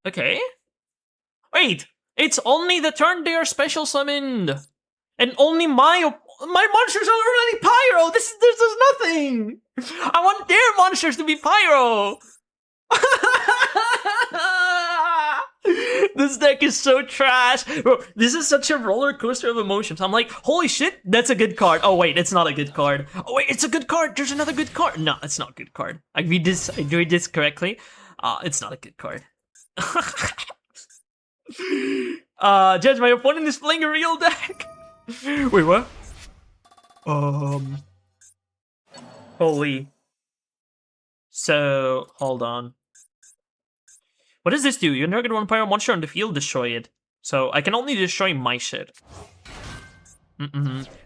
Okay. Wait, it's only the turn they are special summoned. And only my monsters are already Pyro! This is nothing! I want their monsters to be Pyro! This deck is so trash. Bro, this is such a roller coaster of emotions. I'm like, holy shit, that's a good card. Oh wait, it's not a good card. Oh wait, it's a good card. There's another good card. No, it's not a good card. I read this correctly. It's not a good card. Judge, my opponent is playing a real deck. Wait, what? Holy. So, hold on. What does this do? You target one Pyro monster on the field, destroy it. So, I can only destroy my shit.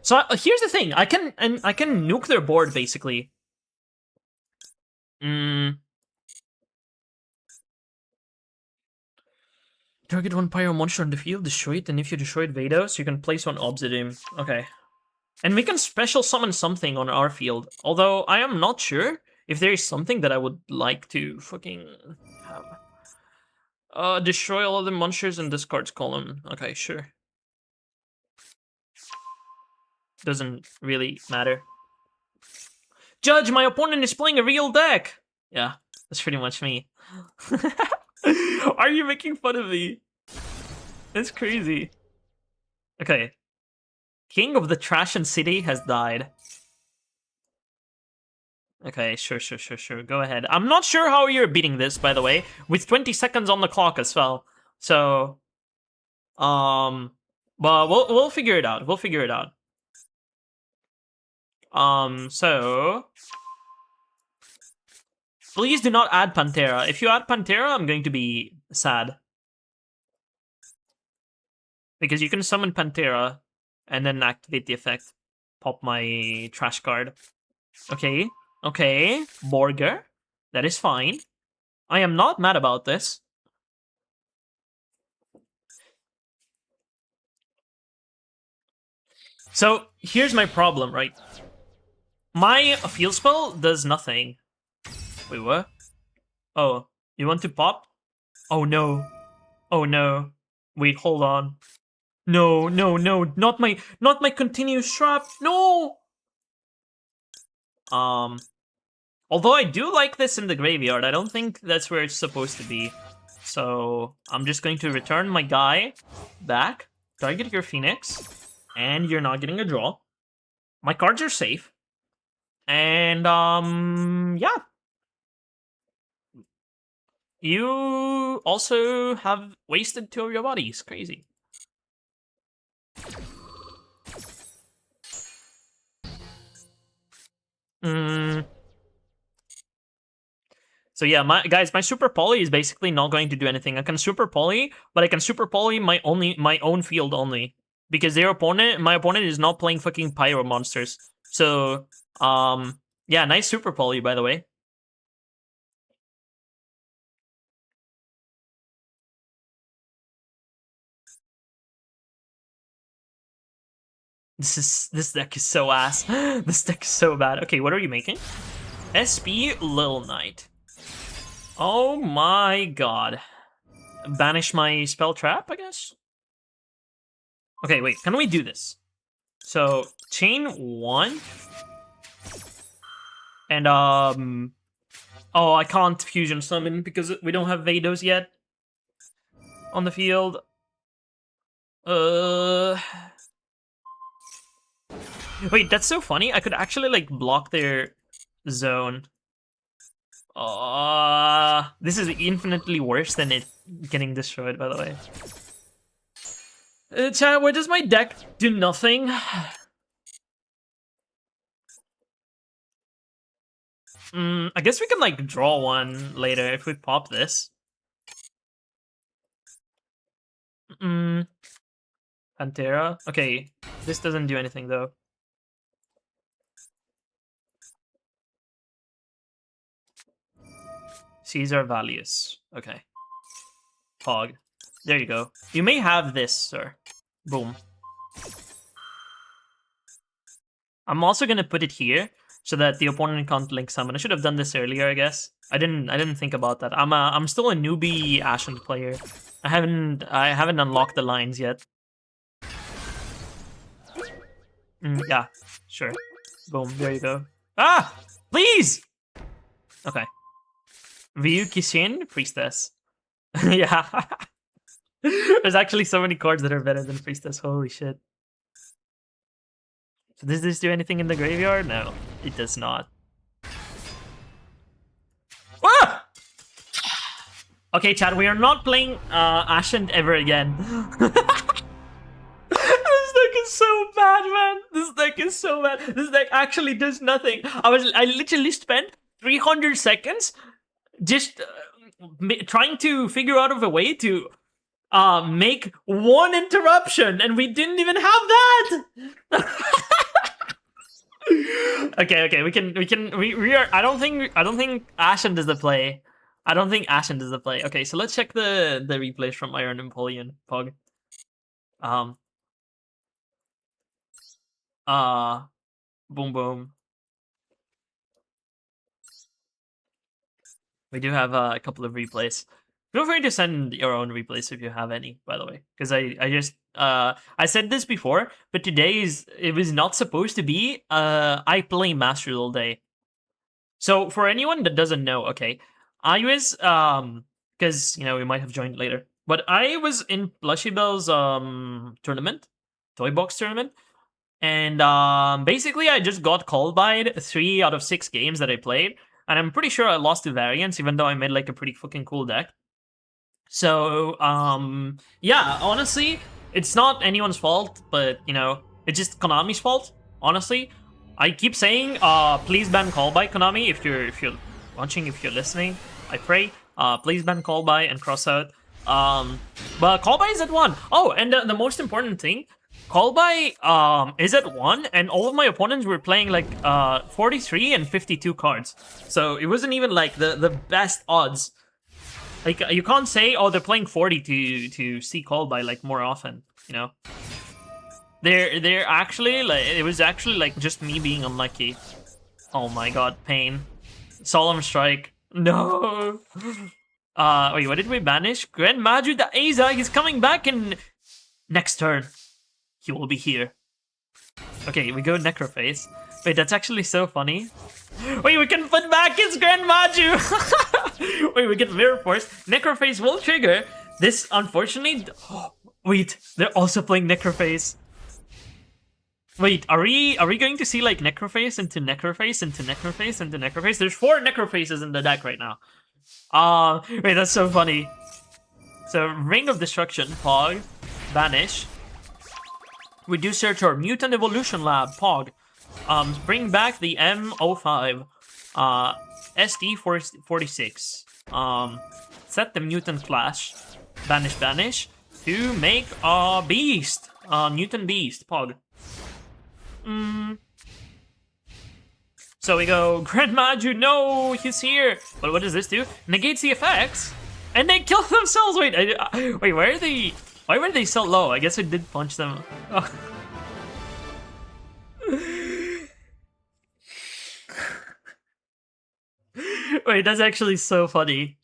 So, here's the thing. I can nuke their board, basically. Target one Pyro monster on the field, destroy it, and if you destroy it Vados, you can place one Obsidian. Okay. And we can special summon something on our field. Although, I am not sure if there is something that I would like to fucking have. Destroy all of the monsters in discard's column. Okay, sure. Doesn't really matter. Judge, my opponent is playing a real deck! Yeah, That's pretty much me. Are you making fun of me? It's crazy. Okay. King of the Trash and City has died. Okay, sure. Go ahead. I'm not sure how you're beating this, by the way, with 20 seconds on the clock as well. So, but we'll figure it out. We'll figure it out. So please do not add Pantera. If you add Pantera, I'm going to be sad. Because you can summon Pantera and then activate the effect. Pop my trash card. Okay. Borger. That is fine. I am not mad about this. So, here's my problem, right? My field spell does nothing. Wait, what? Oh, you want to pop? Oh no. Oh no. Wait, hold on. No, not my continuous trap. No. Although I do like this in the graveyard, I don't think that's where it's supposed to be. So I'm just going to return my guy back, target your Phoenix, and you're not getting a draw. My cards are safe. And yeah. You also have wasted 2 of your bodies. Crazy. So yeah, my super poly is basically not going to do anything. I can super poly, but I can super poly my own field only. Because my opponent is not playing fucking pyro monsters. So yeah, nice super poly, by the way. This deck is so ass. This deck is so bad. Okay, what are you making? SP Lil Knight. Oh my god. Banish my spell trap, I guess? Okay, wait, can we do this? So, chain 1. And, oh, I can't fusion summon because we don't have Vados yet on the field. Wait, that's so funny. I could actually, like, block their zone. This is infinitely worse than it getting destroyed, by the way. Chat, why does my deck do nothing? I guess we can, like, draw one later if we pop this. Pantera? Okay, this doesn't do anything, though. Caesar Valius. Okay. Pog. There you go. You may have this, sir. Boom. I'm also gonna put it here so that the opponent can't link summon. I should have done this earlier, I guess. I didn't think about that. I'm still a newbie Ashen player. I haven't unlocked the lines yet. Yeah, sure. Boom, there you go. Ah! Please! Okay. Ryu Kishin, Priestess. Yeah. There's actually so many cards that are better than Priestess. Holy shit. So does this do anything in the graveyard? No, it does not. Ah! Okay, Chad, we are not playing Ascent ever again. This deck is so bad, man. This deck is so bad. This deck actually does nothing. I literally spent 300 seconds just trying to figure out of a way to make one interruption, and we didn't even have that. Okay, we are. I don't think Ashen does the play. I don't think Ashen does the play. Okay, so let's check the replays from Iron Napoleon Pog. Boom. We do have a couple of replays. Feel free to send your own replays if you have any, by the way. Because I said this before, but it was not supposed to be I play Master all day. So for anyone that doesn't know, okay, I was because we might have joined later, but I was in Plushy Bell's tournament, toy box tournament, and basically I just got called by 3 out of 6 games that I played, and I'm pretty sure I lost to Variants, even though I made like a pretty fucking cool deck. So yeah, honestly, it's not anyone's fault, but it's just Konami's fault. Honestly, I keep saying, please ban call by Konami if you're watching, if you're listening. I pray, please ban call by and cross out. But call by is at 1. Oh, and the most important thing, call by is at 1, and all of my opponents were playing like 43 and 52 cards, so it wasn't even like the best odds. Like, you can't say, oh, they're playing 40 to see call by like more often, They're actually like, it was actually like just me being unlucky. Oh my god, pain. Solemn Strike. No. Wait, what did we banish? Grand Maju the Aza, he's coming back in next turn. He will be here. Okay, we go Necroface. Wait, that's actually so funny. Wait, we can put back his Grand Maju! Wait, we get Mirror Force. Necroface will trigger. This, unfortunately... wait, they're also playing Necroface. Wait, are we going to see like Necroface into Necroface into Necroface into Necroface? There's 4 Necrofaces in the deck right now. Wait, that's so funny. So, Ring of Destruction, Pog, Banish. We do search our Mutant Evolution Lab, Pog. Bring back the M05, SD46. Set the Mutant Clash, Banish, to make a Beast, Mutant Beast, Pog. So we go, Grand Maju, no, he's here. But what does this do? Negates the effects, and they kill themselves. Wait, wait, why are they? Why were they so low? I guess I did punch them. Oh. Wait, that's actually so funny.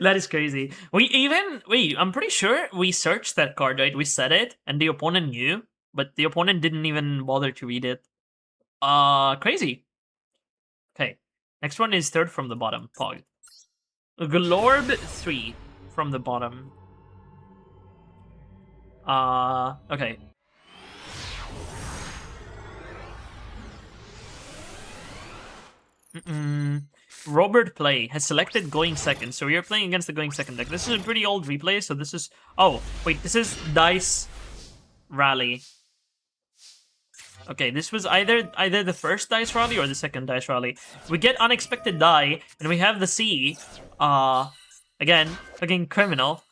That is crazy. Wait, I'm pretty sure we searched that card, right? We said it, and the opponent knew, but the opponent didn't even bother to read it. Crazy. Okay, next one is 3rd from the bottom, Pog. Glorb 3 from the bottom. Okay. Robert Play has selected Going Second, so we are playing against the Going Second deck. This is a pretty old replay, so this is... Oh, wait, this is Dice Rally. Okay, this was either the first Dice Rally or the second Dice Rally. We get Unexpected Die, and we have the C. Again, fucking criminal.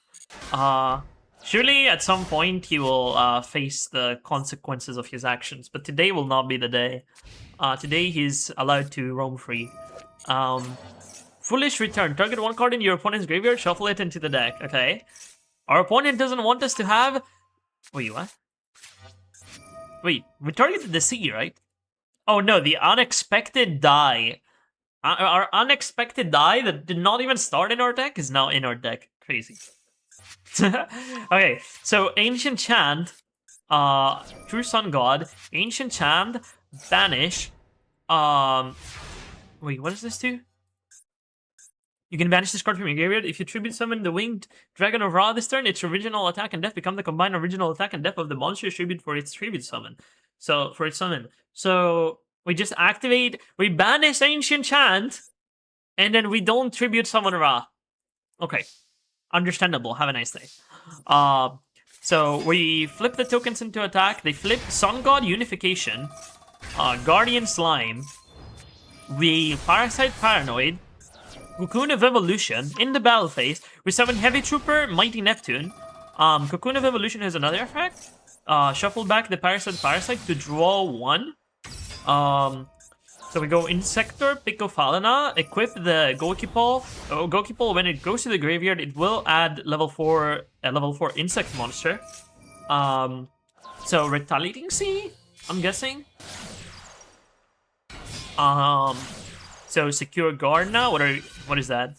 Surely at some point he will face the consequences of his actions, but today will not be the day. Today he's allowed to roam free. Foolish Return. Target 1 card in your opponent's graveyard, shuffle it into the deck. Okay. Our opponent doesn't want us to have... Wait, what? Wait, we targeted the C, right? Oh no, the Unexpected Die. Our Unexpected Die that did not even start in our deck is now in our deck. Crazy. Okay, so Ancient Chant, True Sun God, Ancient Chant, Banish. Wait, what does this do? You can banish this card from your graveyard. If you tribute summon the Winged Dragon of Ra this turn, its original attack and death become the combined original attack and death of the monster tribute for its tribute summon. So, for its summon. So, we just activate, we banish Ancient Chant, and then we don't tribute summon Ra. Okay. Understandable. Have a nice day. So, we flip the tokens into attack. They flip Sun God Unification, Guardian Slime, we Parasite Paranoid, Cocoon of Evolution. In the battle phase, we summon Heavy Trooper, Mighty Neptune. Cocoon of Evolution has another effect. Shuffle back the Parasite to draw 1. So we go Insector, Picofalana, equip the Gokipol. Gokipol, when it goes to the graveyard, it will add a level 4 insect monster. So Retaliating Sea, I'm guessing. So Secure Guard now. What is that?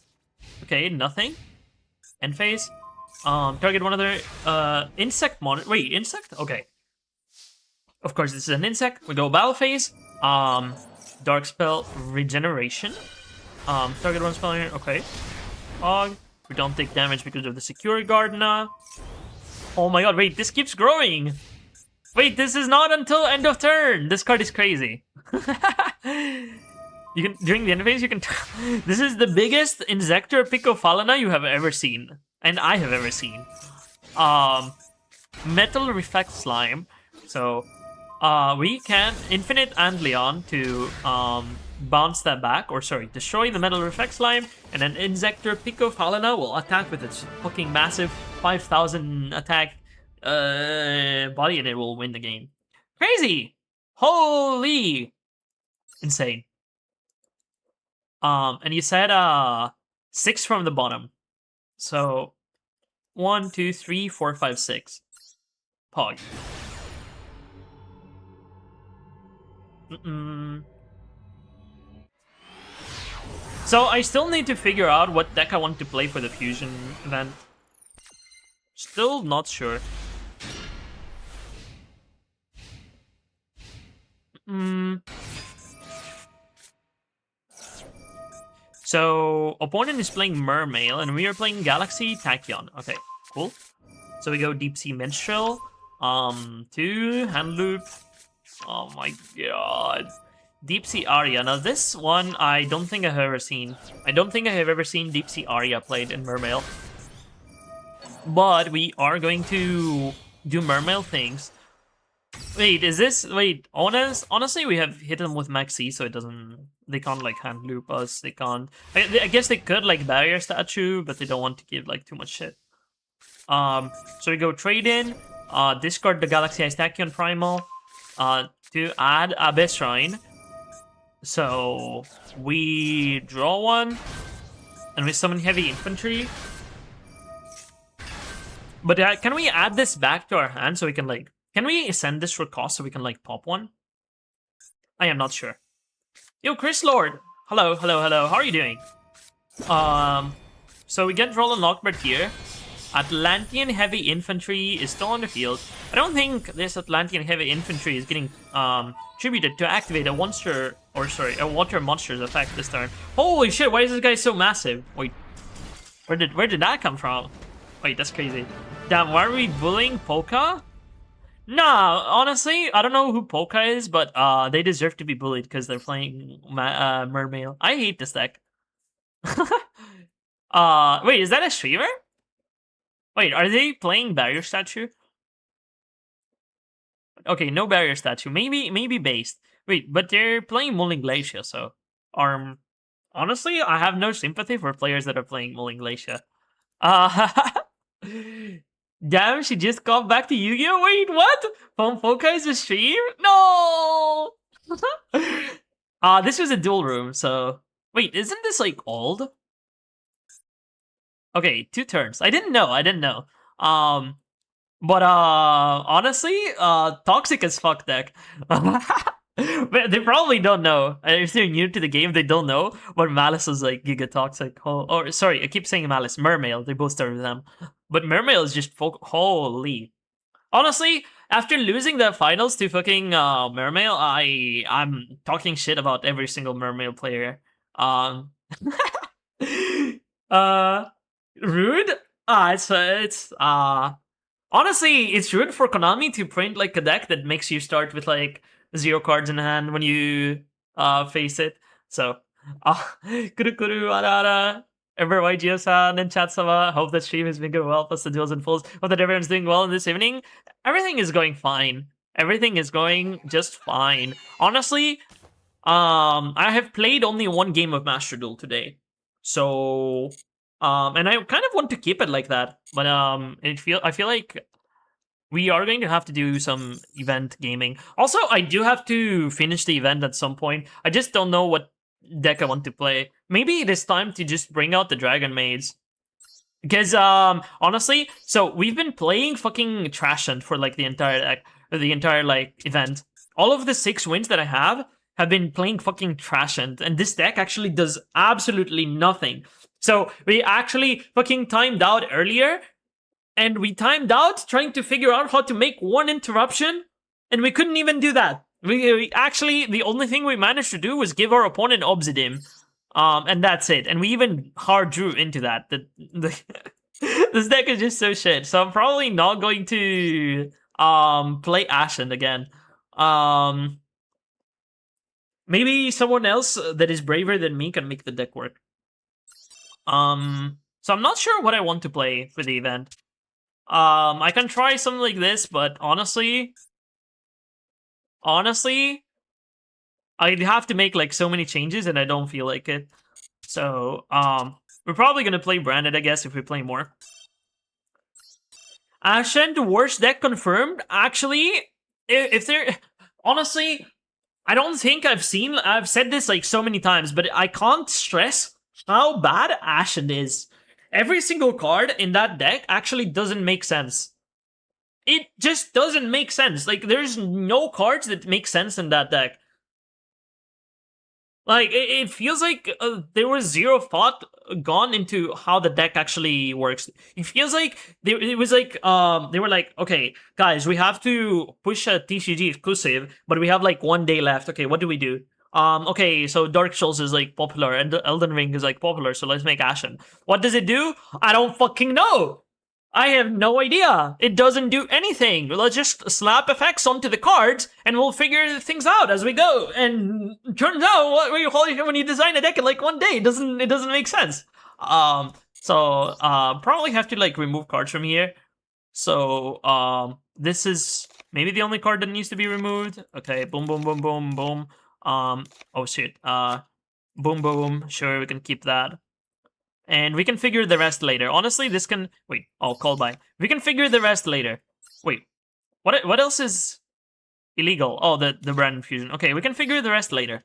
Okay, nothing. End phase. Target one other insect monster. Wait, insect? Okay. Of course, this is an insect. We go battle phase. Dark Spell Regeneration. Target one spell here. Okay. Fog. We don't take damage because of the Secure Guard now. Oh my god, wait, this keeps growing. Wait, this is not until end of turn. This card is crazy. You can during the interface you can this is the biggest Inzektor Picofalana you have ever seen. And I have ever seen. Metal Reflect Slime. So we can Infinite and Leon to bounce that back, or sorry, destroy the Metal Reflect Slime, and then Inzektor Picofalana will attack with its fucking massive 5,000 attack body, and it will win the game. Crazy! Holy! Insane. And you said 6 from the bottom. So 1, 2, 3, 4, 5, 6. Pog. So I still need to figure out what deck I want to play for the fusion event. Still not sure. So opponent is playing Mermail and we are playing Galaxy Tachyon. Okay, cool. So we go Deep Sea Minstrel. 2 Hand Loop. Oh my god. Deep Sea Aria. Now this one I don't think I have ever seen. I don't think I have ever seen Deep Sea Aria played in Mermail. But we are going to do Mermail things. Wait, is this... Wait, honestly, we have hit them with Maxi, so it doesn't... They can't, like, hand loop us. They can't... I guess they could, like, Barrier Statue, but they don't want to give, like, too much shit. So we go Trade In, discard the Galaxy Ice Tachyon Primal, to add Abyss Shrine. So we draw one, and we summon Heavy Infantry. But can we add this back to our hand so we can, like... Can we send this for cost so we can, like, pop one? I am not sure. Yo, Chris Lord! Hello, hello, hello. How are you doing? So we get Roll and Lockbird here. Atlantean Heavy Infantry is still on the field. I don't think this Atlantean Heavy Infantry is getting tributed to activate a monster, or sorry, a water monster's effect this turn. Holy shit, why is this guy so massive? Wait, where did that come from? Wait, that's crazy. Damn, why are we bullying Polka? Nah, honestly, I don't know who Polka is, but they deserve to be bullied because they're playing Mermail. I hate this deck. Wait, is that a streamer? Wait, are they playing Barrier Statue? Okay, no Barrier Statue. Maybe based. Wait, but they're playing Mulling Glacier, so... honestly, I have no sympathy for players that are playing Mulling Glacier. Damn, she just got back to Yu-Gi-Oh! Wait, what? Polka is a stream? No! This was a dual room, so... Wait, isn't this, like, old? Okay, 2 turns. I didn't know. But honestly, toxic as fuck deck. But they probably don't know. If they're new to the game, they don't know. But Malice is like Giga Toxic. Or sorry, I keep saying Malice. Mermail. They both start with them. But Mermail is just holy. Honestly, after losing the finals to fucking Mermail, I'm talking shit about every single Mermail player. Rude? Honestly, it's rude for Konami to print like a deck that makes you start with like 0 cards in hand when you face it. So, kuru arara. EmberYGO-san and chat-sama. Hope that stream has been going well, plus the duels and fulls. Hope that everyone's doing well in this evening. Everything is going fine. Everything is going just fine. Honestly, I have played only 1 game of Master Duel today. So, and I kind of want to keep it like that. But I feel like we are going to have to do some event gaming. Also, I do have to finish the event at some point. I just don't know what deck I want to play. Maybe it is time to just bring out the Dragon Maids. Because, honestly, so we've been playing fucking Trashant for, like, the entire, like, event. All of the 6 wins that I have been playing fucking Trashant, and this deck actually does absolutely nothing. So, we actually fucking timed out earlier, and we timed out trying to figure out how to make 1 interruption, and we couldn't even do that. We actually, the only thing we managed to do was give our opponent Obsidian. And that's it. And we even hard drew into that. This deck is just so shit. So I'm probably not going to play Ashen again. Maybe someone else that is braver than me can make the deck work. So I'm not sure what I want to play for the event. I can try something like this, but honestly, I'd have to make like so many changes, and I don't feel like it. So, we're probably gonna play Branded, I guess, if we play more. Ashen, the worst deck confirmed. Actually, if there, honestly, I don't think I've said this like so many times, but I can't stress how bad Ashen is. Every single card in that deck actually doesn't make sense. It just doesn't make sense. Like, there's no cards that make sense in that deck. Like, it feels like there was zero thought gone into how the deck actually works. It feels like they were like, okay, guys, we have to push a TCG exclusive, but we have like 1 day left. Okay, what do we do? Okay, so Dark Souls is like popular, and Elden Ring is like popular, so let's make Ashen. What does it do? I don't fucking know! I have no idea. It doesn't do anything. Let's just slap effects onto the cards, and we'll figure things out as we go. And turns out, when you design a deck in like 1 day, it doesn't make sense. So probably have to like remove cards from here. So this is maybe the only card that needs to be removed. Okay, boom, boom, boom, boom, boom. Oh shit. Boom, boom. Sure, we can keep that. And we can figure the rest later. Honestly, this can... Wait, I'll call by. We can figure the rest later. Wait, what else is illegal? Oh, the brand infusion. Okay, we can figure the rest later.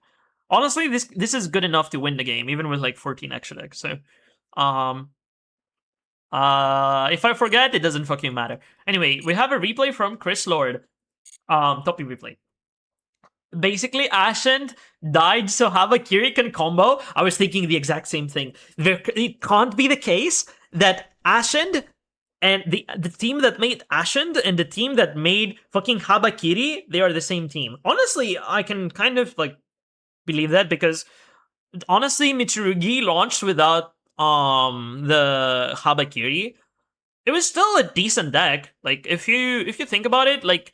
Honestly, this is good enough to win the game, even with like 14 extra decks. So, if I forget, it doesn't fucking matter. Anyway, we have a replay from Chris Lord. Toppy replay. Basically, Ashen died so Habakiri can combo. I was thinking the exact same thing. It can't be the case that Ashen and the team that made Ashen and the team that made fucking Habakiri, they are the same team. Honestly, I can kind of like believe that, because honestly, Mitsurugi launched without the Habakiri. It was still a decent deck. Like, if you think about it, like,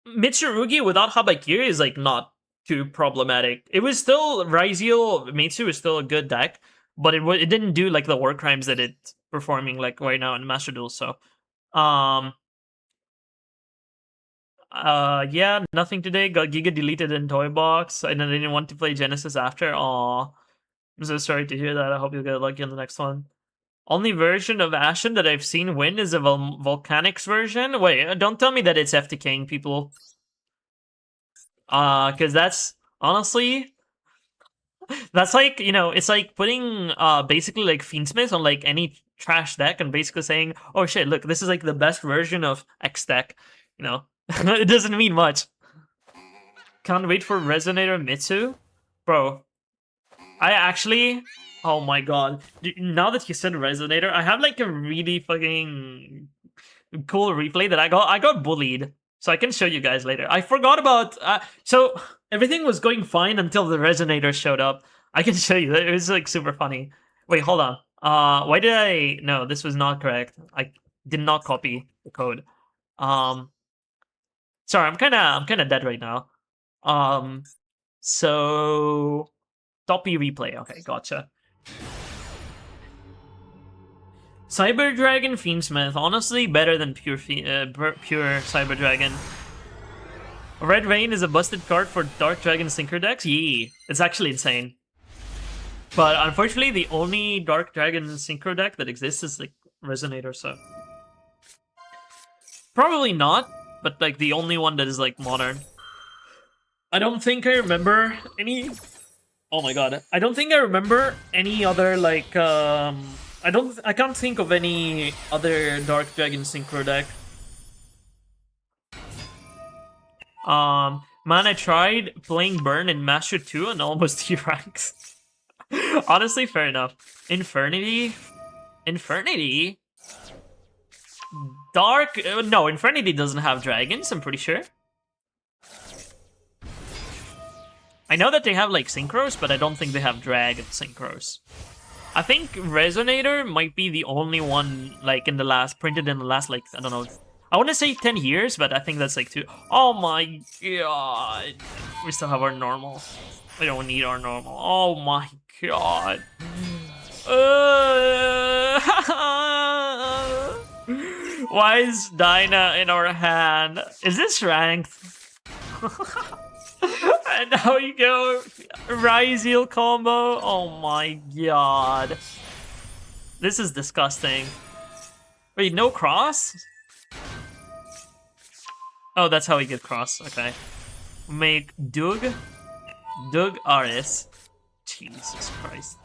Mitsurugi without Habakiri is like not too problematic. It was still Raizio Mitsu is still a good deck, but it didn't do like the war crimes that it's performing like right now in Master Duel. So, yeah, nothing today. Got Giga deleted in Toy Box, and I didn't want to play Genesis after. Aw, I'm so sorry to hear that. I hope you'll get lucky on the next one. Only version of Ashen that I've seen win is a Volcanics version. Wait, don't tell me that it's FTKing people. Because that's, honestly, that's like, you know, it's like putting, basically like Fiendsmith on like any trash deck and basically saying, oh shit, look, this is like the best version of X deck. You know, it doesn't mean much. Can't wait for Resonator Mitsu. Bro, I actually... Oh my god. Now that you said Resonator, I have like a really fucking cool replay that I got bullied. So I can show you guys later. I forgot about... so everything was going fine until the Resonator showed up. I can show you. It was like super funny. Wait, hold on. Why did I... No, this was not correct. I did not copy the code. Sorry, I'm kind of dead right now. So... Toppy replay. Okay, gotcha. Cyber Dragon Fiendsmith, honestly better than pure Cyber Dragon. Red Rain is a busted card for Dark Dragon Synchro decks? Yee, it's actually insane. But unfortunately, the only Dark Dragon Synchro deck that exists is like Resonator, so... Probably not, but like the only one that is like modern. I don't think I remember any... Oh my god. I don't think I remember any other, like, I can't think of any other Dark Dragon Synchro deck. Man, I tried playing Burn in Master 2 and almost T ranks. Honestly, fair enough. Infernity? Dark... no, Infernity doesn't have dragons, I'm pretty sure. I know that they have like synchros, but I don't think they have drag synchros. I think Resonator might be the only one like printed in the last like, I don't know, I want to say 10 years, but I think that's like 2. Oh my god. We still have our normal. We don't need our normal. Oh my god. Why is Dyna in our hand? Is this ranked? And now you go Ryzeal combo. Oh my god. This is disgusting. Wait, no cross? Oh, that's how we get cross. Okay. Make Doug RS. Jesus Christ.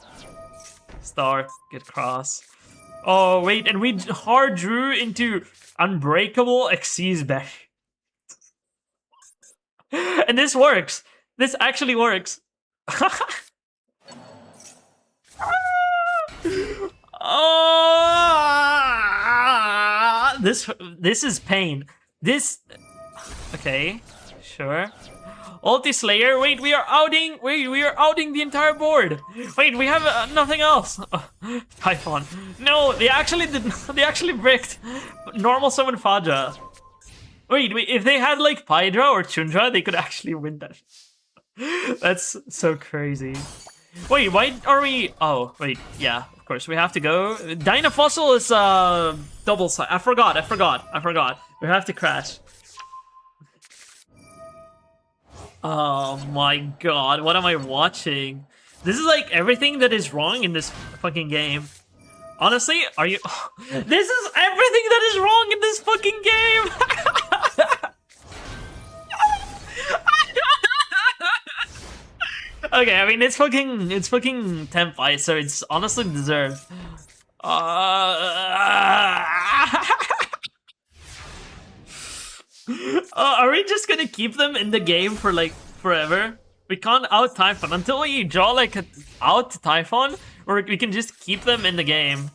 Star, get cross. Oh, wait, and we hard drew into Unbreakable Xyz Bash. And this works. This actually works. Oh, this is pain. This. Okay, sure. Ulti Slayer. Wait, we are outing. Wait, we are outing the entire board. Wait, we have nothing else. Typhon. No, they actually did. They actually bricked. Normal summon Faja. Wait, if they had like Pydra or Chundra, they could actually win that. That's so crazy. Wait, why are we? Oh, wait, yeah, of course we have to go. Dynafossil is double side. I forgot. We have to crash. Oh my god, what am I watching? This is like everything that is wrong in this fucking game. Honestly, are you? This is everything that is wrong in this fucking game. Okay, I mean it's fucking temp fight, so it's honestly deserved. Are we just gonna keep them in the game for like forever? We can't out Typhon until we draw like a out Typhon, or we can just keep them in the game.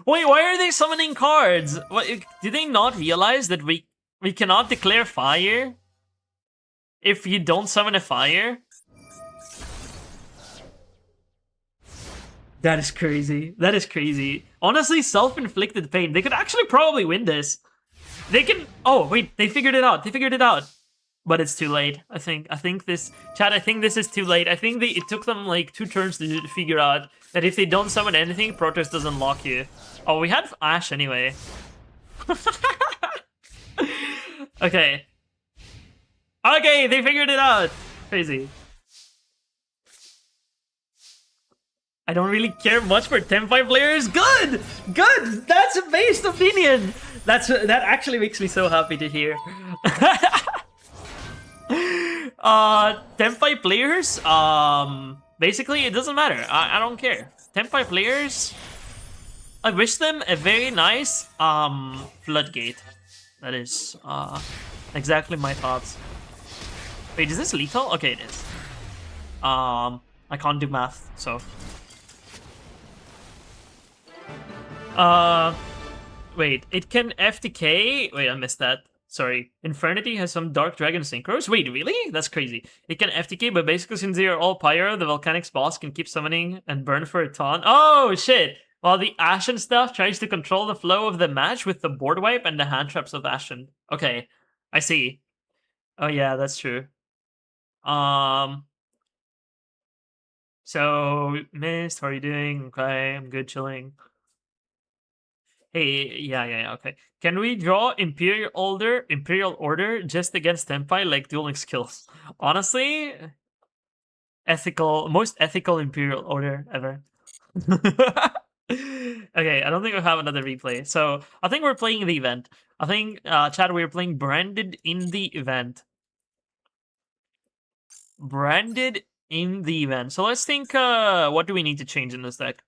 Wait, why are they summoning cards? What, do they not realize that we cannot declare fire if you don't summon a fire? That is crazy. That is crazy. Honestly, self-inflicted pain. They could actually probably win this. They can. Oh wait, they figured it out. They figured it out. But it's too late. I think this chat. I think this is too late. I think it took them like 2 turns to figure out that if they don't summon anything, Protoss doesn't lock you. Oh, we had Ashe anyway. Okay. Okay, they figured it out. Crazy. I don't really care much for Temp5 players. Good! Good! That's a based opinion! That actually makes me so happy to hear. Temp5 players, basically it doesn't matter. I don't care. Temp5 players, I wish them a very nice floodgate. That is exactly my thoughts. Wait, is this lethal? Okay, it is. I can't do math, so. Wait, it can FTK? Wait, I missed that. Sorry. Infernity has some Dark Dragon synchros? Wait, really? That's crazy. It can FTK, but basically since they are all Pyro, the Volcanics boss can keep summoning and burn for a ton. Oh, shit! While the Ashen stuff tries to control the flow of the match with the board wipe and the hand traps of Ashen. Okay, I see. Oh yeah, that's true. So, Mist, how are you doing? Okay, I'm good, chilling. Hey, yeah, okay. Can we draw Imperial Order just against Tempai like dueling skills? Honestly, most ethical Imperial Order ever. Okay, I don't think we have another replay. So I think we're playing the event. I think, Chad, we're playing Branded in the event. Branded in the event. So let's think, what do we need to change in this deck?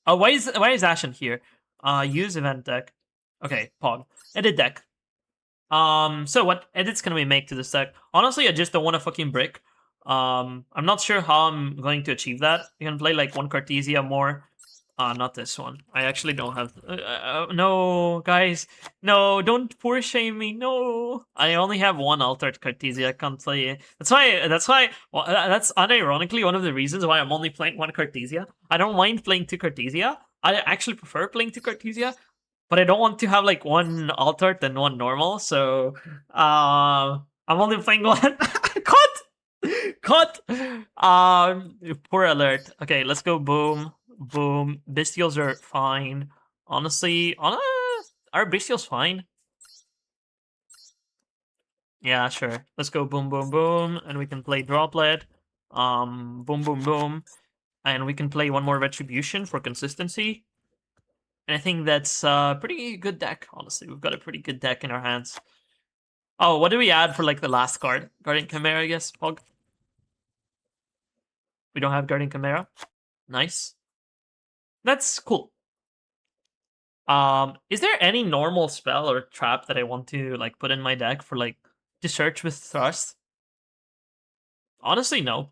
Oh, why is Ashen here? Use event deck. Okay, Pog. Edit deck. So what edits can we make to this deck? Honestly, I just don't want to fucking brick. I'm not sure how I'm going to achieve that. You can play like 1 Cartesia more. Not this one. I actually don't have. No, guys, no, don't poor shame me. No, I only have one altered Cartesia. I can't play it. That's why. That's why. Well, that's unironically one of the reasons why I'm only playing one Cartesia. I don't mind playing two Cartesia. I actually prefer playing two Cartesia, but I don't want to have like one altered and one normal. So, I'm only playing one. Cut. Cut. Poor alert. Okay, let's go. Boom. Boom. Bestials are fine. Honestly, are bestials fine? Yeah, sure. Let's go boom, boom, boom, and we can play droplet. Boom, boom, boom, and we can play one more retribution for consistency. And I think that's a pretty good deck. Honestly, we've got a pretty good deck in our hands. Oh, what do we add for like the last card? Guardian Chimera, I guess. Pog. We don't have Guardian Chimera. Nice. That's cool. Is there any normal spell or trap that I want to like put in my deck for like to search with thrust? Honestly, no.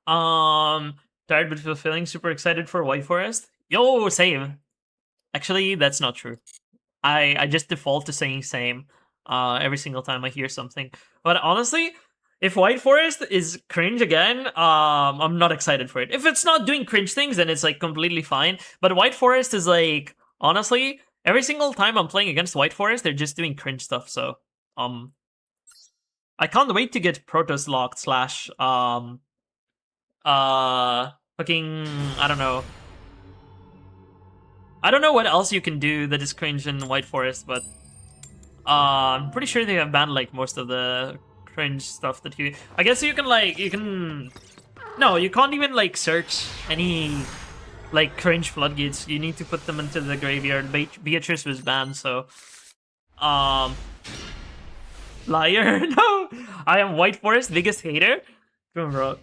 Tired but fulfilling. Super excited for White Forest. Yo, same. Actually, that's not true. I just default to saying same every single time I hear something. But honestly, if White Forest is cringe again, I'm not excited for it. If it's not doing cringe things, then it's like completely fine. But White Forest is like, honestly, every single time I'm playing against White Forest, they're just doing cringe stuff. So, I can't wait to get Protoss locked slash fucking I don't know. I don't know what else you can do that is cringe in White Forest, but I'm pretty sure they have banned like most of the cringe stuff that you. I guess you can like No, you can't even like search any like cringe floodgates. You need to put them into the graveyard. Beatrice was banned, so liar. No, I am White Forest biggest hater. Bro,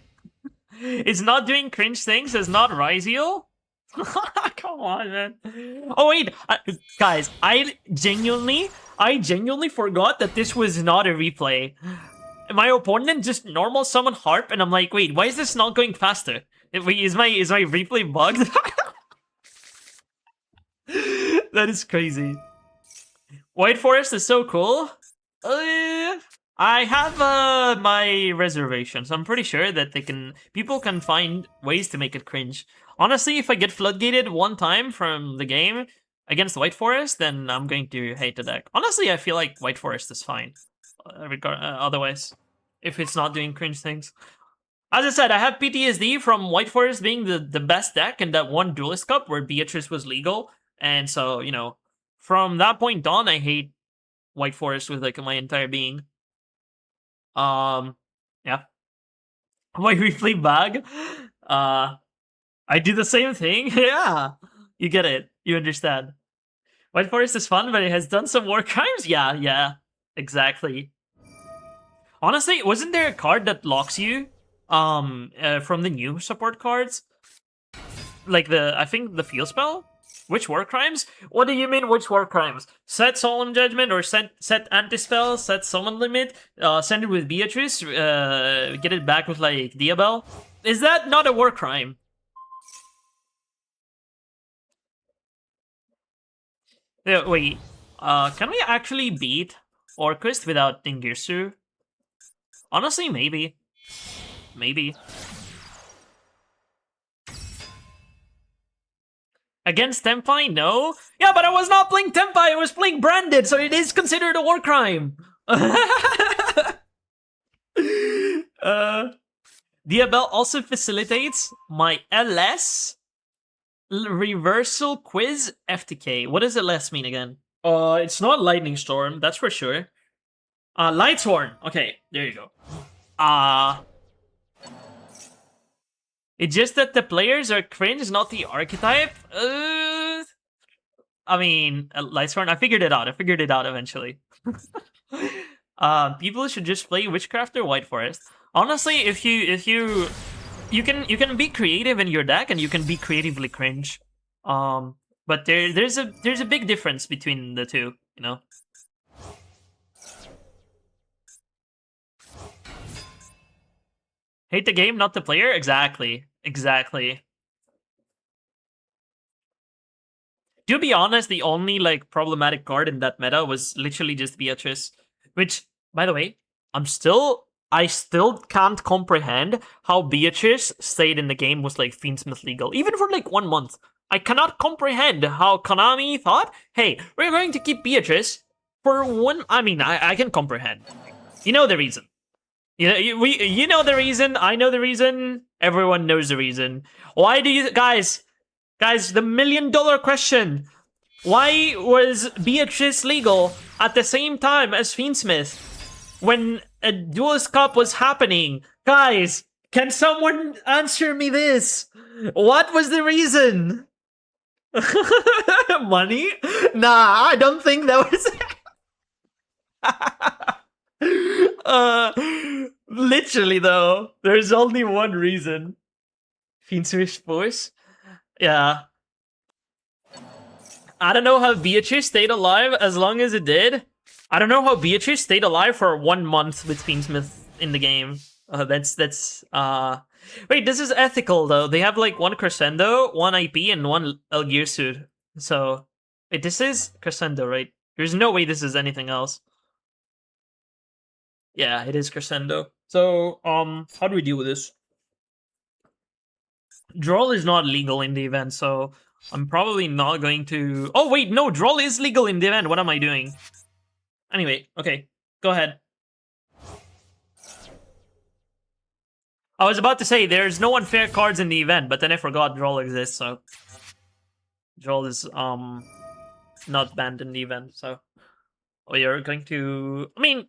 it's not doing cringe things. It's not Ryzeal. Come on, man. Oh wait, guys, I genuinely forgot that this was not a replay. My opponent just normal summon Harp, and I'm like, wait, why is this not going faster? Wait, is my replay bugged? That is crazy. White Forest is so cool. I have my reservations. I'm pretty sure that people can find ways to make it cringe. Honestly, if I get floodgated one time from the game against White Forest, then I'm going to hate the deck. Honestly, I feel like White Forest is fine. Otherwise, if it's not doing cringe things. As I said, I have PTSD from White Forest being the best deck in that one Duelist Cup where Beatrice was legal. And so, you know, from that point on, I hate White Forest with like my entire being. Yeah. My replay bag. I do the same thing. Yeah. You get it. You understand. White Forest is fun, but it has done some war crimes. Yeah. Exactly. Honestly, wasn't there a card that locks you from the new support cards? Like I think the field spell? Which war crimes? What do you mean, which war crimes? Set Solemn Judgment or set Anti-Spell, set Summon Limit, send it with Beatrice, get it back with, like, Diabel? Is that not a war crime? Wait, can we actually beat Orcust without Dingirsu? Honestly, maybe. Maybe. Against Tempai? No? Yeah, but I was not playing Tempai, I was playing Branded, so it is considered a war crime. Diabel also facilitates my LS Reversal Quiz FTK. What does LS mean again? It's not Lightning Storm, that's for sure. Lightsworn. Okay, there you go. It's just that the players are cringe, not the archetype. I mean, Lightsworn. I figured it out. Eventually. People should just play Witchcraft or White Forest. Honestly, if you can be creative in your deck and you can be creatively cringe. But there's a big difference between the two, you know. Hate the game, not the player? Exactly. Exactly. To be honest, the only like problematic card in that meta was literally just Beatrice, which, by the way, I still can't comprehend how Beatrice stayed in the game was like Fiendsmith legal, even for like 1 month. I cannot comprehend how Konami thought, hey, we're going to keep Beatrice for one. I mean, I can comprehend. You know the reason. You know the reason. I know the reason. Everyone knows the reason. Why do you guys? Guys, the $1,000,000 question. Why was Beatrice legal at the same time as Fiendsmith when a Duelist Cup was happening? Guys, can someone answer me this? What was the reason? Money? Nah, I don't think that was. Literally though, there's only one reason. Fiendsmith voice? Yeah. I don't know how Beatrice stayed alive as long as it did. I don't know how Beatrice stayed alive for 1 month with Fiendsmith in the game. Wait, this is ethical though. They have like one Crescendo, one IP, and one Elgear suit. So, wait, this is Crescendo, right? There's no way this is anything else. Yeah, it is Crescendo. So, how do we deal with this? Droll is not legal in the event, so I'm probably not going to... Oh, wait, no, Droll is legal in the event. What am I doing? Anyway, okay, go ahead. I was about to say, there's no unfair cards in the event, but then I forgot Droll exists, so... Droll is, not banned in the event, so... We are going to... I mean,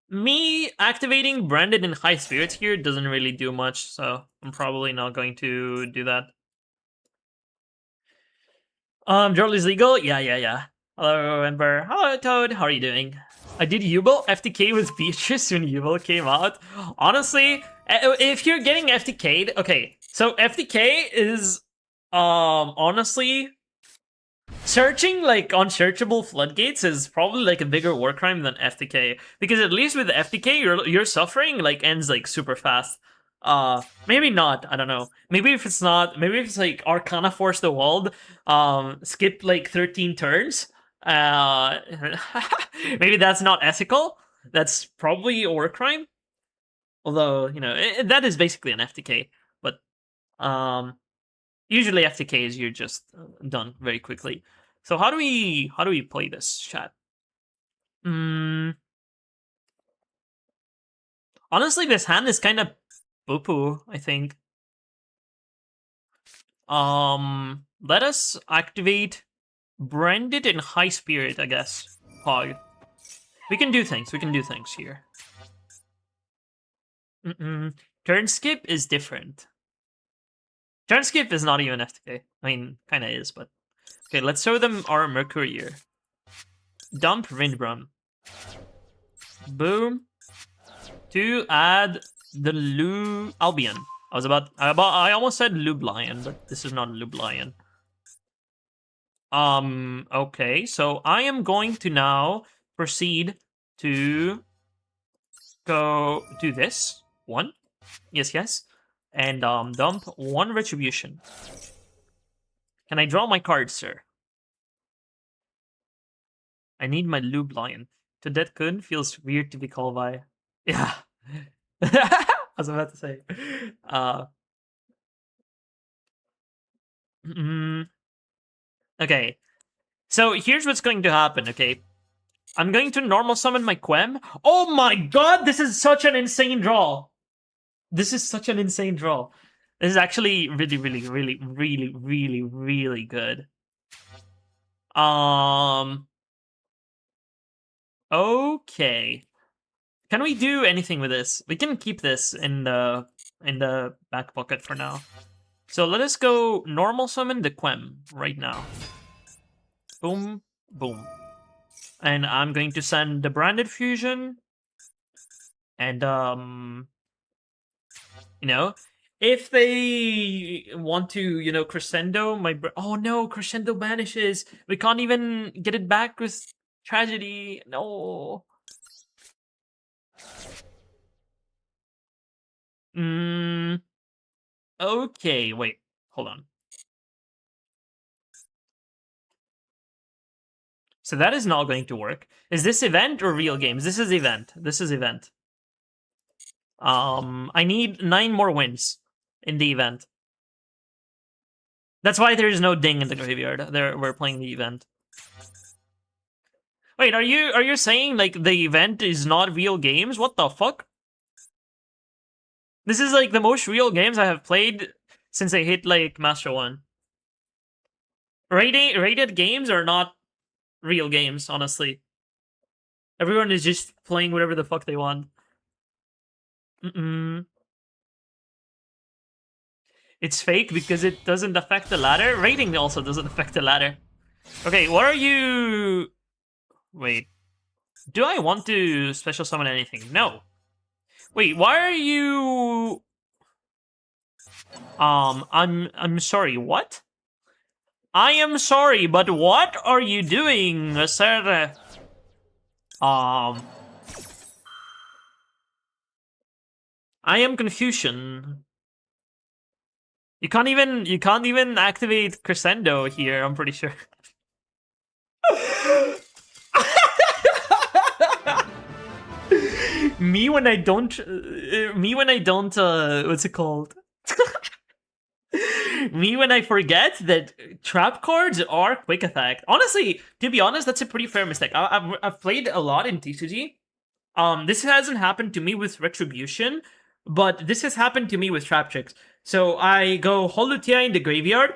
me activating Branded in High Spirits here doesn't really do much, so I'm probably not going to do that. Droll is legal? Yeah. Hello, Ember. Hello, Toad. How are you doing? I did Yubel FTK with Beatrice when Yubel came out. Honestly, if you're getting FTK'd, okay, so FTK is, honestly, searching like unsearchable floodgates is probably like a bigger war crime than FTK, because at least with FTK, your suffering like ends like super fast. Maybe not, I don't know. Maybe if it's like Arcana Force the World, skip like 13 turns. Maybe that's not ethical. That's probably a war crime. Although, you know, that is basically an FTK. But, usually FTKs, you're just done very quickly. So how do we play this, chat? Honestly, this hand is kind of poo-poo, I think. Let us activate Branded in High Spirit, I guess. Pog. We can do things here. Turn skip is different. Turn skip is not even FTK. I mean, kinda is, but... Okay, let's show them our Mercurier. Dump Rindbrum. Boom. To add the Lu Albion. I almost said Lublion, but this is not Lublion. Okay, so I am going to now proceed to go do this. One. Yes. And dump one Retribution. Can I draw my card, sir? I need my Lublion. To that Kun feels weird to be called by. Yeah. I was about to say. Okay. So here's what's going to happen, okay? I'm going to normal summon my Quem. Oh my god, this is such an insane draw. This is such an insane draw. This is actually really good. Okay. Can we do anything with this? We can keep this in the back pocket for now. So let us go normal summon the Quem right now. Boom, boom. And I'm going to send the Branded Fusion. And, you know, if they want to, you know, Crescendo, oh no, Crescendo vanishes. We can't even get it back with Tragedy. No. Okay, wait, hold on. So that is not going to work. Is this event or real games? This is event. This is event. I need 9 more wins in the event. That's why there's no ding in the graveyard. We're playing the event. Wait, are you saying like the event is not real games? What the fuck? This is like the most real games I have played since I hit like Master 1. Rated games are not real games, honestly. Everyone is just playing whatever the fuck they want. It's fake because it doesn't affect the ladder. Rating also doesn't affect the ladder. Okay, what are you... Wait. Do I want to special summon anything? No. Wait, why are you... I'm sorry, what? I am sorry, but what are you doing, sir? I am confusion. You can't even activate Crescendo here, I'm pretty sure. Me when I don't what's it called? Me when I forget that trap cards are quick effect. Honestly, to be honest, that's a pretty fair mistake. I've played a lot in TCG. This hasn't happened to me with Retribution, but this has happened to me with Trap Tricks. So I go Holutia in the graveyard,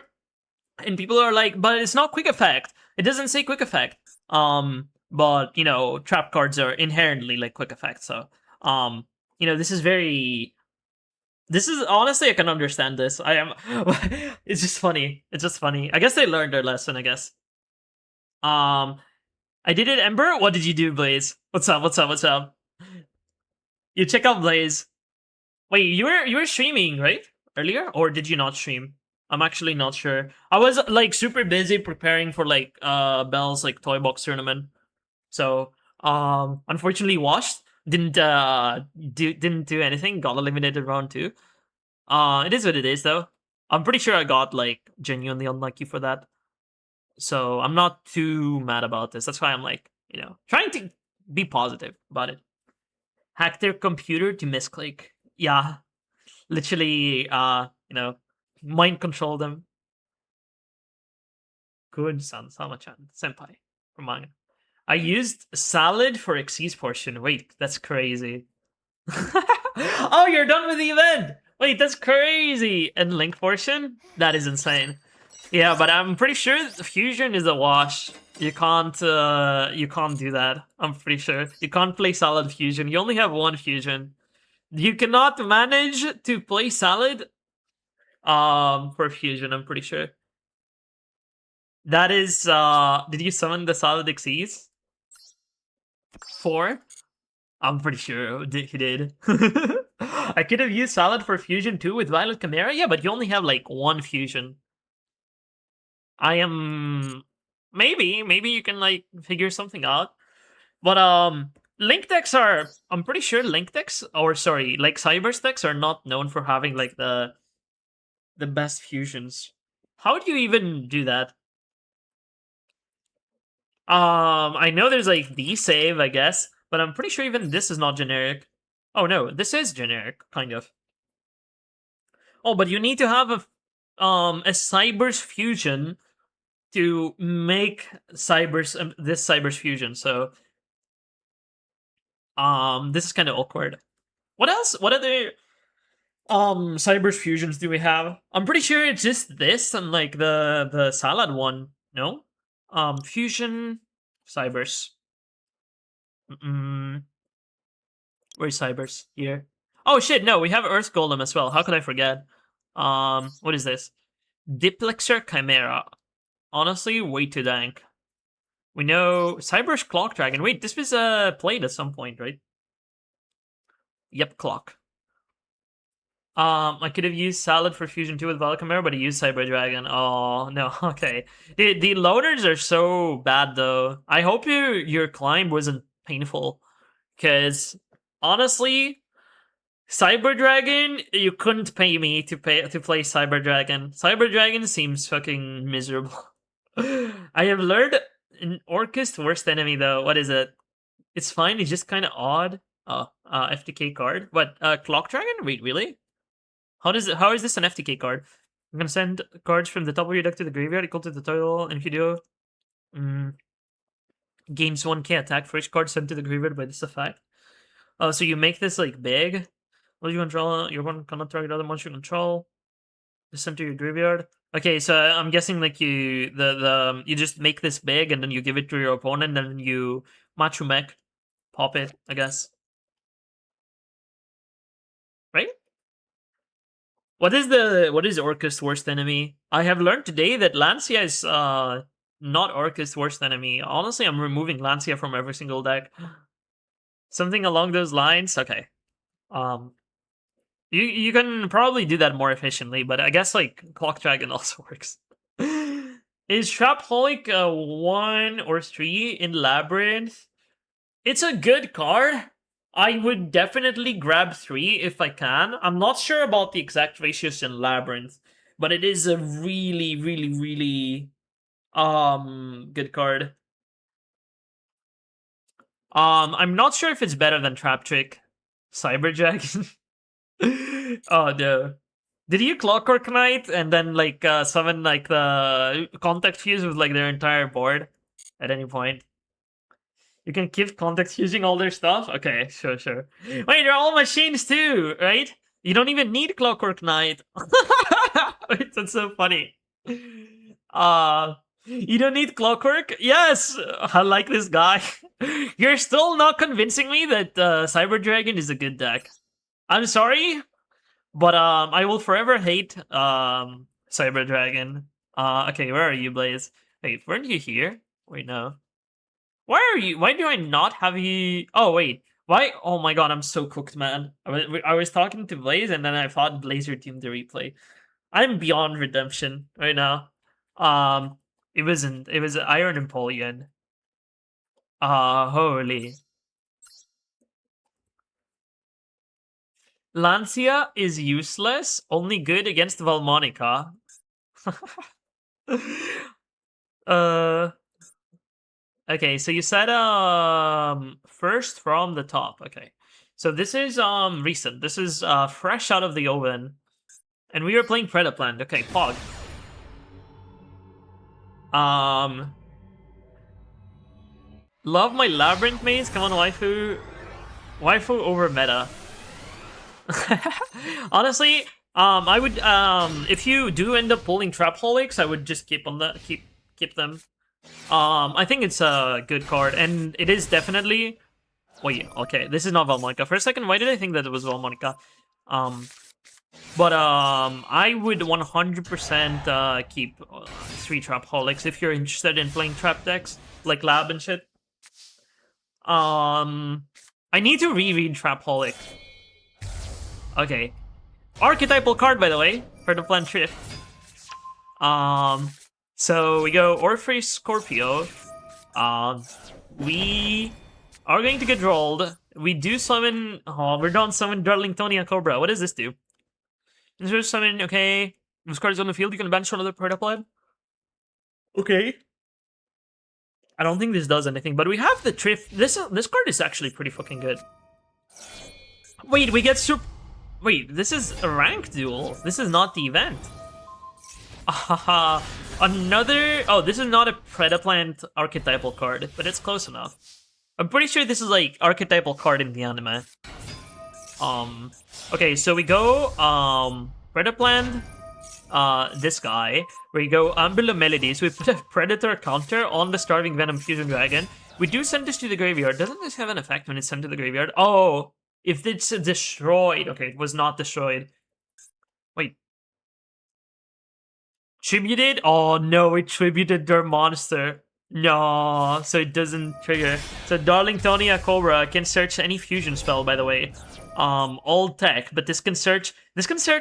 and people are like, but it's not quick effect. It doesn't say quick effect. But you know, trap cards are inherently like quick effect. So, you know, this is honestly, I can understand this. I am. It's just funny. It's just funny. I guess they learned their lesson. I guess. I did it, Ember. What did you do, Blaze? What's up? What's up? What's up? You check out Blaze. Wait, you were streaming right earlier, or did you not stream? I'm actually not sure. I was like super busy preparing for like Bell's like toy box tournament. So unfortunately washed. Didn't do anything. Got eliminated round 2. It is what it is though. I'm pretty sure I got like genuinely unlucky for that. So I'm not too mad about this. That's why I'm like, you know, trying to be positive about it. Hack their computer to misclick. Yeah. Literally you know, mind control them. Good son, Sama-chan, senpai from manga. I used salad for Xyz portion. Wait, that's crazy. Oh, you're done with the event. Wait, that's crazy. And link portion? That is insane. Yeah, but I'm pretty sure fusion is a wash. You can't do that. I'm pretty sure. You can't play salad fusion. You only have one fusion. You cannot manage to play salad for fusion, I'm pretty sure. That is did you summon the salad Xyz? 4? I'm pretty sure he did. I could have used salad for fusion too with Violet Chimera, yeah, but you only have like one fusion. I am maybe you can like figure something out. But link decks are, I'm pretty sure link decks, or sorry, like Cyber's decks are not known for having like the best fusions. How do you even do that? I know there's like D-save, I guess, but I'm pretty sure even this is not generic. Oh no, this is generic, kind of. Oh, but you need to have a Cyber's fusion to make Cyber's this Cyber's fusion. So this is kind of awkward. What else? What other Cyber's fusions do we have? I'm pretty sure it's just this and like the salad one. No, fusion Cybers. Where's Cybers? Here. Oh shit! No, we have Earth Golem as well. How could I forget? What is this? Diplexer Chimera. Honestly, way too dank. We know Cyber's Clock Dragon. Wait, this was played at some point, right? Yep, Clock. I could have used Salad for Fusion 2 with Valkymer, but I used Cyber Dragon. Oh, no, okay. The loaders are so bad, though. I hope your climb wasn't painful. Because, honestly, Cyber Dragon, you couldn't pay me to play Cyber Dragon. Cyber Dragon seems fucking miserable. I have learned an Orcust worst enemy though. What is it? It's fine. It's just kind of odd. Oh, FTK card. What? Clock Dragon? Wait, really? How is this an FTK card? I'm gonna send cards from the top of your deck to the graveyard equal to the total, and if you do, gains 1k attack for each card sent to the graveyard by this effect. Oh, so you make this like big. Well, you control your one cannot target other monster you control. Just sent to your graveyard. Okay, so I'm guessing like you you just make this big and then you give it to your opponent, and then you Machumek pop it, I guess. Right? What is Orcust's worst enemy? I have learned today that Lancia is not Orcust's worst enemy. Honestly, I'm removing Lancia from every single deck. Something along those lines. Okay. You can probably do that more efficiently, but I guess like Clock Dragon also works. Is Trapaholic 1 or 3 in Labyrinth? It's a good card. I would definitely grab 3 if I can. I'm not sure about the exact ratios in Labyrinth, but it is a really, really, really good card. I'm not sure if it's better than Trap Trick. Cyber Dragon. Oh no. Did you Clockwork Knight and then like summon like the Contact Fuse with like their entire board at any point? You can keep Contact Fusing all their stuff? Okay, sure. Wait, they're all machines too, right? You don't even need Clockwork Knight. Wait, that's so funny. You don't need Clockwork? Yes! I like this guy. You're still not convincing me that Cyber Dragon is a good deck. I'm sorry, but I will forever hate Cyber Dragon. Okay, where are you, Blaze? Wait, weren't you here? Wait, no. Why are you? Why do I not have you? Oh wait, why? Oh my god, I'm so cooked, man. I was talking to Blaze, and then I thought Blaze redeemed the replay. I'm beyond redemption right now. It wasn't. It was Iron Empoleon. Holy. Lancia is useless, only good against Valmonica. Okay, so you said first from the top. Okay. So this is recent. This is fresh out of the oven. And we are playing Predaplant. Okay, Pog. Love my Labyrinth maze. Come on, waifu. Waifu over meta. Honestly, I would if you do end up pulling Trapaholics, I would just keep them. I think it's a good card, and it is definitely. Wait, okay, this is not Valmonica. For a second, why did I think that it was Valmonica? But I would 100% keep 3 Trapaholics if you're interested in playing trap decks like Lab and shit. I need to reread Trapaholic. Okay. Archetypal card, by the way, for the Plant Trift. So we go Orphrey Scorpio. We are going to get rolled. We do summon. Oh, we're done summon Darlingtonia Cobra. What does this do? Insert summon. Okay. This card is on the field. You can banish another Predaplant. Okay. I don't think this does anything, but we have the Trift. This card is actually pretty fucking good. Wait, we get super. Wait, this is a rank duel. This is not the event. Another. Oh, this is not a Predaplant archetypal card, but it's close enough. I'm pretty sure this is like archetypal card in the anime. Okay, so we go Predaplant, this guy. We go Ambula Melodies. We put a Predator counter on the Starving Venom Fusion Dragon. We do send this to the graveyard. Doesn't this have an effect when it's sent to the graveyard? Oh. If it's destroyed... Okay, it was not destroyed. Wait. Tributed? Oh, no, it tributed their monster. No, so it doesn't trigger. So Darlingtonia Cobra can search any fusion spell, by the way. Old tech, but this can search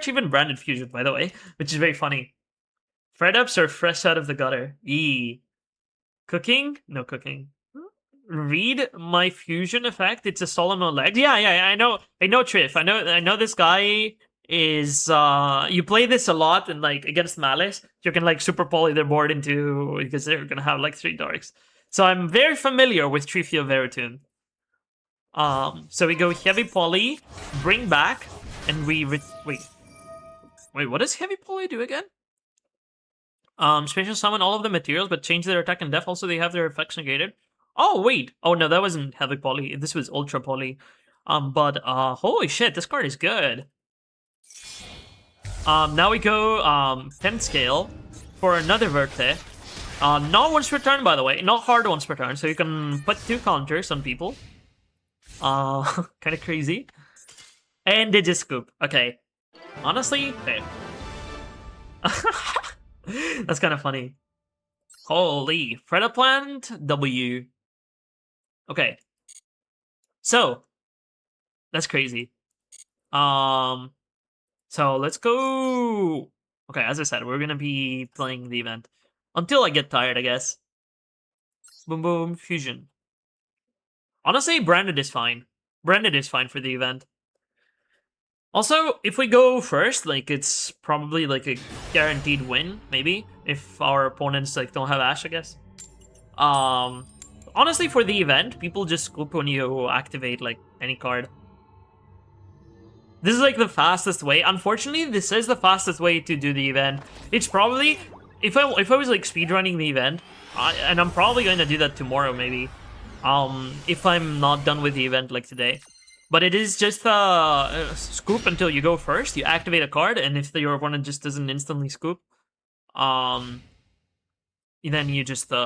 even branded fusion, by the way, which is very funny. Fred ups are fresh out of the gutter. Cooking? No cooking. read my fusion effect, it's a Solomon leg. Yeah, I know Triff. I know this guy is you play this a lot and like against Malice, you can like super poly their board into because they're gonna have like 3 darks. So I'm very familiar with Trifio Veritune. So we go heavy poly, bring back, and we wait, what does heavy poly do again? Special summon all of the materials, but change their attack and def. Also, they have their effects negated. Oh wait, oh no, that wasn't heavy poly. This was ultra poly. But holy shit, this card is good. Now we go 10 scale for another Verte. Not once per turn, by the way. Not hard once per turn, so you can put 2 counters on people. Kind of crazy. And Digiscoop. Okay. Honestly, fair. That's kind of funny. Holy. Predaplant W. Okay. So. That's crazy. So let's go. Okay, as I said, we're gonna be playing the event. Until I get tired, I guess. Boom boom, fusion. Honestly, branded is fine. Branded is fine for the event. Also, if we go first, like it's probably like a guaranteed win, maybe, if our opponents like don't have Ash, I guess. Honestly, for the event, people just scoop when you activate like any card. This is like the fastest way. Unfortunately, this is the fastest way to do the event. It's probably if I was like speedrunning the event, and I'm probably going to do that tomorrow, maybe. If I'm not done with the event like today. But it is just scoop until you go first. You activate a card, and if your opponent just doesn't instantly scoop, then you just you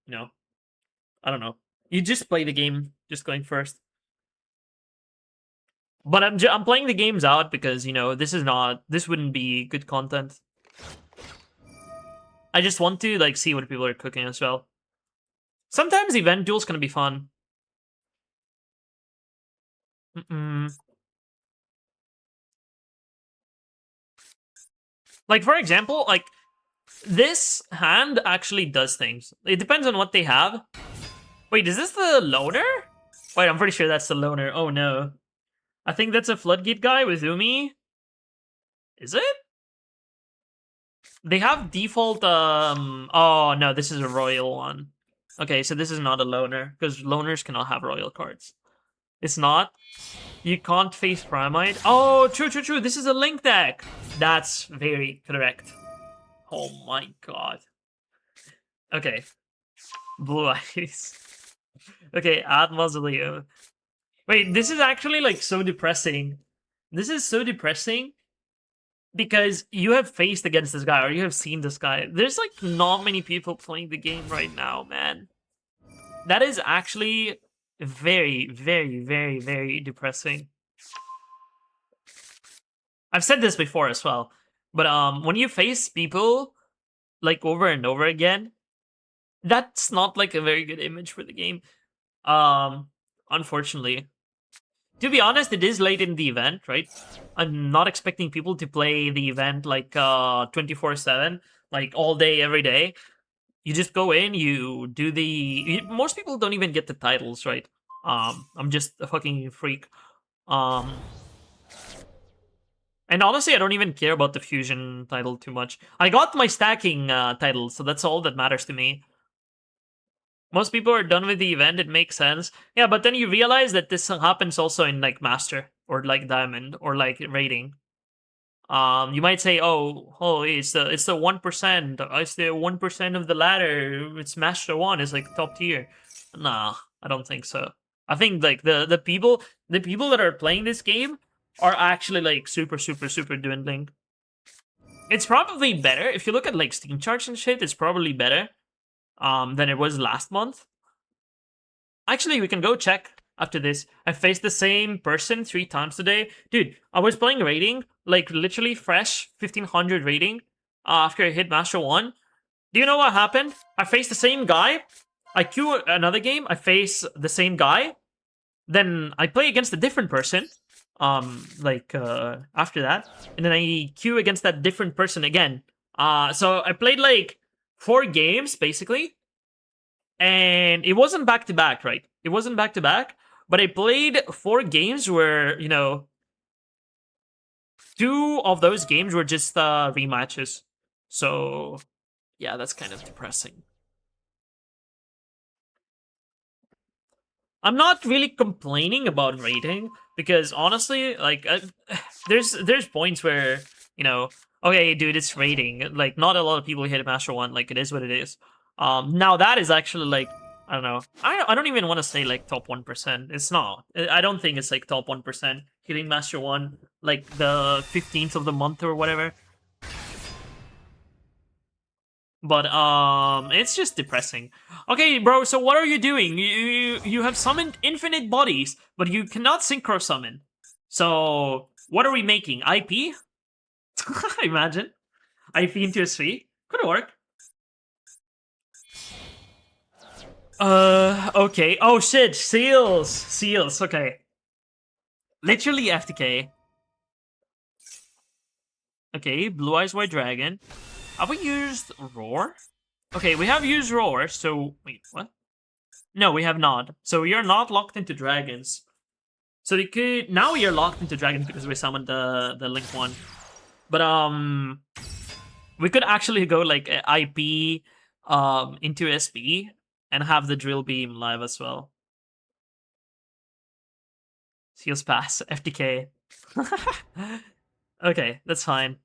know, I don't know. You just play the game, just going first. But I'm playing the games out because you know this wouldn't be good content. I just want to like see what people are cooking as well. Sometimes event duels can be fun. Like, for example, like, this hand actually does things. It depends on what they have. Wait, is this the loner? Wait, I'm pretty sure that's the loner. Oh, no. I think that's a Floodgate guy with Umi. Is it? They have default, Oh, no, this is a royal one. Okay, so this is not a loner, because loners cannot have royal cards. It's not. You can't face Primite. Oh, true. This is a Link deck. That's very correct. Oh my god. Okay. Blue Eyes. Okay, add Mausoleum. Wait, this is actually like so depressing. This is so depressing because you have faced against this guy or you have seen this guy. There's like not many people playing the game right now, man. That is actually very, very, very, very depressing. I've said this before as well, but when you face people like over and over again, that's not like a very good image for the game. Unfortunately. To be honest, it is late in the event, right? I'm not expecting people to play the event like 24/7, like all day, every day. You just go in, you do the... Most people don't even get the titles, right? I'm just a fucking freak. And honestly, I don't even care about the fusion title too much. I got my stacking title, so that's all that matters to me. Most people are done with the event, it makes sense. Yeah, but then you realize that this happens also in like Master, or like Diamond, or like Rating. You might say, oh, it's the 1%. It's the 1% of the ladder. It's Master 1, it's like top tier. Nah, I don't think so. I think like the people that are playing this game are actually like super dwindling. It's probably better if you look at like Steam charts and shit. It's probably better than it was last month. Actually, we can go check after this. I faced the same person 3 times today. Dude, I was playing rating, like literally fresh 1500 rating after I hit Master 1. Do you know what happened? I faced the same guy. I queue another game. I face the same guy. Then I play against a different person. After that. And then I queue against that different person again. So I played like 4 games, basically. and it wasn't back to back, right? It wasn't back to back, but I played 4 games where, you know, 2 of those games were just rematches. So, yeah, that's kind of depressing. I'm not really complaining about rating because honestly, like, there's points where, you know, okay, dude, it's rating. Like, not a lot of people hit Master 1. Like, it is what it is. Now that is actually like, I don't know. I don't even want to say like top 1%. It's not. I don't think it's like top 1% hitting Master 1 like the 15th of the month or whatever. But it's just depressing. Okay, bro, so what are you doing? You have summoned infinite bodies, but you cannot synchro summon. So what are we making? IP? Imagine. IP into a 3? Could work. Okay. Oh shit, seals. Seals, okay. Literally FTK. Okay, Blue Eyes White Dragon. Have we used Roar? Okay, we have used Roar, so... Wait, what? No, we have not. So we are not locked into dragons. So we could... Now we are locked into dragons because we summoned the Link one. But, we could actually go, like, IP into SP and have the Drill Beam live as well. Seals pass, FTK. Okay, that's fine.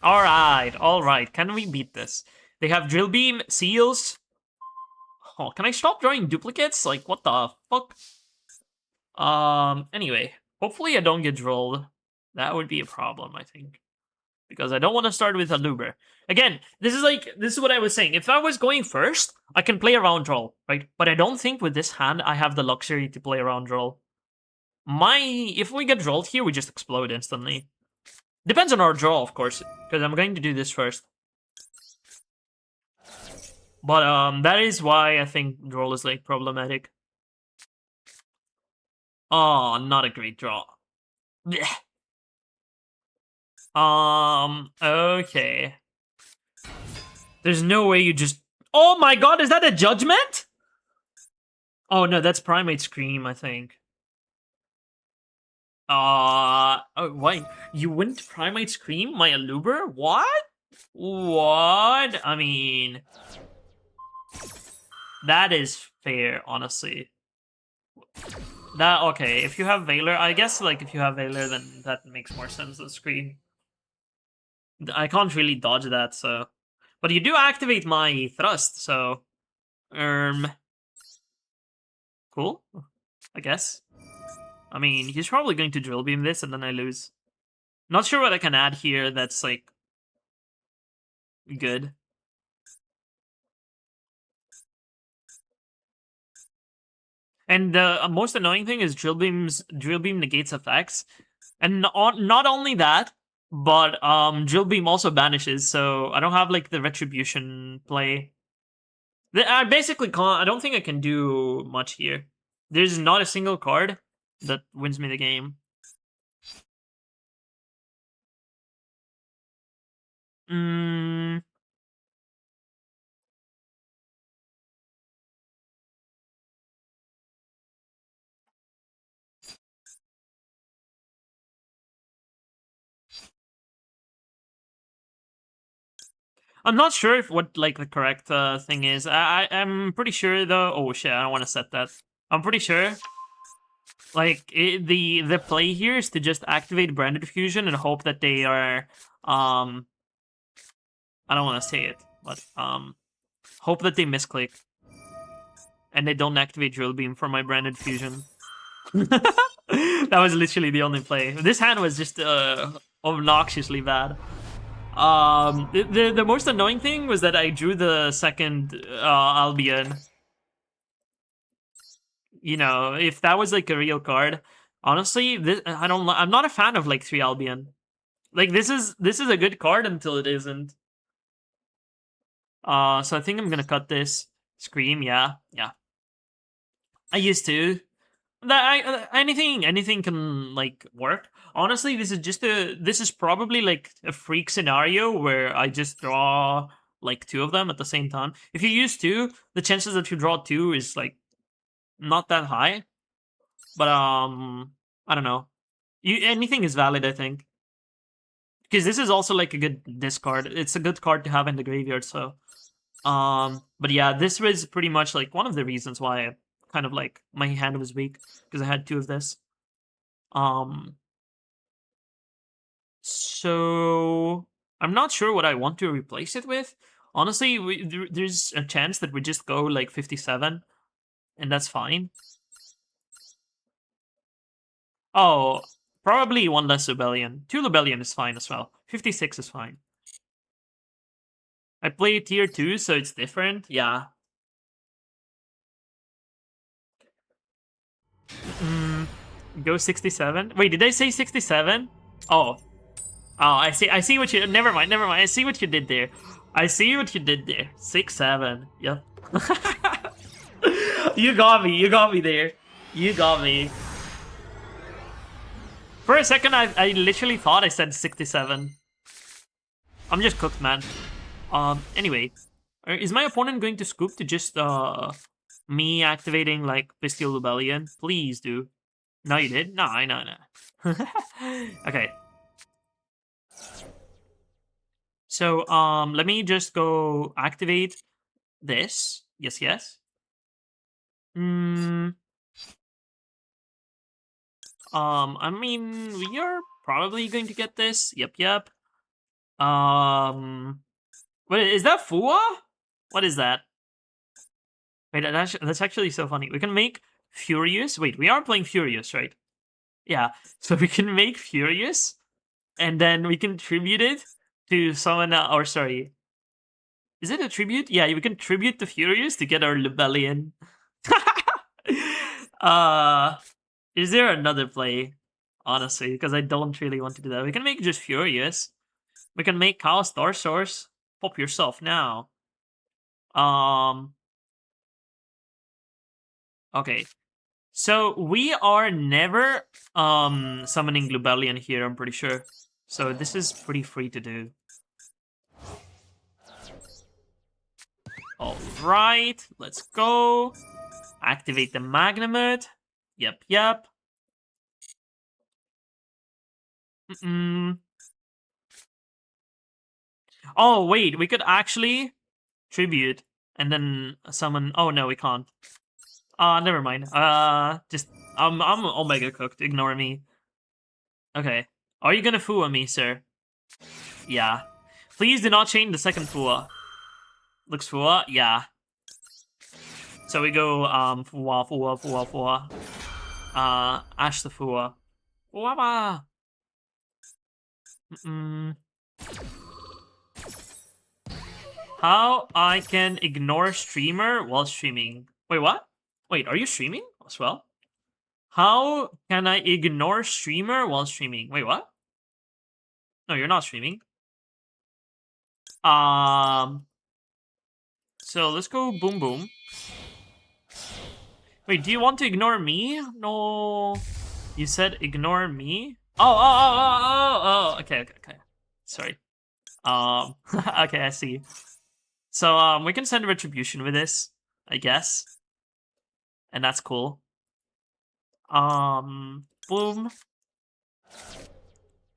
Alright. Can we beat this? They have Drill Beam, Seals. Oh, can I stop drawing duplicates? Like, what the fuck? Anyway. Hopefully I don't get drolled. That would be a problem, I think. Because I don't want to start with a Luber. Again, this is what I was saying. If I was going first, I can play around draw, right? But I don't think with this hand I have the luxury to play around draw. If we get drolled here, we just explode instantly. Depends on our draw, of course, because I'm going to do this first. But that is why I think draw is like problematic. Oh, not a great draw. Blech. Okay. There's no way you just... Oh my god, is that a judgment? Oh no, that's Primate Scream, I think. Oh, wait. You went Primate Scream, my Aluber? What? What? I mean... That is fair, honestly. That, okay, if you have Veiler, I guess, like, if you have Veiler, then that makes more sense than Scream. I can't really dodge that, so... But you do activate my Thrust, so... Cool, I guess. I mean, he's probably going to Drill Beam this, and then I lose. Not sure what I can add here that's, like... good. And the most annoying thing is Drill Beam negates effects. And not only that, but Drill Beam also banishes, so I don't have like the Retribution play. I basically can't. I don't think I can do much here. There's not a single card that wins me the game. I'm not sure if what like the correct thing is. I'm pretty sure though. Oh shit! I don't want to set that. I'm pretty sure. Like the play here is to just activate Branded Fusion and hope that they are I don't want to say it, but hope that they misclick and they don't activate Drill Beam for my Branded Fusion. That was literally the only play. This hand was just obnoxiously bad. The most annoying thing was that I drew the second Albion. You know, if that was like a real card, honestly, I'm not a fan of like 3 Albion. Like this is a good card until it isn't. So I think I'm gonna cut this. Scream, yeah. I used to. Anything can like work. Honestly, this is probably like a freak scenario where I just draw like 2 of them at the same time. If you use 2, the chances that you draw 2 is like not that high. But I don't know. Anything is valid, I think. Because this is also like a good discard. It's a good card to have in the graveyard, so but yeah, this was pretty much like one of the reasons why I kind of like my hand was weak, because I had 2 of this. So I'm not sure what I want to replace it with. Honestly, there's a chance that we just go like 57, and that's fine. Oh, probably 1 less Rebellion. 2 Rebellion is fine as well. 56 is fine. I play tier 2, so it's different. Yeah. Go 67. Wait, did I say 67? Oh. Oh, I see what you... Never mind. I see what you did there. 6-7. Yep. You got me there. You got me. For a second, I literally thought I said 67. I'm just cooked, man. Anyway. Is my opponent going to scoop to just, me activating, like, Bestial Rebellion? Please do. No, you did? No, I know. Okay. So, let me just go activate this. Yes. I mean, we are probably going to get this. Yep. What is that? Fua? What is that? Wait, that's actually so funny. We can make Furious. Wait, we are playing Furious, right? Yeah. So we can make Furious, and then we can tribute it to someone. Or sorry, is it a tribute? Yeah, we can tribute the Furious to get our Rebellion. Is there another play? Honestly, because I don't really want to do that. We can make just Furious. We can make Chaos Star Source. Pop yourself now. Okay. So we are never summoning Glubellion here, I'm pretty sure. So this is pretty free to do. Alright, let's go. Activate the Magnamut. Yep. Oh, wait, we could actually tribute and then summon... Oh, no, we can't. Never mind. Just... I'm Omega cooked. Ignore me. Okay. Are you gonna Fua me, sir? Yeah. Please do not chain the second Fua. Looks Fua? Yeah. So we go, Fua. Ash the Fua. Fua. How I can ignore streamer while streaming. Wait, what? Wait, are you streaming as well? How can I ignore streamer while streaming? Wait, what? No, you're not streaming. So let's go boom boom. Wait, do you want to ignore me? No. You said ignore me? Oh. Okay. Sorry. Okay, I see. So, we can send retribution with this, I guess. And that's cool. Boom.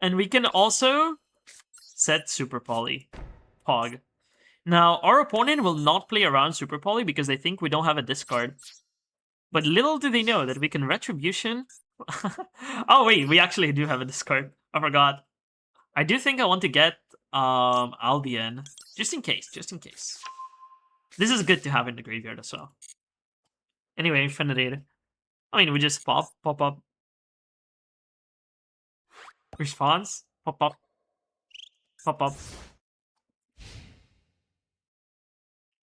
And we can also set Super Poly. Pog. Now, our opponent will not play around Super Poly because they think we don't have a discard. But little do they know that we can Retribution. Oh, wait, we actually do have a discard. I forgot. I do think I want to get Albion. Just in case. This is good to have in the graveyard as well. Anyway, Infinidator. I mean, we just pop up. Response, pop up.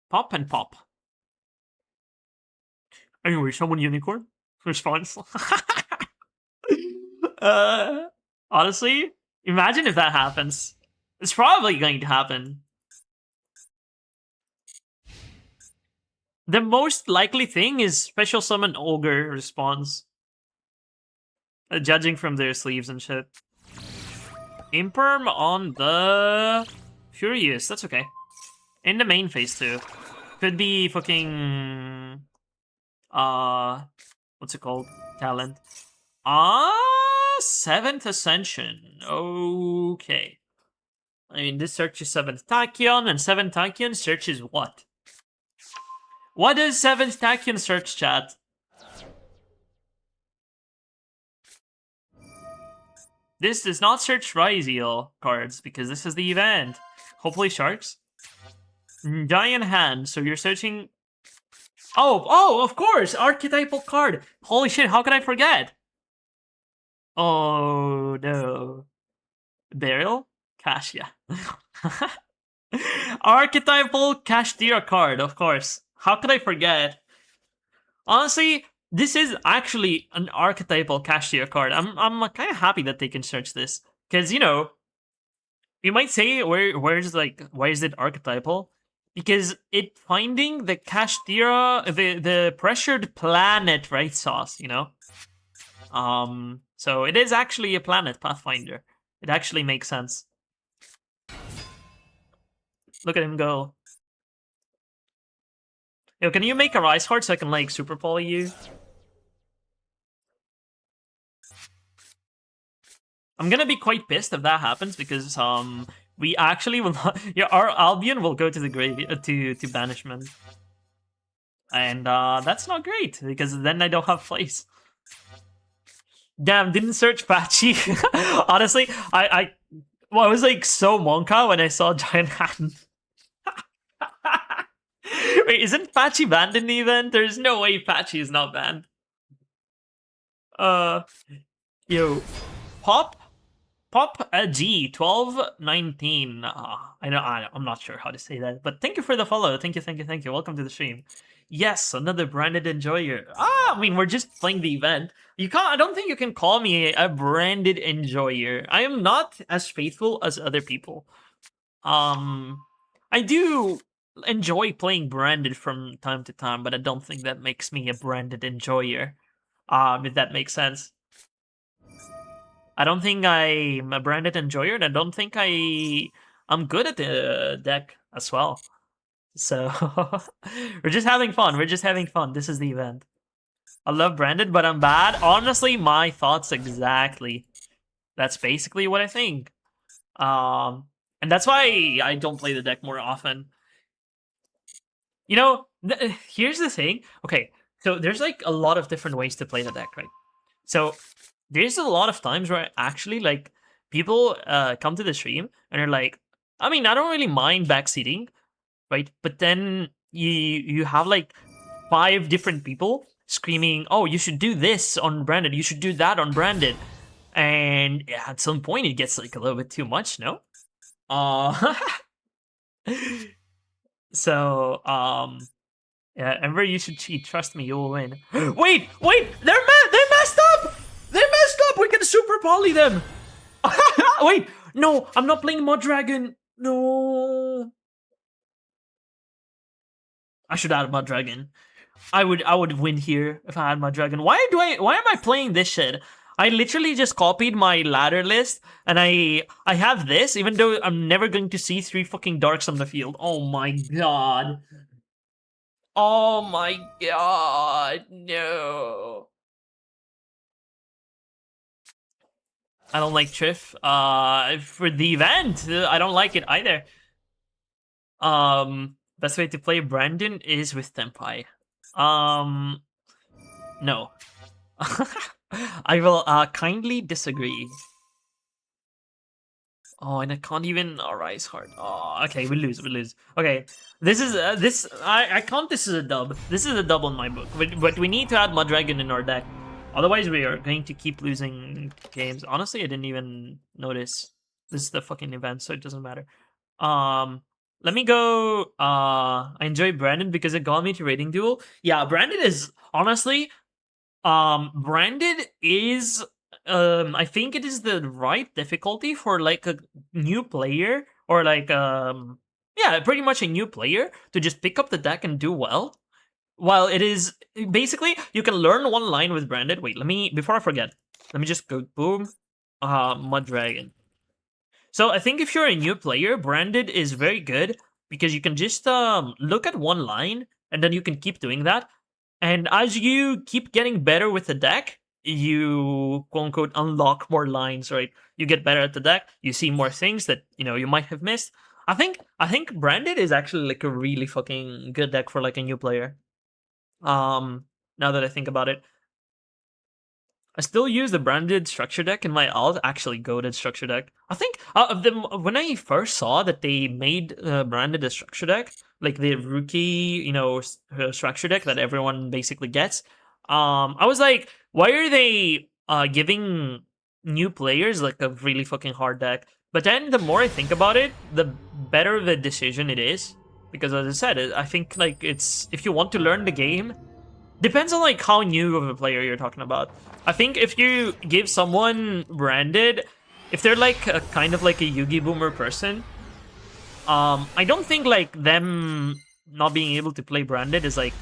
Pop and pop. Anyway, someone unicorn. Response. Honestly, imagine if that happens. It's probably going to happen. The most likely thing is special summon ogre response. Judging from their sleeves and shit. Imperm on the Furious. That's okay. In the main phase too. Could be fucking what's it called? Talent. 7th Ascension. Okay. I mean, this searches 7th Tachyon, and 7th Tachyon searches what? What does 7th Tachyon search, chat? This does not search Ryzeal cards, because this is the event. Hopefully sharks. Giant hand, so you're searching... Oh, of course! Archetypal card! Holy shit, how could I forget? Oh, no. Burial? Cassia. Archetypal Kashtira card, of course. How could I forget? Honestly, this is actually an archetypal Kashtira card. I'm kind of happy that they can search this. Because, you know, you might say, why is it archetypal? Because it finding the Kashtira, the pressured planet right sauce, you know? So it is actually a planet Pathfinder. It actually makes sense. Look at him go. Yo, can you make a Rise Heart so I can, like, super poly you? I'm gonna be quite pissed if that happens because, we actually will not... Yeah, our Albion will go to the grave... to banishment. And, that's not great, because then I don't have place. Damn, didn't search Patchy. Honestly, I was, like, so Monka when I saw Giant Hand. Wait, isn't Patchy banned in the event? There's no way Patchy is not banned. Yo, Pop G 1219. I'm not sure how to say that, but thank you for the follow. Thank you. Welcome to the stream. Yes, another branded enjoyer. I mean, we're just playing the event. I don't think you can call me a branded enjoyer. I am not as faithful as other people. I do enjoy playing branded from time to time, but I don't think that makes me a branded enjoyer. If that makes sense. I don't think I'm a branded enjoyer, and I don't think I'm good at the deck as well. So we're just having fun. This is the event. I love branded, but I'm bad. Honestly, my thoughts exactly. That's basically what I think. And that's why I don't play the deck more often. You know, here's the thing. Okay, so there's like a lot of different ways to play the deck, right? So there's a lot of times where actually, like, people come to the stream and are like, I mean, I don't really mind backseating, right? But then you have like 5 different people screaming, oh, you should do this on branded, you should do that on branded. And at some point it gets like a little bit too much, no? So, yeah, Ember, you should cheat. Trust me, you will win. Wait! They messed up! We can super poly them! Wait! No, I'm not playing Mud Dragon. No. I should add Mud Dragon. I would win here if I had Mud Dragon. Why am I playing this shit? I literally just copied my ladder list, and I have this, even though I'm never going to see 3 fucking darks on the field. Oh my god. Oh my god, no. I don't like Triff. For the event, I don't like it either. Best way to play Brandon is with Tempai. No. I will kindly disagree. Oh, and I can't even Rise Heart. Oh, okay, we lose. Okay, this is I count this as a dub. This is a dub on my book, but we need to add Mud Dragon in our deck. Otherwise, we are going to keep losing games. Honestly, I didn't even notice. This is the fucking event, so it doesn't matter. Let me go. I enjoy Brandon because it got me to Rating Duel. Yeah, Brandon is honestly. Branded is. I think it is the right difficulty for like a new player or like yeah, pretty much a new player to just pick up the deck and do well. While it is basically you can learn one line with Branded. Wait, before I forget, let me just go boom. Mud Dragon. So I think if you're a new player, Branded is very good because you can just look at one line and then you can keep doing that. And as you keep getting better with the deck, you quote unquote unlock more lines, right? You get better at the deck, you see more things that you might have missed. I think Branded is actually like a really fucking good deck for like a new player. Now that I think about it. I still use the branded structure deck in my alt, actually goated structure deck. I think when I first saw that they made branded a structure deck, like the rookie, structure deck that everyone basically gets, I was like, why are they giving new players like a really fucking hard deck? But then the more I think about it, the better the decision it is. Because as I said, I think like it's if you want to learn the game, depends on like how new of a player you're talking about. I think if you give someone branded, if they're like a kind of like a Yugi Boomer person, I don't think like them not being able to play branded is like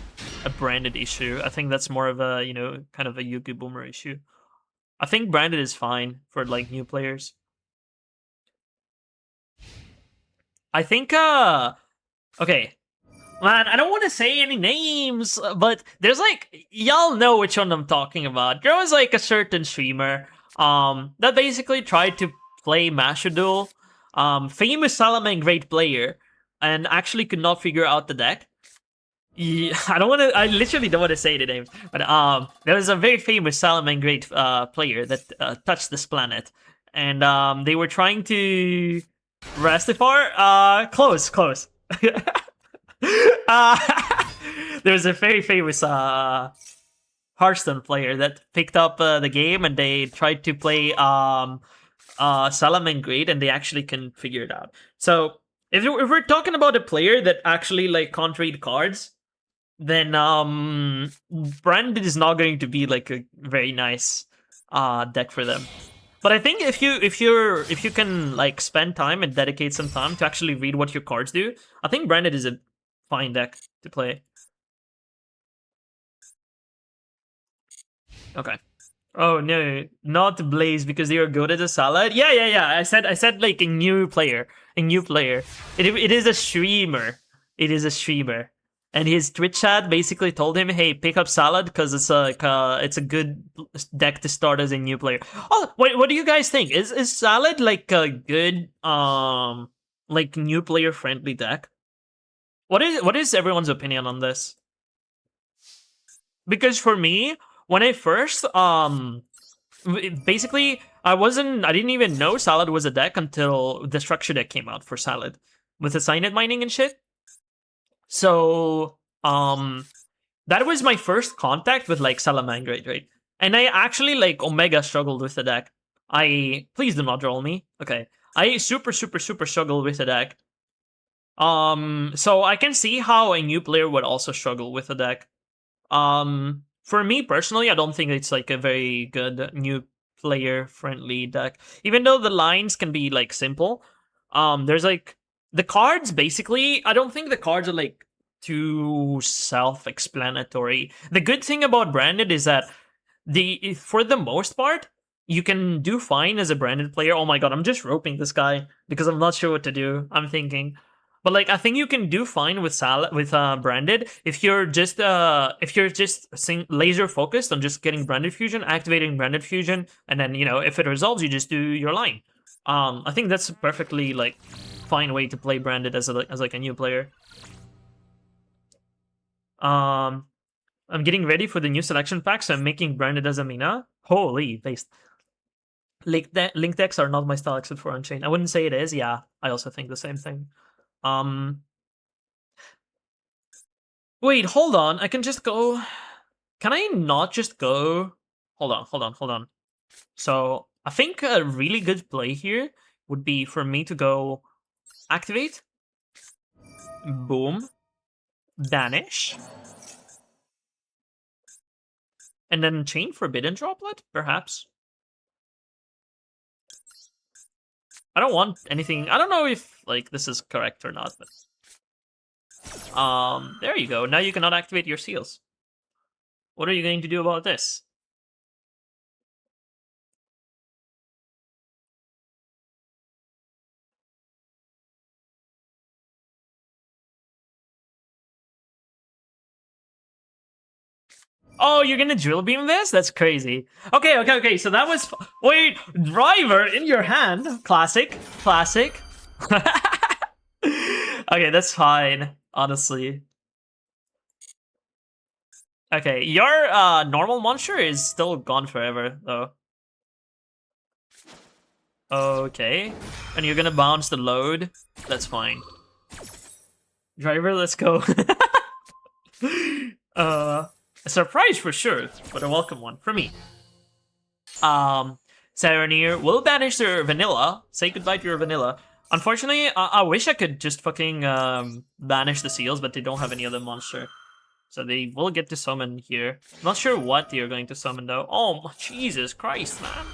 a branded issue. I think that's more of a, kind of a Yugi Boomer issue. I think branded is fine for like new players. I think okay. Man, I don't want to say any names, but there's like y'all know which one I'm talking about. There was like a certain streamer that basically tried to play Masha Duel, famous Salamangreat player, and actually could not figure out the deck. Yeah, I literally don't want to say the name, but there was a very famous Salamangreat player that touched this planet, and they were trying to Rastifar. Close. uh, there was a very famous Hearthstone player that picked up the game and they tried to play Salamangreat and they actually can figure it out. So if we're talking about a player that actually like can't read cards, then Branded is not going to be like a very nice deck for them. But I think if you can like spend time and dedicate some time to actually read what your cards do, I think Branded is a fine deck to play. Okay. Oh no, not Blaze because they are good at a salad. Yeah. I said like a new player, It is a streamer. It is a streamer, and his Twitch chat basically told him, "Hey, pick up salad because it's a good deck to start as a new player." Oh, what do you guys think? Is salad like a good like new player friendly deck? What is everyone's opinion on this? Because for me, when I first basically I didn't even know Salad was a deck until the structure deck came out for Salad with the Signet mining and shit. So that was my first contact with like Salamangreat, right? And I actually like Omega struggled with the deck. Please do not troll me. Okay. I super struggled with the deck. So I can see how a new player would also struggle with the deck. For me personally, I don't think it's like a very good new player friendly deck. Even though the lines can be like simple, there's like the cards basically. I don't think the cards are like too self-explanatory. The good thing about branded is that for the most part, you can do fine as a branded player. Oh my god, I'm just roping this guy because I'm not sure what to do. I'm thinking. But like I think you can do fine with branded if you're just laser focused on just getting branded fusion, activating branded fusion, and then if it resolves, you just do your line. I think that's a perfectly like fine way to play branded as like a new player. I'm getting ready for the new selection pack, so I'm making branded as a Mina. Holy based. Link decks are not my style except for Unchained. I wouldn't say it is. Yeah, I also think the same thing. Wait, hold on. I can just go. Can I not just go? Hold on. So I think a really good play here would be for me to go activate, boom, banish, and then chain forbidden droplet, perhaps. I don't want anything. I don't know if like this is correct or not, but there you go. Now you cannot activate your seals. What are you going to do about this? Oh, you're gonna drill beam this? That's crazy. Okay. So that was. Wait, driver in your hand. Classic. Okay, that's fine. Honestly. Okay, your normal monster is still gone forever though. Okay, and you're gonna bounce the load. That's fine. Driver, let's go. A surprise for sure, but a welcome one for me. Serenir will banish their vanilla. Say goodbye to your vanilla. Unfortunately, I wish I could just fucking banish the seals, but they don't have any other monster. So they will get to summon here. Not sure what they are going to summon though. Oh, Jesus Christ, man.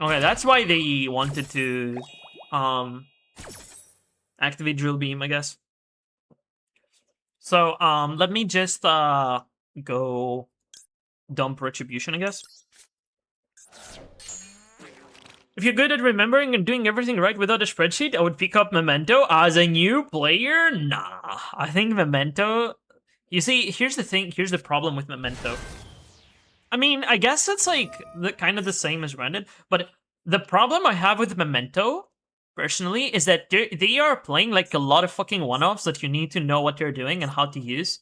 Okay, that's why they wanted to activate Drill Beam, I guess. So, let me just go dump Retribution, I guess. If you're good at remembering and doing everything right without a spreadsheet, I would pick up Memento. As a new player, nah. I think Memento... You see, here's the thing, here's the problem with Memento. I mean, I guess it's like kind of the same as Branded, but the problem I have with Memento, personally, is that they are playing like a lot of fucking one-offs that you need to know what they're doing and how to use.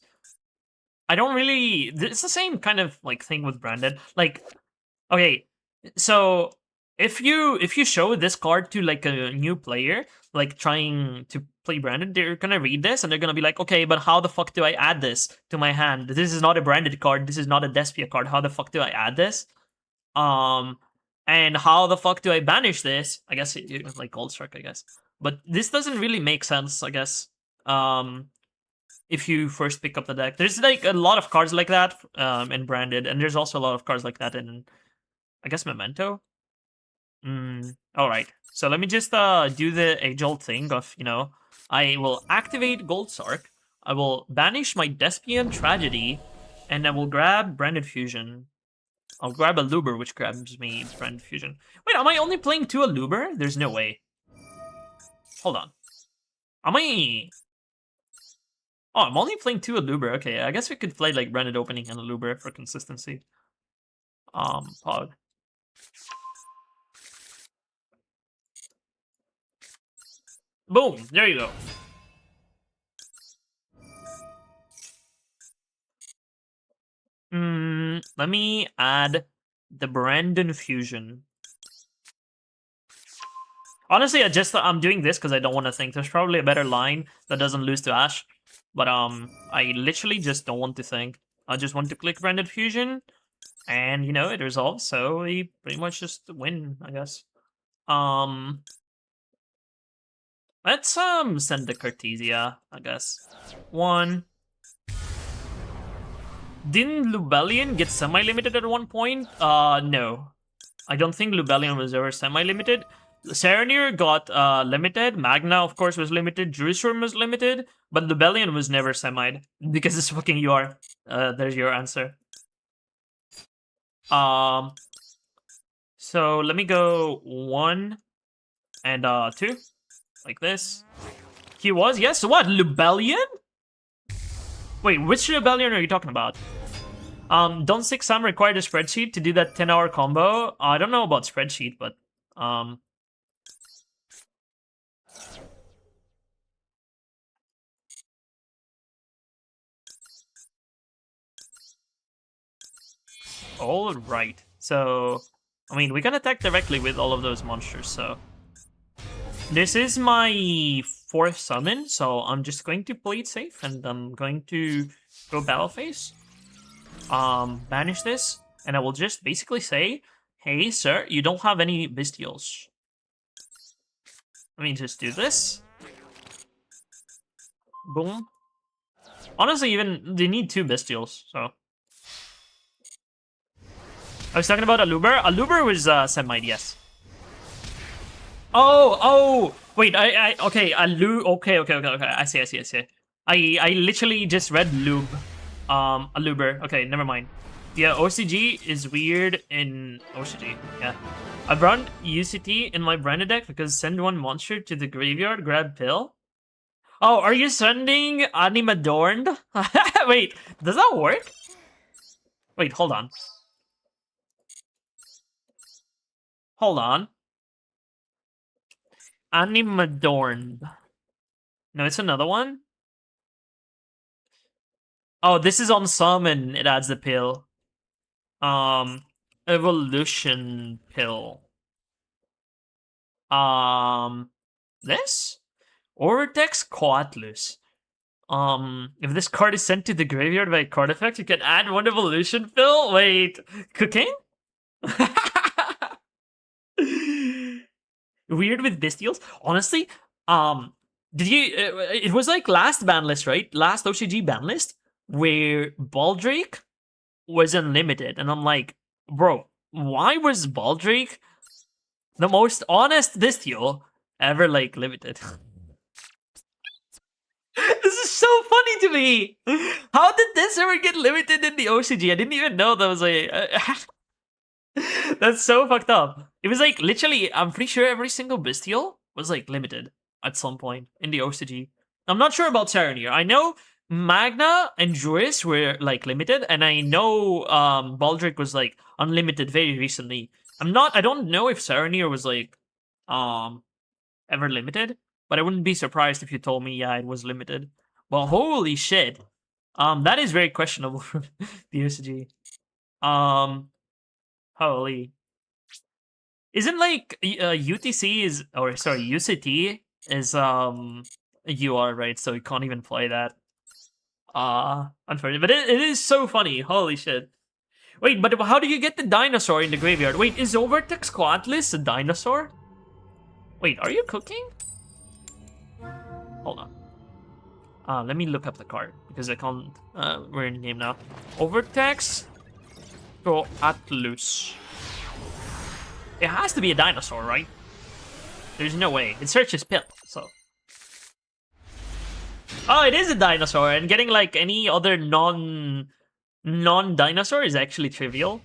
I don't really... It's the same kind of like thing with Branded. Like, okay, so if you show this card to like a new player, like trying to play Branded, they're gonna read this and they're gonna be like, okay, but how the fuck do I add this to my hand? This is not a Branded card. This is not a Despia card. How the fuck do I add this? And how the fuck do I banish this? I guess like Gold Strike, I guess. But this doesn't really make sense, I guess. If you first pick up the deck, there's like a lot of cards like that in Branded, and there's also a lot of cards like that in, I guess, Memento. All right. So let me just do the age-old thing of, you know, I will activate Gold Sark, I will banish my Despian Tragedy, and I will grab Branded Fusion. I'll grab a Luber, which grabs me Branded Fusion. Wait, am I only playing 2 Luber? There's no way. Hold on. Am I... Oh, I'm only playing 2 Luber. Okay, I guess we could play like Branded Opening and a Luber for consistency. Pod. Boom! There you go. Let me add the Brandon Fusion. Honestly, I'm doing this because I don't want to think. There's probably a better line that doesn't lose to Ash. But I literally just don't want to think. I just want to click Branded Fusion. And, you know, it resolves, so we pretty much just win, I guess. Let's send the Cartesia, I guess. 1. Didn't Lubellion get semi-limited at one point? No. I don't think Lubellion was ever semi-limited. Serenir got limited. Magna, of course, was limited. Jerusalem was limited. But Lubellion was never semi'd. Because it's fucking UR. There's your answer. So let me go 1 and 2. Like this. He was? Yes, what? Lubellion? Wait, which Rebellion are you talking about? Don't 6 Sam required a spreadsheet to do that 10-hour combo? I don't know about spreadsheet, but all right. So, I mean, we can attack directly with all of those monsters, so... This is my 4th summon, so I'm just going to play it safe, and I'm going to go battle phase. Banish this, and I will just basically say, hey, sir, you don't have any bestials. Let me just do this. Boom. Honestly, even they need 2 bestials, so... I was talking about Aluber. Aluber was semi, yes. Oh, wait, okay, okay, I see. I literally just read lube, Aluber. Okay, never mind. Yeah, OCG is weird in OCG, yeah. I brought UCT in my Branded deck because send 1 monster to the graveyard, grab pill. Oh, are you sending Animadorned? Wait, does that work? Wait, hold on. Hold on. Animadorned. No, it's another one? Oh, this is on summon. It adds the pill. Evolution pill. This? Vortex Coatlus. If this card is sent to the graveyard by a card effect, you can add one evolution pill? Wait, cooking? Weird with bestials. Honestly, did you? It was like last ban list, right? Last OCG ban list where Baldrake was unlimited, and I'm like, bro, why was Baldrake the most honest bestial ever like limited? This is so funny to me. How did this ever get limited in the OCG? I didn't even know that was a. That's so fucked up. It was like literally, I'm pretty sure every single bestial was like limited at some point in the OCG. I'm not sure about Saronir. I know Magna and Juris were like limited, and I know Baldric was like unlimited very recently. I don't know if Saronir was like ever limited, but I wouldn't be surprised if you told me yeah, it was limited. Well, holy shit. That is very questionable for the OCG. Holy. Isn't like UTC is, or sorry, UCT is a UR, right? So you can't even play that. Unfortunately, but it is so funny. Holy shit. Wait, but how do you get the dinosaur in the graveyard? Wait, is Overtex Coatlis a dinosaur? Wait, are you cooking? Hold on. Let me look up the card because I can't. We're in the game now. Overtex Coatlus. It has to be a dinosaur, right? There's no way. It searches pill, so. Oh, it is a dinosaur, and getting like any other non-dinosaur is actually trivial.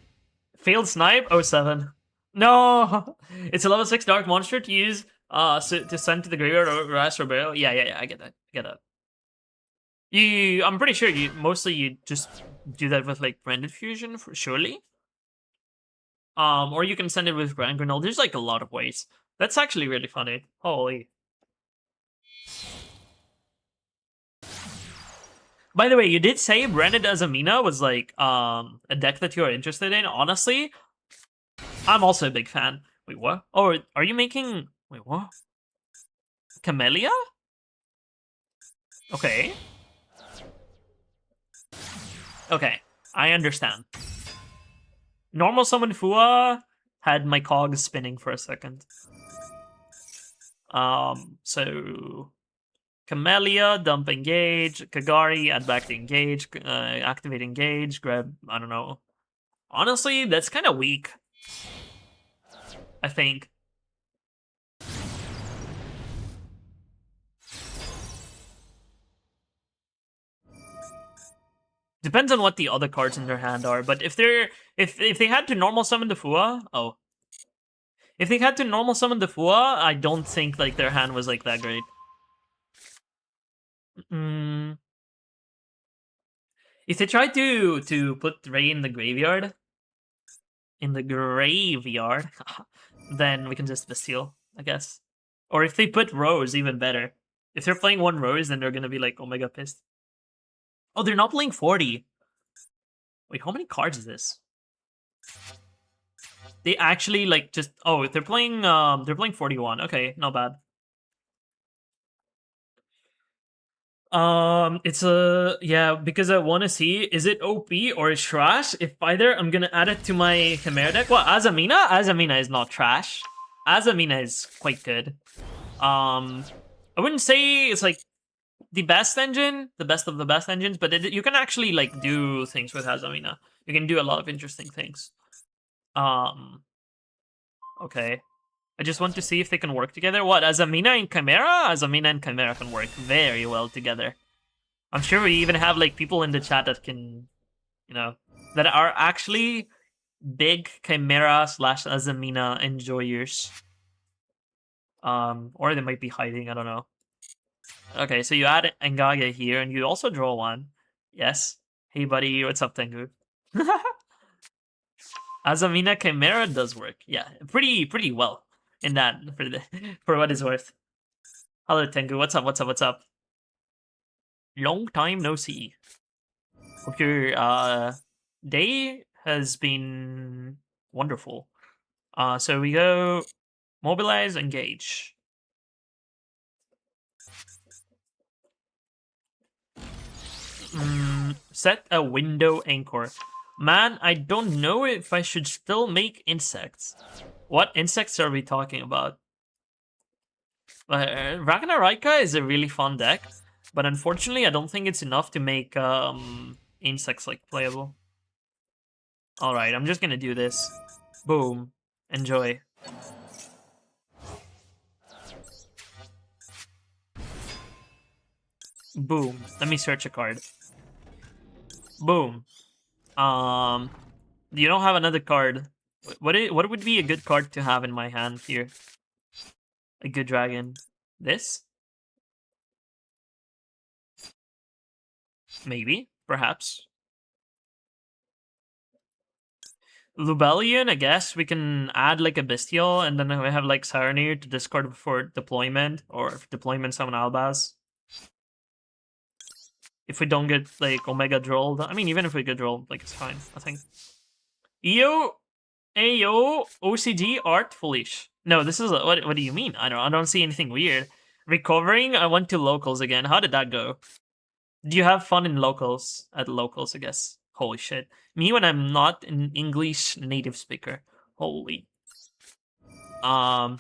Failed snipe 07. No, it's a level 6 dark monster to use to send to the graveyard or grass or burial. Yeah. I get that. I'm pretty sure you just do that with like branded fusion, surely. Or you can send it with Grand Granola. There's like a lot of ways. That's actually really funny. Holy. By the way, you did say Branded Azamina was like a deck that you are interested in. Honestly, I'm also a big fan. Wait, what? Oh, are you making... Wait, what? Camellia? Okay. Okay, I understand. Normal summon Fua had my cogs spinning for a second. So Camellia, dump engage, Kagari, add back the engage, activate engage, grab, I don't know. Honestly, that's kind of weak. I think. Depends on what the other cards in their hand are, but if they had to normal summon the Fua, if they had to normal summon the Fua, I don't think like their hand was like that great. If they tried to put Ray in the graveyard, then we can just Bastille, I guess. Or if they put Rose, even better. If they're playing one Rose, then they're gonna be like, oh my god, pissed. Oh, they're not playing 40. Wait, how many cards is this? They actually like just they're playing 41. Okay, not bad. It's because I want to see is it OP or is trash. If either, I'm gonna add it to my Chimera deck. Well, Azamina is not trash. Azamina is quite good. I wouldn't say it's like the best engine, the best of the best engines, but you can actually like do things with Azamina. You can do a lot of interesting things. Okay. I just want to see if they can work together. What, Azamina and Chimera? Azamina and Chimera can work very well together. I'm sure we even have like people in the chat that can, that are actually big Chimera / Azamina enjoyers. Or they might be hiding, I don't know. Okay, so you add Engage here, and you also draw one. Yes. Hey, buddy, what's up, Tengu? Azamina Chimera does work. Yeah, pretty well in that for what it's worth. Hello Tengu, what's up? What's up? What's up? Long time no see. Hope your day has been wonderful. So we go mobilize, engage. Set a window anchor. Man, I don't know if I should still make insects. What insects are we talking about? Ragnarika is a really fun deck, but unfortunately I don't think it's enough to make insects like playable. Alright, I'm just gonna do this. Boom. Enjoy. Boom. Let me search a card. Boom. You don't have another card. What would be a good card to have in my hand here? A good dragon. This? Maybe. Perhaps. Lubellion, I guess. We can add like a Bestial, and then we have like Sireneer to discard before deployment, or if deployment summon Albaz. If we don't get like Omega Drolled. I mean, even if we get Drolled, like it's fine, I think. Yo! Ayo! OCG art foolish. No, this is what do you mean? I don't see anything weird. Recovering, I went to locals again. How did that go? Do you have fun in locals? At locals, I guess. Holy shit. Me when I'm not an English native speaker. Holy. I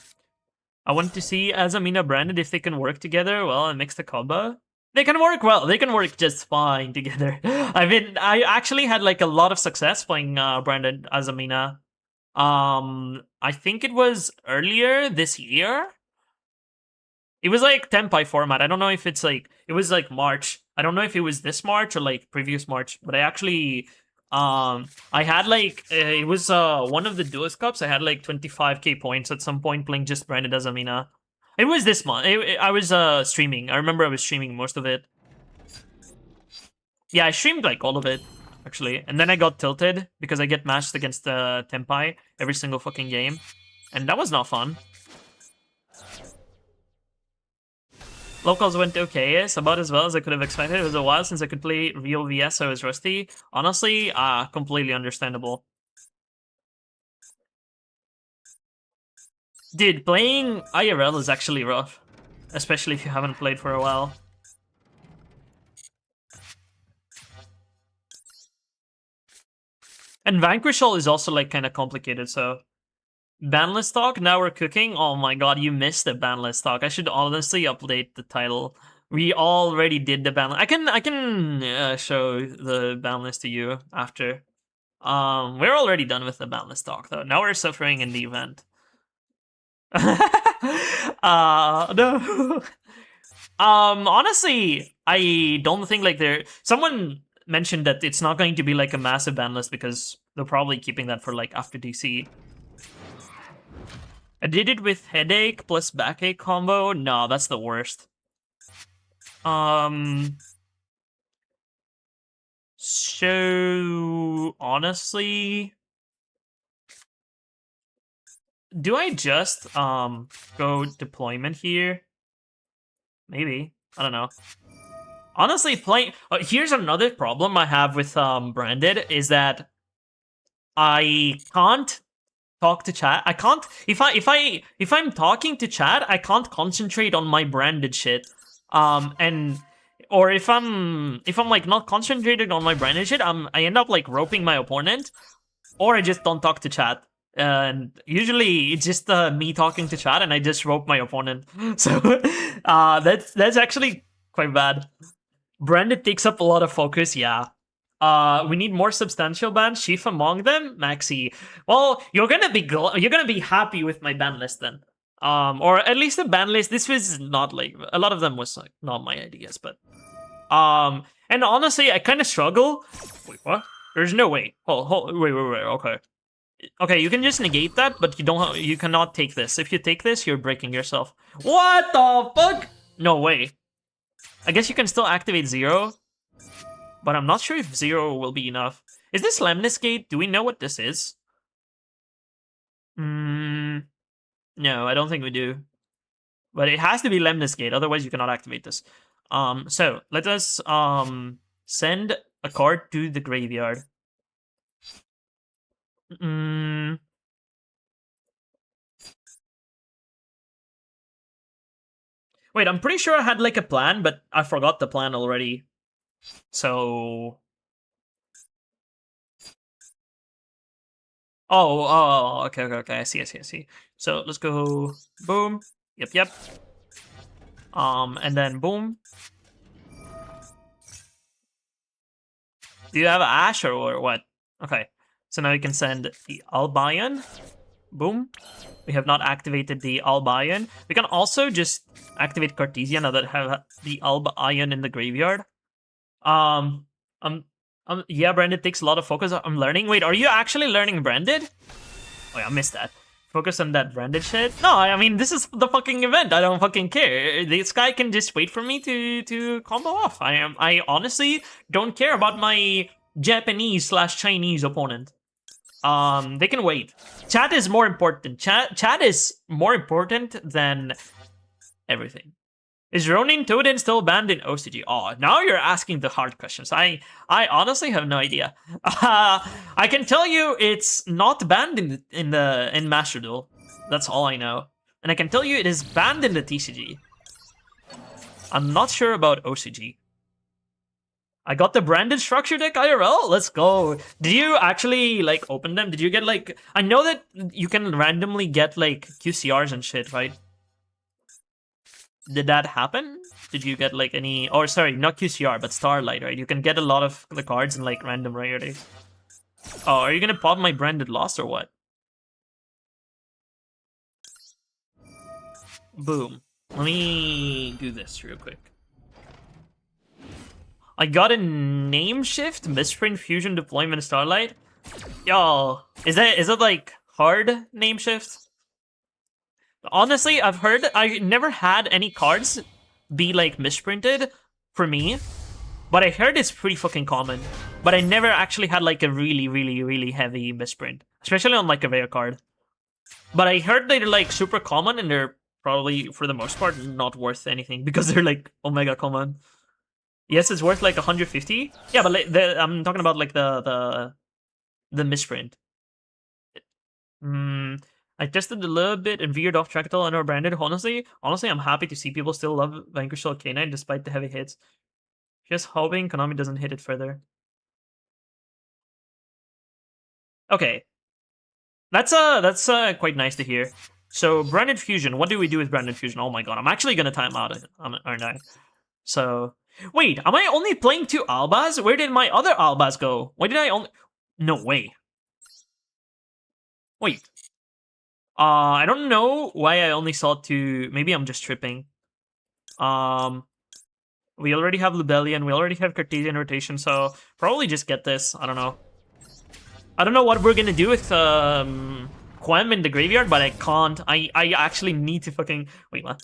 want to see Azamina branded if they can work together. Well, and mix the combo. They can work well. They can work just fine together. I actually had like a lot of success playing branded Azamina. I think it was earlier this year. It was like Tenpai format. I don't know if it's like it was like March. I don't know if it was this March or like previous March. But I actually, I had like it was one of the Duos Cups. I had like 25k points at some point playing just branded Azamina. It was this month. I was streaming. I remember I was streaming most of it. Yeah, I streamed like all of it actually, and then I got tilted because I get matched against Tenpai every single fucking game, and that was not fun. Locals went okay, it's about as well as I could have expected. It was a while since I could play real VS, so I was rusty. Honestly, completely understandable. Dude, playing IRL is actually rough. Especially if you haven't played for a while. And Vanquishal is also like kind of complicated, so... Banlist talk, now we're cooking? Oh my god, you missed the banlist talk. I should honestly update the title. We already did the banlist. I can show the banlist to you after. We're already done with the banlist talk though. Now we're suffering in the event. No. Honestly, I don't think like someone mentioned that it's not going to be like a massive banlist because they're probably keeping that for like after DC. I did it with headache plus backache combo. No, that's the worst. So honestly, do I just go deployment here? Maybe. I don't know. Honestly, playing here's another problem I have with branded is that I can't talk to chat. I can't if I'm talking to chat, I can't concentrate on my branded shit. Or if I'm like not concentrated on my branded shit, I end up like roping my opponent, or I just don't talk to chat. And usually it's just me talking to chat, and I just rope my opponent. So that's actually quite bad. Branded takes up a lot of focus. Yeah. We need more substantial bans. Chief among them, Maxi. Well, you're gonna be happy with my ban list then. Or at least the ban list. This was not like a lot of them was like not my ideas, but and honestly, I kind of struggle. Wait, what? There's no way. Wait. Okay. Okay, you can just negate that, but you cannot take this. If you take this, you're breaking yourself. What the fuck? No way. I guess you can still activate 0, but I'm not sure if 0 will be enough. Is this Lemnis Gate? Do we know what this is? No, I don't think we do. But it has to be Lemnis Gate, otherwise you cannot activate this. So let us send a card to the graveyard. Wait, I'm pretty sure I had like a plan, but I forgot the plan already. So okay. I see. So let's go boom. Yep. And then boom. Do you have Ash or what? Okay. So now you can send the Albion. Boom. We have not activated the Albion. We can also just activate Cartesia now that I have the Albion in the graveyard. Yeah, Branded takes a lot of focus. I'm learning. Wait, are you actually learning Branded? Oh, yeah, I missed that. Focus on that Branded shit? No, I mean, this is the fucking event. I don't fucking care. This guy can just wait for me to combo off. I honestly don't care about my Japanese/Chinese opponent. They can wait. Chat is more important. Chat is more important than everything. Is Ronin Toden still banned in OCG? Oh, now you're asking the hard questions. I honestly have no idea. I can tell you it's not banned in Master Duel. That's all I know. And I can tell you it is banned in the TCG. I'm not sure about OCG. I got the branded structure deck IRL. Let's go. Did you actually like open them? Did you get like? I know that you can randomly get like QCRs and shit, right? Did that happen? Did you get like any? Or sorry, not QCR, but Starlight, right? You can get a lot of the cards in like random rarity. Oh, are you gonna pop my branded loss or what? Boom. Let me do this real quick. I got a name shift, misprint, fusion, deployment, Starlight. Yo, is that like hard name shift? Honestly, I've heard I never had any cards be like misprinted for me, but I heard it's pretty fucking common. But I never actually had like a really heavy misprint, especially on like a rare card. But I heard they're like super common and they're probably for the most part not worth anything because they're like omega common. Yes, it's worth like 150. Yeah, but like, I'm talking about like the misprint. I tested a little bit and veered off Tractile and or branded. Honestly, I'm happy to see people still love Vanquish Soul K9 despite the heavy hits. Just hoping Konami doesn't hit it further. Okay. That's quite nice to hear. So, Branded Fusion. What do we do with Branded Fusion? Oh my god, I'm actually gonna time out it, aren't I? So, wait, am I only playing 2 Albas? Where did my other Albas go? Why did I only... No way. Wait. I don't know why I only saw 2. Maybe I'm just tripping. We already have Lubellion, we already have Cartesian Rotation, so probably just get this. I don't know. I don't know what we're gonna do with Quem in the graveyard, but I can't. I actually need to fucking... Wait, what?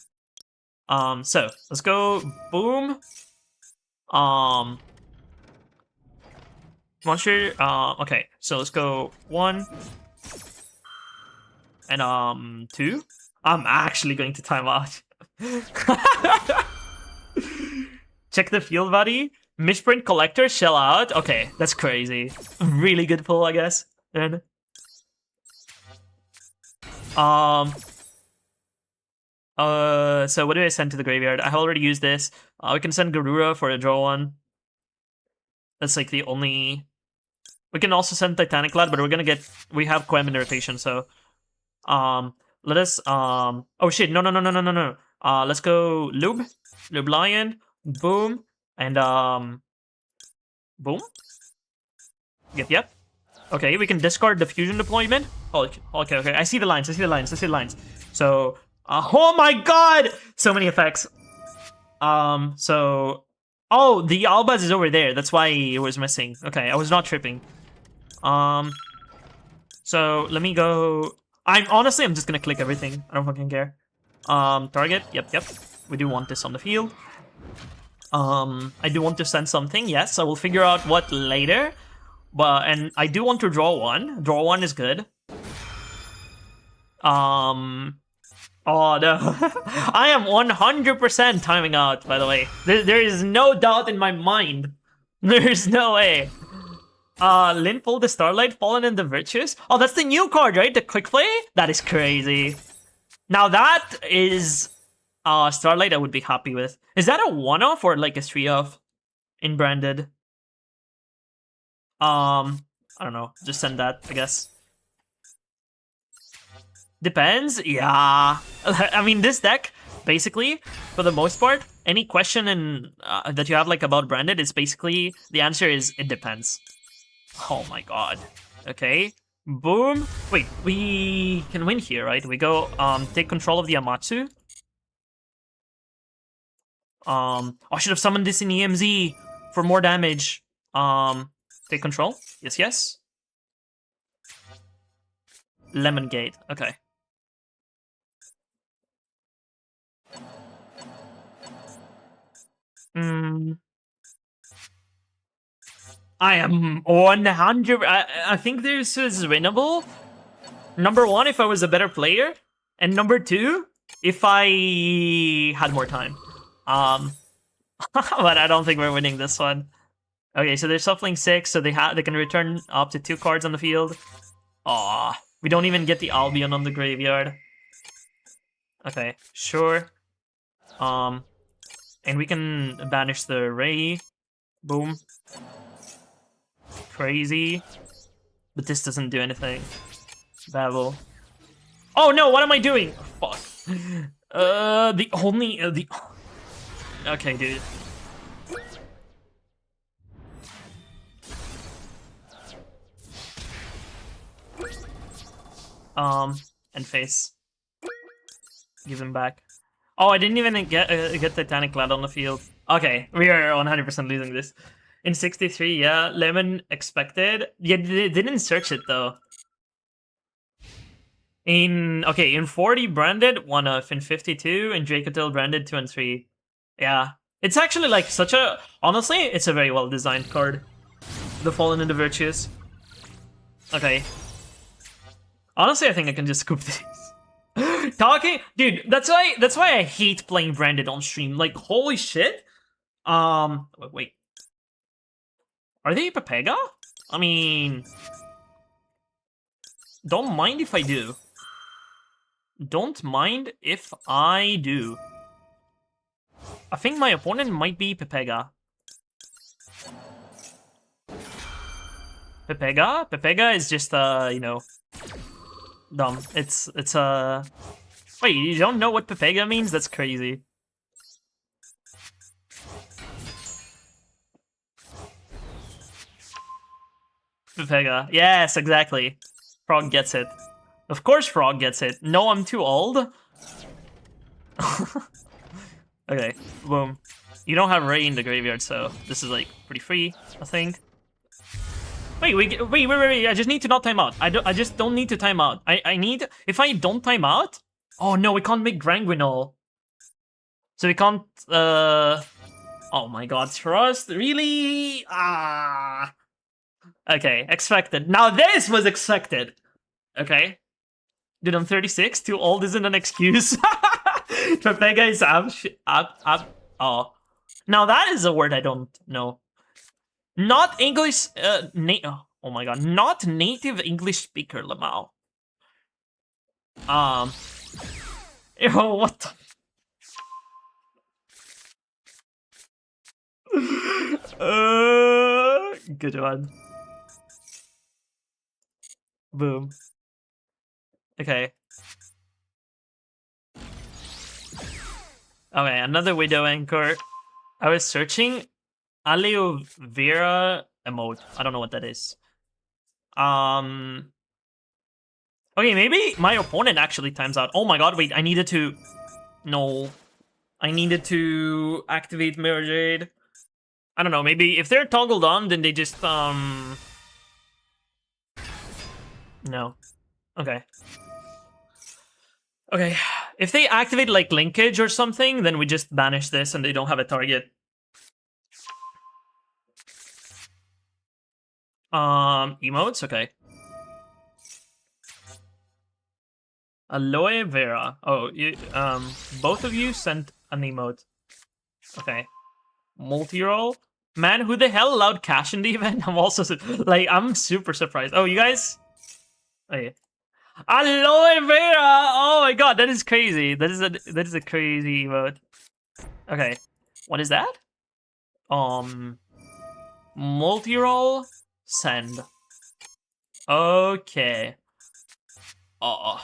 So, let's go boom. Monster, okay, so let's go 1. And, 2. I'm actually going to time out. Check the field, buddy. Misprint Collector, shell out. Okay, that's crazy. Really good pull, I guess. And so what do I send to the graveyard? I have already used this. We can send Garura for a draw 1. That's like the only... We can also send Titanic Lad, but we're gonna get... We have Quem in rotation, so... Let us... Oh shit, no. Let's go Lube Lion, boom, and boom. Yep. Okay, we can discard the fusion deployment. Oh, okay. I see the lines. So, oh my god, so many effects. So, oh, the Albaz is over there. That's why it was missing. Okay, I was not tripping. So let me go. I'm just gonna click everything. I don't fucking care. Target. Yep. We do want this on the field. I do want to send something. Yes, I will figure out what later. And I do want to draw 1. Draw 1 is good. Oh no. I am 100% timing out, by the way. There is no doubt in my mind. There's no way. Lin pulled the Starlight, Fallen in the Virtues. Oh, that's the new card, right? The quick play? That is crazy. Now that is Starlight I would be happy with. Is that a one-off or like a three-off in branded? I don't know. Just send that, I guess. Depends. Yeah. I mean, this deck, basically, for the most part, any question that you have like about branded is basically the answer is it depends. Oh my god. Okay. Boom. Wait, we can win here, right? We go take control of the Amatsu. I should have summoned this in EMZ for more damage. Take control. Yes, yes. Lemon Gate. Okay. I am 100. I think this is winnable. Number one, if I was a better player, and number two, if I had more time. But I don't think we're winning this one. Okay, so they're shuffling 6, so they can return up to 2 cards on the field. Aw, we don't even get the Albion on the graveyard. Okay, sure. And we can banish the Ray. Boom. Crazy. But this doesn't do anything. Babel. Oh no, what am I doing? Oh, fuck. The only... the... Okay, dude. And face. Give him back. Oh, I didn't even get Titanic Lad on the field. Okay, we are 100% losing this. In 63, yeah, Lemon expected. Yeah, they didn't search it though. In 40 branded, 1 off. In 52, and Dracotil branded 2 and 3. Yeah. It's actually like such a... Honestly, it's a very well designed card. The Fallen and the Virtues. Okay. Honestly, I think I can just scoop this. Talking, dude, that's why I hate playing branded on stream. Like, holy shit. Wait. Are they Pepega? I mean, don't mind if I do. Don't mind if I do. I think my opponent might be Pepega. Pepega? Pepega is just, you know, dumb. It's Wait, you don't know what Pepega means? That's crazy. Pepega. Yes, exactly. Frog gets it. Of course Frog gets it. No, I'm too old. Okay, boom. You don't have Ray in the graveyard, so this is like pretty free, I think. Wait, I just need to not time out. I just don't need to time out. I need, if I don't time out, oh no, we can't make Granguinol. So we can't, oh my god, Trust, really? Ah. Okay, expected. Now this was expected. Okay. Dude, I'm 36, too old isn't an excuse. Pepega is oh. Now that is a word I don't know. Not English, oh my god, not native English speaker, Lamau. Yo, what the... good one. Boom. Okay. Okay, another Widow Anchor. I was searching Aloe Vera emote. I don't know what that is. Okay, maybe my opponent actually times out. Oh my god, wait, I needed to... No. I needed to activate Mirror Jade. I don't know, maybe if they're toggled on, then they just, No. Okay. Okay, if they activate, like, Linkage or something, then we just banish this and they don't have a target. Emotes? Okay. Aloe vera. Oh, you, both of you sent an emote. Okay. Multi-roll. Man, who the hell allowed cash in the event? I'm also like, I'm super surprised. Oh, you guys. Okay. Aloe vera. Oh my god, that is crazy. That is a crazy emote. Okay. What is that? Multi-roll. Send. Okay. Oh.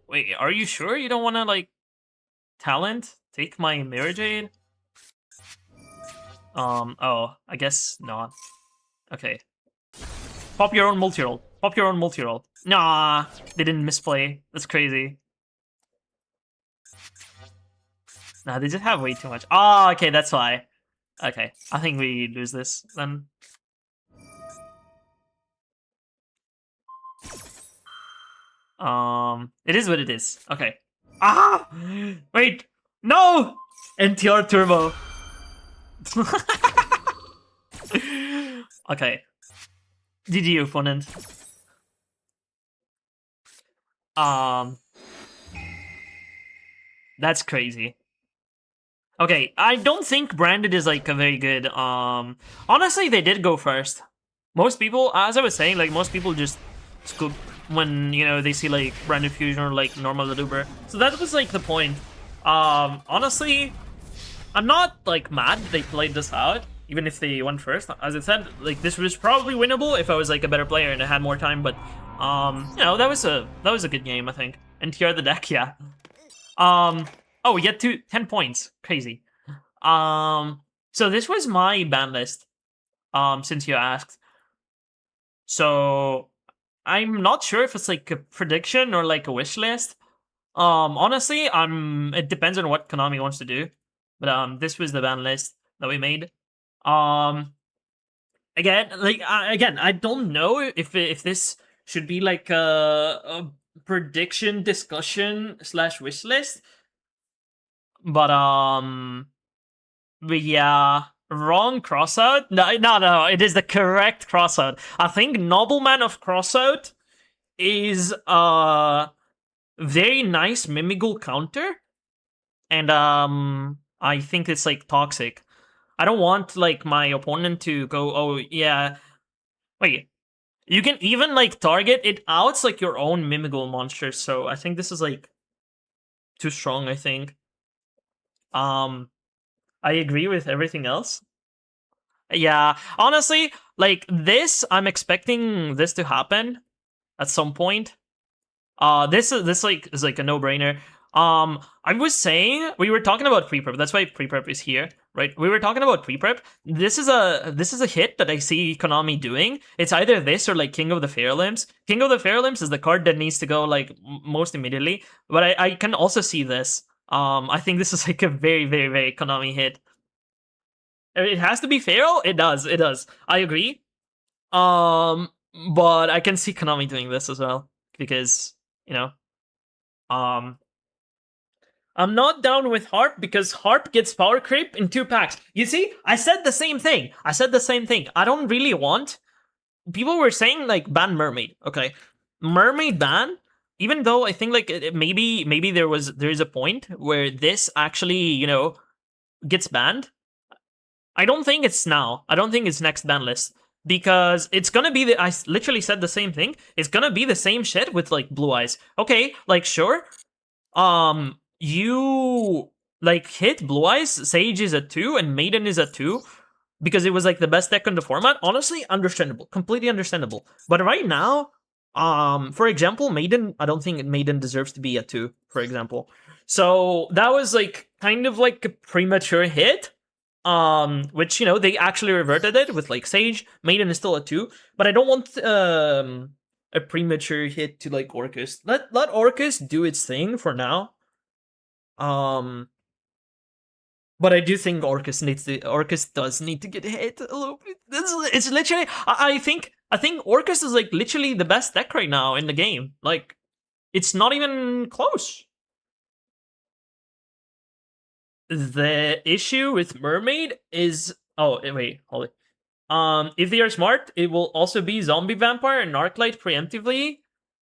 Wait, are you sure you don't want to, like, talent? Take my EmberYGO? Oh, I guess not. Okay. Pop your own multi-roll. Pop your own multi-roll. Nah, they didn't misplay. That's crazy. Nah, they just have way too much. Ah, okay, that's why. Okay, I think we lose this then. It is what it is. Okay. Ah! Wait! No! NTR Turbo. Okay. GG, opponent. That's crazy. Okay, I don't think branded is like a very good. Honestly, they did go first. Most people, as I was saying, like most people just scoop when they see like branded fusion or like normal Laduber. So that was like the point. Honestly, I'm not like mad they played this out, even if they went first. As I said, like this was probably winnable if I was like a better player and I had more time. But that was a good game, I think. And TR the deck, yeah. Oh, we get to 10 points. Crazy. So this was my ban list. Since you asked. So I'm not sure if it's like a prediction or like a wish list. Honestly, it depends on what Konami wants to do. But this was the ban list that we made. Again, I don't know if this should be like a prediction discussion / wish list. But yeah, wrong crossout. No, it is the correct crossout. I think Nobleman of crossout is a very nice Mimigal counter, and I think it's like toxic. I don't want like my opponent to go, oh yeah, wait. You can even like target it outs like your own Mimigal monster, so I think this is like too strong, I think. I agree with everything else. Yeah, honestly, like this, I'm expecting this to happen at some point. This is like a no-brainer. I was saying we were talking about pre-prep. That's why pre-prep is here, right? We were talking about pre-prep. This is a hit that I see Konami doing. It's either this or like King of the Fair Limbs. King of the Fair Limbs is the card that needs to go like most immediately. But I can also see this. I think this is like a very, very, very Konami hit. It has to be feral? It does, it does. I agree. But I can see Konami doing this as well. Because, I'm not down with Harp because Harp gets power creep in 2 packs. You see, I said the same thing. I don't really want. People were saying like ban Mermaid. Okay, Mermaid ban. Even though I think like maybe there is a point where this actually gets banned. I don't think it's now. I don't think it's next ban list. Because it's gonna be I literally said the same thing. It's gonna be the same shit with like Blue Eyes. Okay, like sure. You like hit Blue Eyes, Sage is a 2, and Maiden is a 2. Because it was like the best deck in the format. Honestly, understandable. Completely understandable. But right now, for example, Maiden, I don't think Maiden deserves to be a 2, for example. So that was like kind of like a premature hit. Which they actually reverted it with like Sage. Maiden is still a 2, but I don't want a premature hit to like Orcus. Let Orcus do its thing for now. But I do think Orcus does need to get hit a little bit. It's literally I think Orcus is like literally the best deck right now in the game. Like it's not even close. The issue with Mermaid is wait, hold it. If they are smart, it will also be Zombie Vampire and Arclight preemptively.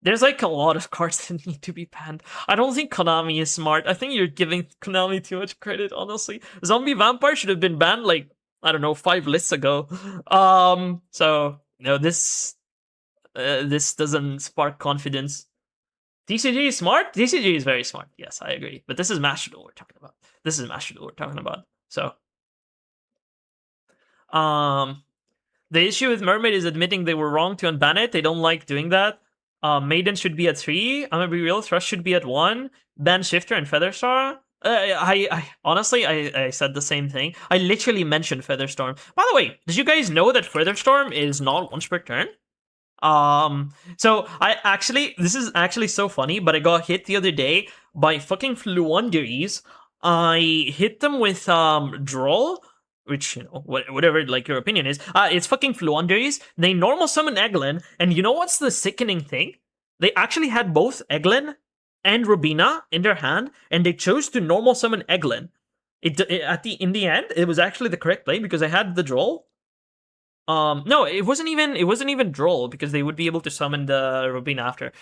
There's like a lot of cards that need to be banned. I don't think Konami is smart. I think you're giving Konami too much credit, honestly. Zombie Vampire should have been banned like, I don't know, 5 lists ago. So this this doesn't spark confidence. TCG is smart? TCG is very smart. Yes, I agree. But this is Master Duel we're talking about. This is Master Duel we're talking about. So the issue with Mermaid is admitting they were wrong to unban it. They don't like doing that. Maiden should be at 3. I'm gonna be real. Thrush should be at 1. Ban Shifter and Featherstar. I honestly, I said the same thing. I literally mentioned Featherstorm. By the way, did you guys know that Featherstorm is not once per turn? So this is actually so funny, but I got hit the other day by fucking Fluunderies. I hit them with Droll, which, whatever like your opinion is. It's fucking Fluunderies. They normal summon Eglin, and you know what's the sickening thing? They actually had both Eglin and Rubina in their hand, and they chose to normal summon Eglin. In the end, it was actually the correct play because I had the Droll. No, it wasn't even Droll because they would be able to summon the Rubina after.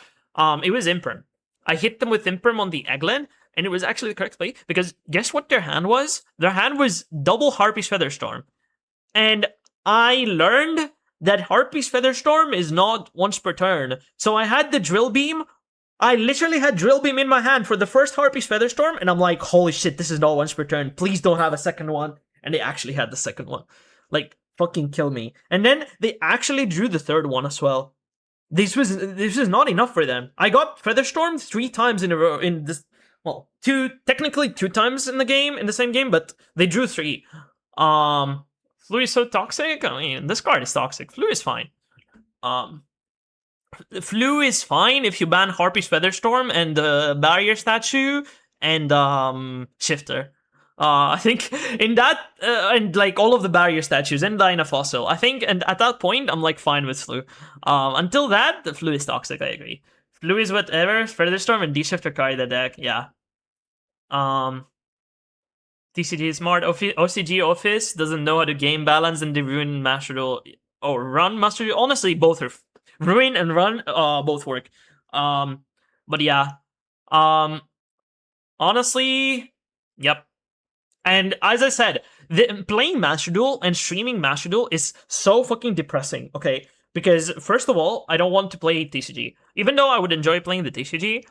It was Imperm. I hit them with Imperm on the Eglin, and it was actually the correct play because guess what their hand was? Their hand was double Harpy's Featherstorm. And I learned that Harpy's Featherstorm is not once per turn. So I had the Drill Beam. I literally had Drill Beam in my hand for the first Harpy's Featherstorm, and I'm like, holy shit, this is not once per turn. Please don't have a second one. And they actually had the second one. Like, fucking kill me. And then they actually drew the third one as well. This was not enough for them. I got Featherstorm 3 times in a row in this. Well, technically 2 times in the same game, but they drew 3. Flu is so toxic. I mean, this card is toxic. Flu is fine. Flu is fine if you ban Harpy's Featherstorm and the barrier statue and Shifter. I think in that, and like all of the barrier statues and Dyna Fossil, I think, and at that point, I'm like fine with Flu. Until that, the Flu is toxic, I agree. Flu is whatever, Featherstorm and D-Shifter carry the deck, yeah. TCG is smart, OCG Office doesn't know how to game balance and they ruin Master Duel, or run Master Duel, honestly, both are, ruin and run, both work. But yeah, honestly, yep. And as I said, playing Master Duel and streaming Master Duel is so fucking depressing, okay? Because, first of all, I don't want to play TCG. Even though I would enjoy playing the TCG,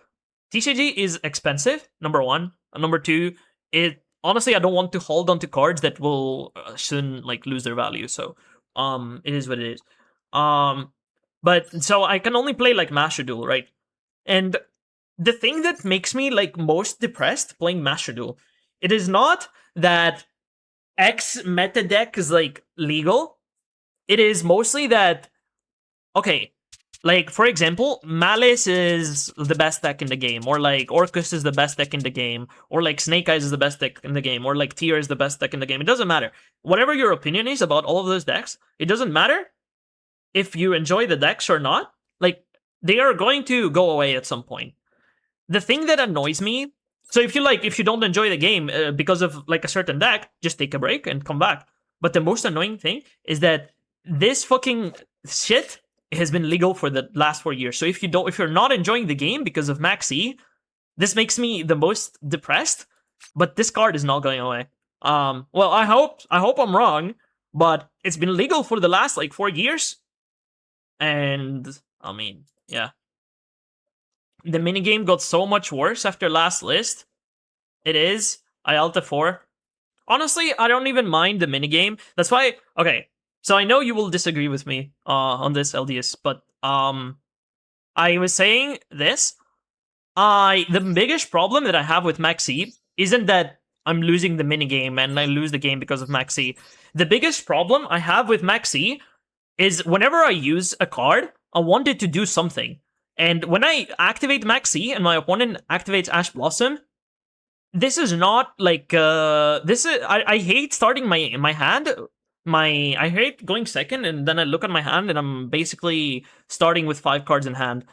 TCG is expensive, number 1. And number 2, honestly, I don't want to hold on to cards that will soon, like, lose their value. So, it is what it is. But, so I can only play, like, Master Duel, right? And the thing that makes me, like, most depressed playing Master Duel, it is not that X meta deck is like legal. It is mostly that, okay, like for example, Malice is the best deck in the game, or like Orcus is the best deck in the game, or like Snake Eyes is the best deck in the game, or like Tier is the best deck in the game. It doesn't matter. Whatever your opinion is about all of those decks, it doesn't matter if you enjoy the decks or not. Like, they are going to go away at some point. The thing that annoys me, so if you don't enjoy the game because of like a certain deck, just take a break and come back. But the most annoying thing is that this fucking shit has been legal for the last 4 years. So if you're not enjoying the game because of Maxi, this makes me the most depressed. But this card is not going away. Well, I hope I'm wrong, but it's been legal for the last like 4 years. And I mean, yeah. The minigame got so much worse after last list. It is. Ialta 4. Honestly, I don't even mind the minigame. That's why, okay, so I know you will disagree with me on this, LDS, but I was saying this. The biggest problem that I have with Maxi isn't that I'm losing the minigame and I lose the game because of Maxi. The biggest problem I have with Maxi is whenever I use a card, I want it to do something. And when I activate Maxi and my opponent activates Ash Blossom, this is not like I hate starting my hand. I hate going second and then I look at my hand and I'm basically starting with 5 cards in hand.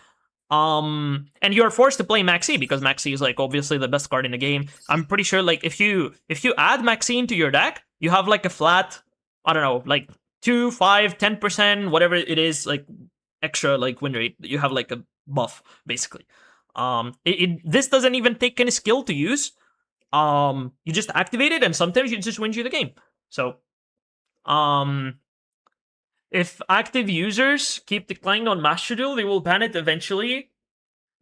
And you're forced to play Maxi because Maxi is like obviously the best card in the game. I'm pretty sure like if you add Maxi into your deck, you have like a flat, I don't know, like 2, 5, 10%, whatever it is, like extra like win rate. You have like a buff, basically. This doesn't even take any skill to use. You just activate it, and sometimes it just wins you the game. So, if active users keep declining on Master Duel, they will ban it eventually.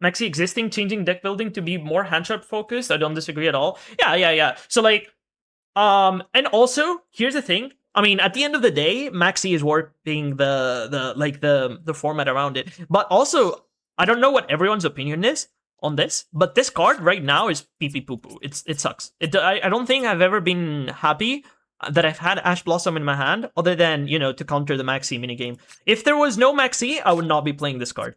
Maxi existing, changing deck building to be more hand-trap focused. I don't disagree at all. Yeah. So like, and also here's the thing. I mean, at the end of the day, Maxi is warping the format around it. But also, I don't know what everyone's opinion is on this, but this card right now is pee pee poo poo. It sucks. I don't think I've ever been happy that I've had Ash Blossom in my hand, other than, you know, to counter the Maxi minigame. If there was no Maxi, I would not be playing this card.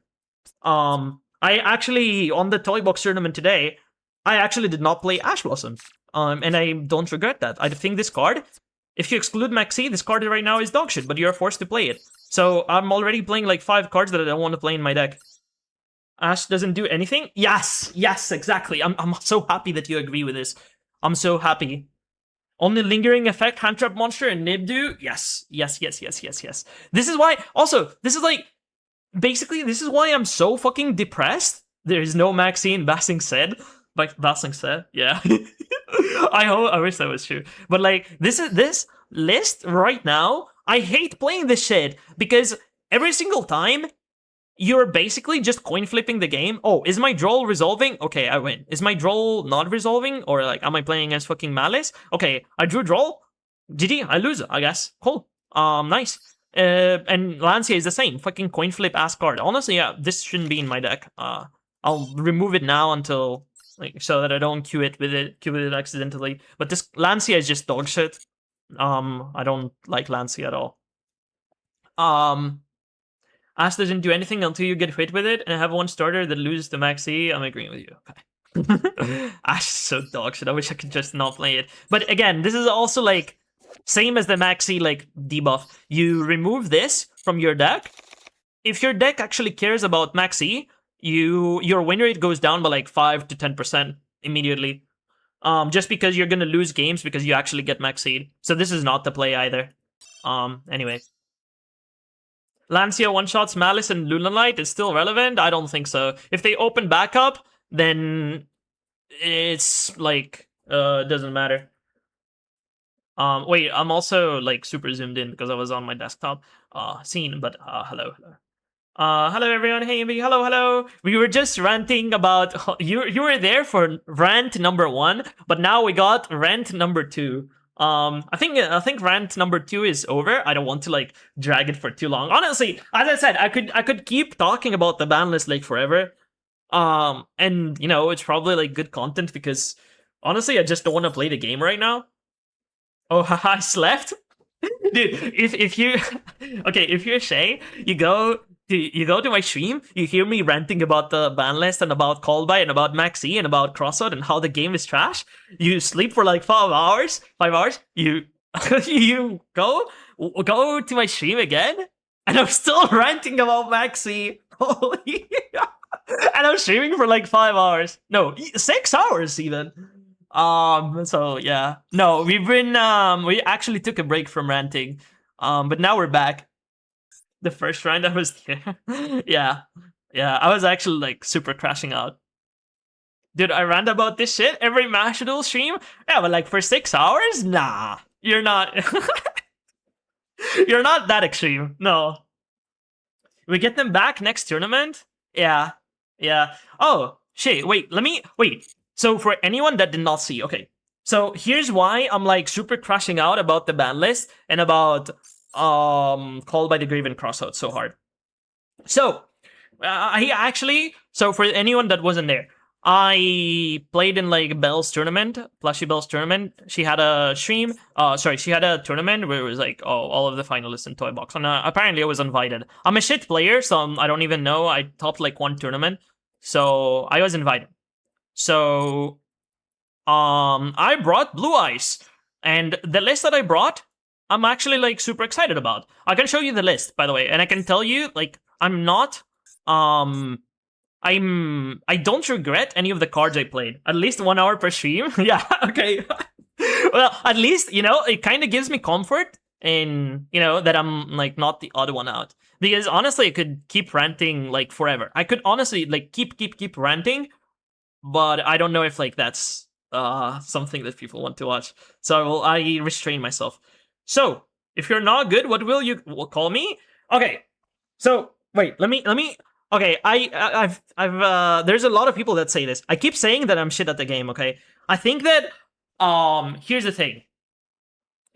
I actually, on the Toy Box tournament today, I actually did not play Ash Blossom. And I don't regret that. I think this card, if you exclude Maxi, this card right now is dog shit, but you're forced to play it. So I'm already playing like 5 cards that I don't want to play in my deck. Ash doesn't do anything? Yes, exactly. I'm so happy that you agree with this. I'm so happy. Only lingering effect, hand trap monster, and Nibdu? Yes. This is why, also, this is like, basically, this is why I'm so fucking depressed. There is no Maxi in Basing said. Like, Basing said, yeah. I wish that was true. But like, this list right now, I hate playing this shit, because every single time, you're basically just coin flipping the game. Oh, is my Droll resolving? Okay, I win. Is my Droll not resolving? Or like, am I playing as fucking Malice? Okay, I drew Droll. GG, I lose, I guess. Cool. Nice. And Lancia is the same. Fucking coin flip ass card. Honestly, yeah, this shouldn't be in my deck. I'll remove it now until, like, so that I don't queue it with it accidentally. But this Lancia is just dog shit. I don't like Lancia at all. Ash doesn't do anything until you get hit with it, and I have one starter that loses to Maxi. I'm agreeing with you. Okay. Ash is so dog shit. I wish I could just not play it. But again, this is also like same as the Maxi like debuff. You remove this from your deck. If your deck actually cares about Maxi, your win rate goes down by like 5 to 10% immediately. Just because you're gonna lose games because you actually get Maxied. So this is not the play either. Anyway. Lancia one-shots Malice and Lunalight is still relevant? I don't think so. If they open back up, then it's like, doesn't matter. Wait, I'm also like super zoomed in because I was on my desktop scene, but hello. Hello everyone, hey, hello. We were just ranting about, you were there for rant number 1, but now we got rant number 2. I think rant number 2 is over. I don't want to like drag it for too long. Honestly, as I said, I could keep talking about the ban list like forever. And you know, it's probably like good content because honestly, I just don't want to play the game right now. Oh, haha, I slept? Dude, if you okay, if you're Shay, you go to my stream, you hear me ranting about the ban list and about call by and about Maxi and about crossout and how the game is trash. You sleep for like 5 hours. You you go to my stream again, and I'm still ranting about Maxi. Holy, and I'm streaming for like 5 hours. No, 6 hours even. So yeah, no, we've been we actually took a break from ranting, but now we're back. The first round I was there. yeah, I was actually like super crashing out. Dude, I rant about this shit every Mash Duel stream? Yeah, but like for 6 hours? Nah, you're not. You're not that extreme. No. We get them back next tournament? Yeah. Oh, shit, wait. So for anyone that did not see, okay. So here's why I'm like super crashing out about the ban list and about Called by the Grave and Crossout so hard. So so for anyone that wasn't there, I played in like Belle's tournament, Plushy Belle's tournament. She had a stream. She had a tournament where it was like, all of the finalists in Toy Box, and apparently I was invited. I'm a shit player, so I don't even know. I topped like 1 tournament, so I was invited. So, I brought Blue Eyes, and the list that I brought, I'm actually like super excited about. I can show you the list, by the way, and I can tell you like I don't regret any of the cards I played. At least 1 hour per stream. Yeah, okay. Well, at least, you know, it kind of gives me comfort in, you know, that I'm like not the odd one out. Because honestly, I could keep ranting like forever. I could honestly like keep ranting, but I don't know if like that's something that people want to watch. So I restrain myself. So if you're not good, what will you call me? Okay. So wait, let me. Okay, I've there's a lot of people that say this. I keep saying that I'm shit at the game. Okay, I think that here's the thing.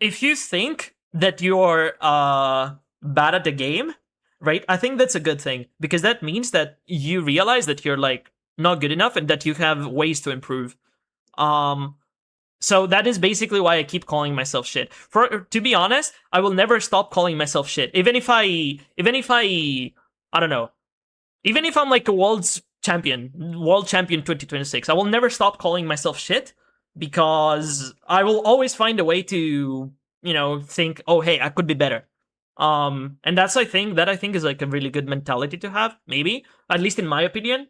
If you think that you're bad at the game, right? I think that's a good thing because that means that you realize that you're like not good enough and that you have ways to improve. Um so that is basically why I keep calling myself shit. For to be honest, I will never stop calling myself shit. Even if I don't know, even if I'm like a world champion 2026, I will never stop calling myself shit because I will always find a way to, think, oh hey, I could be better. And that's I think is like a really good mentality to have, maybe, at least in my opinion.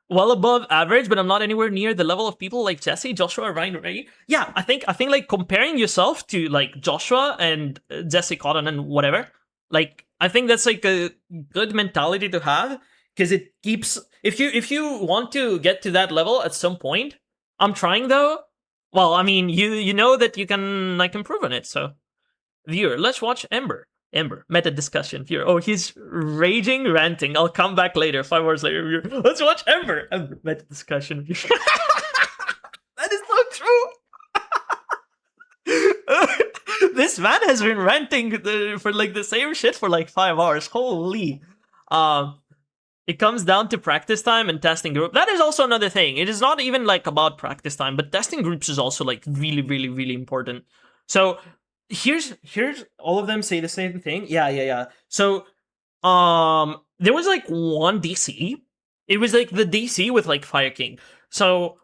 Well above average, but I'm not anywhere near the level of people like Jesse, Joshua, Ryan, Ray. Yeah, I think like comparing yourself to like Joshua and Jesse Cotton and whatever, like I think that's like a good mentality to have because it keeps if you want to get to that level at some point. I'm trying though. Well, I mean, you know that you can like improve on it. So, viewer, let's watch Ember. Meta discussion. Viewer, oh, he's raging, ranting. I'll come back later. 5 hours later, viewer. Let's watch Ember. Meta discussion. That is so true. This man has been ranting for like the same shit for like 5 hours. Holy. It comes down to practice time and testing group. That is also another thing. It is not even like about practice time, but testing groups is also like really, really, really important. So here's all of them say the same thing. Yeah. So there was like one DC. It was like the DC with like Fire King. So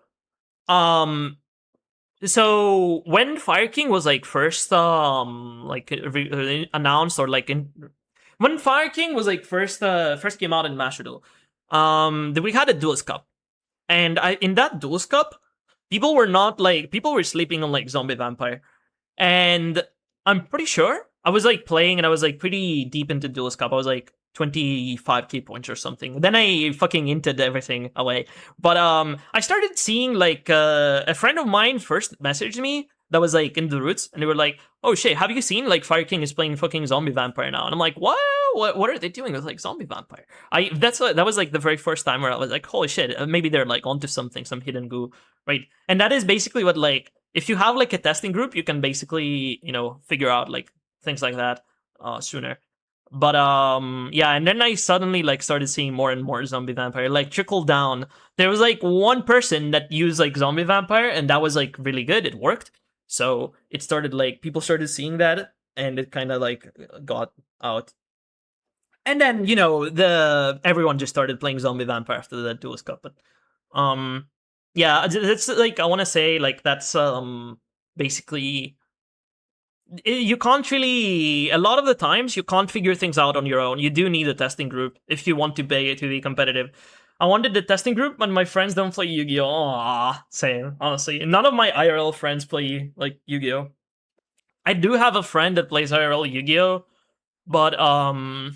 so when Fire King was like first like announced or like when Fire King was like first came out in Master Duel, we had a Duelist Cup, and in that Duelist Cup, people were sleeping on like Zombie Vampire, and I'm pretty sure I was like playing and I was like pretty deep into Duelist Cup. I was like 25k points or something. Then I fucking inted everything away. But I started seeing like a friend of mine first messaged me that was like in the roots, and they were like, "Oh shit, have you seen like Fire King is playing fucking Zombie Vampire now?" And I'm like, "What? What are they doing with like Zombie Vampire?" That was like the very first time where I was like, "Holy shit, maybe they're like onto something, some hidden goo, right?" And that is basically what like if you have like a testing group, you can basically figure out like things like that sooner. But yeah, and then I suddenly like started seeing more and more Zombie Vampire like trickle down. There was like one person that used like Zombie Vampire, and that was like really good. It worked. So it started like people started seeing that, and it kind of like got out. And then everyone just started playing Zombie Vampire after the Duelist Cup. But yeah, that's like I want to say like that's basically you can't really a lot of the times you can't figure things out on your own. You do need a testing group if you want to be competitive. I wanted the testing group, but my friends don't play Yu-Gi-Oh. Aww, same, honestly. None of my IRL friends play like Yu-Gi-Oh. I do have a friend that plays IRL Yu-Gi-Oh, but I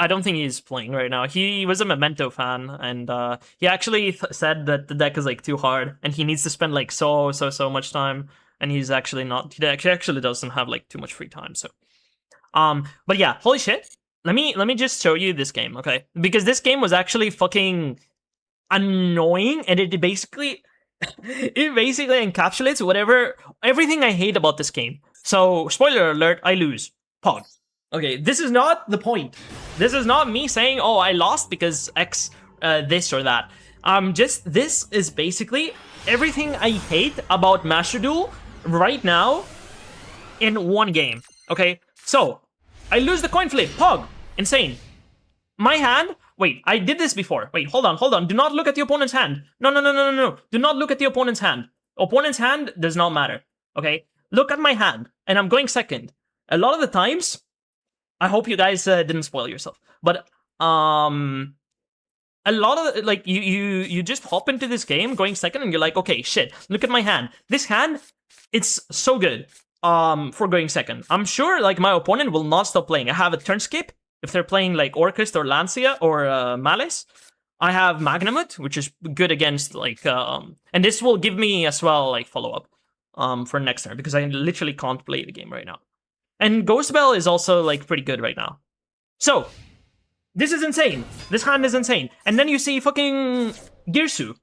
don't think he's playing right now. He was a Memento fan, and he actually said that the deck is like too hard, and he needs to spend like so much time, and he's actually not. He actually doesn't have like too much free time. So, but yeah, holy shit. Let me just show you this game, okay? Because this game was actually fucking annoying, and it basically encapsulates everything I hate about this game. So, spoiler alert, I lose. Pog. Okay, this is not the point. This is not me saying, oh, I lost because X this or that. This is basically everything I hate about Master Duel right now in one game. Okay, so I lose the coin flip. Pog. Insane. My hand. Wait, I did this before. Wait, hold on. Do not look at the opponent's hand. No. Do not look at the opponent's hand. Opponent's hand does not matter. Okay? Look at my hand. And I'm going second. A lot of the times, I hope you guys didn't spoil yourself. But a lot of like you just hop into this game going second and you're like, okay, shit, look at my hand. This hand, it's so good. for going second. I'm sure like my opponent will not stop playing. I have a turn skip if they're playing like Orcust or Lancia or Malice. I have Magnamut, which is good against like and this will give me as well like follow-up for next turn because I literally can't play the game right now. And Ghost Bell is also like pretty good right now. So this is insane. This hand is insane. And then you see fucking Girsu.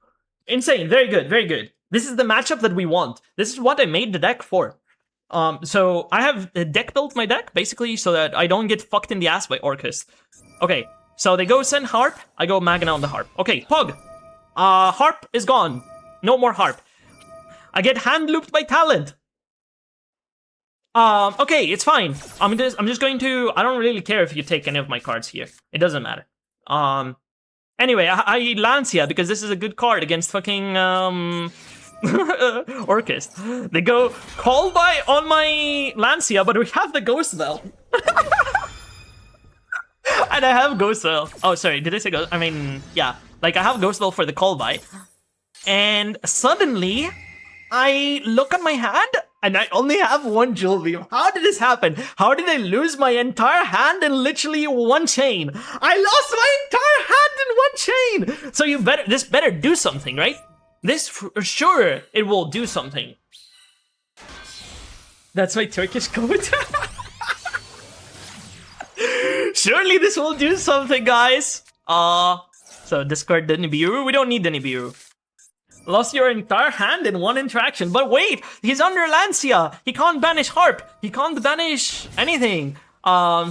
Insane. Very good. Very good. This is the matchup that we want. This is what I made the deck for. So I have deck built my deck basically so that I don't get fucked in the ass by Orcust. Okay. So they go send Harp, I go Magna on the Harp. Okay, Pug. Harp is gone. No more Harp. I get hand looped by Talent. Okay, it's fine. I'm just going to. I don't really care if you take any of my cards here. It doesn't matter. Anyway, I Lancia because this is a good card against fucking Orcust. They go Call by on my Lancia, but we have the Ghost Bell. And I have Ghost Bell. Oh, sorry, did I say Ghost? I mean, yeah. Like, I have Ghost Bell for the call by. And suddenly, I look at my hand, and I only have one Jewel Beam. How did this happen? How did I lose my entire hand in literally one chain? I lost my entire hand in one chain! So this better do something, right? This, for sure, it will do something. That's my Turkish code. Surely this will do something, guys. So discard the Nibiru. We don't need the Nibiru. Lost your entire hand in one interaction. But wait, he's under Lancia. He can't banish Harp. He can't banish anything.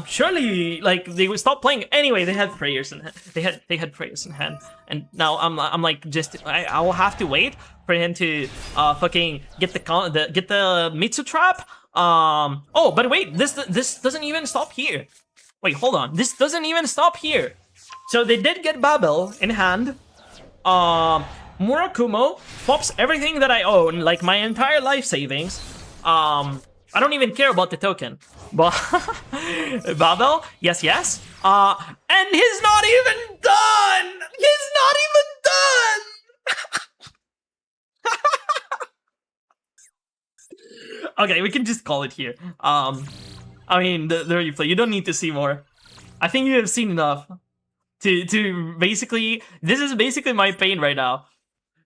Surely, like, they would stop playing. Anyway, they had prayers in hand. They had prayers in hand. And now I'm like, I will have to wait for him to fucking get the Mitsu trap. Oh, but wait, this doesn't even stop here. Wait, hold on. This doesn't even stop here. So they did get Babel in hand. Murakumo pops everything that I own, like my entire life savings. I don't even care about the token. But Babel, yes. And he's not even done! He's not even done! Okay, we can just call it here. I mean, the replay, you don't need to see more. I think you have seen enough to basically, this is basically my pain right now.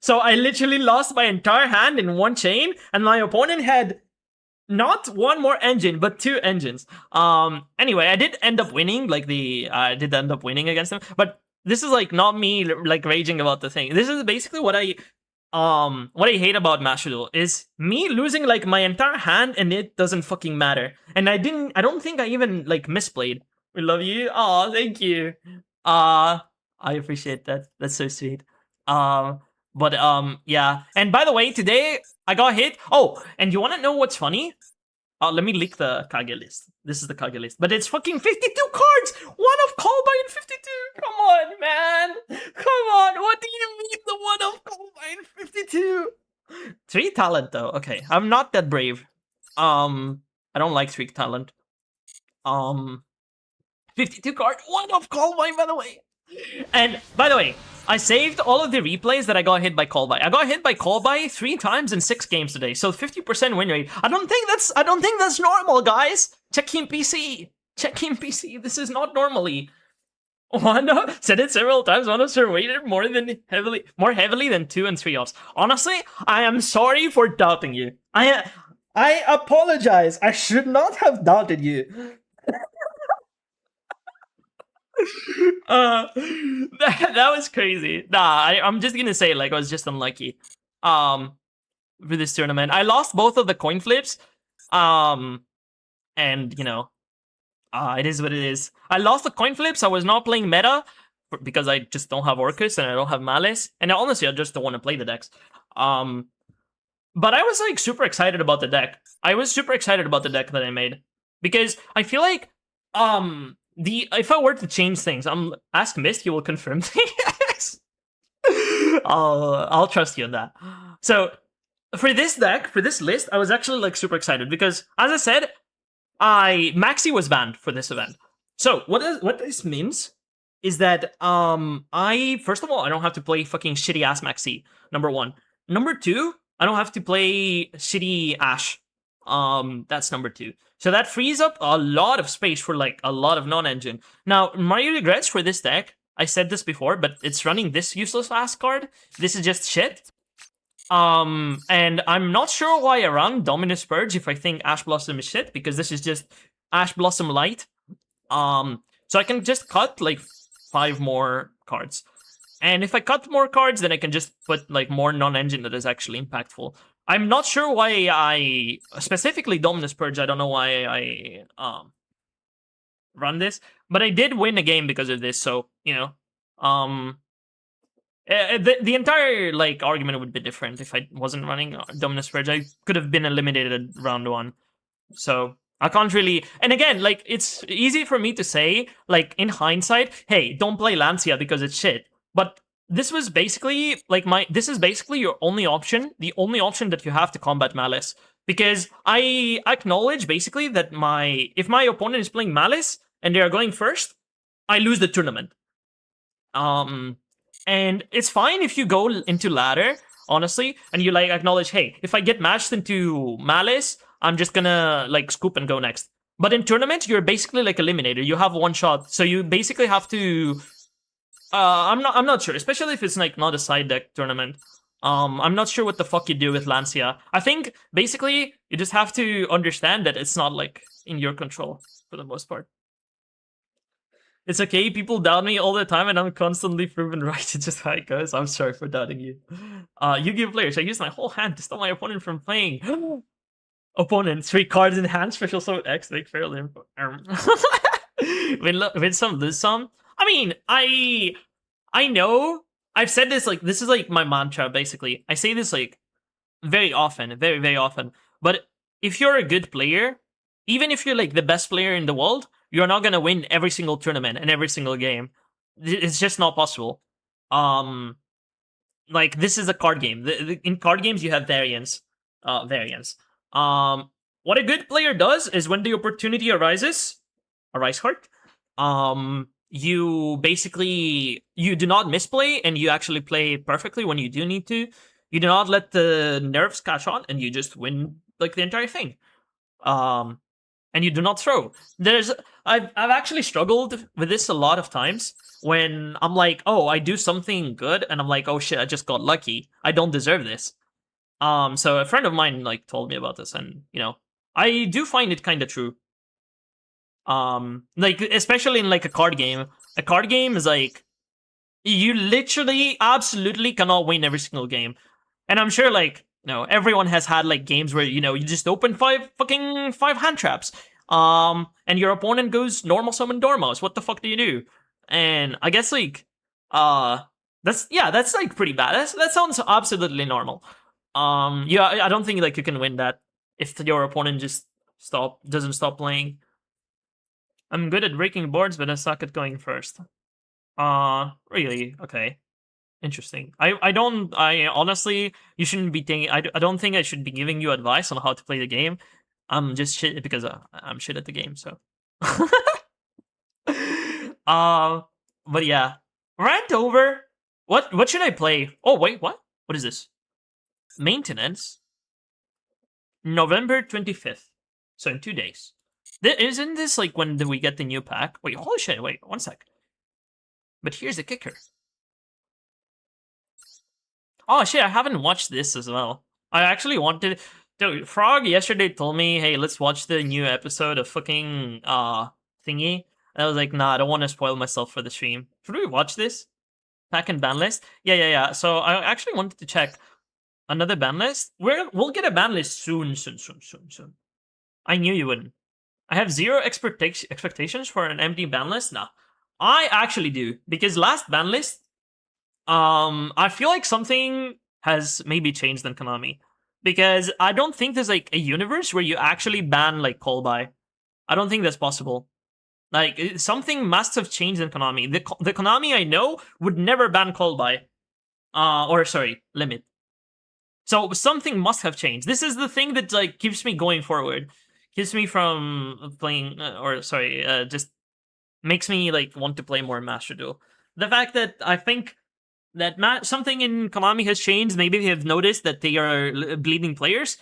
So I literally lost my entire hand in one chain, and my opponent had not one more engine, but two engines. Anyway, I did end up winning, like I did end up winning against him, but this is like not me like raging about the thing. This is basically what I hate about Master Duel is me losing like my entire hand and it doesn't fucking matter. And I don't think I even like misplayed. We love you. Aw, thank you. I appreciate that. That's so sweet. But yeah. And by the way, today I got hit. Oh, and you wanna know what's funny? Let me leak the Kage list. This is the Kage list. But it's fucking 52 cards! One of Callby in 52! Come on, man! Come on! What do you mean the one of Callby in 52? 3 talent, though. Okay, I'm not that brave. I don't like 3 talent. 52 card, one of Callby, by the way. And, by the way, I saved all of the replays that I got hit by Callby. I got hit by Callby 3 times in 6 games today, so 50% win rate. I don't think that's normal, guys. Check him PC. Check him PC. This is not normally. Wanda said it several times. Wanda surveyed more heavily than 2 and 3 offs. Honestly, I am sorry for doubting you. I apologize. I should not have doubted you. That was crazy. Nah, I'm just gonna say like I was just unlucky. For this tournament, I lost both of the coin flips. And you know, it is what it is. I lost the coin flips. I was not playing meta because I just don't have Orcus and I don't have Malice. And honestly, I just don't want to play the decks. But I was like super excited about the deck. I was super excited about the deck that I made because I feel like if I were to change things, ask Mist, he will confirm things. I'll trust you on that. So for this deck, for this list, I was actually like super excited because, as I said, Maxi was banned for this event. So what this means is that first of all, I don't have to play fucking shitty ass Maxi. Number 1. Number 2, I don't have to play shitty Ash. That's number 2. So that frees up a lot of space for like a lot of non-engine. Now, my regrets for this deck, I said this before, but it's running this useless ass card. This is just shit. And I'm not sure why I run Dominus Purge if I think Ash Blossom is shit, because this is just Ash Blossom Light. So I can just cut like 5 more cards. And if I cut more cards, then I can just put like more non-engine that is actually impactful. I'm not sure why I specifically Dominus Purge. I don't know why I run this, but I did win a game because of this. So the entire like argument would be different if I wasn't running Dominus Purge. I could have been eliminated at round 1. So I can't really. And again, like it's easy for me to say, like in hindsight, hey, don't play Lancia because it's shit. But this was basically like this is basically your only option, the only option that you have to combat Malice. Because I acknowledge basically that if my opponent is playing Malice and they are going first, I lose the tournament. And it's fine if you go into ladder, honestly, and you like acknowledge, hey, if I get matched into Malice, I'm just gonna like scoop and go next. But in tournament, you're basically like eliminated. You have one shot, so you basically have to. I'm not sure, especially if it's like not a side deck tournament. I'm not sure what the fuck you do with Lancia. I think basically you just have to understand that it's not like in your control for the most part. It's okay, people doubt me all the time and I'm constantly proven right. It's just how it goes. I'm sorry for doubting you. Yu-Gi-Oh players, I use my whole hand to stop my opponent from playing. Opponent, 3 cards in hand, special summon X, make fairly win some, lose some. I mean, I know I've said this, like this is like my mantra basically. I say this like very often, very, very often. But if you're a good player, even if you're like the best player in the world, you're not gonna win every single tournament and every single game. It's just not possible. Like this is a card game. In card games, you have variance. What a good player does is when the opportunity arises, you basically you do not misplay and you actually play perfectly when you do need to. You do not let the nerves catch on and you just win like the entire thing. And you do not throw. I've actually struggled with this a lot of times when I'm like, oh, I do something good, and I'm like, oh shit, I just got lucky. I don't deserve this. So a friend of mine like told me about this, and I do find it kind of true. Like especially in like a card game. A card game is like you literally, absolutely cannot win every single game, and I'm sure like. No, everyone has had like games where you just open 5 hand traps, and your opponent goes normal summon Dormouse. What the fuck do you do? And I guess like, that's like pretty bad. That sounds absolutely normal. Yeah, I don't think like you can win that if your opponent just doesn't stop playing. I'm good at breaking boards, but I suck at going first. Really? Okay. Interesting. I honestly, you shouldn't be thinking. I don't think I should be giving you advice on how to play the game. I'm just shit because I'm shit at the game. So, but yeah, rant over. What should I play? Oh wait, what? What is this? Maintenance. November 25th. So in 2 days. Isn't this like when we get the new pack? Wait, holy shit! Wait, 1 sec. But here's the kicker. Oh shit, I haven't watched this as well. I actually wanted. Dude, Frog yesterday told me, hey, let's watch the new episode of fucking thingy. And I was like, nah, I don't want to spoil myself for the stream. Should we watch this? Pack and ban list? Yeah. So I actually wanted to check another ban list. We'll get a ban list soon. I knew you wouldn't. I have 0 expectations for an empty ban list? Nah. I actually do. Because last ban list, I feel like something has maybe changed in Konami. Because I don't think there's like a universe where you actually ban like call by. I don't think that's possible. Like something must have changed in Konami. The Konami I know would never ban call by. Or sorry, limit. So something must have changed. This is the thing that like keeps me going forward. Keeps me from playing just makes me like want to play more Master Duel. The fact that I think that something in Konami has changed. Maybe they have noticed that they are bleeding players.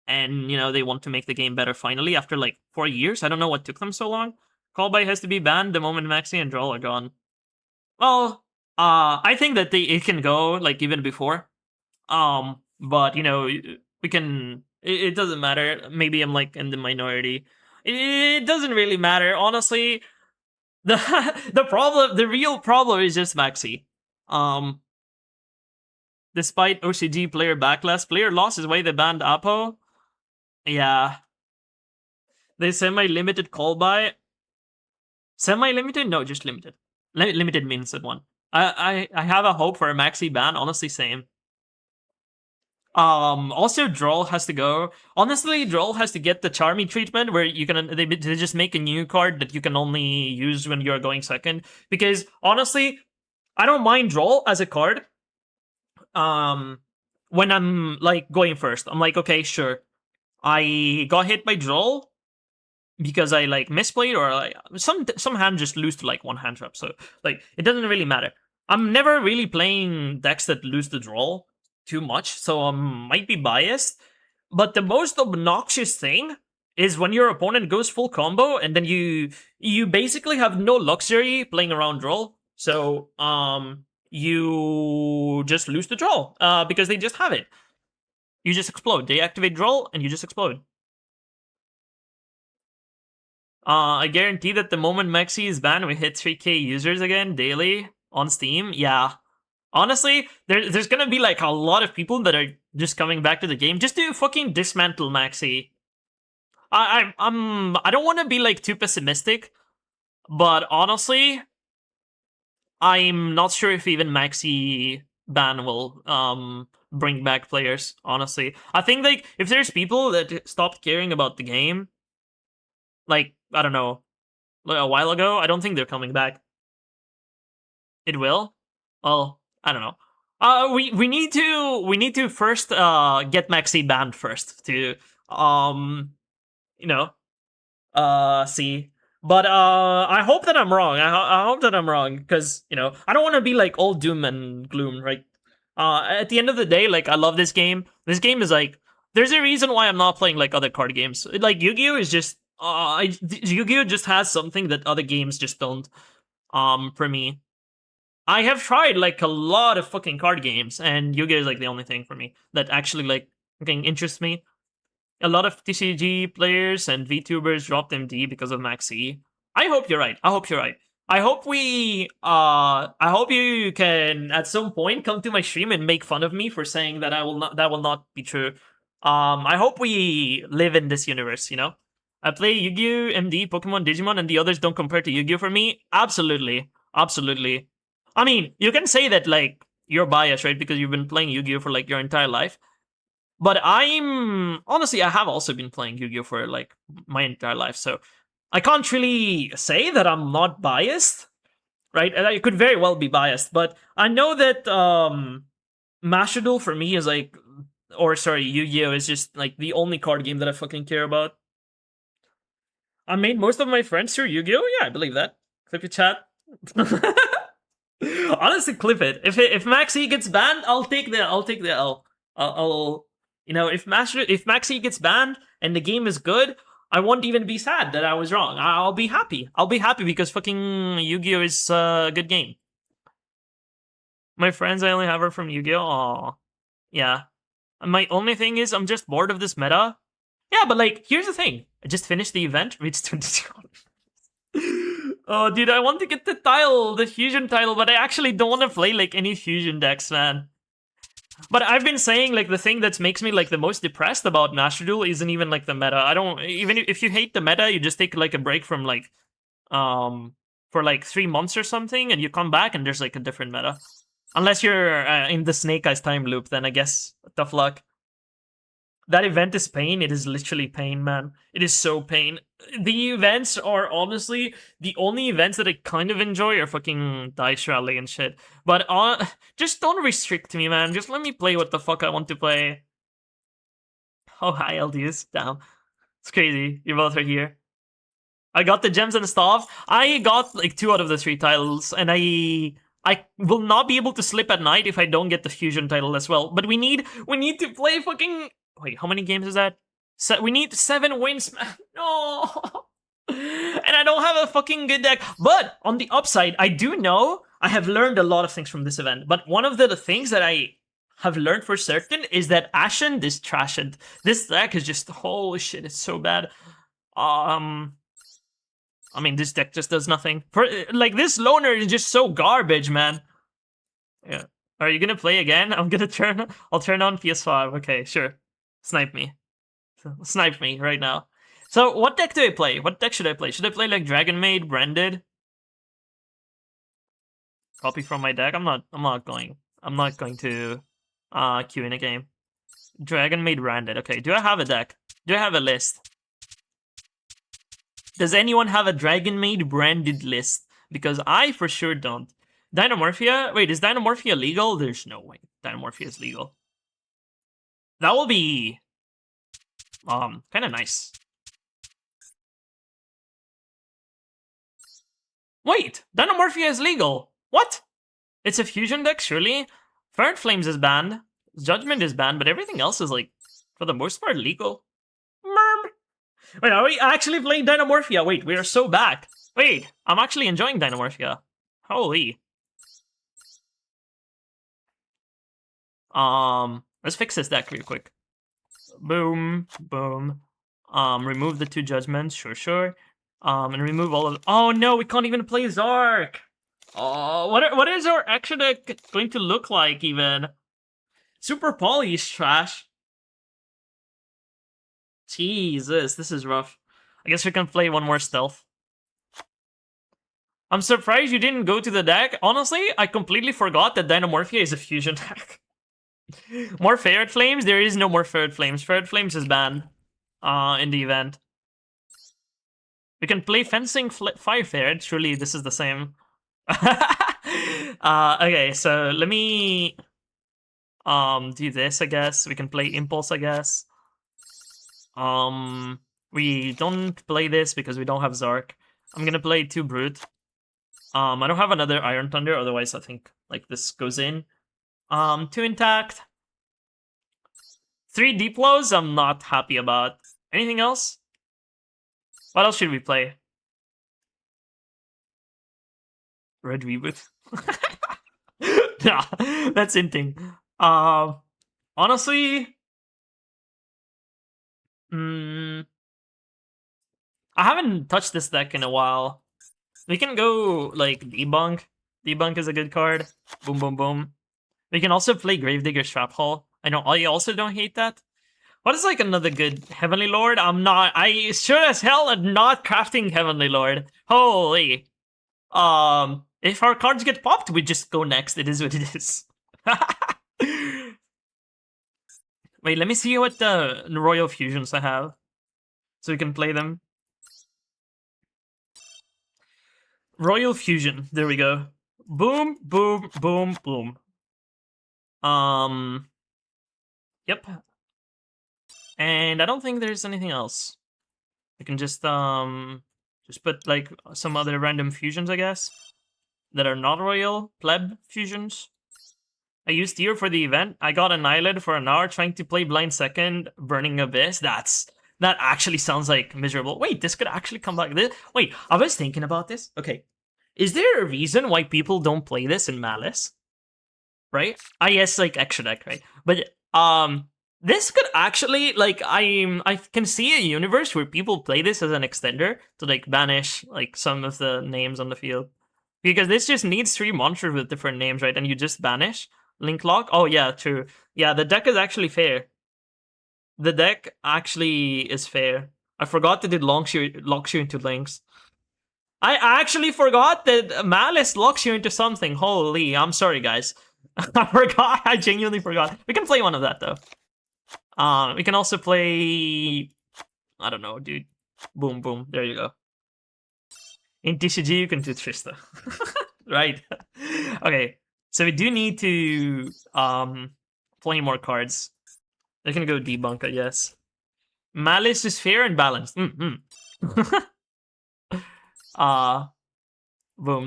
and they want to make the game better finally after like 4 years. I don't know what took them so long. Call by has to be banned the moment Maxi and Droll are gone. Well, I think that it can go like even before. But we can. It doesn't matter. Maybe I'm like in the minority. It doesn't really matter, honestly. The real problem is just Maxi. Despite OCG player backlash, player lost his way. They banned Apo. Yeah. They semi-limited call by. Semi-limited? No, just limited. Limited means that one. I have a hope for a Maxi ban. Honestly, same. Also, Droll has to go. Honestly, Droll has to get the Charmy treatment where they just make a new card that you can only use when you're going second. Because honestly, I don't mind Droll as a card. When I'm like going first, I'm like, okay, sure. I got hit by Droll because I like misplayed, or like some hand just lose to like one hand trap. So like it doesn't really matter. I'm never really playing decks that lose the Droll too much, so I might be biased. But the most obnoxious thing is when your opponent goes full combo and then you basically have no luxury playing around Droll. So you just lose the Droll because they just have it. You just explode. They activate Droll and you just explode. I guarantee that the moment Maxi is banned, we hit 3k users again daily on Steam. Yeah. Honestly, there's gonna be like a lot of people that are just coming back to the game just to fucking dismantle Maxi. I don't want to be like too pessimistic, but honestly, I'm not sure if even Maxi ban will bring back players. Honestly, I think like if there's people that stopped caring about the game, like I don't know, like a while ago, I don't think they're coming back. It will. Well, I don't know. We need to first get Maxi banned first to see. But I hope that I'm wrong. I hope that I'm wrong because I don't want to be like all doom and gloom, right? At the end of the day, like I love this game. This game is like there's a reason why I'm not playing like other card games. Like Yu-Gi-Oh is just Yu-Gi-Oh just has something that other games just don't. For me. I have tried like a lot of fucking card games, and Yu-Gi-Oh is like the only thing for me that actually like fucking interests me. A lot of TCG players and VTubers dropped MD because of Maxi. I hope you're right. I hope you're right. I hope I hope you can at some point come to my stream and make fun of me for saying that that will not be true. I hope we live in this universe, I play Yu-Gi-Oh, MD, Pokemon, Digimon, and the others don't compare to Yu-Gi-Oh for me. Absolutely. Absolutely. I mean, you can say that, like, you're biased, right? Because you've been playing Yu-Gi-Oh for, like, your entire life. But honestly, I have also been playing Yu-Gi-Oh for, like, my entire life. So I can't really say that I'm not biased, right? And I could very well be biased. But I know that, Mashadul for me is, like, Yu-Gi-Oh is just, like, the only card game that I fucking care about. I made most of my friends through Yu-Gi-Oh? Yeah, I believe that. Clip your chat. Honestly, clip it. If Maxi gets banned, I'll take the L. If Maxi gets banned and the game is good, I won't even be sad that I was wrong. I'll be happy. I'll be happy because fucking Yu-Gi-Oh is a good game. My friends, I only have her from Yu-Gi-Oh. Aww. Yeah. My only thing is I'm just bored of this meta. Yeah, but like, here's the thing. I just finished the event, reached 22. Oh, dude, I want to get the fusion title, but I actually don't want to play like any fusion decks, man. But I've been saying like the thing that makes me like the most depressed about Master Duel isn't even like the meta. I don't even if you hate the meta, you just take like a break from like for like 3 months or something, and you come back and there's like a different meta. Unless you're in the Snake Eyes time loop, then I guess tough luck. That event is pain. It is literally pain, man. It is so pain. The events are honestly the only events that I kind of enjoy are fucking Dice Rally and shit. But just don't restrict me, man. Just let me play what the fuck I want to play. Oh, hi, LDs. Down. It's crazy. You both are here. I got the gems and stuff. I got like 2 out of the 3 titles, and I will not be able to sleep at night if I don't get the fusion title as well. But we need to play fucking... Wait, how many games is that? So we need 7 wins. No. And I don't have a fucking good deck. But on the upside, I do know I have learned a lot of things from this event. But one of the things that I have learned for certain is that Ashen is trashed. This deck is just, holy shit, it's so bad. I mean, this deck just does nothing. Like, this loner is just so garbage, man. Yeah. Are you gonna play again? I'll turn on PS5. Okay, sure. Snipe me. Snipe me right now. So, what deck do I play? What deck should I play? Should I play like Dragon Maid, Branded? Copy from my deck? I'm not going to queue in a game. Dragon Maid, Branded. Okay, do I have a deck? Do I have a list? Does anyone have a Dragon Maid branded list? Because I for sure don't. Dynamorphia? Wait, is Dynamorphia legal? There's no way Dynamorphia is legal. That will be kind of nice. Wait, Dynamorphia is legal. What? It's a fusion deck, surely? Ferret Flames is banned. Judgment is banned, but everything else is, like, for the most part, legal. Merm. Wait, are we actually playing Dynamorphia? Wait, we are so back. Wait, I'm actually enjoying Dynamorphia. Holy. Let's fix this deck real quick. Boom, boom. Remove the 2 judgments, sure. And remove all of. Oh no, we can't even play Zark. Oh, what is our extra deck going to look like even? Super Poly is trash. Jesus, this is rough. I guess we can play one more stealth. I'm surprised you didn't go to the deck. Honestly, I completely forgot that Dynamorphia is a fusion deck. More Ferret Flames? There is no more Ferret Flames. Ferret Flames is banned in the event. We can play Fencing Fire Ferret. Surely this is the same. Okay, so let me do this, I guess. We can play Impulse, I guess. We don't play this because we don't have Zark. I'm gonna play 2 Brute. I don't have another Iron Thunder, otherwise I think like this goes in. 2 Intact. 3 Diplos, I'm not happy about. Anything else? What else should we play? Red Reboot. Nah, that's hinting. Honestly, I haven't touched this deck in a while. We can go like Debunk. Debunk is a good card. Boom, boom, boom. We can also play Gravedigger Strap Hole. I also don't hate that. What is like another good Heavenly Lord? I sure as hell am not crafting Heavenly Lord. Holy. If our cards get popped, we just go next. It is what it is. Wait, let me see what the Royal Fusions I have. So we can play them. Royal Fusion. There we go. Boom, boom, boom, boom. Yep. And I don't think there's anything else. We can just put like some other random fusions, I guess, that are not royal pleb fusions. I used Tear for the event. I got annihilated for an hour trying to play Blind Second, Burning Abyss. That actually sounds like miserable. Wait, this could actually come back. Wait, I was thinking about this. Okay, is there a reason why people don't play this in Malice? Right? I guess like extra deck, right? But this could actually, like, I can see a universe where people play this as an extender to like banish like some of the names on the field, because this just needs 3 monsters with different names, right? And you just banish. Link lock. Oh yeah, true. Yeah, the deck is actually fair. The deck actually is fair. I forgot that it locks you into links. I actually forgot that Malice locks you into something. Holy, I'm sorry, guys. I forgot. I genuinely forgot. We can play one of that though. We can also play. I don't know, dude. Boom, boom. There you go. In TCG, you can do Trista. Right. Okay. So we do need to play more cards. I can go Debunk, I guess. Malice is fair and balanced. Boom,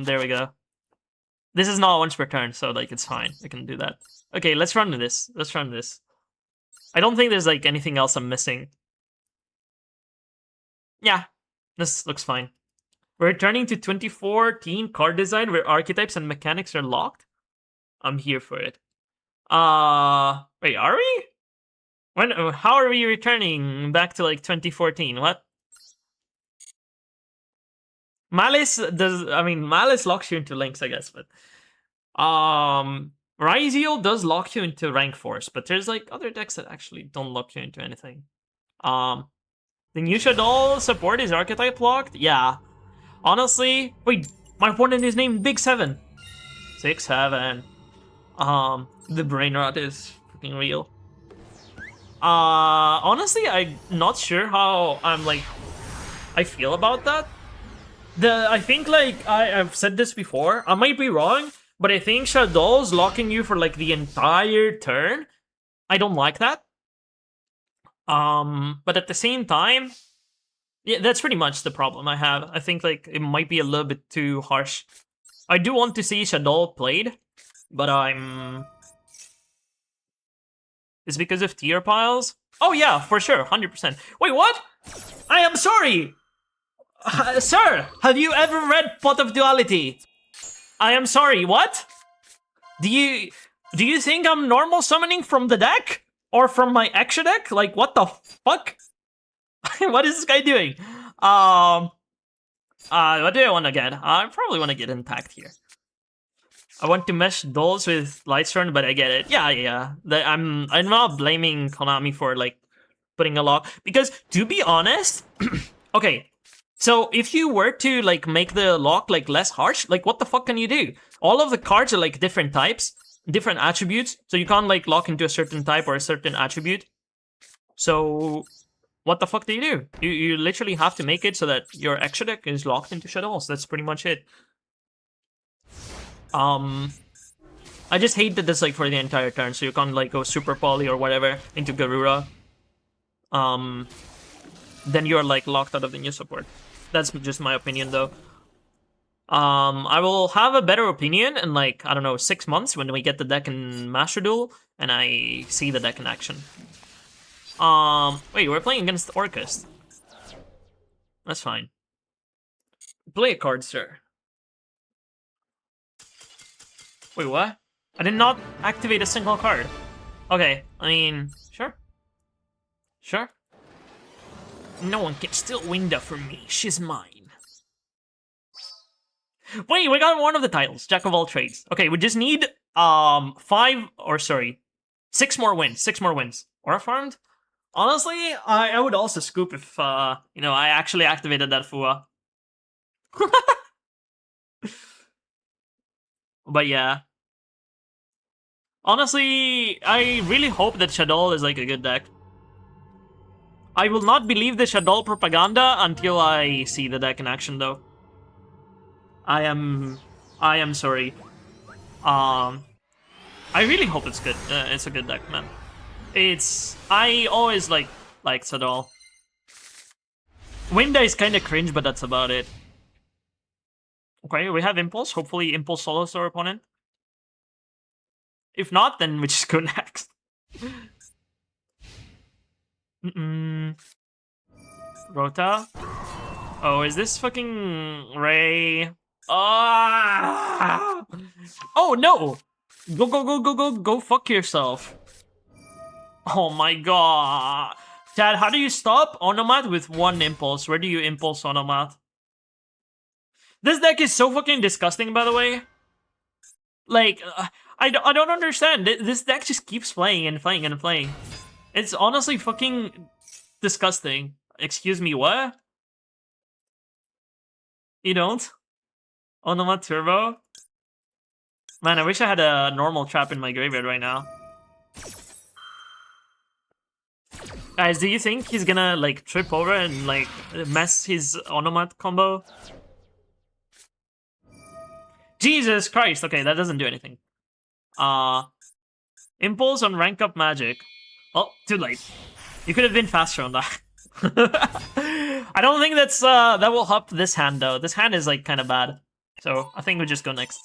there we go. This is not once per turn, so like it's fine. I can do that. Okay, let's run this. I don't think there's like anything else I'm missing. Yeah, this looks fine. We're returning to 2014 card design where archetypes and mechanics are locked. I'm here for it. Wait, are we? When? How are we returning back to like 2014? What? Malice does. I mean, Malice locks you into links, I guess, but Ryzeal does lock you into rank force, but there's like other decks that actually don't lock you into anything. The new Shadow support is archetype locked. Yeah, honestly, wait, my opponent is named Big 7. 6-7. The brain rot is fucking real. Honestly, I'm not sure how I feel about that. I think like I've said this before. I might be wrong, but I think Shadow's locking you for like the entire turn. I don't like that. But at the same time, yeah, that's pretty much the problem I have. I think like it might be a little bit too harsh. I do want to see Shadow played, but it's because of tier piles? Oh yeah, for sure, 100%. Wait, what? I am sorry! Sir, have you ever read Pot of Duality? I am sorry, what? Do you think I'm normal summoning from the deck? Or from my extra deck? Like, what the fuck? What is this guy doing? What do I want to get? I probably want to get Impact here. I want to mesh Dolls with Lightstorm, but I get it. Yeah. I'm not blaming Konami for like putting a lock because to be honest, okay. So if you were to like make the lock like less harsh, like what the fuck can you do? All of the cards are like different types, different attributes, so you can't like lock into a certain type or a certain attribute. So what the fuck do? You literally have to make it so that your extra deck is locked into Shadows. That's pretty much it. I just hate that this like for the entire turn, so you can't like go super poly or whatever into Garura. Then you're like locked out of the new support. That's just my opinion though. I will have a better opinion in like, I don't know, 6 months when we get the deck in Master Duel and I see the deck in action. Wait, we're playing against Orcust. That's fine. Play a card, sir. Wait, what? I did not activate a single card. Okay, I mean, sure. Sure. No one can steal Winda from me. She's mine. Wait, we got one of the titles. Jack of all trades. Okay, we just need 6 more wins. 6 more wins. Aura farmed? Honestly, I would also scoop if you know, I actually activated that Fua. But yeah. Honestly, I really hope that Shadow is like a good deck. I will not believe the Shadow propaganda until I see the deck in action though. I am sorry. I really hope it's good. It's a good deck, man. I always like Shadow. Winda is kind of cringe, but that's about it. Okay, we have Impulse. Hopefully Impulse solos our opponent. If not, then we just go next. Rota? Oh, is this fucking Ray? Oh no! Go fuck yourself. Oh my god. Chad, how do you stop Onomat with 1 Impulse? Where do you Impulse Onomat? This deck is so fucking disgusting, by the way. Like, I don't understand. This deck just keeps playing and playing and playing. It's honestly fucking disgusting. Excuse me, what? You don't? Onomat Turbo? Man, I wish I had a normal trap in my graveyard right now. Guys, do you think he's gonna, like, trip over and, like, mess his Onomat combo? Jesus Christ! Okay, that doesn't do anything. Impulse on rank up magic. Oh, too late. You could have been faster on that. I don't think that's that will help this hand though. This hand is like kind of bad, so I think we'll just go next.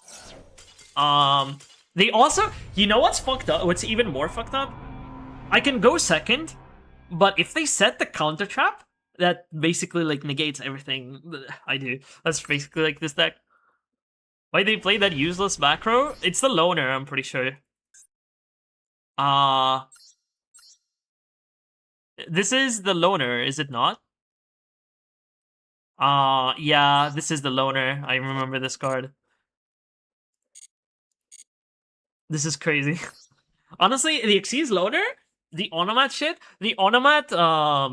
They also, you know what's fucked up? What's even more fucked up? I can go second, but if they set the counter trap, that basically like negates everything that I do. That's basically like this deck. Why they play that useless back row? It's the loner, I'm pretty sure. This is the loner, is it not? Yeah, this is the loner. I remember this card. This is crazy. Honestly, the Xyz loner, the Onomat shit, the Onomat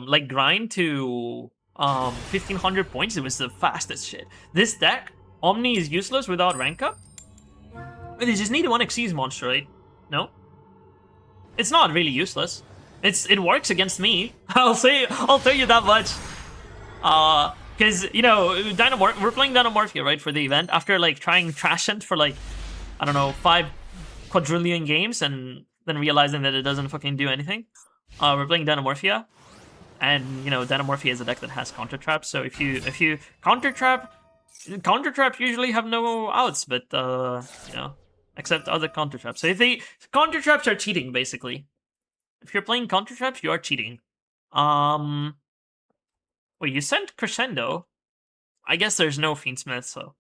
like grind to 1500 points, it was the fastest shit. This deck, Omni is useless without rank up. They just need one Xyz monster, right? No? It's not really useless. It works against me. I'll tell you that much. Because you know, we're playing Dynamorphia, right, for the event after like trying Trashent for like, I don't know, 5 quadrillion games and then realizing that it doesn't fucking do anything. We're playing Dynamorphia, and you know, Dynamorphia is a deck that has counter traps. So if you counter trap usually have no outs, but you know, except other counter traps. So if the counter traps are cheating, basically. If you're playing counter traps, you are cheating. Wait, you sent Crescendo? I guess there's no Fiendsmith, so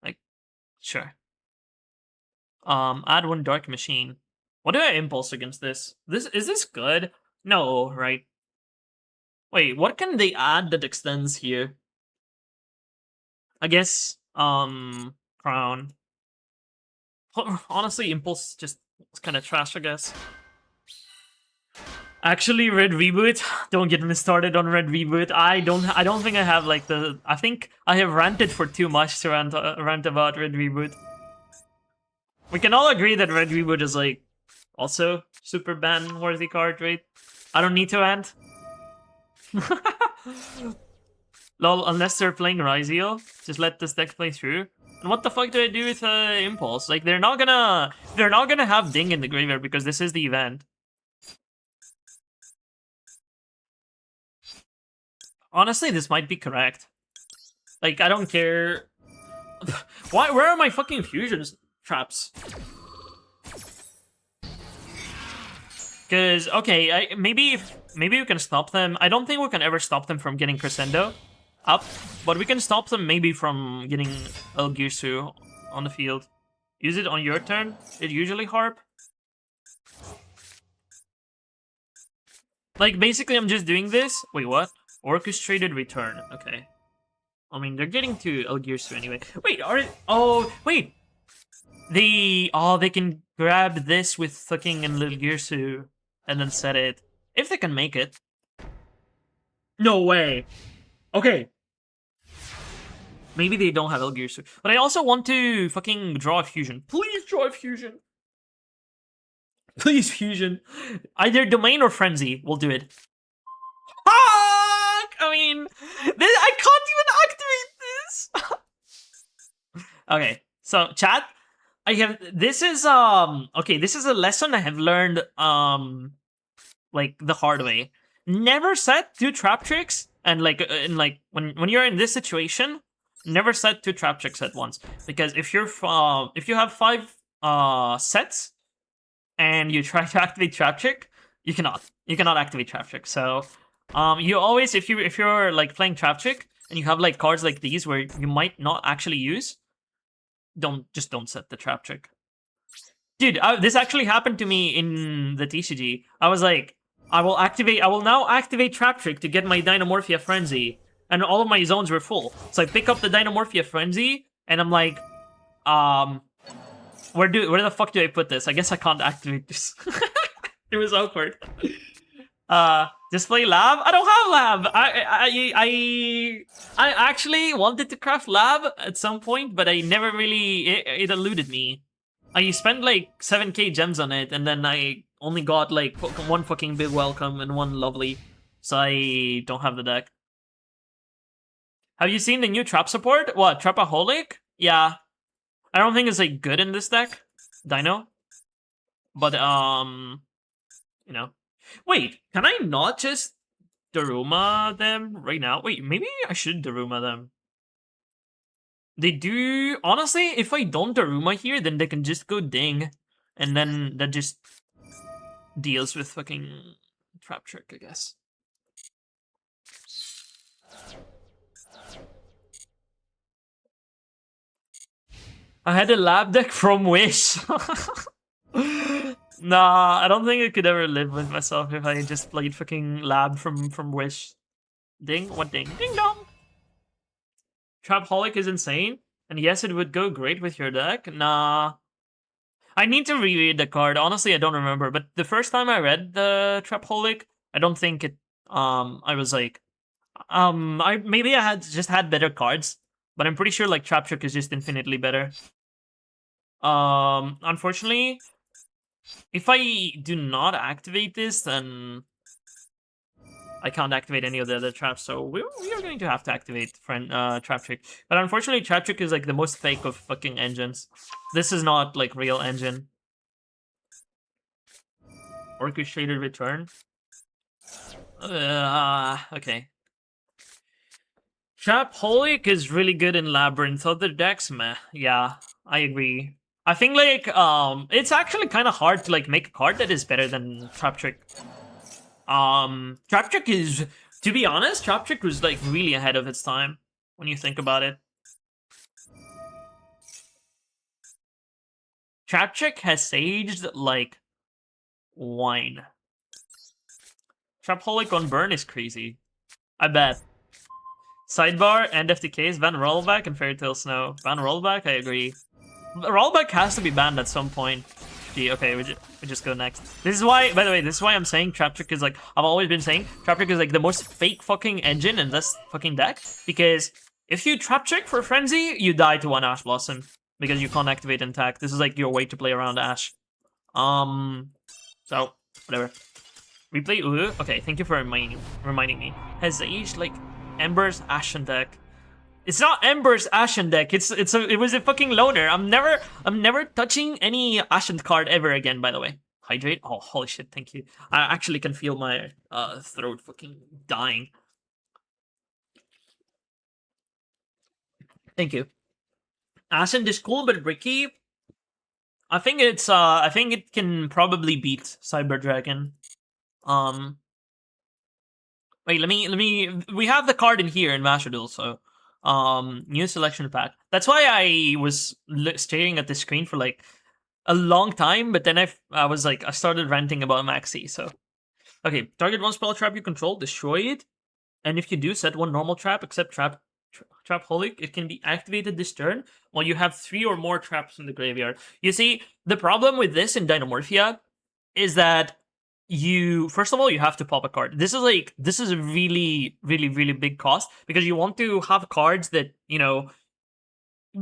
like, sure. Add 1 Dark Machine. What do I impulse against this? Is this good? No, right? Wait, what can they add that extends here? I guess Crown. Honestly, impulse just kind of trash, I guess. Actually, Red Reboot. Don't get me started on Red Reboot. I don't think I have like the. I think I have ranted for too much to rant about Red Reboot. We can all agree that Red Reboot is like also super ban worthy card, right? I don't need to rant. Lol, unless they're playing Ryzeo, just let this deck play through. And what the fuck do I do with Impulse? Like they're not gonna have Ding in the graveyard because this is the event. Honestly, this might be correct. Like, I don't care. Why? Where are my fucking fusion traps? Because, okay, maybe we can stop them. I don't think we can ever stop them from getting Crescendo up, but we can stop them maybe from getting El Girsu on the field. Use it on your turn. It usually harp. Like, basically, I'm just doing this. Wait, what? Orchestrated return. Okay. I mean, they're getting to El Girsu anyway. Wait, oh, wait. They can grab this with fucking El Girsu and then set it. If they can make it. No way. Okay. Maybe they don't have El Girsu. But I also want to fucking draw a fusion. Please draw a fusion. Please fusion. Either Domain or Frenzy. We'll do it. I mean, I can't even activate this. Okay, so chat, this is a lesson I have learned like the hard way. Never set 2 trap tricks, and like when you're in this situation, never set 2 trap tricks at once, because if you have 5 sets and you try to activate trap trick, you cannot activate trap trick. So you always, if you're like playing trap trick and you have like cards like these where you might not actually use, don't set the trap trick. Dude, this actually happened to me in the TCG. I was like, I will now activate trap trick to get my Dynamorphia Frenzy, and all of my zones were full. So I pick up the Dynamorphia Frenzy and I'm like, where the fuck do I put this? I guess I can't activate this. It was awkward. Just play lab? I don't have lab. I actually wanted to craft lab at some point, but I never really, it eluded me. I spent like 7k gems on it, and then I only got like 1 fucking big welcome and 1 lovely. So I don't have the deck. Have you seen the new trap support? What, Trapaholic? Yeah. I don't think it's like good in this deck, Dino. But you know. Wait, can I not just Daruma them right now? Wait, maybe I should Daruma them. They do... Honestly, if I don't Daruma here, then they can just go Ding. And then that just deals with fucking Trap Trick, I guess. I had a lab deck from Wish. Nah, I don't think I could ever live with myself if I just played fucking lab from Wish. Ding, what ding? Ding dong! Trapaholic is insane, and yes, it would go great with your deck. Nah. I need to reread the card. Honestly, I don't remember, but the first time I read the Trapaholic, I don't think it, I was like, maybe I had just had better cards, but I'm pretty sure like Trap Trick is just infinitely better. Unfortunately, if I do not activate this, then I can't activate any of the other traps, so we are going to have to activate Trap Trick. But unfortunately, Trap Trick is like the most fake of fucking engines. This is not like real engine. Orchestrated return. Okay. Trapaholic is really good in Labyrinth. Other decks, meh. Yeah, I agree. I think like it's actually kind of hard to like make a card that is better than Trap Trick. Trap Trick is, to be honest, Trap Trick was like really ahead of its time when you think about it. Trap Trick has aged like wine. Trapaholic on burn is crazy. I bet. Sidebar, End of Decays, ban Rollback, and Fairy Tale Snow. Ban Rollback, I agree. Rollback has to be banned at some point. Gee, okay, we just go next. This is why, by the way, this is why I'm saying Trap Trick is like, I've always been saying, Trap Trick is like the most fake fucking engine in this fucking deck. Because if you Trap Trick for Frenzy, you die to one Ash Blossom. Because you can't activate Intact. This is like your way to play around Ash. So, whatever. Replay Uru? Okay, thank you for reminding me. Has aged like Ember's Ashen deck. It's not Ember's Ashen deck. It was a fucking loner. I'm never touching any Ashen card ever again. By the way, hydrate. Oh, holy shit! Thank you. I actually can feel my throat fucking dying. Thank you. Ashen is cool, but Ricky. I think it's I think it can probably beat Cyber Dragon. Wait, let me. We have the card in here in Master Duel, so new selection pack. That's why I was staring at the screen for like a long time, but then I was like I started ranting about Maxi. So okay, target one spell trap you control, destroy it, and if you do, set one normal trap except Trapaholic. It can be activated this turn while you have 3 or more traps in the graveyard. You see, the problem with this in Dynamorphia is that you first of all you have to pop a card. This is a really big cost because you want to have cards that, you know,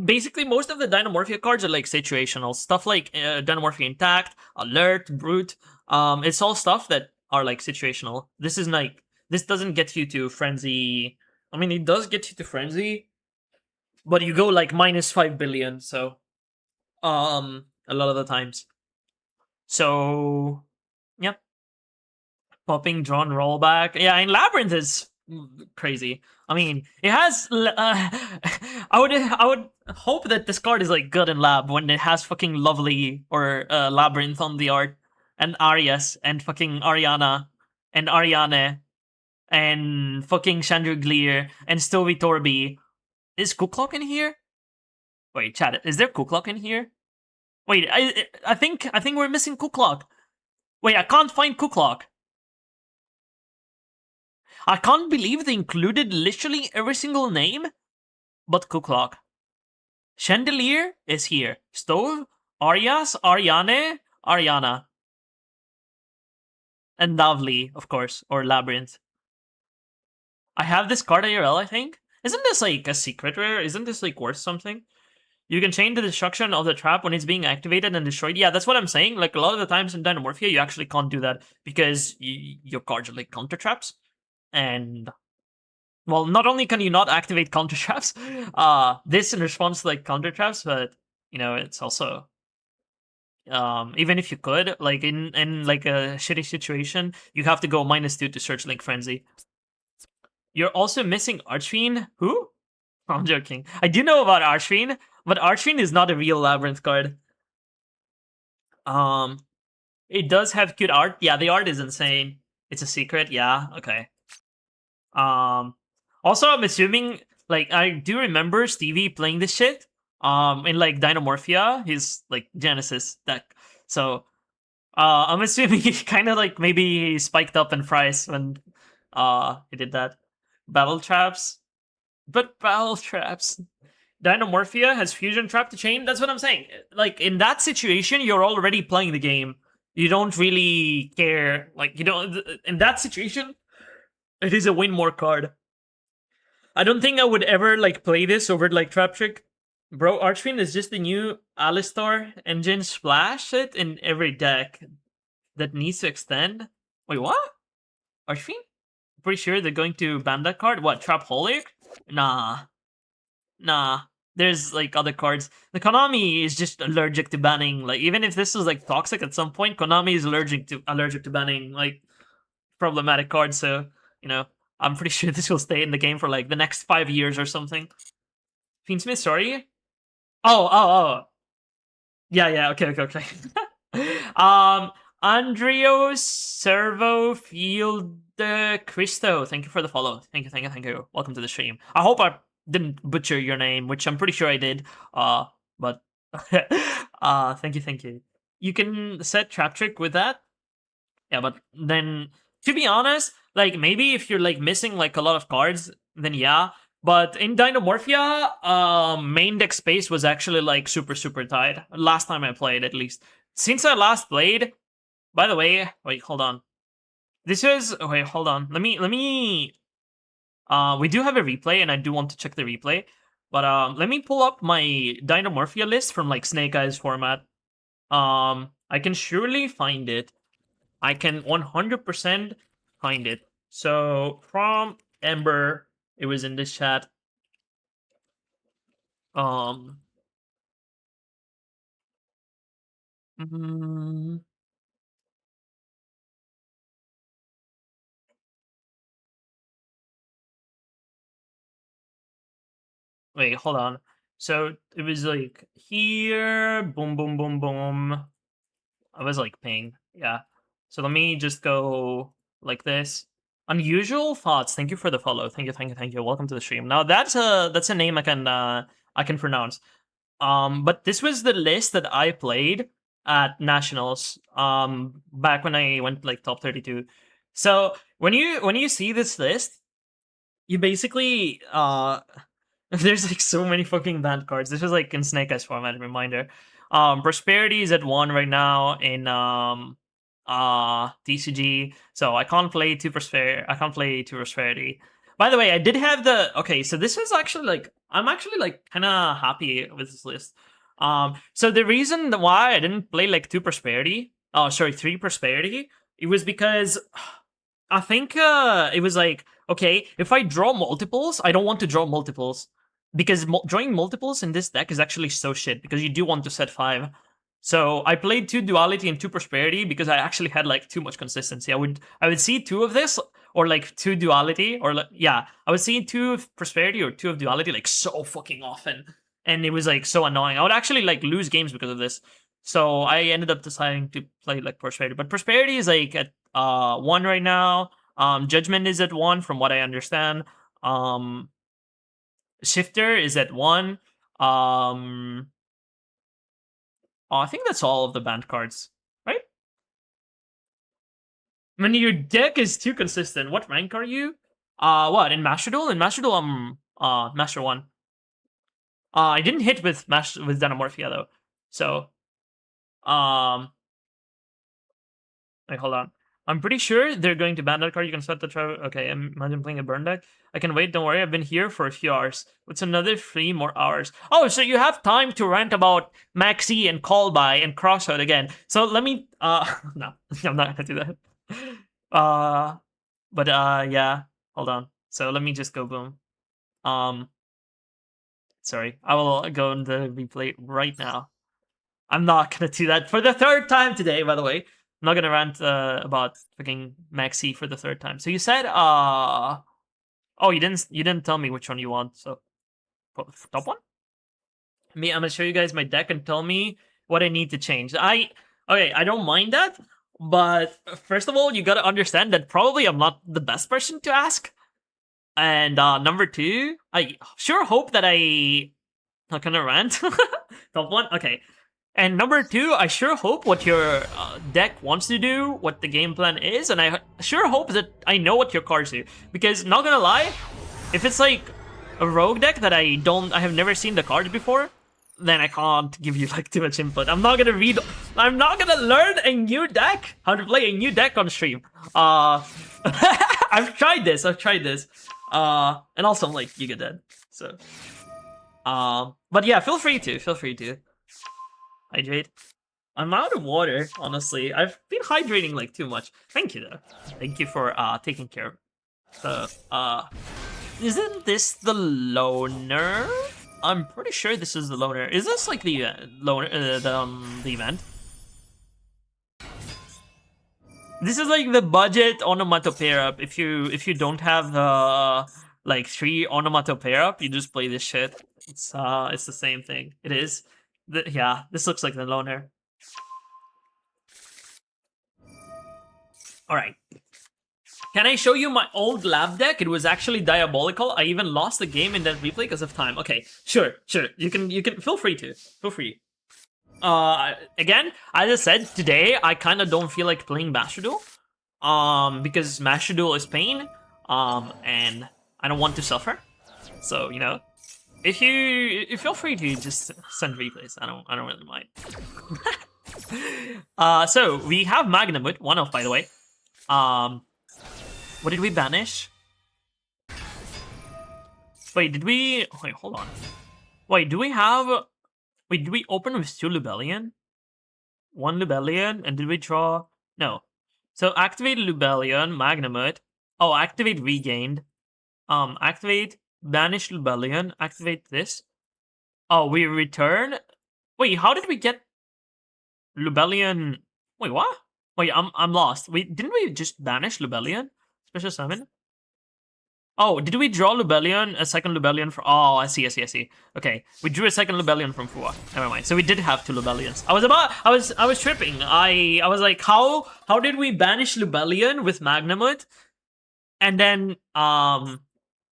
basically most of the Dynamorphia cards are like situational stuff, like Dynamorphia Intact, Alert, Brute. It's all stuff that are like situational. This is like, this doesn't get you to Frenzy. I mean, it does get you to Frenzy, but you go like minus 5 billion, so a lot of the times. So yep. Popping drawn rollback. Yeah, and Labyrinth is crazy. I mean, it has. I would hope that this card is like good in Lab when it has fucking Lovely or Labyrinth on the art, and Arias and fucking Ariana and Ariane and fucking Chandelier and Stovey Torby. Is Cooklock in here? Wait, chat. Is there Cooklock in here? Wait, I think we're missing Cooklock. Wait, I can't find Cooklock. I can't believe they included literally every single name but Cooklock. Chandelier is here. Stove, Arias, Ariane, Ariana. And Lovely, of course, or Labyrinth. I have this card IRL, I think. Isn't this like a secret rare? Isn't this like worth something? You can chain the destruction of the trap when it's being activated and destroyed. Yeah, that's what I'm saying. Like a lot of the times in Dynamorphia, you actually can't do that because your cards are like counter traps. And well, not only can you not activate counter traps, this in response to like counter traps, but you know, it's also even if you could, like in like a shitty situation, you have to go -2 to search Link Frenzy. You're also missing Archfiend. Who? I'm joking. I do know about Archfiend, but Archfiend is not a real Labyrinth card. It does have cute art. Yeah, the art is insane. It's a secret. Yeah, okay. Also, I'm assuming, like, I do remember Stevie playing this shit. in like Dynamorphia, his like Genesis deck. So I'm assuming he kind of like maybe spiked up in price when he did that. Battle traps, but battle traps. Dynamorphia has fusion trap to chain. That's what I'm saying. Like in that situation, you're already playing the game. You don't really care. Like you don't. In that situation, it is a win more card. I don't think I would ever like play this over like Trap Trick. Bro, Archfiend is just the new Alistar engine. Splash it in every deck that needs to extend. Wait, what? Archfiend? Pretty sure they're going to ban that card. What? Trapaholic? Nah. Nah. There's like other cards. The Konami is just allergic to banning. Like even if this was like toxic at some point, Konami is allergic to banning like problematic cards. So you know, I'm pretty sure this will stay in the game for like the next 5 years or something. Fiendsmith, sorry. Oh. Yeah. Okay. Andreos Servo Field Cristo. Thank you for the follow. Thank you. Welcome to the stream. I hope I didn't butcher your name, which I'm pretty sure I did. But thank you. You can set Trap Trick with that. Yeah, but then to be honest, like maybe if you're like missing like a lot of cards, then yeah. But in Dynamorphia, main deck space was actually like super tight. Last time I played, at least. Since I last played, by the way, wait, hold on. This was wait, hold on. Let me we do have a replay and I do want to check the replay. But let me pull up my Dynamorphia list from like Snake Eyes format. I can surely find it. I can 100% find it. So from Ember, it was in this chat. Wait, hold on. So it was like here, boom. I was like ping, yeah. So let me just go like this. Unusual thoughts. Thank you for the follow. Thank you. Welcome to the stream. Now that's a name I can pronounce. But this was the list that I played at nationals. Back when I went like top 32. So when you see this list, you basically there's like so many fucking banned cards. This is like in Snake Eyes format, reminder. Prosperity is at 1 right now in TCG. So I can't play Prosperity. By the way, I did have the okay, so this was actually like I'm actually like kinda happy with this list. So the reason why I didn't play like 3 Prosperity, it was because I think it was like, okay, if I draw multiples, I don't want to draw multiples. Because drawing multiples in this deck is actually so shit, because you do want to set 5. So I played 2 Duality and 2 Prosperity because I actually had like too much consistency. I would see 2 of this, or like 2 Duality, or like, yeah, I would see 2 of Prosperity or 2 of Duality like so fucking often. And it was like so annoying. I would actually like lose games because of this. So I ended up deciding to play like Prosperity. But Prosperity is like at 1 right now. Judgment is at 1 from what I understand. Shifter is at 1. I think that's all of the banned cards, right? When your deck is too consistent, what rank are you? What, in Master Duel? In Master Duel, I'm Master 1. I didn't hit with Dynamorphia though. So wait, hold on. I'm pretty sure they're going to ban that card. You can set the travel. Okay, imagine playing a burn deck. I can wait, don't worry. I've been here for a few hours. It's another 3 more hours. Oh, so you have time to rant about Maxi and Callby and Crossroad again. So let me no, I'm not gonna do that. Yeah, hold on. So let me just go boom. Sorry, I will go in the replay right now. I'm not gonna do that for the 3rd time today, by the way. I'm not gonna rant about fucking Maxi for the 3rd time. So you said oh, you didn't tell me which one you want, so top one? I'm gonna show you guys my deck and tell me what I need to change. Okay, I don't mind that, but first of all, you gotta understand that probably I'm not the best person to ask. And number 2, I sure hope that I Not gonna rant. Top 1? Okay. And number 2, I sure hope what your deck wants to do, what the game plan is, and I sure hope that I know what your cards do. Because, not gonna lie, if it's like a rogue deck that I have never seen the cards before, then I can't give you like too much input. I'm not gonna learn a new deck, how to play a new deck on stream. I've tried this. And also I'm like, you get dead. So, but yeah, feel free to. Hydrate. I'm out of water, honestly. I've been hydrating like too much. Thank you though. Thank you for taking care of. So, isn't this the loner? I'm pretty sure this is the loner. Is this like the loner, the event? This is like the budget onomatopoeia up. If you don't have like 3 onomatopoeia up, you just play this shit. It's the same thing. It is. Yeah, this looks like the loner. Alright. Can I show you my old lab deck? It was actually diabolical. I even lost the game in that replay because of time. Okay, sure. You can feel free to. Feel free. Again, as I said, today I kind of don't feel like playing Master Duel. Because Master Duel is pain. And I don't want to suffer. So, you know, if you feel free to just send replays. I don't really mind. So we have Magnamut, 1-off by the way. What did we banish? Wait, did we? Wait, hold on. Wait, do we have? Wait, did we open with 2 Lubellion? 1 Lubellion, and did we draw? No. So activate Lubellion, Magnamut. Oh, activate Regained. Activate Banish Lubellion. Activate this. Oh, we return. Wait, how did we get Lubellion? Wait, what? Wait, I'm lost. Didn't we just banish Lubellion? Special summon? Oh, did we draw Lubellion? A second Lubellion for? Oh, I see. Okay, we drew a second Lubellion from Fua. Never mind. So we did have 2 Lubellions. I was tripping. I was like, how did we banish Lubellion with Magnamut? And then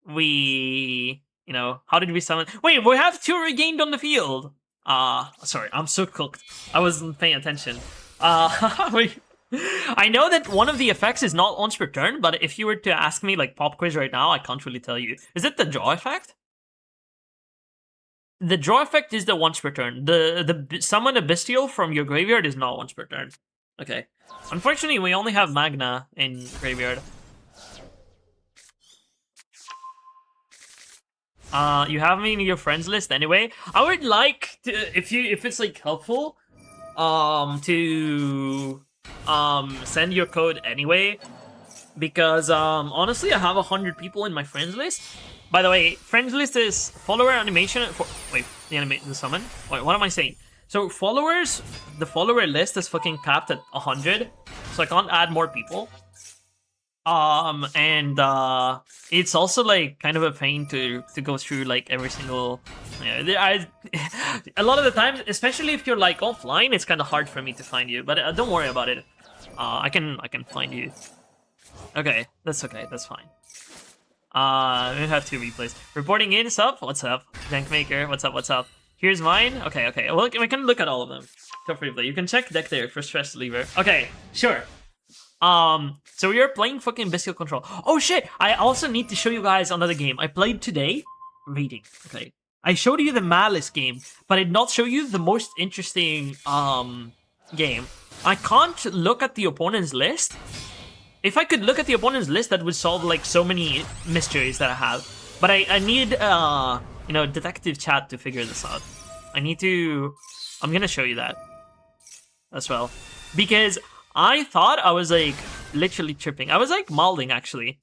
we, you know, how did we summon? Wait, we have 2 regained on the field. Sorry, I'm so cooked. I wasn't paying attention. Wait. I know that one of the effects is not once per turn, but if you were to ask me like pop quiz right now, I can't really tell you. Is it the draw effect? The draw effect is the once per turn. The summon a bestial from your graveyard is not once per turn. Okay. Unfortunately, we only have Magna in graveyard. You have me in your friends list anyway. I would like to, if it's like helpful, to send your code anyway, because honestly I have 100 people in my friends list. By the way, friends list is follower animation for, wait, the summon? Wait, what am I saying? So followers, the follower list is fucking capped at 100, so I can't add more people. And it's also like kind of a pain to go through like every single, a lot of the times, especially if you're like offline, it's kind of hard for me to find you, but don't worry about it. I can find you. Okay, that's fine. We have 2 replays. Reporting in, what's up? Dankmaker, what's up? Here's mine. Okay. Well, we can look at all of them. Feel free to play. You can check deck there for stress reliever. Okay, sure. So we are playing fucking Bestial Control. Oh shit! I also need to show you guys another game I played today. Reading. Okay. I showed you the Malice game, but I did not show you the most interesting game. I can't look at the opponent's list. If I could look at the opponent's list, that would solve like so many mysteries that I have. But I need you know, detective chat to figure this out. I'm gonna show you that as well, because I thought I was like literally tripping. I was like malding actually.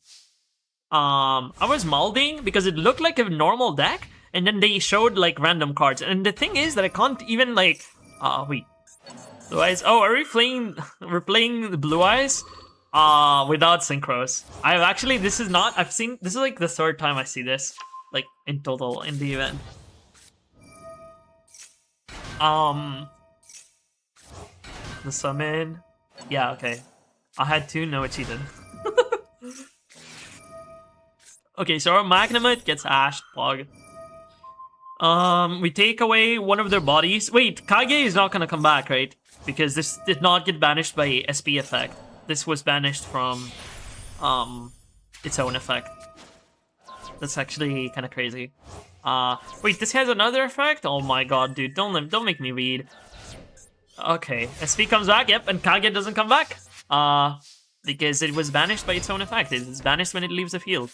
I was malding because it looked like a normal deck, and then they showed like random cards. And the thing is that I can't even like wait. Blue Eyes. Oh, are we playing? We're playing the Blue Eyes without synchros. I've actually, this is like the 3rd time I see this, like in total in the event. The summon. Yeah, okay. I had 2, no, it cheated. Okay, so our Magnamut gets ashed, Pog. We take away one of their bodies. Wait, Kage is not gonna come back, right? Because this did not get banished by SP effect. This was banished from its own effect. That's actually kind of crazy. Wait, this has another effect? Oh my god, dude, don't make me read. Okay, SP comes back, yep, and Kage doesn't come back. Because it was banished by its own effect. It's banished when it leaves the field.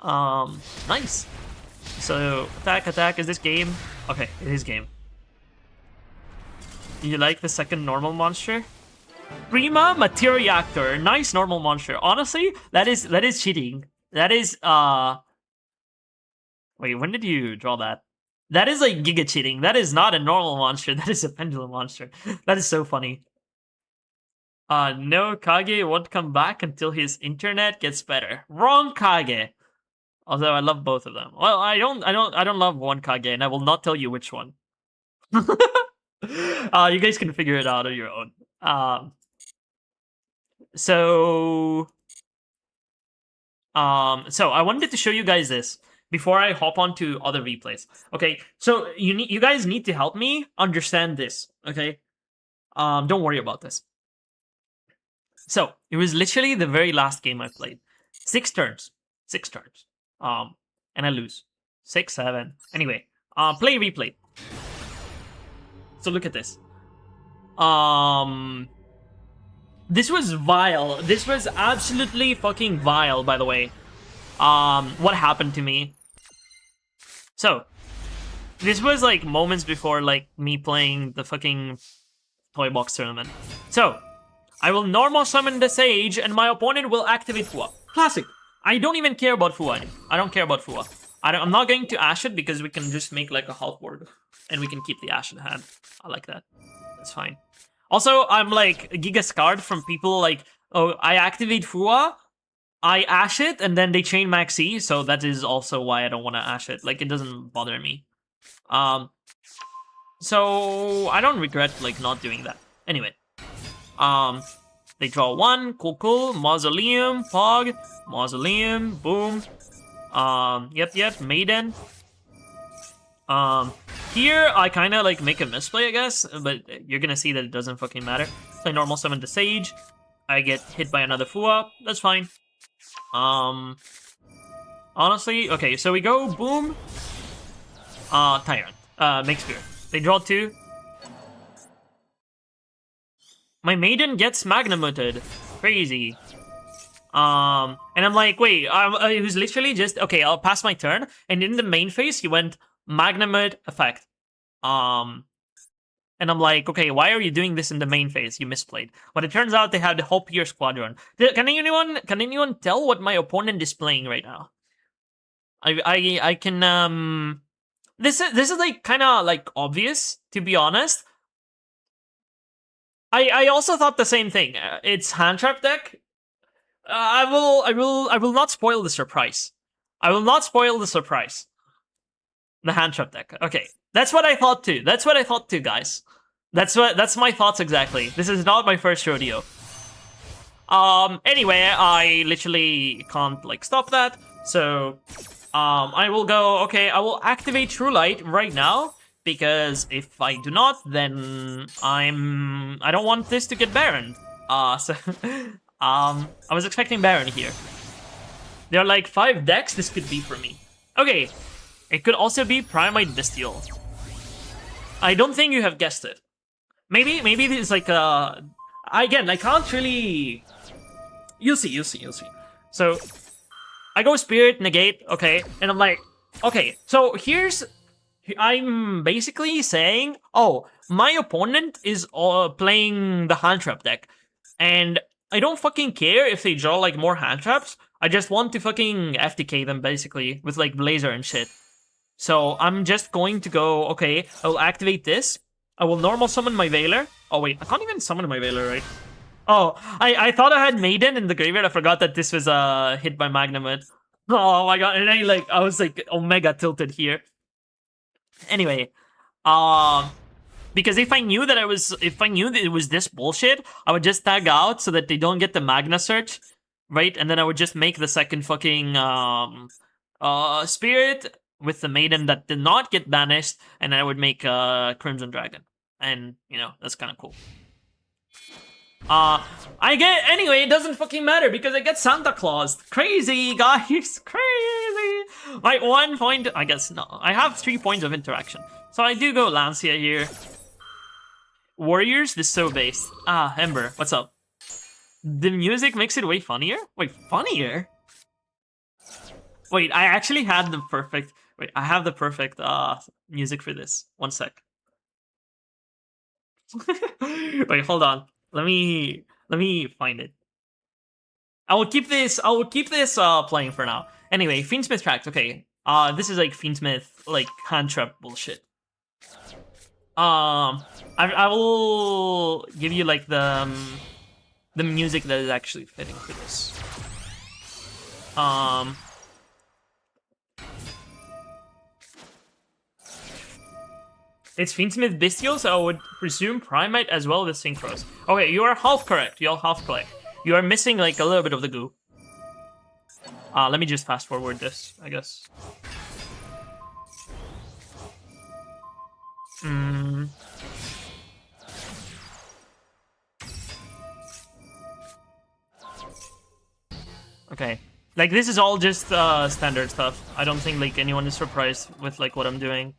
Nice. So, attack, is this game? Okay, it is game. You like the second normal monster? Prima Materiactor, nice normal monster. Honestly, that is cheating. That is, wait, when did you draw that? That is like giga cheating. That is not a normal monster, that is a pendulum monster. That is so funny. No, Kage won't come back until his internet gets better. Wrong Kage. Although I love both of them. Well, I don't love one Kage, and I will not tell you which one. You guys can figure it out on your own. So I wanted to show you guys this before I hop on to other replays. Okay, so you guys need to help me understand this. Okay, don't worry about this. So it was literally the very last game I played. 6 turns. And I lose. 6, 7. Anyway, play replay. So look at this. This was vile. This was absolutely fucking vile, by the way. What happened to me? So, this was like moments before like me playing the fucking toy box tournament. So, I will normal summon the Sage, and my opponent will activate Fua. Classic. I don't even care about Fua. I don't care about Fua. I'm not going to Ash it because we can just make like a half board. And we can keep the Ash in hand. I like that. That's fine. Also, I'm like giga scarred from people like, oh, I activate Fua, I Ash it, and then they chain Maxi, so that is also why I don't want to Ash it. Like, it doesn't bother me. So I don't regret like not doing that. Anyway. They draw 1, cool, Mausoleum, Pog, Mausoleum, boom. Yep, Maiden. Here I kind of like make a misplay, I guess, but you're gonna see that it doesn't fucking matter. So I normal summon the Sage. I get hit by another Fua. That's fine. Honestly, okay, so we go boom. Tyrant. Make Spear. They draw 2. My Maiden gets Magnamuted. Crazy. And I'm like, wait, it was literally just, okay, I'll pass my turn. And in the main phase, he went Magnamud effect. And I'm like, okay, why are you doing this in the main phase? You misplayed. But it turns out they have the Hopier Squadron. Can anyone tell what my opponent is playing right now? I can, this is like kind of like obvious, to be honest. I also thought the same thing. It's hand trap deck. I will not spoil the surprise. I will not spoil the surprise. The hand trap deck. Okay, that's what I thought too. That's what I thought too, guys. That's my thoughts exactly. This is not my first rodeo. Anyway, I literally can't like stop that. So, I will go. Okay, I will activate True Light right now. Because if I do not, then I don't want this to get Baron. So I was expecting Baron here. There are like 5 decks this could be for me. Okay, it could also be Primite Bestial. I don't think you have guessed it. Maybe this is like again, I can't really. You'll see. So I go Spirit Negate, okay, and I'm like, okay, so I'm basically saying, oh, my opponent is playing the hand trap deck, and I don't fucking care if they draw like more hand traps. I just want to fucking FTK them basically with like Blazer and shit. So I'm just going to go, okay, I will activate this. I will normal summon my Veiler. Oh wait, I can't even summon my Veiler, right? Oh, I thought I had Maiden in the graveyard. I forgot that this was hit by Magnamud. Oh my god, and I was like Omega tilted here. Anyway, because if I knew that it was this bullshit, I would just tag out so that they don't get the Magna search, right? And then I would just make the second fucking Spirit with the maiden that did not get banished, and I would make Crimson Dragon. And, you know, that's kind of cool. I get, anyway, it doesn't fucking matter because I get Santa Claus. Crazy, guys, crazy. My 1 point, I guess, no. I have 3 points of interaction. So I do go Lancia here. Warriors, this is so base. Ah, Ember, what's up? The music makes it way funnier? Wait, funnier? Wait, I actually had the perfect, wait, I have the perfect music for this. 1 sec. Wait, hold on. Let me find it. I will keep this playing for now. Anyway, Fiendsmith tracks, okay. This is like Fiendsmith like hand trap bullshit. I will give you like the music that is actually fitting for this. It's Fiendsmith Bestial, so I would presume Primate as well as Synchros. Okay, you are half correct. You are half correct. You are missing like a little bit of the goo. Let me just fast forward this, I guess. Okay. Like, this is all just standard stuff. I don't think like anyone is surprised with like what I'm doing.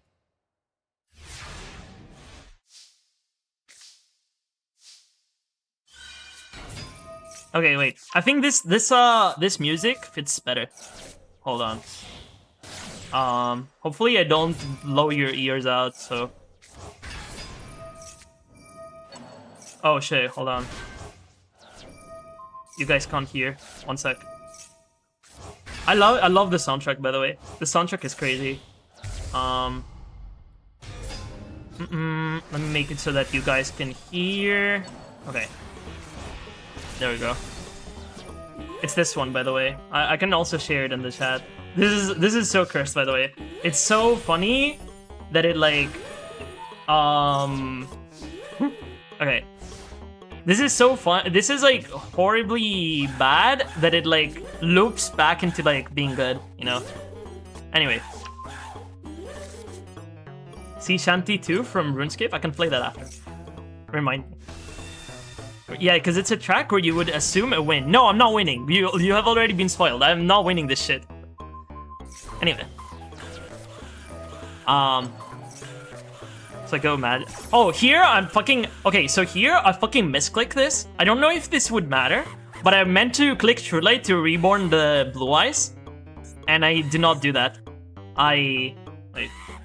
Okay, wait. I think this music fits better. Hold on. Hopefully I don't blow your ears out, so. Oh shit, hold on. You guys can't hear. 1 sec. I love the soundtrack, by the way. The soundtrack is crazy. Let me make it so that you guys can hear. Okay. There we go. It's this one, by the way. I can also share it in the chat. This is so cursed, by the way. It's so funny that it like okay. This is so fun. This is like horribly bad that it like loops back into like being good, you know. Anyway. Sea Shanty 2 from RuneScape. I can play that after. Remind me. Yeah, because it's a track where you would assume a win. No, I'm not winning. You have already been spoiled. I'm not winning this shit. Anyway. So I go mad. Oh, here I'm fucking... Okay, so here I fucking misclick this. I don't know if this would matter, but I meant to click True Light to reborn the Blue Eyes. And I did not do that. Wait.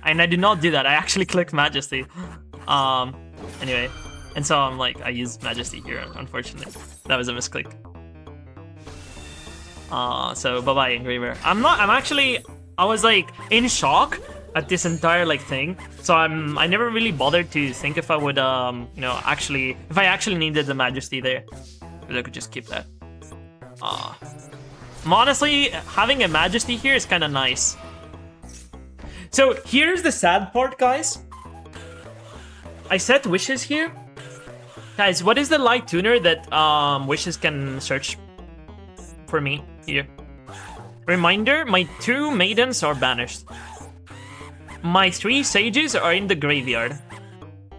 And I did not do that. I actually clicked Majesty. Anyway. And so I'm like, I used Majesty here, unfortunately. That was a misclick. So bye-bye, Engraver. I was like in shock at this entire like thing. So I never really bothered to think if I would, you know, if I actually needed the Majesty there. Because I could just keep that. Honestly, having a Majesty here is kind of nice. So here's the sad part, guys. I set wishes here. Guys, what is the light tuner that wishes can search for me here? Reminder, my 2 maidens are banished. My 3 sages are in the graveyard.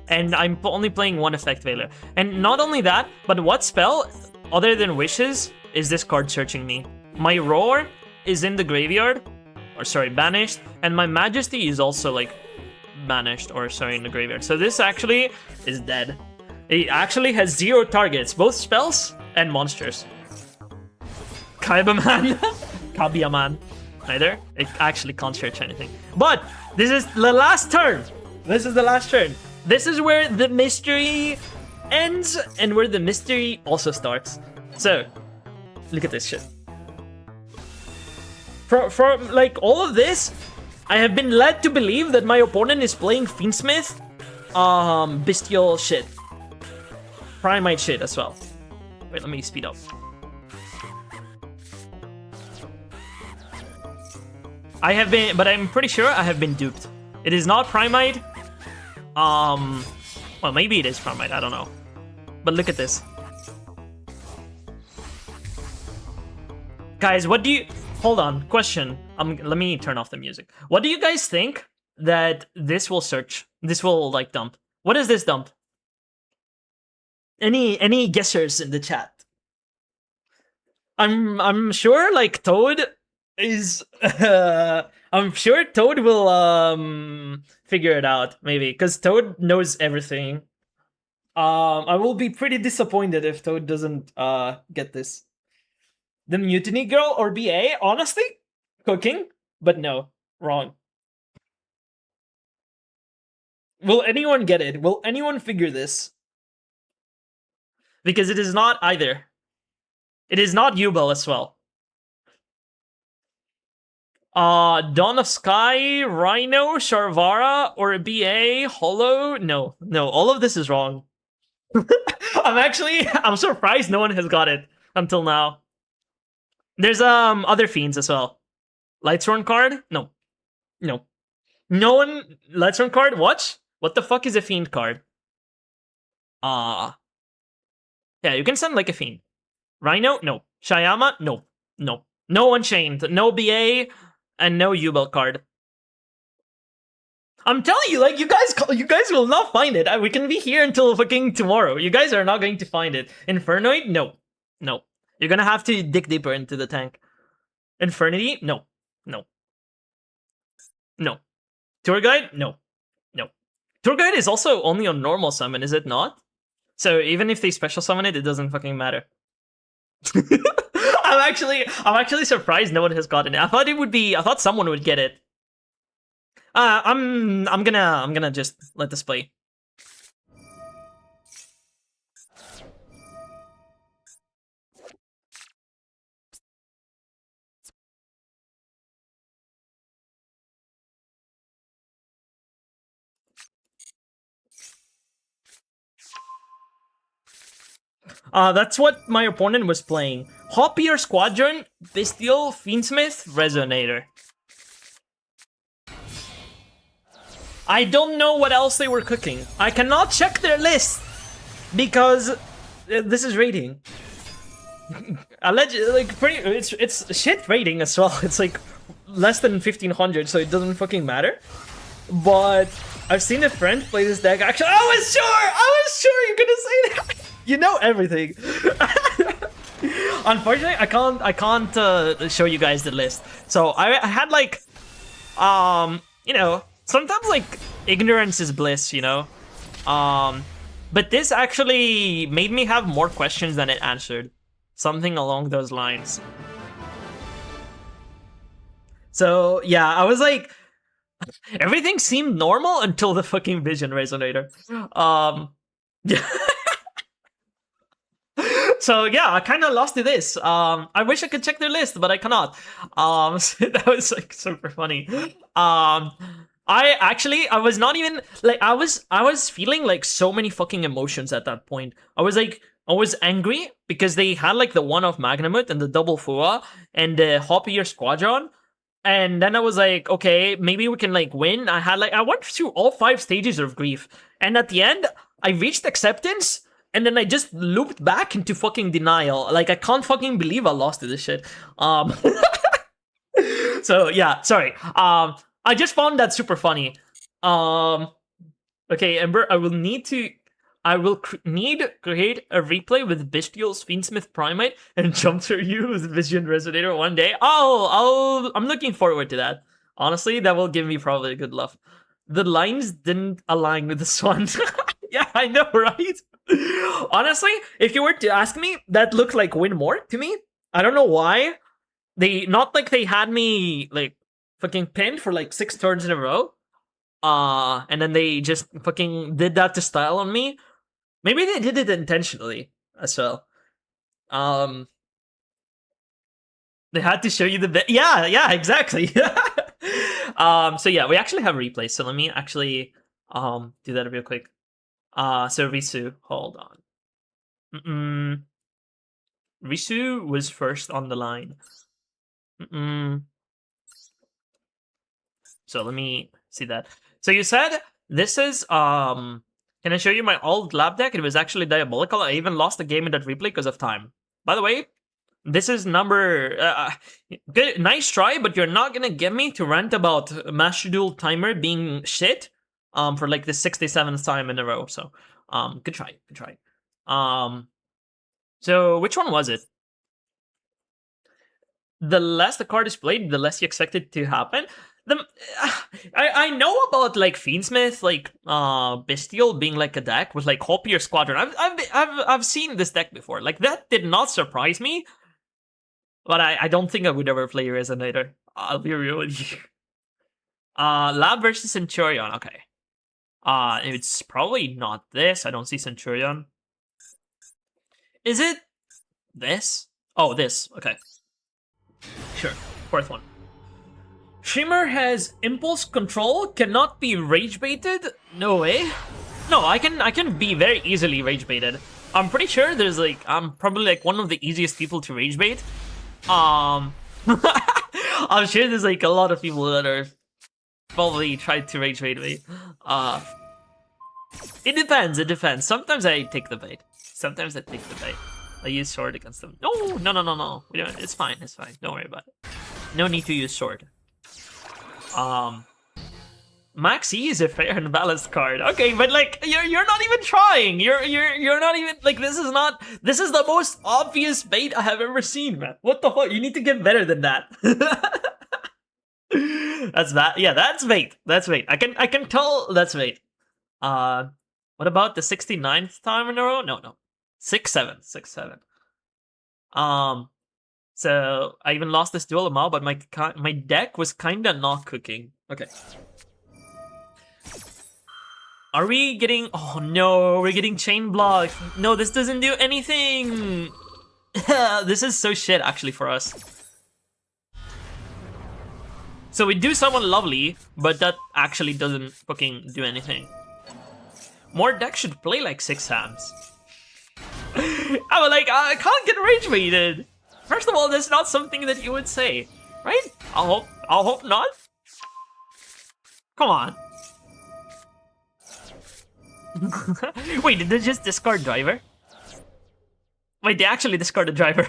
And I'm only playing 1 effect veiler. And not only that, but what spell, other than wishes, is this card searching me? My roar is in the graveyard. Or sorry, banished. And my majesty is also like banished, or sorry, in the graveyard. So this actually is dead. It actually has 0 targets, both spells and monsters. Kaibaman. Kabiaman. Neither. It actually can't search anything. But this is the last turn. This is the last turn. This is where the mystery ends and where the mystery also starts. So, look at this shit. For like all of this, I have been led to believe that my opponent is playing Fiendsmith, bestial shit. Primate shit as well. Wait, let me speed up. I have been, but I'm pretty sure I have been duped. It is not Primate. Well, maybe it is Primate, I don't know. But look at this. Guys, what do you... hold on. Question. Let me turn off the music. What do you guys think that this will search? This will like dump. What is this dump? Any guessers in the chat? I'm sure like Toad is I'm sure Toad will figure it out maybe because Toad knows everything. I will be pretty disappointed if Toad doesn't get this. The Mutiny Girl or BA? Honestly, cooking, but no, wrong. Will anyone get it? Will anyone figure this? Because it is not either. It is not Yubel as well. Dawn of Sky, Rhino, Sharvara, or a BA, Hollow? No, all of this is wrong. I'm surprised no one has got it until now. There's other fiends as well. Lightsworn card? No. No one. Lightsworn card? What the fuck is a fiend card? Yeah, you can send like a fiend. Rhino? No. Shayama? No. No Unchained. No BA, and no Yubel card. I'm telling you, like, you guys will not find it. We can be here until fucking tomorrow. You guys are not going to find it. Infernoid? No. You're gonna have to dig deeper into the tank. Infernity? No. Tour Guide? No. Tour Guide is also only on normal summon, is it not? So even if they special summon it, it doesn't fucking matter. I'm actually surprised no one has gotten it. I thought someone would get it. I'm gonna just let this play. That's what my opponent was playing. Hoppier Squadron, Bestial, Fiendsmith, Resonator. I don't know what else they were cooking. I cannot check their list because this is rating. It's shit rating as well. It's like less than 1500, so it doesn't fucking matter. But I've seen a friend play this deck. Actually, I was sure you're gonna say that. You know everything. Unfortunately, I can't show you guys the list. So I had like, you know, sometimes like ignorance is bliss, you know. But this actually made me have more questions than it answered. Something along those lines. So yeah, I was like, everything seemed normal until the fucking Vision Resonator. Yeah. So yeah, I kind of lost to this. I wish I could check their list, but I cannot. So that was like super funny. I was not even like I was feeling like so many fucking emotions at that point. I was angry because they had like the one of Magnamut and the double Fua and the Hoppier Squadron. And then I was like, okay, maybe we can like win. I went through all 5 stages of grief. And at the end, I reached acceptance. And then I just looped back into fucking denial. Like, I can't fucking believe I lost to this shit. So yeah, sorry. I just found that super funny. Okay, Ember, I will need to create a replay with Bestial's Fiendsmith Primate and jump through you with Vision Resonator one day. I'm looking forward to that. Honestly, that will give me probably a good laugh. The lines didn't align with this one. Yeah, I know, right? Honestly, if you were to ask me, that looked like win more to me. I don't know why. Not like they had me like fucking pinned for like 6 turns in a row. And then they just fucking did that to style on me. Maybe they did it intentionally as well. They had to show you the yeah, exactly. So yeah, we actually have replays. So let me actually do that real quick. So Risu, hold on. Risu was first on the line. So let me see that. So you said this is can I show you my old lab deck? It was actually diabolical. I even lost the game in that replay because of time. By the way, This is number... good, nice try, but you're not gonna get me to rant about Master Duel Timer being shit for like the 67th time in a row. So, good try, good try. So which one was it? The less the card is played, the less you expect it to happen. I know about like Fiendsmith, like Bestial being like a deck with like Hopier Squadron. I've seen this deck before. Like that did not surprise me, but I don't think I would ever play Resonator. I'll be real with you. Lab versus Centurion. Okay. It's probably not this. I don't see Centurion. Is it this? Oh, this. Okay. Sure. Fourth one. Shimmer has impulse control, cannot be rage baited? No way. No, I can be very easily rage baited. I'm pretty sure there's like I'm probably like one of the easiest people to rage bait. I'm sure there's like a lot of people that are probably tried to rage bait me. It depends. Sometimes I take the bait. Sometimes I take the bait. I use sword against them. No. It's fine. Don't worry about it. No need to use sword. Max E is a fair and balanced card. Okay, but like you're not even trying. You're not even like this is the most obvious bait I have ever seen, man. What the fuck? You need to get better than that. That's bad. Yeah, that's bait. That's bait. I can tell that's bait. What about the 69th time in a row? No. 6-7. So I even lost this duel amount, but my deck was kinda not cooking. Okay. Are we getting... Oh no, we're getting chain blocked. No, this doesn't do anything. This is so shit actually for us. So we do someone lovely, but that actually doesn't fucking do anything. More decks should play like 6 hands. I was like, I can't get rage baited. First of all, that's not something that you would say, right? I'll hope not. Come on. Wait, did they just discard driver? Wait, they actually discarded driver.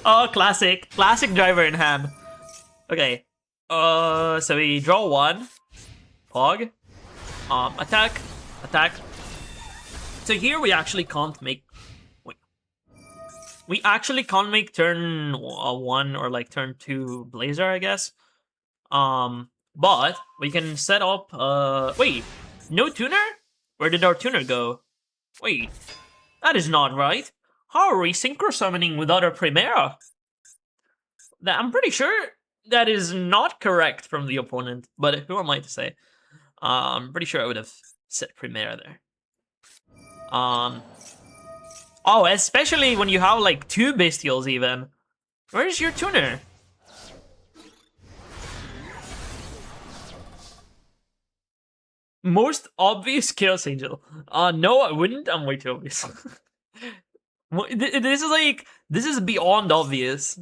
Oh, classic driver in hand. Okay. So we draw 1. Pog. Attack. So here we actually can't make... Wait. We actually can't make turn 1 or like turn 2 Blazer, I guess. But we can set up... Wait, no tuner? Where did our tuner go? Wait, that is not right. How are we synchro summoning without our Primera? I'm pretty sure that is not correct from the opponent, but who am I to say? I'm pretty sure I would have set Primera there. Oh, especially when you have like 2 Bestials even. Where's your tuner? Most obvious Chaos Angel. No, I wouldn't. I'm way too obvious. This is beyond obvious.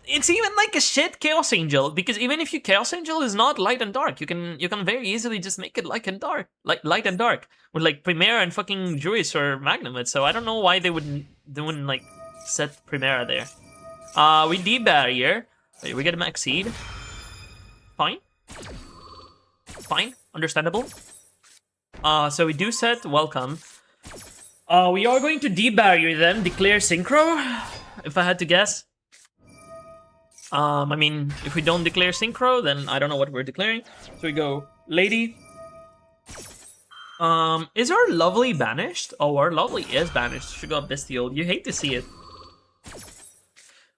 It's even like a shit Chaos Angel, because even if your Chaos Angel is not light and dark, you can very easily just make it light and dark, with like Primera and fucking Juice or Magnumit. So I don't know why they wouldn't like set Primera there. We de-barrier. We get a max seed. Fine, understandable. So we do set welcome. We are going to de-barrier them, declare synchro, if I had to guess. I mean, if we don't declare synchro, then I don't know what we're declaring. So we go lady. Is our lovely banished? Oh, our lovely is banished. Should go bestial. You hate to see it.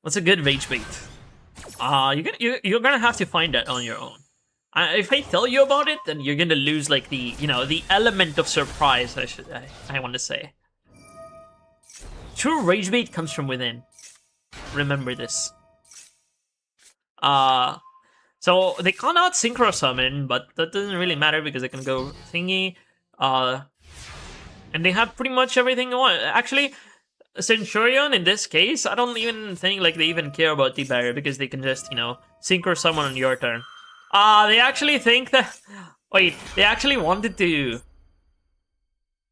What's a good rage bait? You're gonna have to find that on your own. If I tell you about it, then you're gonna lose like the the element of surprise. I want to say. True rage bait comes from within. Remember this. So they cannot synchro summon, but that doesn't really matter because they can go thingy. And they have pretty much everything they want. Actually, Centurion in this case, I don't even think like they even care about the barrier because they can just synchro summon on your turn. They actually think that. Wait, they actually wanted to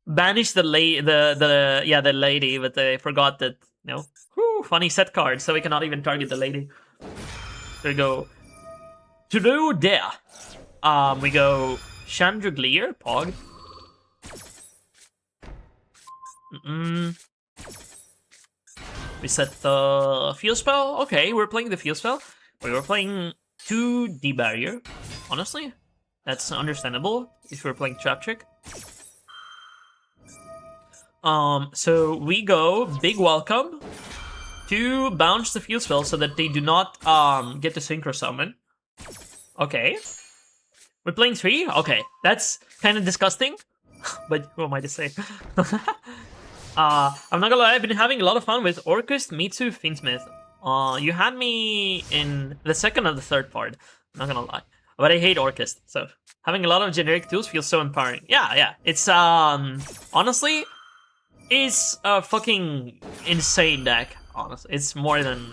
banish the lady, but they forgot that No. Whew, funny set card, so we cannot even target the lady. There we go. True there. We go Chandraglier, Pog. We set the field spell. Okay, we're playing the field spell. We were playing 2 D barrier. Honestly, that's understandable if we're playing Trap Trick. So we go big welcome to bounce the field spell so that they do not get to synchro summon. Okay. We're playing 3? Okay, that's kind of disgusting. But who am I to say? I'm not gonna lie, I've been having a lot of fun with Orcust, Mitsu, Finsmith. You had me in the second or the third part. I'm not gonna lie. But I hate Orcust, so having a lot of generic tools feels so empowering. Yeah. It's, honestly, it's a fucking insane deck. Honestly, it's more than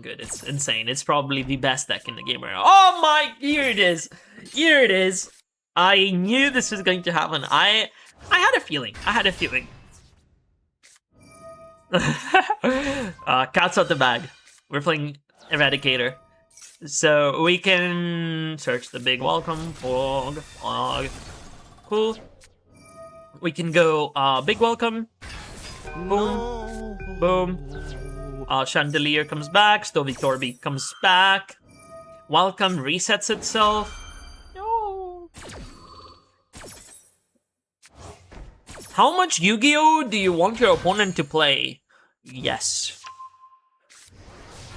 good. It's insane. It's probably the best deck in the game right now. Oh my, here it is. Here it is. I knew this was going to happen. I had a feeling. Cat's out the bag. We're playing Eradicator. So we can search the big welcome. Pog. Cool. We can go big welcome. Boom. Boom. Chandelier comes back. Stovey Torby comes back. Welcome resets itself. No. How much Yu-Gi-Oh do you want your opponent to play? Yes.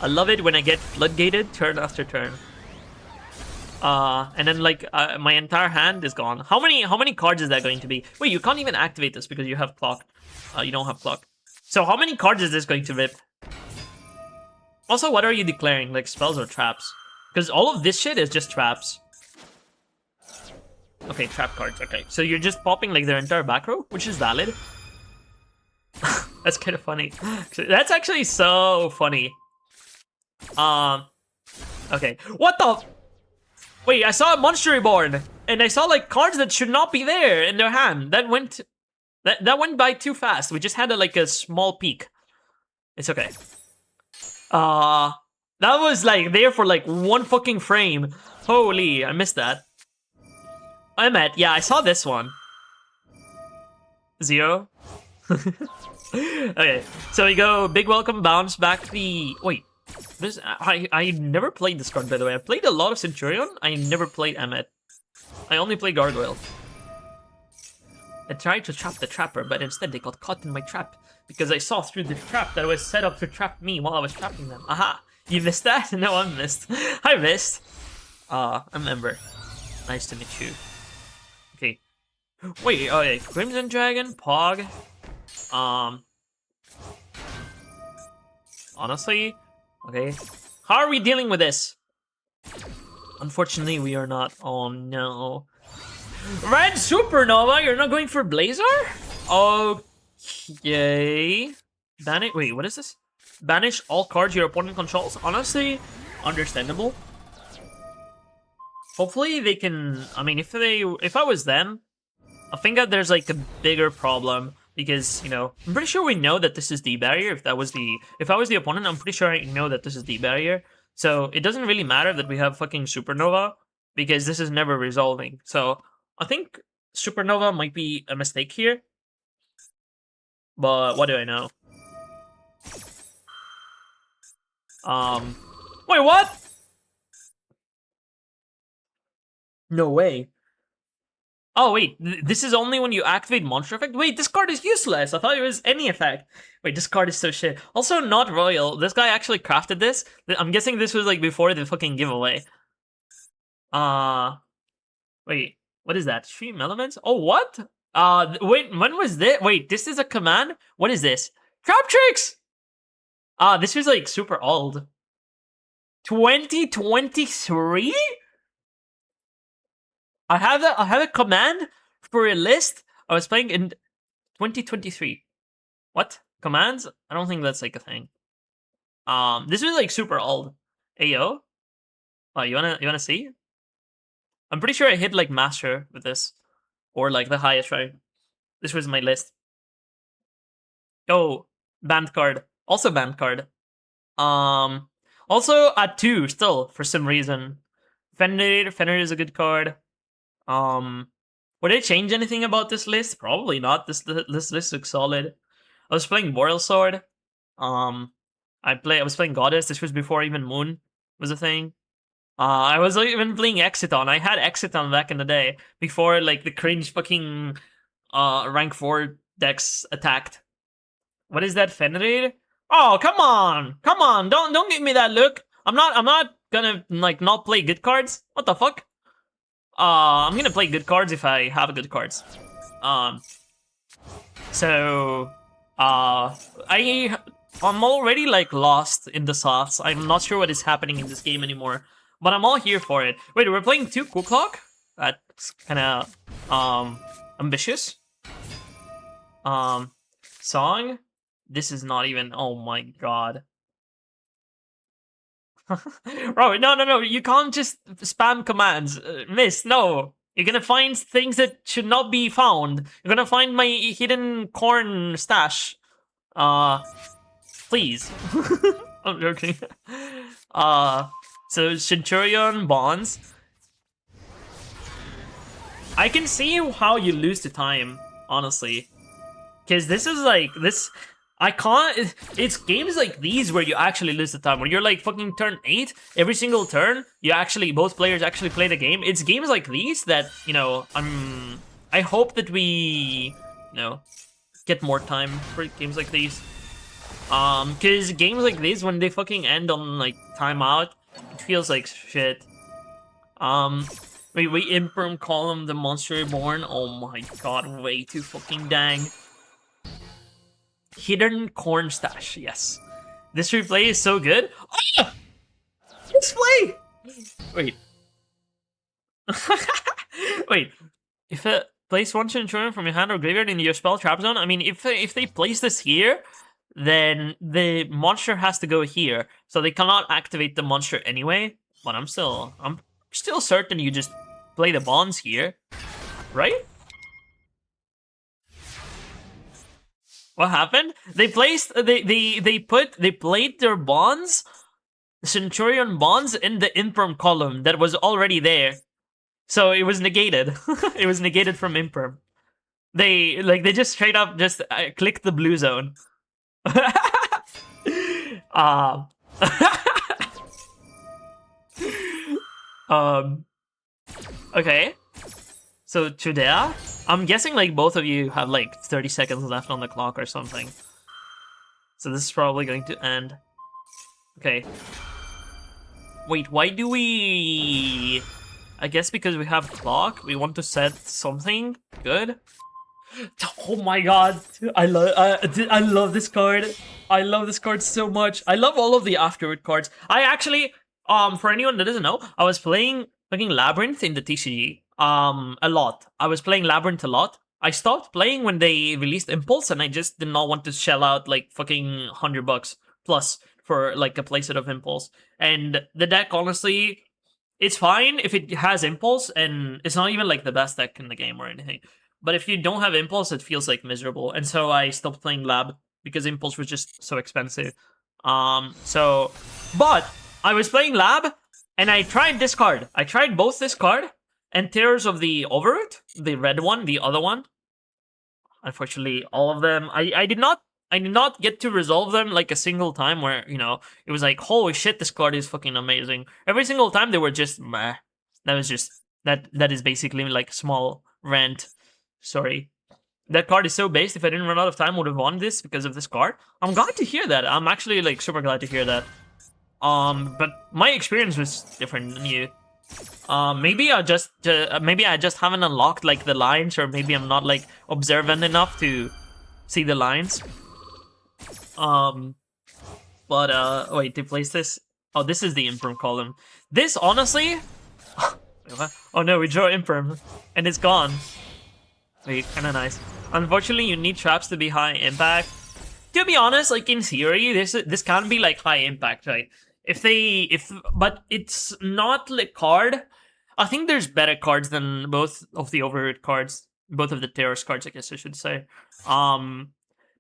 I love it when I get floodgated turn after turn. And then like my entire hand is gone. How many cards is that going to be? Wait, you can't even activate this because you have clock. You don't have clock. So how many cards is this going to rip? Also, what are you declaring? Like spells or traps? Because all of this shit is just traps. Okay, trap cards. Okay, so you're just popping like their entire back row, which is valid. That's kind of funny. That's actually so funny. Okay. What the? Wait, I saw a Monster Reborn, and I saw like cards that should not be there in their hand. That went by too fast. We just had like a small peek. It's okay. That was like there for like 1 fucking frame. Holy, I missed that. Yeah, I saw this one. 0. Okay, so we go big welcome, bounce back the... Wait, this I never played this card, by the way. I played a lot of Centurion. I never played Emmet. I only played Gargoyle. I tried to trap the trapper, but instead they got caught in my trap because I saw through the trap that was set up to trap me while I was trapping them. Aha! You missed that? No, I missed. I missed. I'm Ember. Nice to meet you. Okay. Wait, okay. Crimson Dragon, Pog. Honestly, okay. How are we dealing with this? Unfortunately, we are not. Oh no. Red Supernova, you're not going for Blazer? Okay. Banish. Wait, what is this? Banish all cards your opponent controls. Honestly, understandable. Hopefully they can. I mean, if I was them, I think that there's like a bigger problem because, you know, I'm pretty sure we know that this is the barrier. If I was the opponent, I'm pretty sure I know that this is the barrier. So it doesn't really matter that we have fucking Supernova because this is never resolving. So I think Supernova might be a mistake here. But what do I know? Wait, what? No way. Oh, wait, this is only when you activate Monster Effect? Wait, this card is useless. I thought it was any effect. Wait, this card is so shit. Also, not royal. This guy actually crafted this. I'm guessing this was, like, before the fucking giveaway. Wait, what is that? Stream Elements? Oh, what? Wait, when was this? Wait, this is a command? What is this? Trap Tricks! This was, like, super old. 2023? I have a command for a list I was playing in 2023. What? Commands? I don't think that's like a thing. This was like super old. Ayo. Oh, you wanna see? I'm pretty sure I hit like master with this. Or like the highest, right? This was my list. Oh, banned card. Also banned card. Also at 2 still for some reason. Fenrir is a good card. Would they change anything about this list? Probably not. This list looks solid. I was playing Boreal Sword. I was playing Goddess. This was before even Moon was a thing. I was even playing Exiton. I had Exiton back in the day before like the cringe fucking rank 4 decks attacked. What is that, Fenrir? Oh, come on! Come on! Don't give me that look. I'm not gonna like not play good cards. What the fuck? I'm gonna play good cards if I have good cards. So I'm already like lost in the sauce. I'm not sure what is happening in this game anymore, but I'm all here for it. Wait, we're playing 2 Cool Clock? That's kind of ambitious. Song. This is not even. Oh my god. Bro, no. You can't just spam commands. Miss, no. You're gonna find things that should not be found. You're gonna find my hidden corn stash. Please. I'm joking. So Centurion Bonds. I can see how you lose the time, honestly. Because this is like, I can't, it's games like these where you actually lose the time. When you're like fucking turn 8, every single turn, both players actually play the game. It's games like these that, you know, I hope that we, you know, get more time for games like these. Because games like these, when they fucking end on like timeout, it feels like shit. We Imperm call him the Monster Reborn. Oh my god, way too fucking dang. Hidden Corn Stash, yes. This replay is so good. Oh! Display! Wait. Wait. If it place one Centurion from your hand or graveyard in your spell trap zone, I mean, if they place this here, then the monster has to go here. So they cannot activate the monster anyway. But I'm still certain you just play the bonds here. Right? What happened? They placed they played their bonds, Centurion bonds, in the Imperm column that was already there. So it was negated. It was negated from Imperm. They just straight up just clicked the blue zone. Okay. So to there, I'm guessing like both of you have like 30 seconds left on the clock or something. So this is probably going to end. Okay. Wait, why do we... I guess because we have clock, we want to set something good. Oh my god, I love this card. I love this card so much. I love all of the afterward cards. I actually, for anyone that doesn't know, I was playing fucking Labyrinth in the TCG. A lot. I was playing Labyrinth a lot. I stopped playing when they released Impulse, and I just did not want to shell out like fucking $100 plus for like a playset of Impulse. And the deck, honestly, it's fine if it has Impulse, and it's not even like the best deck in the game or anything. But if you don't have Impulse, it feels like miserable. And so I stopped playing Lab because Impulse was just so expensive. But I was playing Lab, and I tried this card. I tried both this card and Tears of the Overroot, the red one, the other one. Unfortunately, all of them, I did not get to resolve them like a single time where, you know, it was like, holy shit, this card is fucking amazing. Every single time they were just meh. That was just, that is basically like small rant. Sorry. That card is so based, if I didn't run out of time, I would have won this because of this card. I'm glad to hear that. I'm actually like super glad to hear that. But my experience was different than you. Maybe I just haven't unlocked like the lines, or maybe I'm not like observant enough to see the lines. Wait, to place this. Oh, this is the Imperm column. This honestly. Oh no, we draw Imperm, and it's gone. Wait, kind of nice. Unfortunately, you need traps to be high impact. To be honest, like in theory, this can be like high impact, right? But it's not like card. I think there's better cards than both of the Overroot cards, both of the Terrorist cards, I guess I should say.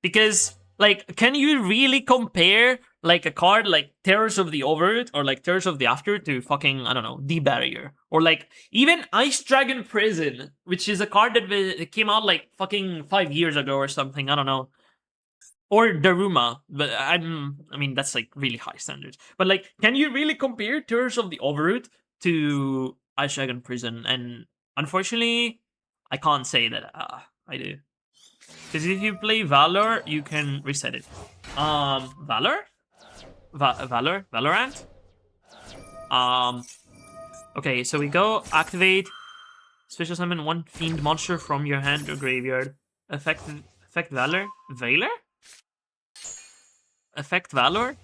Because Like, can you really compare like a card like Terrors of the Overworld or like Terrors of the After to fucking, I don't know, The Barrier? Or like even Ice Dragon Prison, which is a card that came out like fucking 5 years ago or something, I don't know. Or Daruma, but I mean that's like really high standards. But like, can you really compare Terrors of the Overworld to Ice Dragon Prison? And unfortunately, I can't say that I do. Because if you play Valor, you can reset it. Valor? Valorant? Okay, so we go activate, special summon one fiend monster from your hand or graveyard. Effect Valor? Valor? Effect Valor?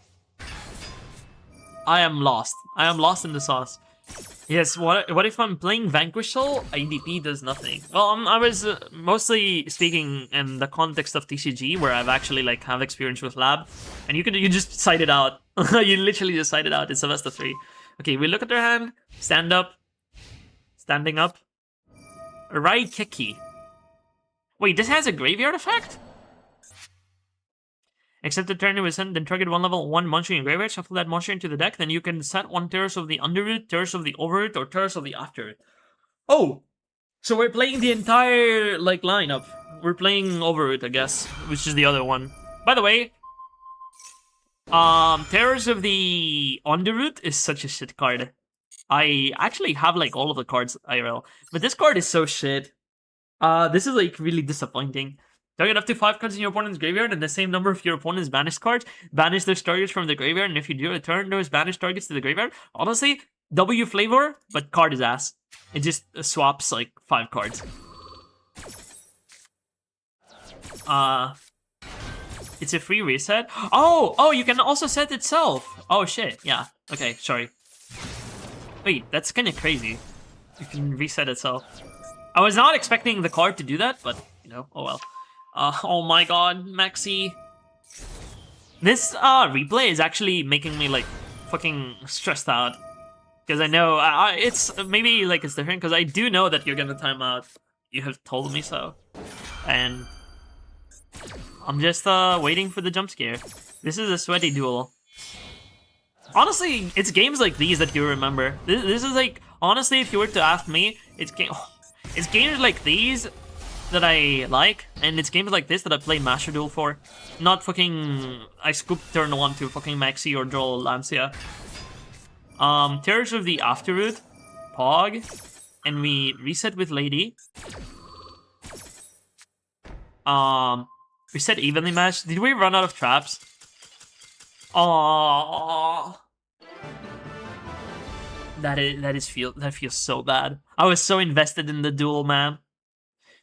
I am lost. I am lost in the sauce. Yes, what if I'm playing Vanquish Soul? IDP does nothing. Well, I was mostly speaking in the context of TCG, where I've actually like have experience with Lab, and you just cite it out. You literally just cite it out. It's a best of 3. Okay, we look at their hand. Stand up. Standing up. Raikeki. Wait, this has a graveyard effect? Except the turn it was sent, then target one level 1 monster in your graveyard, shuffle that monster into the deck, then you can set one Terrace of the Underroot, Terrace of the Overroot, or Terrace of the Afterroot. Oh! So we're playing the entire, like, lineup. We're playing Overroot, I guess, which is the other one. By the way, Terrace of the Underroot is such a shit card. I actually have, like, all of the cards IRL, but this card is so shit. This is, like, really disappointing. Target up to 5 cards in your opponent's graveyard and the same number of your opponent's banished cards. Banish those targets from the graveyard, and if you do, return those banished targets to the graveyard. Honestly, W flavor, but card is ass. It just swaps like 5 cards. It's a free reset. Oh, you can also set itself. Oh shit, yeah. Okay, sorry. Wait, that's kind of crazy. You can reset itself. I was not expecting the card to do that, but you know, oh well. Oh my god, Maxi. This replay is actually making me like fucking stressed out. Because I know, it's maybe like it's different because I do know that you're gonna time out. You have told me so. And I'm just waiting for the jump scare. This is a sweaty duel. Honestly, it's games like these that you remember. This is like, honestly, if you were to ask me, it's games like these that I like, and it's games like this that I play Master Duel for. Not fucking I scoop turn 1 to fucking Maxi or draw Lancia. Terrors of the Afterroot, Pog, and we reset with Lady. Reset evenly matched. Did we run out of traps? Aww. That feels so bad. I was so invested in the duel, man.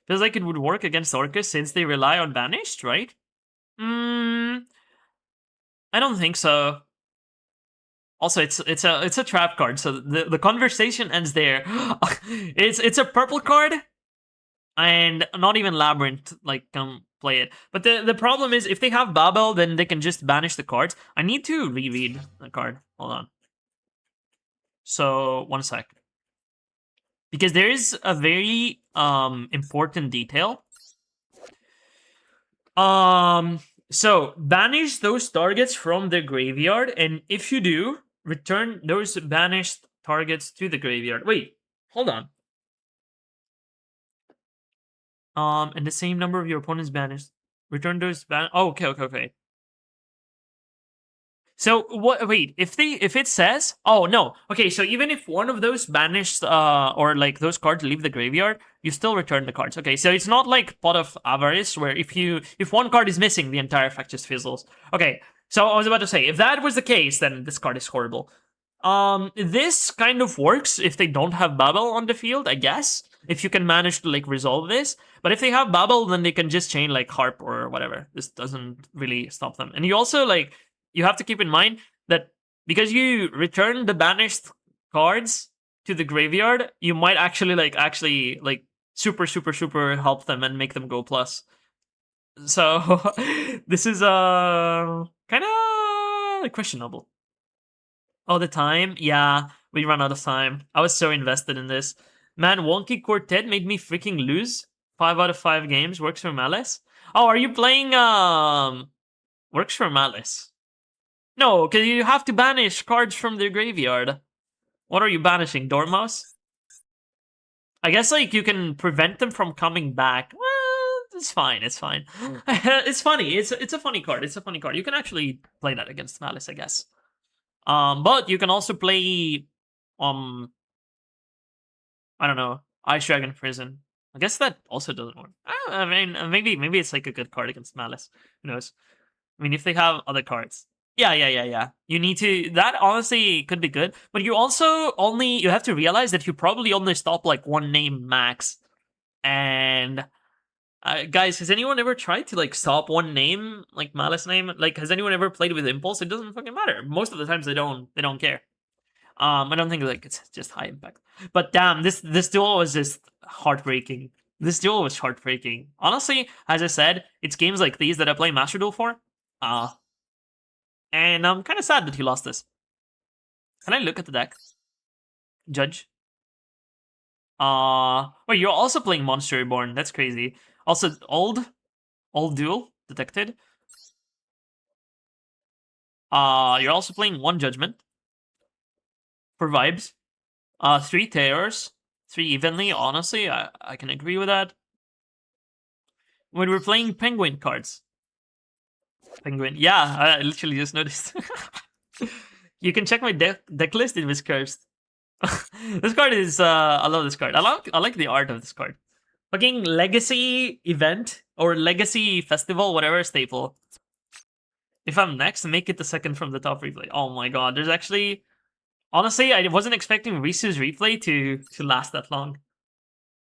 Feels like it would work against Orcus since they rely on Banished, right? I don't think so. Also, it's a trap card, so the conversation ends there. It's a purple card, and not even Labyrinth like can play it. But the problem is if they have Babel, then they can just banish the cards. I need to reread the card. Hold on. So 1 sec. Because there is a very important detail. So banish those targets from the graveyard, and if you do, return those banished targets to the graveyard. Wait, hold on. And the same number of your opponent's banished. Return those oh, okay. So what? Wait, if it says, oh no, okay. So even if one of those banished or like those cards leave the graveyard, you still return the cards. Okay, so it's not like Pot of Avarice where if one card is missing, the entire effect just fizzles. Okay, so I was about to say if that was the case, then this card is horrible. This kind of works if they don't have Babel on the field, I guess. If you can manage to like resolve this, but if they have Babel, then they can just chain like Harp or whatever. This doesn't really stop them, and you also like. You have to keep in mind that because you return the banished cards to the graveyard, you might actually like super help them and make them go plus. So this is kind of questionable. Oh, the time? Yeah, we ran out of time. I was so invested in this. Man, Wonky Quartet made me freaking lose. 5 out of 5 games works for Malice. Oh, are you playing Works for Malice. No, because you have to banish cards from their graveyard. What are you banishing? Dormouse? I guess like you can prevent them from coming back. Well, it's fine. It's fine. It's funny. It's a funny card. It's a funny card. You can actually play that against Malice, I guess. But you can also play I don't know, Ice Dragon Prison. I guess that also doesn't work. I mean, maybe it's like a good card against Malice. Who knows? I mean, if they have other cards. Yeah. You need to... That honestly could be good. But you also only... You have to realize that you probably only stop like one name max. And... guys, has anyone ever tried to like stop one name? Like Malice name? Like, has anyone ever played with Impulse? It doesn't fucking matter. Most of the times they don't care. I don't think like it's just high impact. But damn, this duel was just heartbreaking. This duel was heartbreaking. Honestly, as I said, it's games like these that I play Master Duel for. And I'm kind of sad that he lost this. Can I look at the deck? Judge. Wait, you're also playing Monster Reborn. That's crazy. Also, old duel detected. You're also playing one Judgment. For vibes. 3 Terrors. 3 evenly, honestly, I can agree with that. When we're playing Penguin cards. Penguin, yeah, I literally just noticed. You can check my deck list, it was cursed. This card is, I love this card. I like the art of this card. Fucking Legacy event, or Legacy festival, whatever, staple. If I'm next, make it the second from the top replay. Oh my god, there's actually... Honestly, I wasn't expecting Risu's replay to last that long.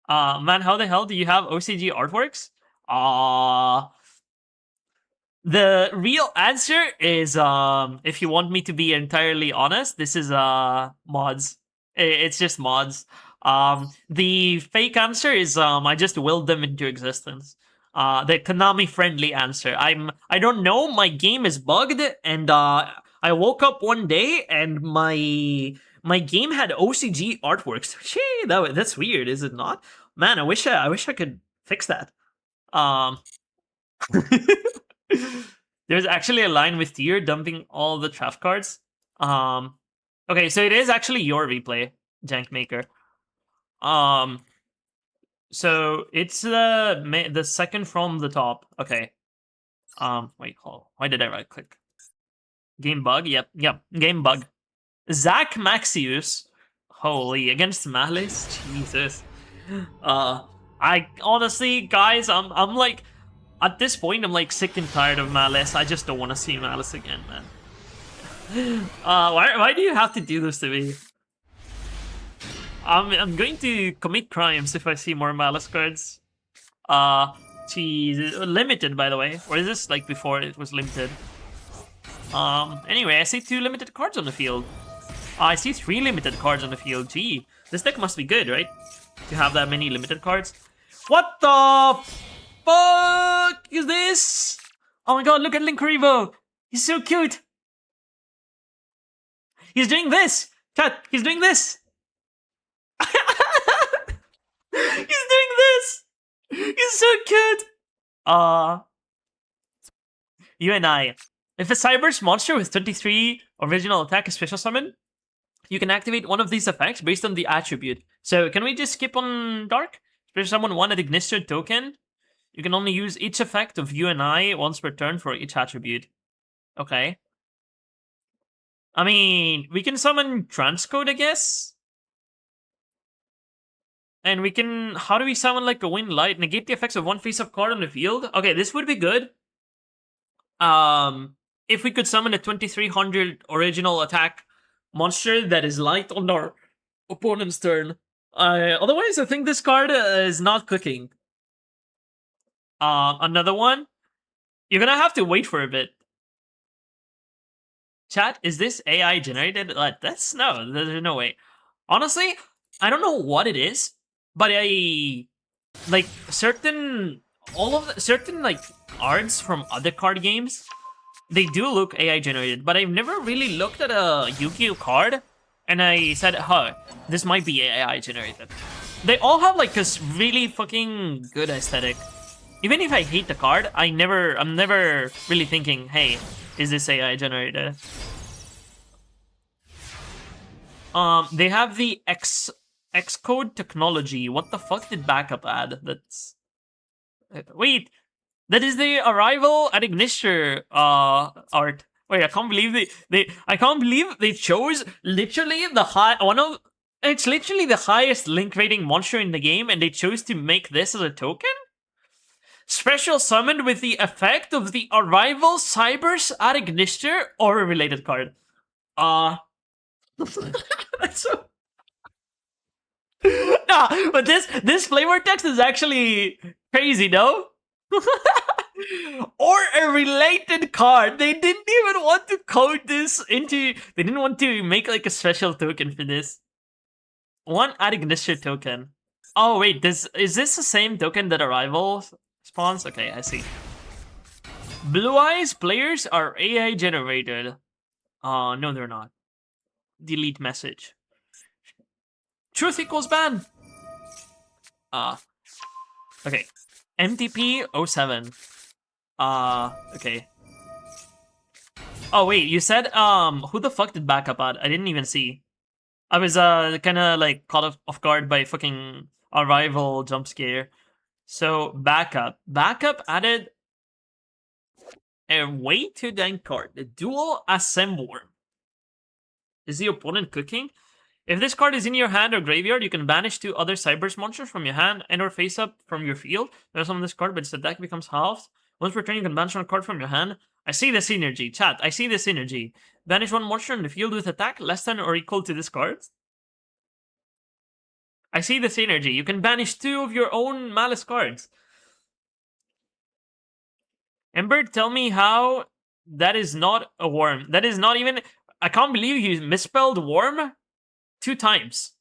Man, how the hell do you have OCG artworks? The real answer is, if you want me to be entirely honest, this is mods. It's just mods. The fake answer is I just willed them into existence. The Konami friendly answer. I don't know, my game is bugged, and I woke up one day and my game had OCG artworks. Gee, that's weird, is it not? Man, I wish I could fix that. There's actually a line with Tier dumping all the draft cards. Okay, so it is actually your replay, Jankmaker. So it's the second from the top. Okay. Wait, hold on. Why did I right click? Game bug? Yep, game bug. Zach Maxius. Holy, against Malice? Jesus. I honestly, guys, I'm like, at this point, I'm like sick and tired of Malice. I just don't want to see Malice again, man. Why do you have to do this to me? I'm going to commit crimes if I see more Malice cards. Jeez, limited, by the way. Or is this like before it was limited? Anyway, I see 2 limited cards on the field. I see 3 limited cards on the field. Gee, this deck must be good, right? To have that many limited cards. What the fuck is this? Oh my god, look at Linkuriboh! He's so cute! He's doing this! Chat, he's doing this! He's doing this! He's so cute! You and I. If a Cyber's monster with 23 original attack is special summon, you can activate one of these effects based on the attribute. So can we just skip on Dark? Special summon 1 administered token. You can only use each effect of you and I once per turn for each attribute. Okay. I mean, we can summon Transcode, I guess? And we can... How do we summon like a Wind Light? Negate the effects of one face-up card on the field? Okay, this would be good. If we could summon a 2300 original attack monster that is light on our opponent's turn. Otherwise, I think this card is not cooking. Another one? You're gonna have to wait for a bit. Chat, is this AI generated? There's no way. Honestly, I don't know what it is, but like certain like cards from other card games, they do look AI generated, but I've never really looked at a Yu-Gi-Oh card and I said, huh, this might be AI generated. They all have like this really fucking good aesthetic. Even if I hate the card, I'm never really thinking, hey, is this AI generated? They have the Xcode technology. What the fuck did backup add? That's wait, that is the arrival at Ignister art. Wait, I can't believe I can't believe they chose literally it's literally the highest link rating monster in the game, and they chose to make this as a token? Special summoned with the effect of the arrival Cybers at Ignister or a related card. That's so. Nah, but this flavor text is actually crazy, no? Or a related card. They didn't even want to code this into. They didn't want to make like a special token for this. One ad Ignister token. Oh wait, is this the same token that Arrival spawns? Okay, I see. Blue Eyes players are AI generated. No, they're not. Delete message. Truth equals ban. Okay. MTP 07. Okay. Oh wait, you said who the fuck did backup add? I didn't even see. I was kind of like caught off guard by fucking Arrival jump scare. So backup added a way to dank card. The dual assembler. Is the opponent cooking? If this card is in your hand or graveyard, you can banish 2 other Cybers monsters from your hand and or face up from your field. There's some of this card, but its attack becomes halved. Once per turn, you can banish 1 card from your hand. I see the synergy. Chat, I see the synergy. Banish 1 monster in the field with attack less than or equal to this card. I see the synergy. You can banish 2 of your own Malice cards. Ember, tell me how that is not a worm. That is not even... I can't believe you misspelled worm 2 times.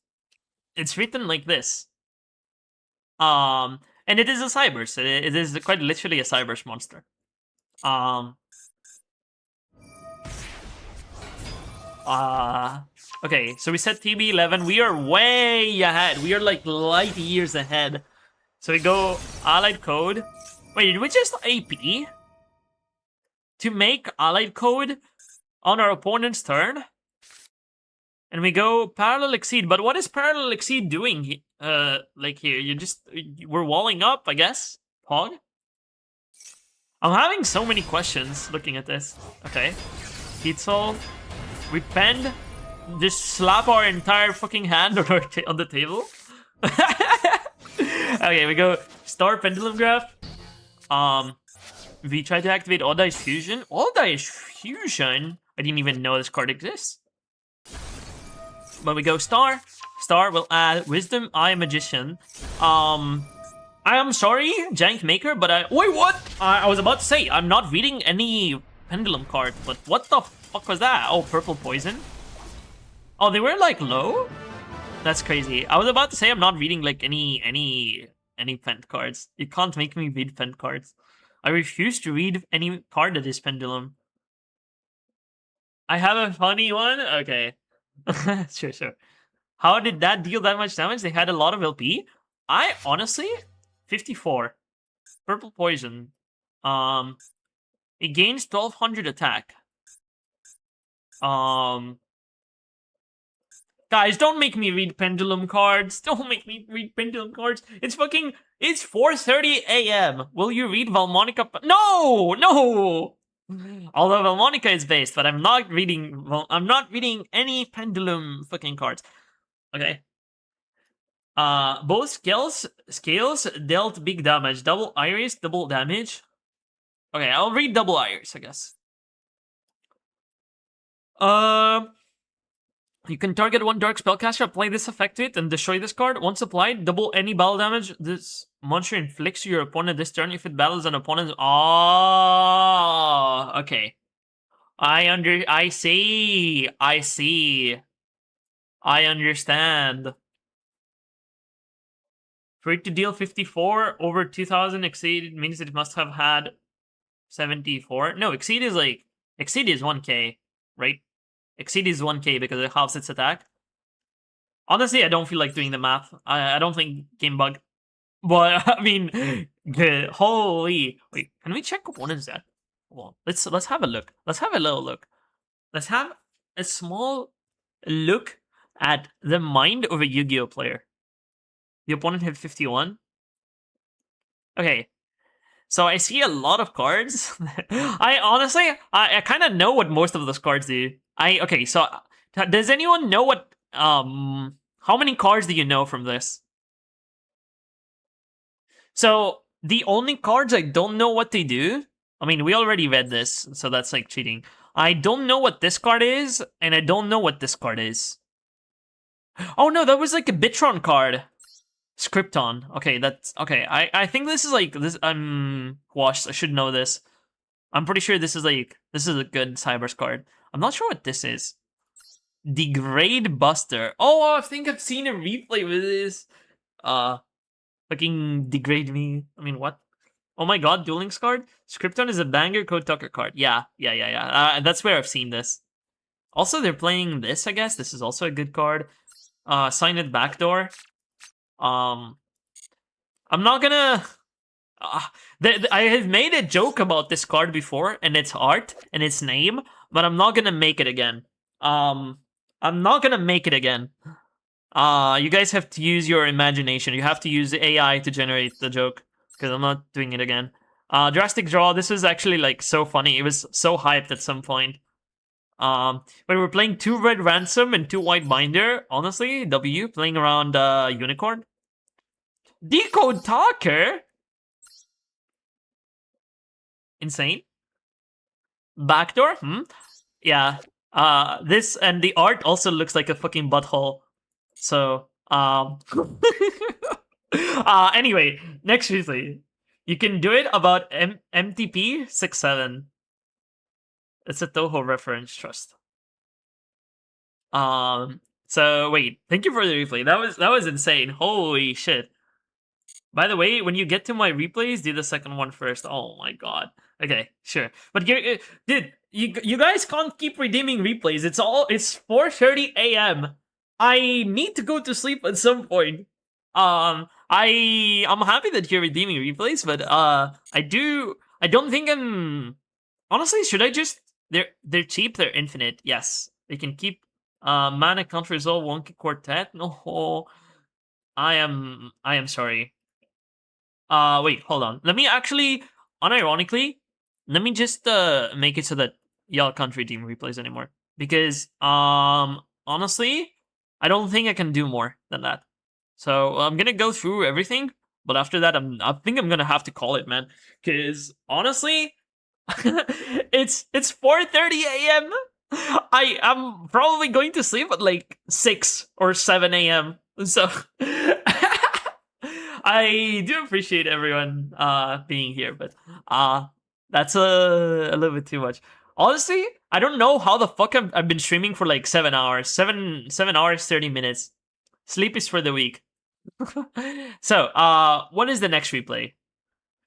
It's written like this. And it is a Cybers. It is quite literally a Cybers monster. Okay, so we set TB11. We are way ahead. We are like light years ahead. So we go allied code. Wait, did we just AP? To make allied code on our opponent's turn? And we go parallel exceed, but what is parallel exceed doing? Like here, we're walling up, I guess. Pog. I'm having so many questions looking at this. Okay, Pizza. We penned. Just slap our entire fucking hand on the table. Okay, we go star pendulum graph. We try to activate All Dice Fusion. All Dice Fusion. I didn't even know this card exists. But we go star. Star will add Wisdom Eye Magician. I am sorry, Jank Maker, but wait, what? I was about to say, I'm not reading any Pendulum card, but what the fuck was that? Oh, Purple Poison? Oh, they were like low? That's crazy. I was about to say I'm not reading like any Pent cards. You can't make me read Pent cards. I refuse to read any card that is Pendulum. I have a funny one? Okay. Sure. How did that deal that much damage? They had a lot of LP. I honestly 54. Purple Poison. It gains 1200 attack. Guys, don't make me read Pendulum cards. Don't make me read Pendulum cards. It's 4:30 a.m. Will you read Valmonica? No! Although Valmonica is based, but I'm not reading any Pendulum fucking cards. Okay. Both scales dealt big damage. Double Iris, double damage. Okay, I'll read double Iris, I guess. You can target 1 dark spellcaster, apply this effect to it, and destroy this card. Once applied, double any battle damage this monster inflicts to your opponent this turn if it battles an opponent. Oh, okay. I see. I understand. For it to deal 54 over 2000 exceed means that it must have had 74. No, exceed is 1k, right? Exceed is 1k because it halves its attack. Honestly, I don't feel like doing the math. I don't think Game Bug But I mean, holy wait, can we check what is that? Well, let's have a look. Let's have a little look. Let's have a small look at the mind of a Yu-Gi-Oh player. The opponent had 51. Okay, so I see a lot of cards. I honestly, I kind of know what most of those cards do. Okay, so does anyone know what how many cards do you know from this? So the only cards I don't know what they do. I mean, we already read this, so that's like cheating. I don't know what this card is, and I don't know what this card is. Oh no, that was like a Bitron card. Scripton. Okay, that's okay. I think this is like this. I'm washed. I should know this. I'm pretty sure this is a good Cybers card. I'm not sure what this is. Degrade Buster. Oh, I think I've seen a replay with this. Fucking degrade me. I mean, what? Oh my god, Duel Links card? Scripton is a banger Code Tucker card. Yeah. That's where I've seen this. Also, they're playing this, I guess. This is also a good card. Sign it Backdoor. I'm not gonna... I have made a joke about this card before, and its art, and its name, but I'm not gonna make it again. I'm not gonna make it again. You guys have to use your imagination. You have to use the AI to generate the joke, because I'm not doing it again. Drastic Draw, this was actually, like, so funny. It was so hyped at some point. But we're playing 2 red Ransom and 2 white Binder. Honestly, W, playing around Unicorn. Decode Talker? Insane. Backdoor? Yeah. This and the art also looks like a fucking butthole. So, anyway, next Tuesday. You can do it about MTP 67. It's a Toho reference, trust. So wait, thank you for the replay. That was insane. Holy shit. By the way, when you get to my replays, do the second one first. Oh my god. Okay, sure. But dude, you guys can't keep redeeming replays. It's 4:30 a.m. I need to go to sleep at some point. I'm happy that you're redeeming replays, but I don't think I'm honestly, should I just they're cheap, they're infinite. Yes. They can keep mana can't resolve wonky quartet. No. I am sorry. Wait, hold on. Let me actually, unironically, let me just make it so that y'all can't redeem replays anymore. Because honestly, I don't think I can do more than that. So I'm gonna go through everything, but after that, I think I'm gonna have to call it, man. Because honestly, it's 4:30 a.m. I am probably going to sleep at like 6 or 7 a.m. So I do appreciate everyone being here, but that's a little bit too much. Honestly, I don't know how the fuck I've been streaming for like 7 hours. 7 hours 30 minutes. Sleep is for the weak. So, what is the next replay?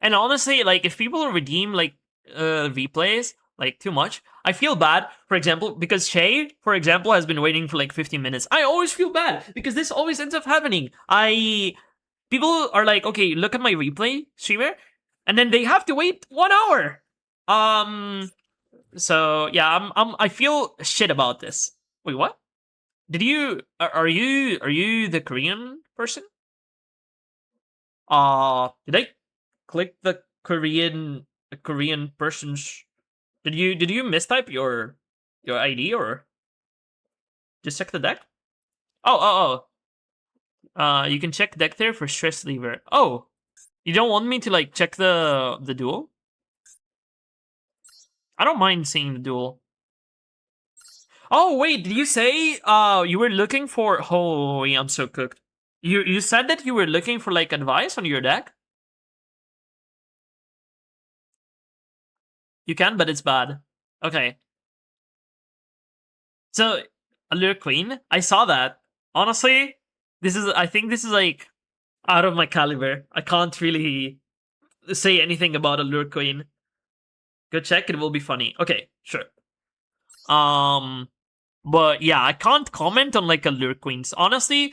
And honestly, like if people redeem like replays like too much, I feel bad. For example, because Shay, for example, has been waiting for like 15 minutes. I always feel bad because this always ends up happening. People are like, okay, look at my replay streamer, and then they have to wait 1 hour. So yeah, I feel shit about this. Wait, what? Did you are you the Korean person? Did I click the Korean person's? Did you mistype your ID or just check the deck? Oh. You can check deck there for stress lever. Oh, you don't want me to like check the duel? I don't mind seeing the duel. Oh wait, did you say you were looking for? Holy, I'm so cooked. You said that you were looking for like advice on your deck. You can, but it's bad. Okay. So, Allure Queen, I saw that. Honestly, I think this is like out of my caliber. I can't really say anything about Allure Queen. Go check, it will be funny. Okay, sure. But yeah, I can't comment on like Allure Queens. Honestly,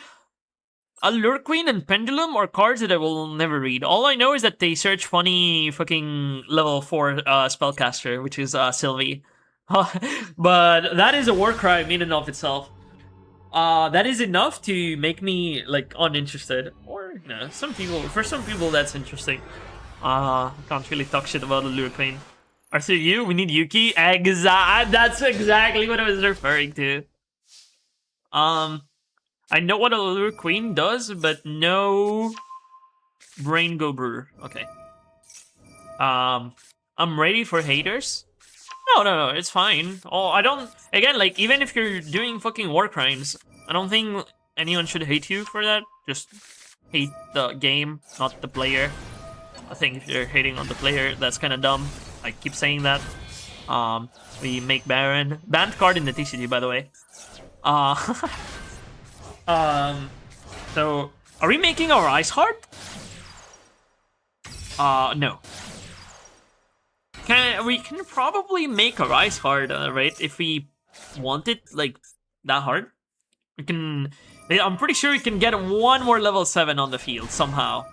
Allure Queen and Pendulum are cards that I will never read. All I know is that they search funny fucking level 4 spellcaster, which is Sylvie. But that is a war crime in and of itself. That is enough to make me like uninterested. Or no, for some people that's interesting. Can't really talk shit about Allure Queen. Arthur, we need Yuki. That's exactly what I was referring to. I know what Allure Queen does, but no Brain Go Brewer. Okay. I'm ready for haters. No, it's fine. Oh, I don't. Again, like even if you're doing fucking war crimes, I don't think anyone should hate you for that. Just hate the game, not the player. I think if you're hating on the player, that's kind of dumb. I keep saying that. We make Baron banned card in the TCG, by the way. So are we making our Ice Heart? No. We can probably make our Ice Heart, right? If we want it like that hard, we can. I'm pretty sure we can get one more level 7 on the field somehow.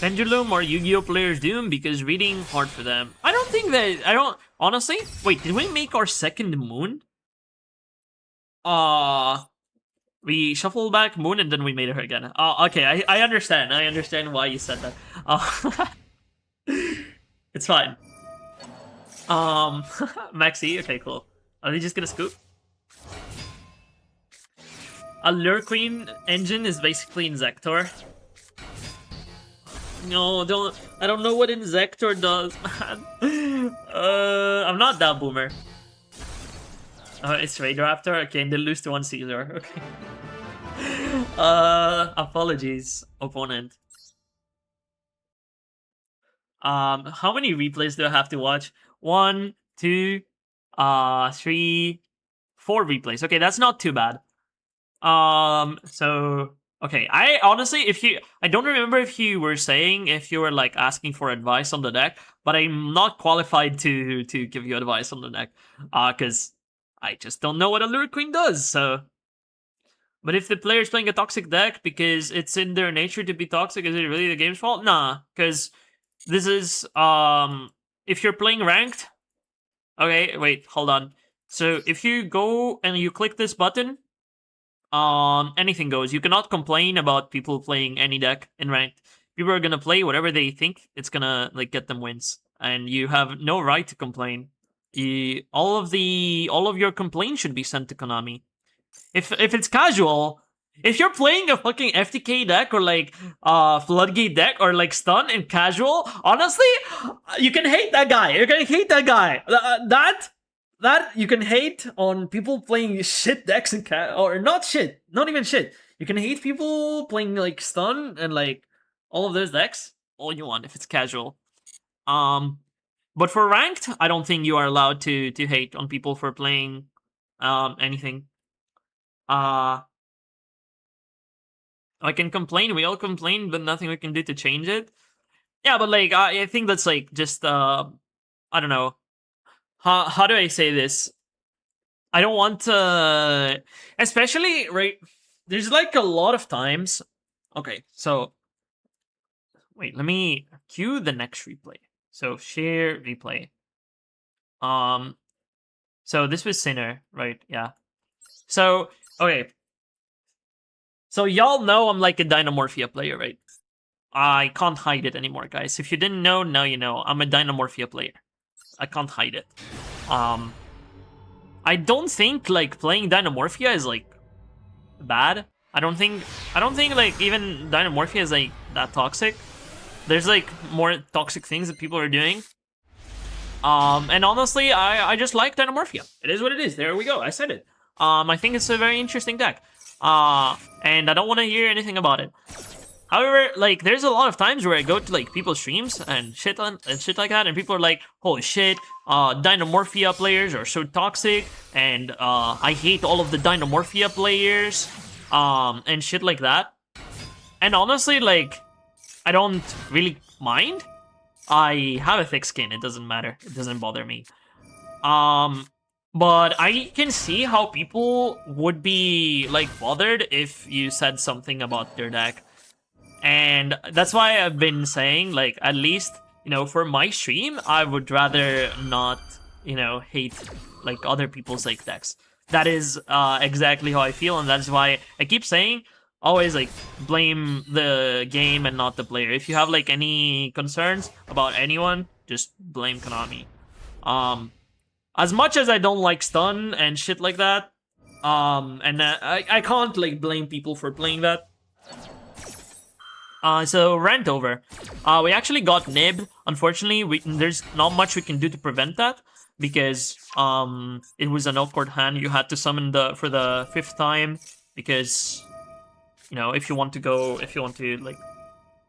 Pendulum or Yu-Gi-Oh players doom because reading hard for them. I don't think that. I don't honestly. Wait, did we make our second moon? We shuffled back moon and then we made her again. Okay, I understand. I understand why you said that. It's fine. Maxi, okay, cool. Are they just gonna scoop? Allure Queen engine is basically Inzektor. No, I don't know what Inzektor does, man. I'm not that boomer. It's Raider Raptor? Okay, and they lose to 1 Caesar. Okay. Apologies, opponent. How many replays do I have to watch? 1, 2, 3, 4 replays. Okay, that's not too bad. So okay, I honestly, I don't remember if you were saying if you were like asking for advice on the deck, but I'm not qualified to give you advice on the deck, because I just don't know what Allure Queen does. So, but if the player's playing a toxic deck because it's in their nature to be toxic, is it really the game's fault? Nah, because this is if you're playing ranked. Okay, wait, hold on. So if you go and you click this button, anything goes. You cannot complain about people playing any deck in ranked. People are gonna play whatever they think it's gonna like get them wins, and you have no right to complain. All of your complaints should be sent to Konami. If it's casual, if you're playing a fucking FTK deck or like Floodgate deck or like Stun and casual, honestly, you can hate that guy. You're gonna hate that guy. That you can hate on people playing shit decks and or not shit, not even shit. You can hate people playing like Stun and like all of those decks all you want if it's casual. But for ranked, I don't think you are allowed to hate on people for playing anything. I can complain. We all complain, but nothing we can do to change it. Yeah, but like I think that's like just I don't know. How do I say this? I don't want to, especially right. There's like a lot of times. Okay, so wait. Let me cue the next replay. So share replay. So this was Sinner, right? Yeah. So okay. So y'all know I'm like a Dynamorphia player, right? I can't hide it anymore, guys. If you didn't know, now you know. I'm a Dynamorphia player. I can't hide it. I don't think like playing Dynamorphia is like bad. I don't think like even Dynamorphia is like that toxic. There's like more toxic things that people are doing. And honestly, I just like Dynamorphia. It is what it is. There we go. I said it. I think it's a very interesting deck. And I don't want to hear anything about it. However, like there's a lot of times where I go to like people's streams and shit like that, and people are like, "Holy shit, Dynamorphia players are so toxic," and I hate all of the Dynamorphia players, and shit like that. And honestly, like I don't really mind. I have a thick skin. It doesn't matter. It doesn't bother me. But I can see how people would be like bothered if you said something about their deck. And that's why I've been saying, like, at least, you know, for my stream, I would rather not, you know, hate like other people's like decks. That is exactly how I feel, and that's why I keep saying always like blame the game and not the player. If you have like any concerns about anyone, just blame Konami. As much as I don't like stun and shit like that, and I can't like blame people for playing that. So rant over. We actually got nibbed. Unfortunately, there's not much we can do to prevent that because it was an awkward hand. You had to summon for the 5th time because, you know, if you want to like,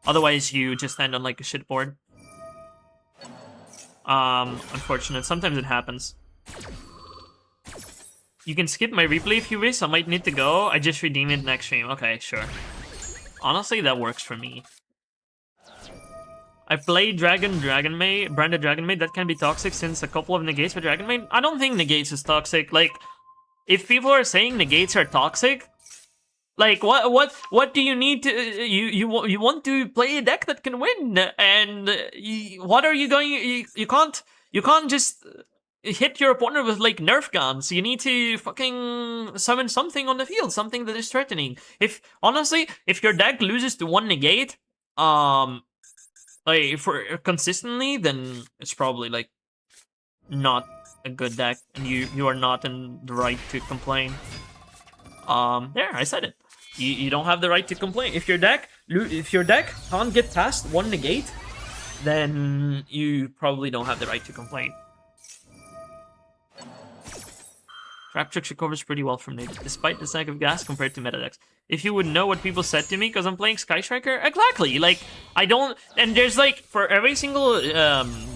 otherwise you just end on like a shit board. Unfortunate. Sometimes it happens. You can skip my replay if you wish. I might need to go. I just redeem it next stream. Okay, sure. Honestly, that works for me. I played Dragon Maid, branded Dragon Maid. That can be toxic since a couple of negates for Dragon Maid. I don't think negates is toxic. Like, if people are saying negates are toxic, like what do you need to you want to play a deck that can win? And what are you going? You can't just hit your opponent with like Nerf guns. You need to fucking summon something on the field, something that is threatening. If honestly, if your deck loses to 1 negate, like for consistently, then it's probably like not a good deck, and you are not in the right to complain. There, I said it. You don't have the right to complain. If your deck can't get past 1 negate, then you probably don't have the right to complain. Traptrix recovers pretty well from Nate, despite the lack of gas compared to meta decks. If you would know what people said to me because I'm playing Sky Striker, exactly. Like, I don't... And there's, like, for every single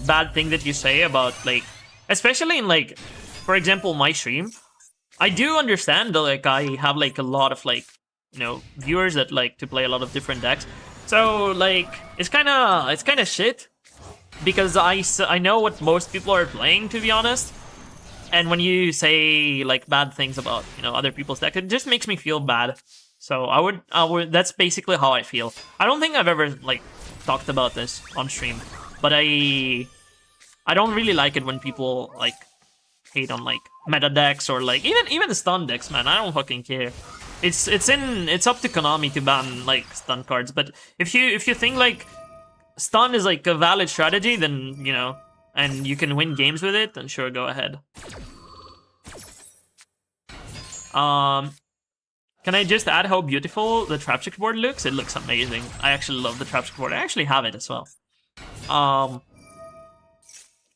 bad thing that you say about, like... Especially in, like, for example, my stream, I do understand that, like, I have, like, a lot of, like, you know, viewers that like to play a lot of different decks. So, like, it's kind of shit. Because I know what most people are playing, to be honest. And when you say like bad things about, you know, other people's deck, it just makes me feel bad. So I would that's basically how I feel. I don't think I've ever like talked about this on stream, but I don't really like it when people like hate on like meta decks or like even stun decks, man. I don't fucking care. It's up to Konami to ban like stun cards, but if you think like stun is like a valid strategy, then, you know, and you can win games with it, then sure, go ahead. Can I just add how beautiful the Traptrix board looks? It looks amazing. I actually love the Traptrix board. I actually have it as well.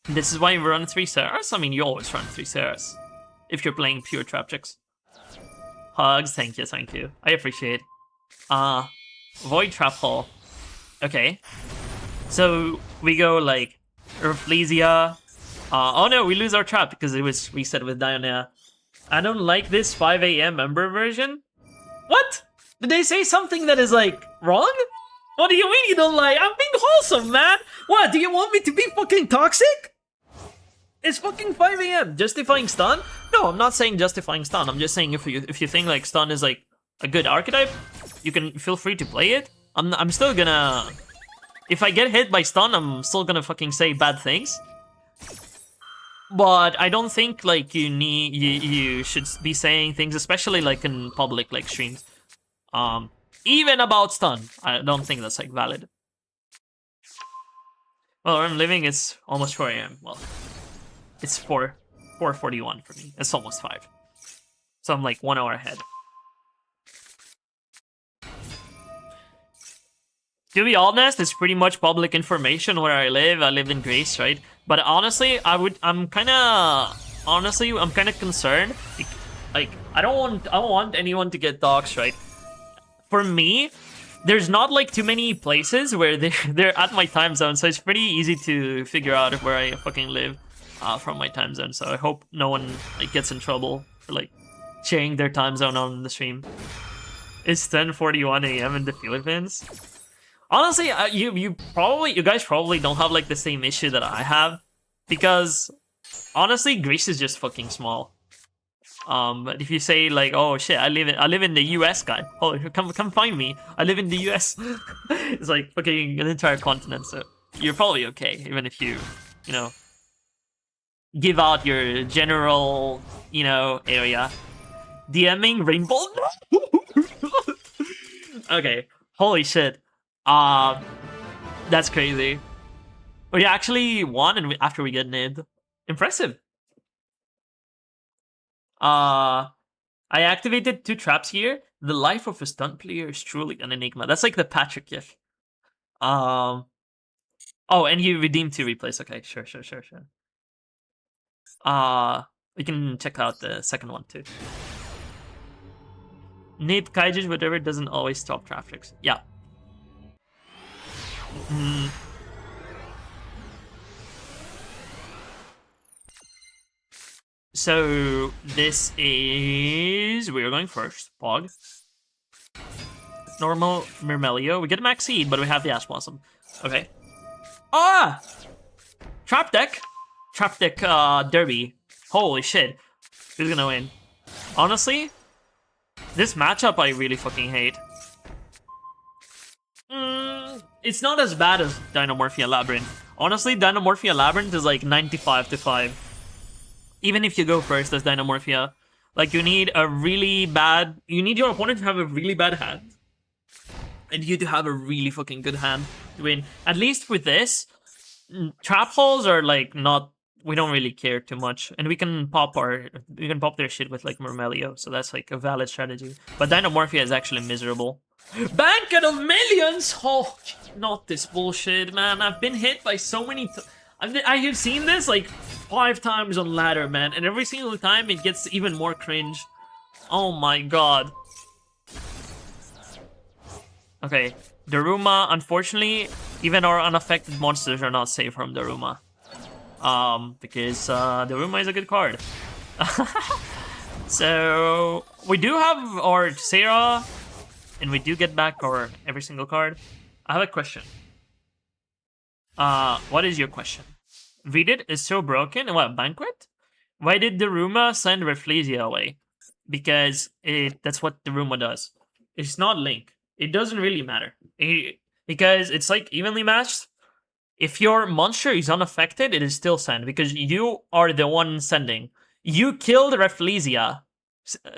This is why you run 3 Sarahs? I mean, you always run 3 Sarahs if you're playing pure Traptrix. Hugs, thank you. I appreciate. Void Trap Hole. Okay. So we go like Rafflesia. Oh no, we lose our trap because it was reset with Dionea. I don't like this 5 AM Ember version. What? Did they say something that is like wrong? What do you mean you don't like? I'm being wholesome, man. What? Do you want me to be fucking toxic? It's fucking 5 AM. Justifying stun? No, I'm not saying justifying stun. I'm just saying if you think like stun is like a good archetype, you can feel free to play it. I'm still gonna. If I get hit by stun, I'm still gonna fucking say bad things. But I don't think like you should be saying things, especially like in public like streams. Even about stun, I don't think that's like valid. Well, where I'm living, it's almost 4 AM. Well, it's 4:41 for me. It's almost 5. So I'm like 1 hour ahead. To be honest, it's pretty much public information where I live. I live in Grace, right? But honestly, I'm kind of concerned. Like, I don't want anyone to get doxxed, right? For me, there's not like too many places where they're at my time zone, so it's pretty easy to figure out where I fucking live from my time zone. So I hope no one like gets in trouble for like sharing their time zone on the stream. It's 10:41 AM in the Philippines. Honestly, you guys probably don't have like the same issue that I have, because Honestly, Greece is just fucking small. But if you say like, oh shit, I live in the US, guy. Oh, come find me. I live in the US. It's like fucking an entire continent, so you're probably okay, even if you know, give out your general, area. DMing Rainbow. Okay, holy shit. That's crazy. We actually won, and after we get nibbed, impressive. I activated 2 traps here. The life of a stunt player is truly an enigma. That's like the Patrick gif. Oh, and you redeemed 2 replays. Okay, sure. We can check out the second one too. Nate Kaijus, whatever, doesn't always stop traffics. Yeah. So this is we're going first. Pog. Normal Myrmelio. We get a max seed, but we have the Ash Blossom. Okay. Ah! Trap deck. Derby. Holy shit. Who's gonna win? Honestly, this matchup I really fucking hate. It's not as bad as Dynamorphia Labyrinth. Honestly, Dynamorphia Labyrinth is like 95 to 5. Even if you go first as Dynamorphia. Like, you need your opponent to have a really bad hand. And you to have a really fucking good hand to win. At least with this, trap holes are like not... We don't really care too much. And we can pop their shit with like Myrmelio. So that's like a valid strategy. But Dynamorphia is actually miserable. Banquet of Millions! Oh, not this bullshit, man. I've been hit by so many... I have seen this like 5 times on ladder, man. And every single time it gets even more cringe. Oh my god. Okay, Daruma, unfortunately, even our unaffected monsters are not safe from Daruma. Because Daruma is a good card. So, we do have our Sarah, and we do get back our every single card. I have a question. What is your question? Vidit is so broken. What, Banquet? Why did Daruma send Rafflesia away? Because that's what Daruma does. It's not Link. It doesn't really matter. Because it's like evenly matched. If your monster is unaffected, it is still sent. Because you are the one sending. You killed Rafflesia.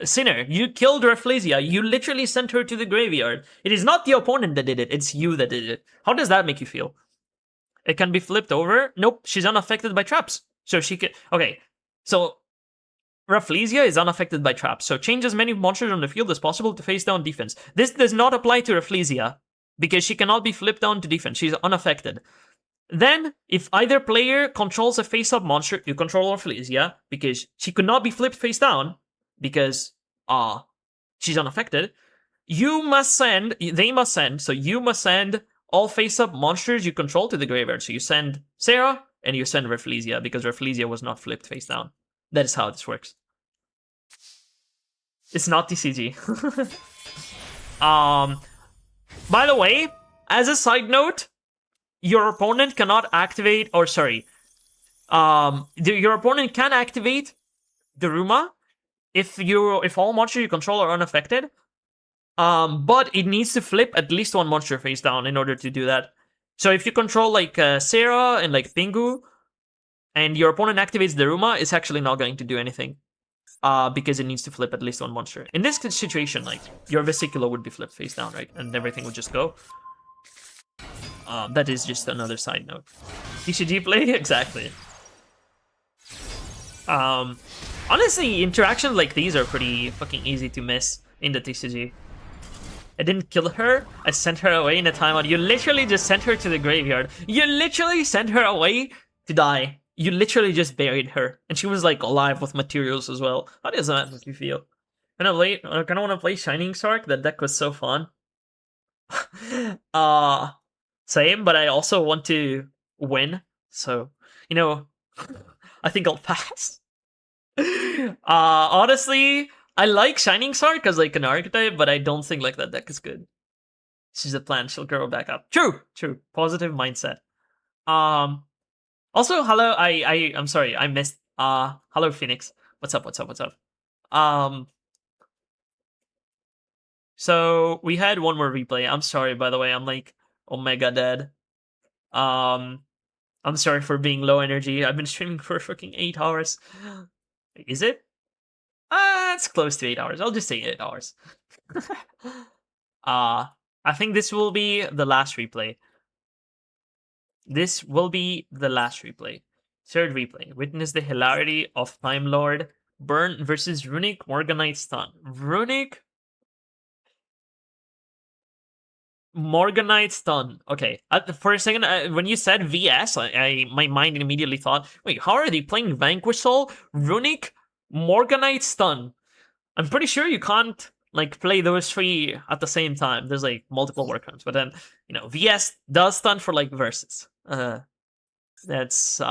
Sinner, you killed Rafflesia. You literally sent her to the graveyard. It is not the opponent that did it. It's you that did it. How does that make you feel? It can be flipped over. Nope, she's unaffected by traps. So she can... Okay, so... Rafflesia is unaffected by traps, so change as many monsters on the field as possible to face down defense. This does not apply to Rafflesia, because she cannot be flipped down to defense. She's unaffected. Then, if either player controls a face-up monster, you control Rafflesia, because she could not be flipped face down, because, she's unaffected. You must send all face-up monsters you control to the graveyard. So you send Sarah, and you send Rafflesia, because Rafflesia was not flipped face down. That is how this works. It's not TCG. By the way, as a side note, your opponent cannot activate, or sorry, your opponent can activate Daruma if all monsters you control are unaffected. But it needs to flip at least one monster face down in order to do that. So if you control like Sarah and like Pingu, and your opponent activates Daruma, it's actually not going to do anything. Because it needs to flip at least one monster. In this situation, like, your Vesicular would be flipped face down, right? And everything would just go. That is just another side note. TCG play? Exactly. Honestly, interactions like these are pretty fucking easy to miss in the TCG. I didn't kill her, I sent her away in a timeout. You literally just sent her to the graveyard. You literally sent her away to die. You literally just buried her. And she was like alive with materials as well. How does that make you feel? I kind of want to play Shining Sark. That deck was so fun. Same, but I also want to win. So, I think I'll pass. Honestly, I like Shining Sark as like an archetype, but I don't think like that deck is good. She's a plant, she'll grow back up. True. Positive mindset. Also, hello, I'm sorry, I missed Hello Phoenix. What's up? So we had one more replay. I'm sorry, by the way. I'm like Omega dead. I'm sorry for being low energy. I've been streaming for fucking 8 hours. Is it? It's close to 8 hours. I'll just say 8 hours. I think this will be the last replay. This will be the last replay. Third replay. Witness the hilarity of Time Lord Burn versus Runic Morganite Stun. Runic Morganite Stun. Okay. For a second, when you said VS, my mind immediately thought, wait, how are they playing Vanquish Soul, Runic, Morganite Stun? I'm pretty sure you can't like play those three at the same time. There's like multiple workarounds, but then VS does stun for like versus. That's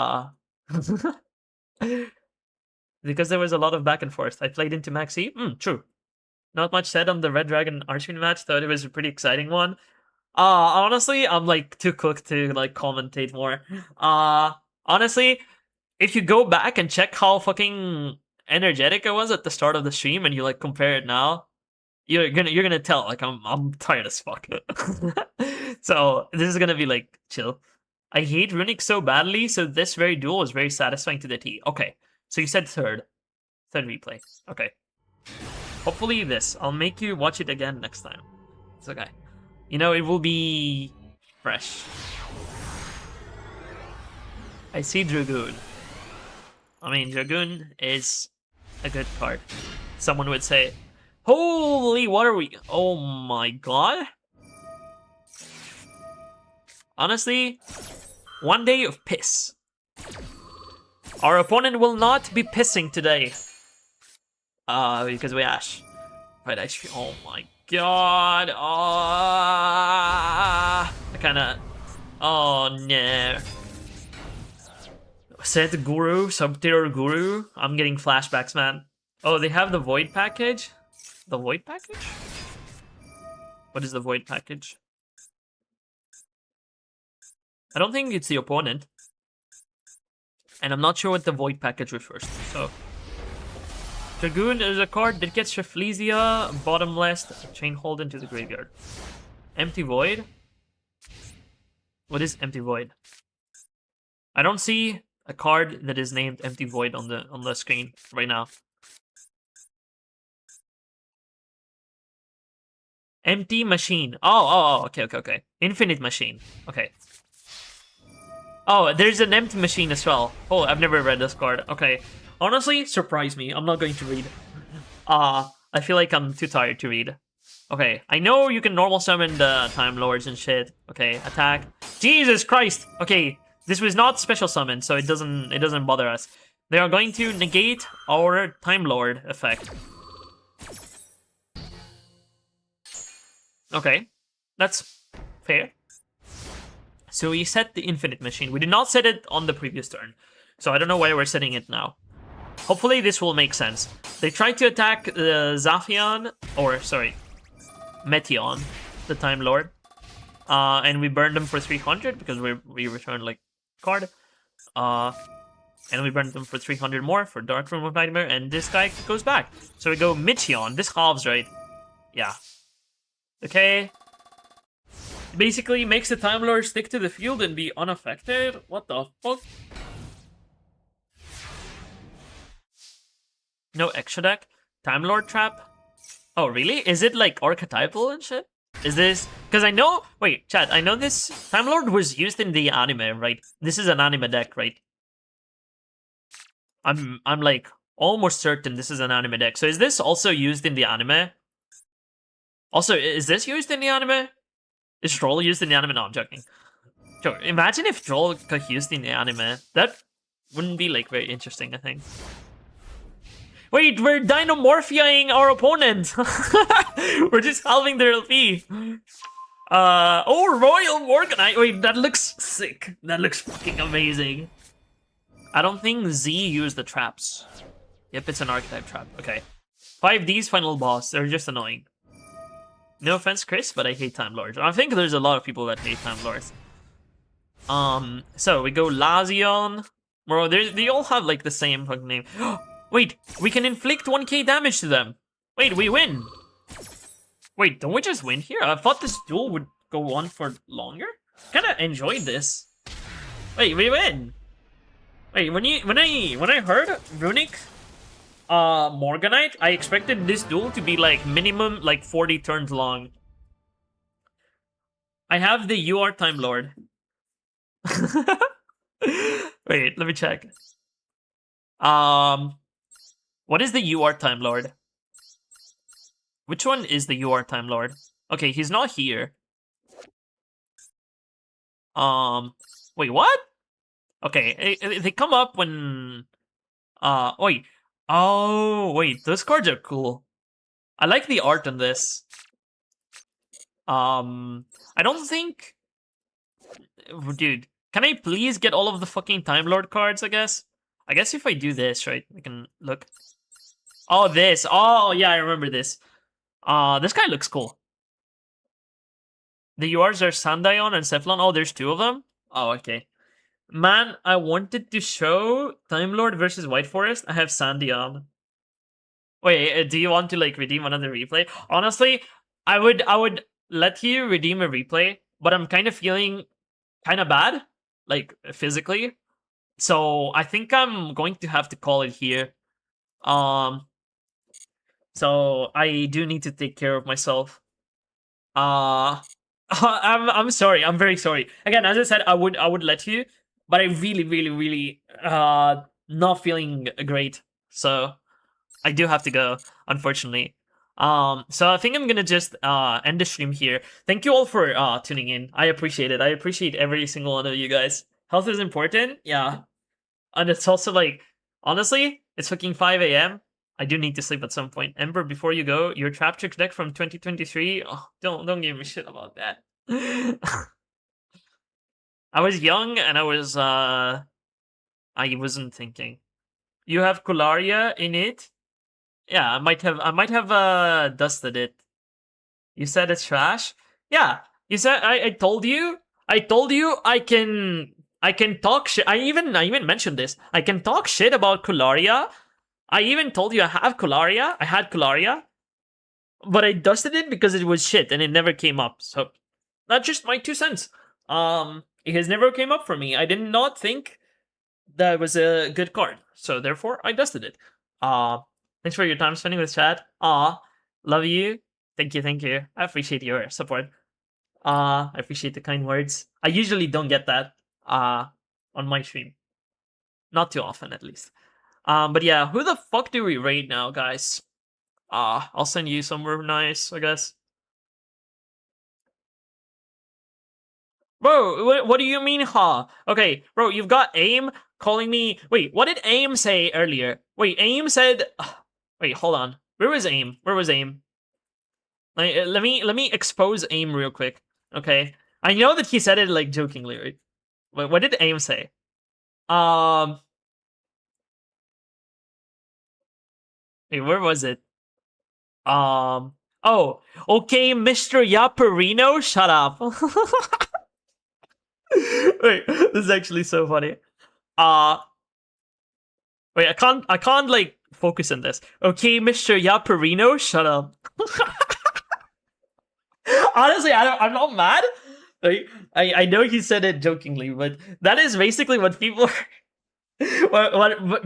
because there was a lot of back and forth. I played into Maxi. True. Not much said on the Red Dragon Archfiend match. Thought it was a pretty exciting one. Honestly, I'm like too cooked to like commentate more. Honestly, if you go back and check how fucking energetic I was at the start of the stream and you like compare it now, you're gonna tell like I'm tired as fuck. So this is gonna be like chill. I hate Runic so badly, so this very duel is very satisfying to the T. Okay, so you said third replay. Okay, hopefully this. I'll make you watch it again next time. It's okay. It will be fresh. I see Dragoon. I mean, Dragoon is a good card. Someone would say, holy, what are we? Oh my god. Honestly, one day of piss. Our opponent will not be pissing today. Because we Ash. Right, Ash. Oh my god. I kinda... Oh no. Said Guru, Sub-Tier Guru. I'm getting flashbacks, man. Oh, they have the Void package? The Void package? What is the Void package? I don't think it's the opponent. And I'm not sure what the Void package refers to, so... Dragoon is a card that gets Rafflesia, bottomless, chain hold into the graveyard. Empty Void? What is Empty Void? I don't see a card that is named Empty Void on the screen right now. Empty Machine. Oh, okay. Infinite Machine. Okay. Oh, there's an Empty Machine as well. Oh, I've never read this card. Okay. Honestly, surprise me. I'm not going to read. I feel like I'm too tired to read. Okay, I know you can normal summon the Time Lords and shit. Okay, attack. Jesus Christ! Okay, this was not special summon, so it doesn't bother us. They are going to negate our Time Lord effect. Okay, that's fair. So we set the Infinite Machine. We did not set it on the previous turn, so I don't know why we're setting it now. Hopefully this will make sense. They tried to attack Zaphion, or sorry, Meteon, the Time Lord, and we burned them for 300 because we returned like card, and we burned them for 300 more for Dark Room of Nightmare, and this guy goes back. So we go Meteon. This halves, right? Yeah. Okay. Basically makes the Time Lord stick to the field and be unaffected. What the fuck? No extra deck? Time Lord trap? Oh, really? Is it like archetypal and shit? Is this... Because I know... Wait, chat, I know this... Time Lord was used in the anime, right? This is an anime deck, right? I'm like almost certain this is an anime deck. So is this also used in the anime? Also, is this used in the anime? Is Droll used in the anime? No, I'm joking. Sure, imagine if Droll got used in the anime. That wouldn't be like very interesting, I think. Wait, we're Dynamorphiaing our opponent! We're just halving their LP. Oh, Royal Morganite! Wait, that looks sick. That looks fucking amazing. I don't think Z used the traps. Yep, it's an archetype trap. Okay. 5D's final boss. They're just annoying. No offense, Chris, but I hate Time Lords. I think there's a lot of people that hate Time Lords. So we go Lazion. Bro, they all have like the same fucking name. Wait, we can inflict 1k damage to them. Wait, we win. Wait, don't we just win here? I thought this duel would go on for longer. Kinda enjoyed this. Wait, we win. Wait, when I heard Runic Morganite, I expected this duel to be like minimum like 40 turns long. I have the UR Time Lord. Wait, let me check. What is the UR Time Lord? Which one is the UR Time Lord? Okay, he's not here. Wait, what? Okay, they come up when... wait. Oh, wait, those cards are cool. I like the art on this. I don't think... Dude, can I please get all of the fucking Time Lord cards, I guess? I guess if I do this, right, I can look. Oh, this. Oh, yeah, I remember this. This guy looks cool. The URs are Sandayon and Cephalon. Oh, there's two of them? Oh, okay. Man, I wanted to show Time Lord versus White Forest. I have Sandayon. Wait, do you want to like redeem another replay? Honestly, I would let you redeem a replay, but I'm kind of feeling kind of bad, like physically. So I think I'm going to have to call it here. So I do need to take care of myself. I'm sorry. I'm very sorry. Again, as I said, I would let you, but I really not feeling great. So I do have to go, unfortunately. So I think I'm gonna just end the stream here. Thank you all for tuning in. I appreciate it. I appreciate every single one of you guys. Health is important, yeah. And it's also like, honestly, it's fucking 5 a.m. I do need to sleep at some point. Ember, before you go, your Trap Tricks deck from 2023. Oh, don't give me shit about that. I was young and I wasn't thinking. You have Kularia in it? Yeah, I might have dusted it. You said it's trash? Yeah. You said I told you I can talk shit. I even mentioned this. I can talk shit about Kularia. I even told you I have Kularia. I had Kularia. But I dusted it because it was shit and it never came up. So that's just my 2 cents. It has never came up for me. I did not think that was a good card. So therefore I dusted it. Thanks for your time spending with chat. Love you. Thank you. I appreciate your support. I appreciate the kind words. I usually don't get that on my stream. Not too often, at least. But yeah, who the fuck do we raid now, guys? I'll send you somewhere nice, I guess. Bro, what do you mean, huh? Okay, bro, you've got AIM calling me... Wait, what did AIM say earlier? Wait, AIM said... Wait, hold on. Where was AIM? Let me expose AIM real quick, okay? I know that he said it, like, jokingly, right? Wait, what did AIM say? Wait, where was it? Oh, okay, Mr. Yaperino, shut up. Wait, this is actually so funny. Wait, I can't like focus on this. Okay, Mr. Yaperino, shut up. Honestly, I'm not mad. Like, I know he said it jokingly, but that is basically what people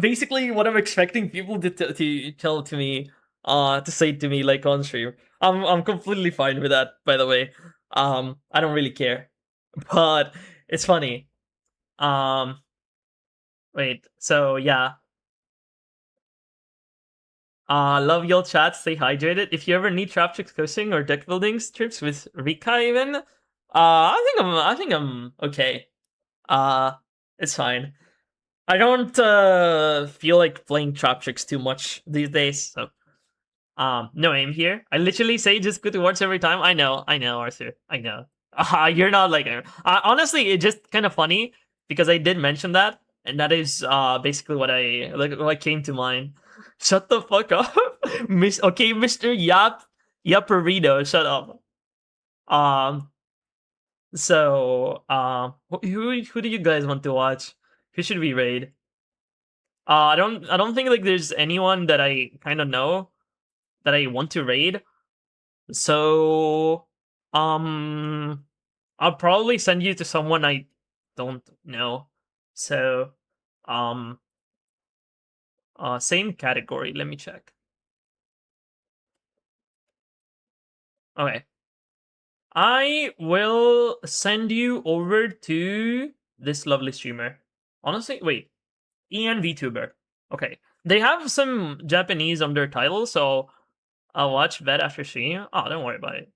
basically what I'm expecting people to tell to me, to say to me like on stream. I'm completely fine with that, by the way. I don't really care, but it's funny. Wait, so yeah. Love your chat. Stay hydrated. If you ever need trap tricks coaching or deck building trips with Rika, even, I think I'm okay. It's fine. I don't feel like playing trap tricks too much these days. So, no aim here. I literally say just good words every time. I know, Arthur. I know. You're not like honestly, it's just kind of funny because I did mention that, and that is basically what came to mind. Shut the fuck up, Okay, Mr. Yaperino, shut up. So who do you guys want to watch? Who should we raid? I don't think like there's anyone that I kind of know that I want to raid. So I'll probably send you to someone I don't know. So same category. Let me check. Okay. I will send you over to this lovely streamer. Honestly, wait. Ian VTuber. Okay. They have some Japanese on their title, so I'll watch that after stream. Oh, don't worry about it.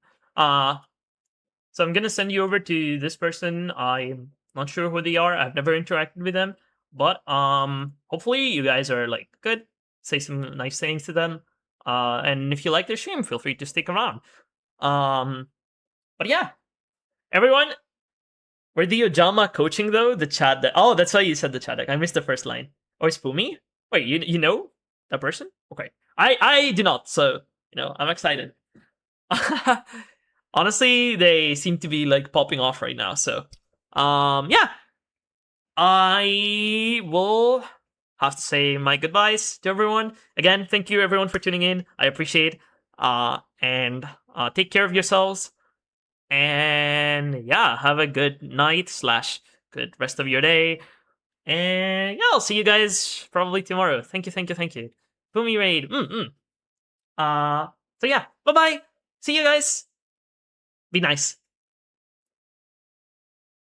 So I'm gonna send you over to this person. I'm not sure who they are. I've never interacted with them, but hopefully you guys are like good. Say some nice things to them. And if you like their stream, feel free to stick around. But yeah, everyone, were the Ojama coaching though? The chat deck. Oh, that's why you said the chat deck. I missed the first line. Or Spoomy? Wait, you know that person? Okay. I do not, so I'm excited. Honestly, they seem to be like popping off right now, so yeah. I will have to say my goodbyes to everyone. Again, thank you everyone for tuning in. I appreciate and take care of yourselves. And yeah, have a good night / good rest of your day. And yeah, I'll see you guys probably tomorrow. Thank you. Boomy raid. So yeah, bye bye. See you guys. Be nice.